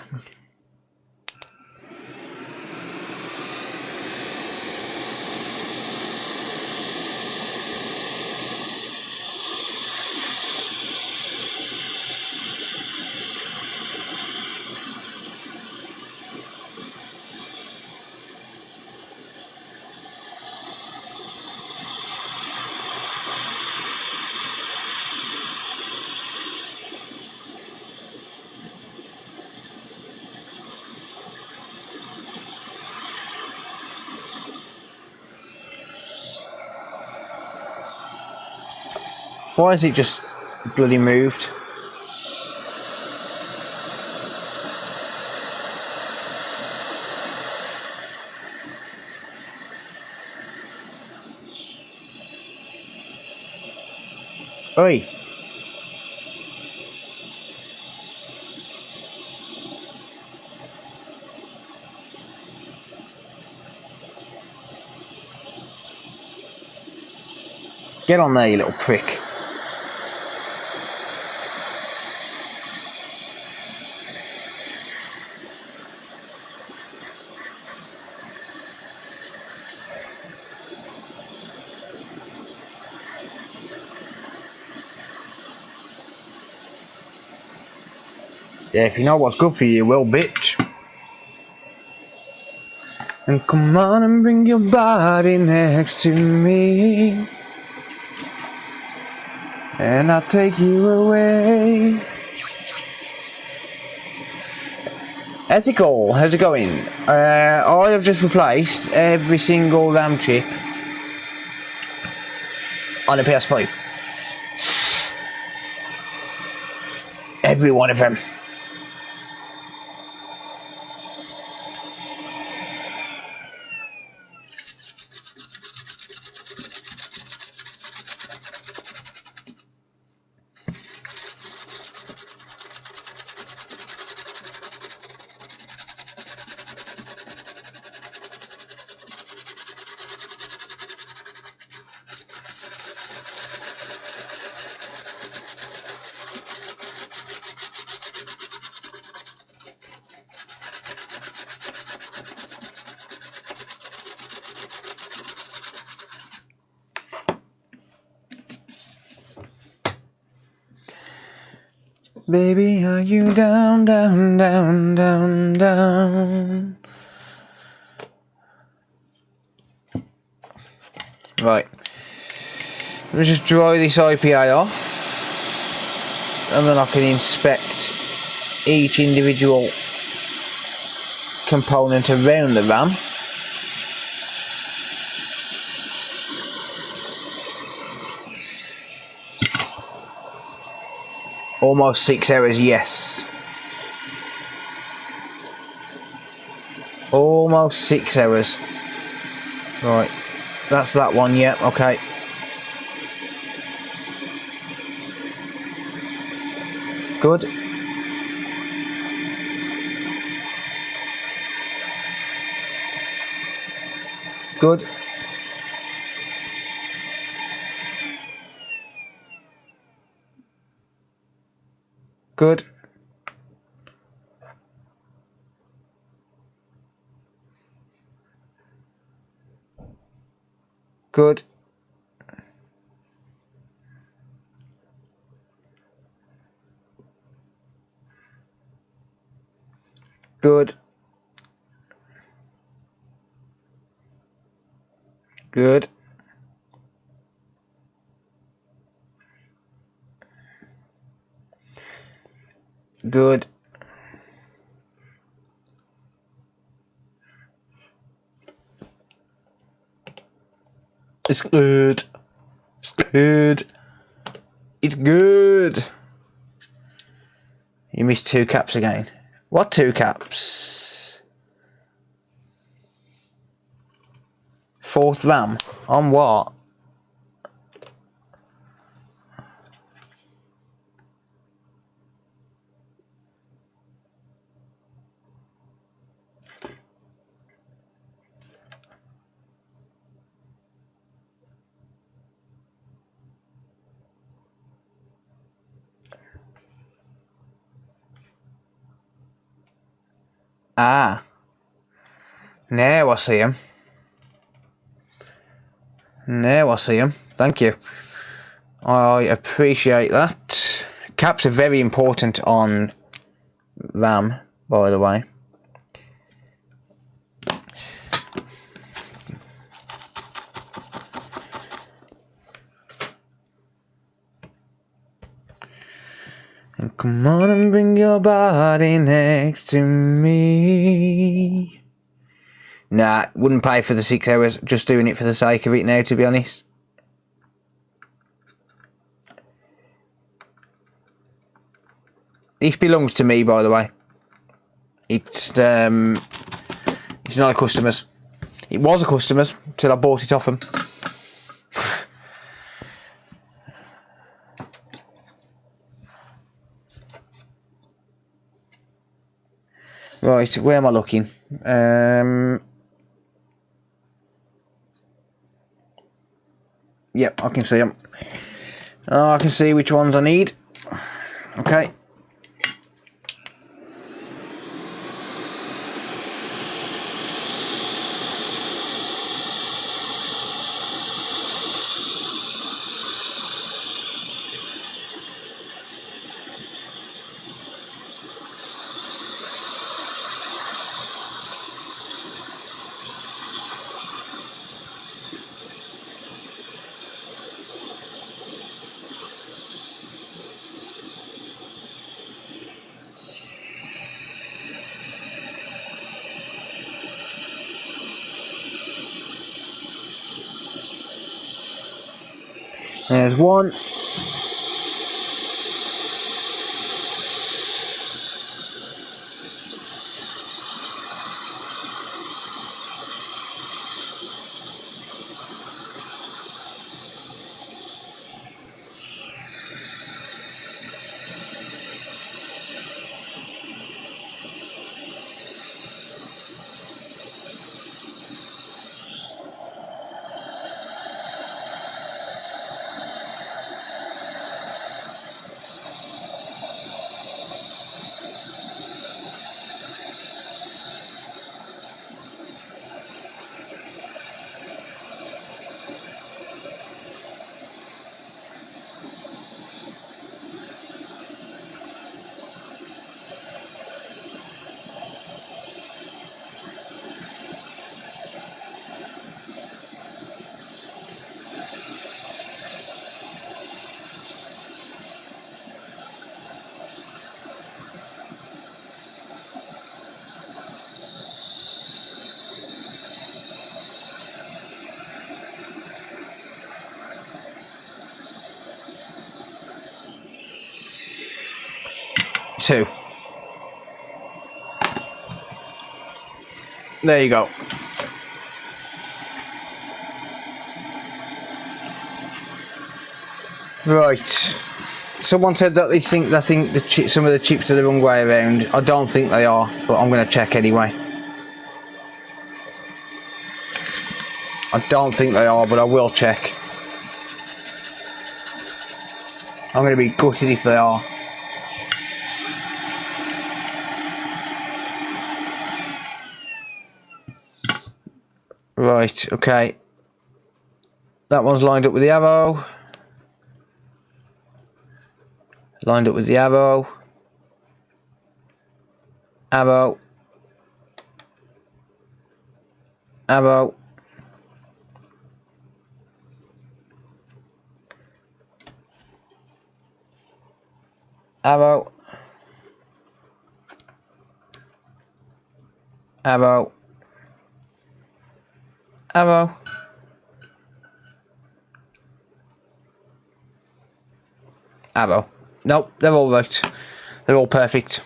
Why is it just bloody moved? Oi! Get on there, you little prick. Yeah, if you know what's good for you, you will, bitch. And come on and bring your body next to me, and I'll take you away. Ethical, how's it going? I have just replaced every single RAM chip on the PS5. Every one of them. Baby, are you down, down, down, down, down? Right. Let's just dry this IPA off, and then I can inspect each individual component around the RAM. Almost 6 hours, yes. Almost 6 hours. Right, that's that one, yeah, okay. Good. Good. Good. Good. Good. Good. Good. It's good. It's good. It's good. You missed 2 caps again. What 2 caps? 4th RAM? On what? Ah. Now I see him. Now I see him. Thank you. I appreciate that. Caps are very important on RAM, by the way. And come on and bring your body next to me. Nah, wouldn't pay for the 6 hours, just doing it for the sake of it now, to be honest. This belongs to me, by the way. It's not a customer's. It was a customer's till I bought it off them. Right, where am I looking? Yep, I can see them. Oh, I can see which ones I need. Okay. There's one. Two. There you go. Right. Someone said that they think some of the chips are the wrong way around. I don't think they are, but I'm going to check anyway. I don't think they are, but I will check. I'm going to be gutted if they are. Right, okay. That one's lined up with the arrow. Lined up with the arrow. Arrow. Arrow. Arrow. Arrow. Arrow. Arrow. Nope, they're all right. They're all perfect.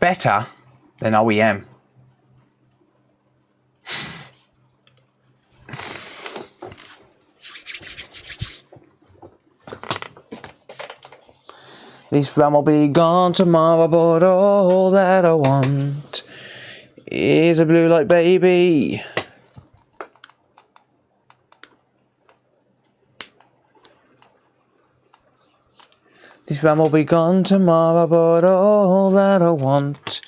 Better than OEM. This RAM will be gone tomorrow, but all that I want is a blue light baby. This RAM will be gone tomorrow, but all that I want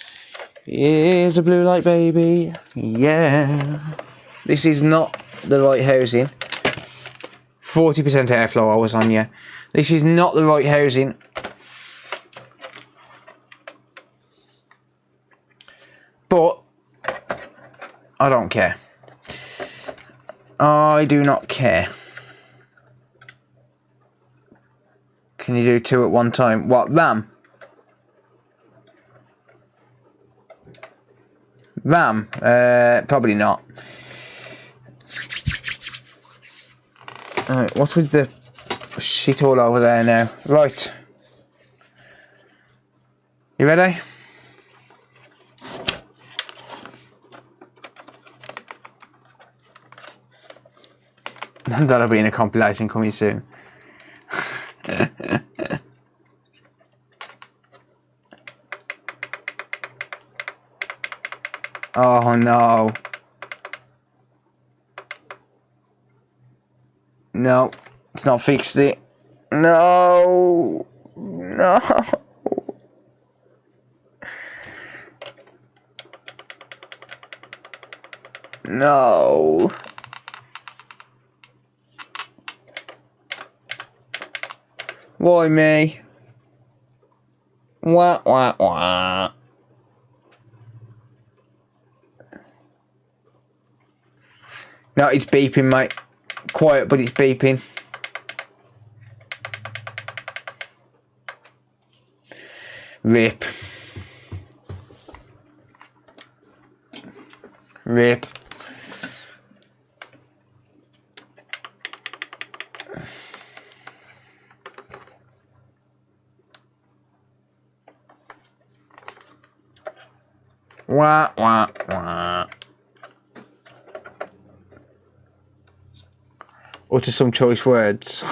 is a blue light baby. Yeah. This is not the right housing. 40% airflow I was on, yeah. This is not the right housing. But I don't care. I do not care. Can you do two at one time? What, RAM? RAM? Probably not. Alright, what's with the shit all over there now? Right. You ready? That'll be in a compilation coming soon. Oh no. No, it's not fixed it. No. No. No. Why me? Wah, wah, wah. No, it's beeping, mate. Quiet, but it's beeping. Rip. Rip. Wah, wah, wah. Utter some choice words.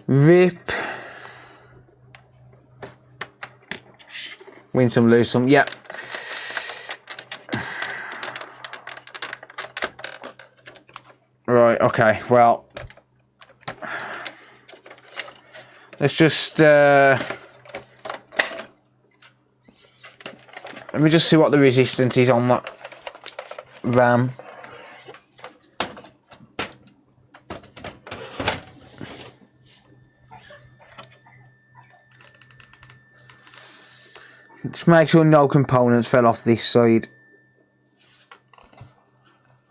Rip. Win some, lose some. Yep. Right, okay, well. Let's just let me just see what the resistance is on that RAM. Just make sure no components fell off this side.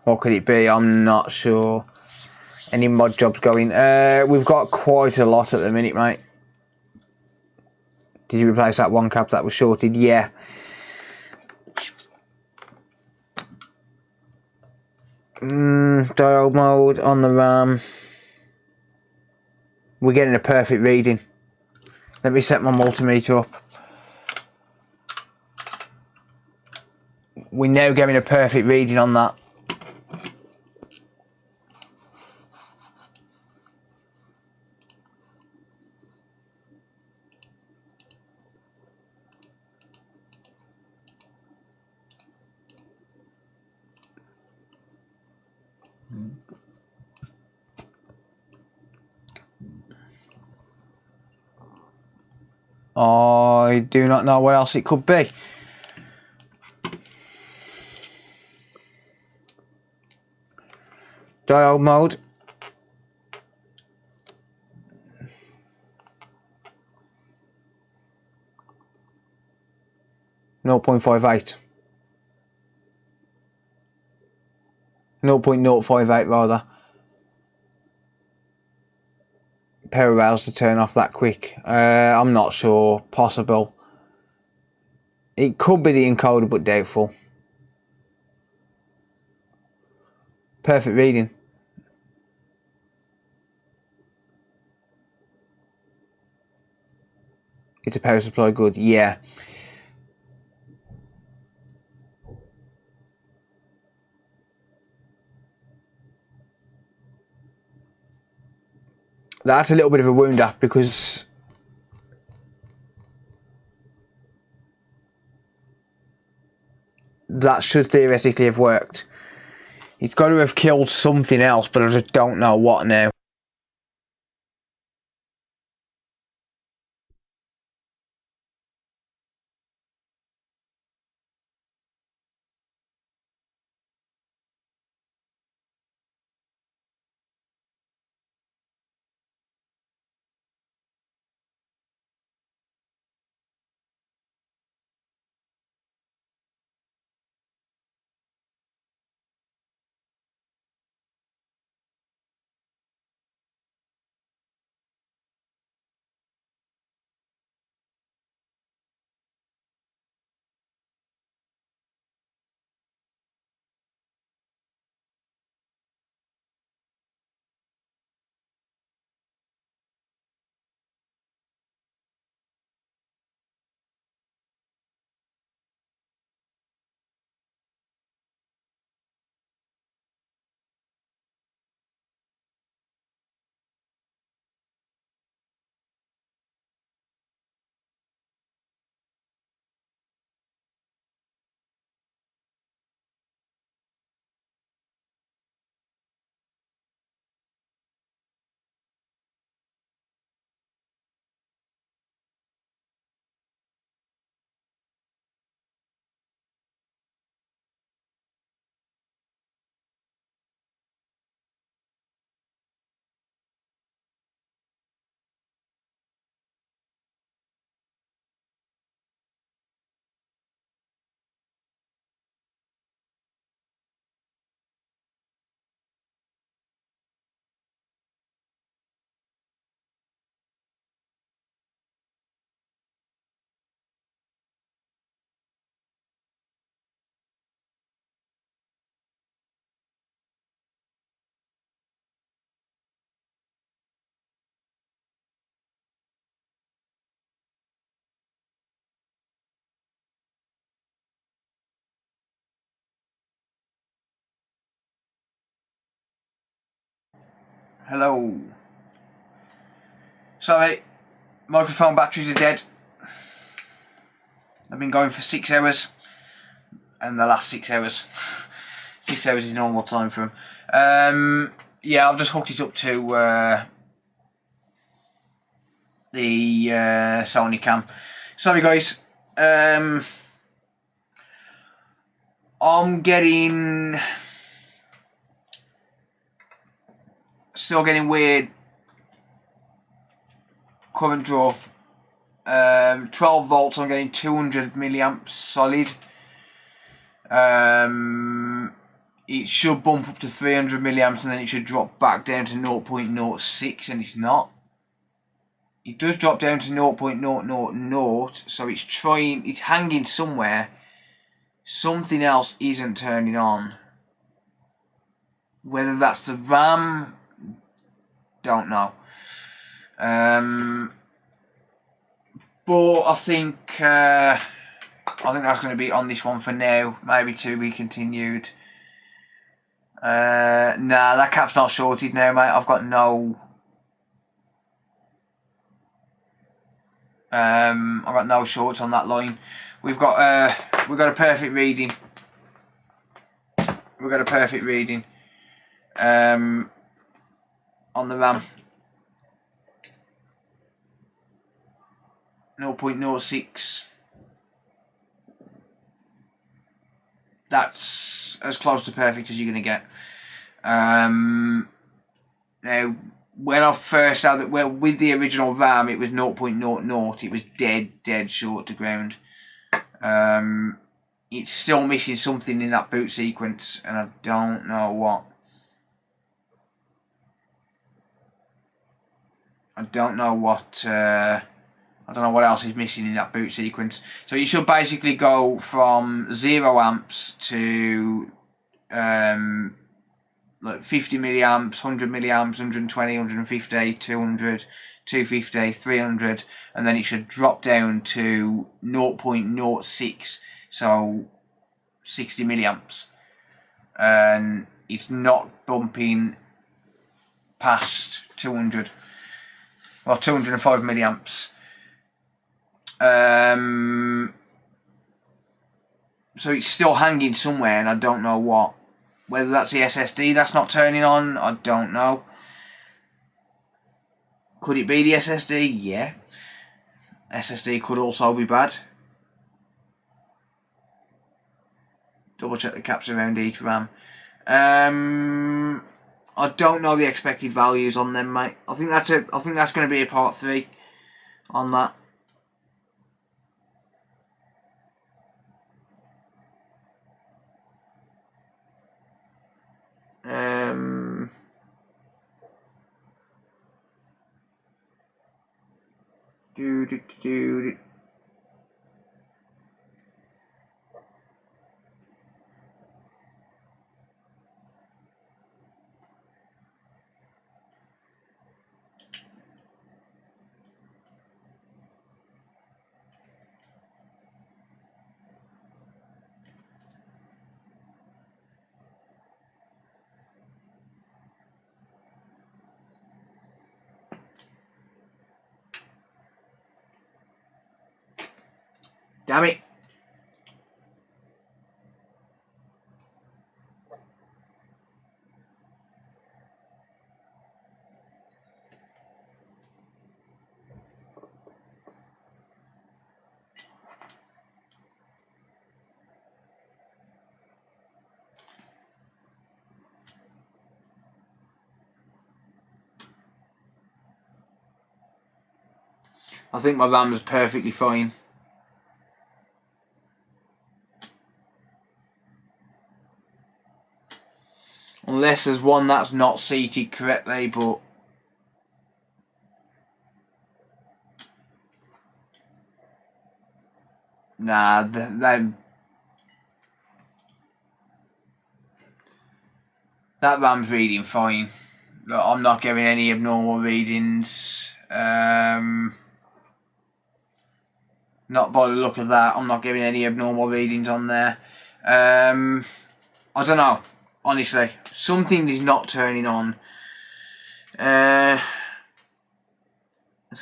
What could it be? I'm not sure. Any mod jobs going? We've got quite a lot at the minute, mate. Did you replace that one cap that was shorted? Yeah. Diode mode on the RAM. We're getting a perfect reading. Let me set my multimeter up. We're now getting a perfect reading on that. I do not know what else it could be. Diode mode. No 0.58. 0.058 rather. Pair of rails to turn off that quick. I'm not sure. Possible. It could be the encoder, but doubtful. Perfect reading. It's a power supply good, yeah. That's a little bit of a wounder because that should theoretically have worked. It's got to have killed something else, but I just don't know what now. Hello. Sorry, microphone batteries are dead. I've been going for 6 hours, and the last 6 hours. 6 hours is normal time for them. Yeah, I've just hooked it up to the Sony cam. Sorry guys. I'm still getting weird current draw. 12 volts, I'm getting 200 milliamps solid. It should bump up to 300 milliamps and then it should drop back down to 0.06, and it's not. It does drop down to 0.000, so it's hanging somewhere. Something else isn't turning on. Whether that's the RAM, don't know. But I think that's going to be on this one for now. Maybe to be continued. Nah, that cap's not shorted now, mate. I've got no shorts on that line. We've got a perfect reading. We've got a perfect reading on the RAM. 0.06. That's as close to perfect as you're going to get. Now, when I first had it, well, with the original RAM, it was 0.00. It was dead short to ground. It's still missing something in that boot sequence, and I don't know what. I don't know what else is missing in that boot sequence. So you should basically go from 0 amps to like 50 milliamps, 100 milliamps, 120, 150, 200, 250, 300, and then it should drop down to 0.06, so 60 milliamps. And it's not bumping past 200, well, 205 milliamps. So it's still hanging somewhere, and I don't know what. Whether that's the SSD that's not turning on, I don't know. Could it be the SSD? Yeah. SSD could also be bad. Double check the caps around each RAM. I don't know the expected values on them, mate. I think that's going to be a part 3 on that. Damn it. I think my RAM is perfectly fine. Unless there's one that's not seated correctly, but nah, that RAM's reading fine. Look, I'm not getting any abnormal readings. Not by the look of that, I'm not getting any abnormal readings on there. I don't know. Honestly, something is not turning on. So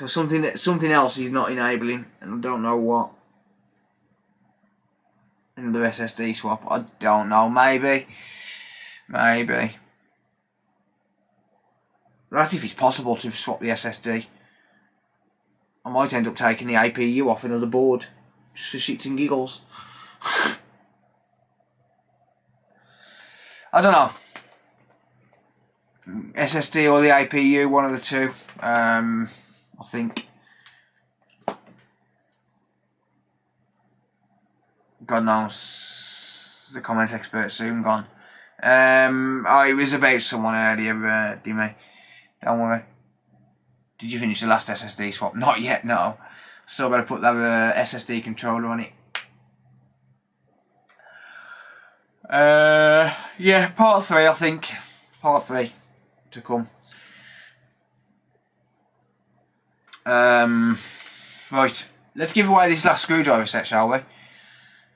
something else he's not enabling, and I don't know what. Another SSD swap. I don't know. Maybe. That's if it's possible to swap the SSD. I might end up taking the APU off another board, just for shits and giggles. I don't know. SSD or the APU, one of the two. I think. God knows. The comment expert soon gone. Oh, it was about someone earlier, Dimmy. Don't worry. Did you finish the last SSD swap? Not yet, no. Still got to put that SSD controller on it. Yeah, part 3, I think. Part 3 to come. Right, let's give away this last screwdriver set, shall we?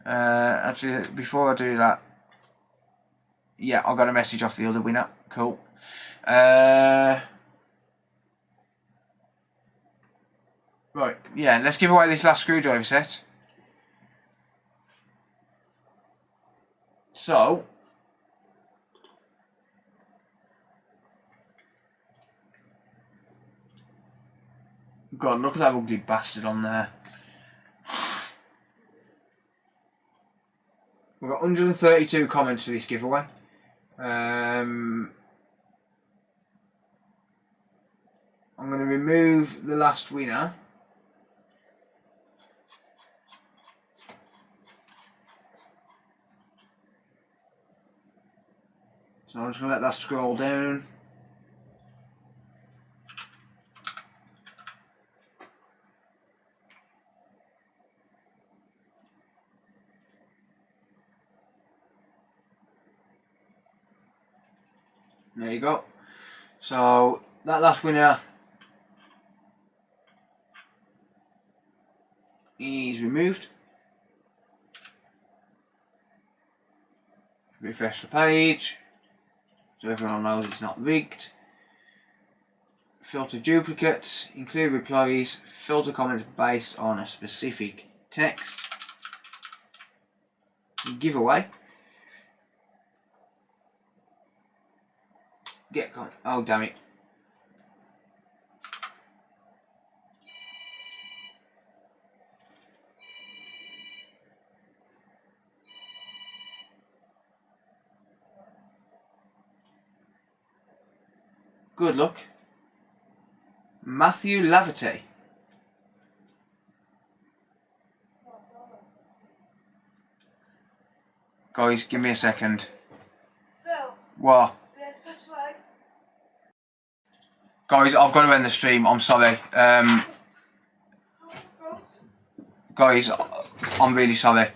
Actually, before I do that, yeah, I got a message off the other winner. Cool. Right, yeah, let's give away this last screwdriver set. So, God, look at that ugly bastard on there. We've got 132 comments for this giveaway. I'm going to remove the last winner. So I'm just going to let that scroll down. There you go. So that last winner is removed. Refresh the page so everyone knows it's not rigged. Filter duplicates, include replies, filter comments based on a specific text. Giveaway. Get comment. Oh, damn it. Good luck. Matthew Laverty. Guys, give me a second. Phil. What? PS5. Guys, I've got to end the stream. I'm sorry. Guys, I'm really sorry.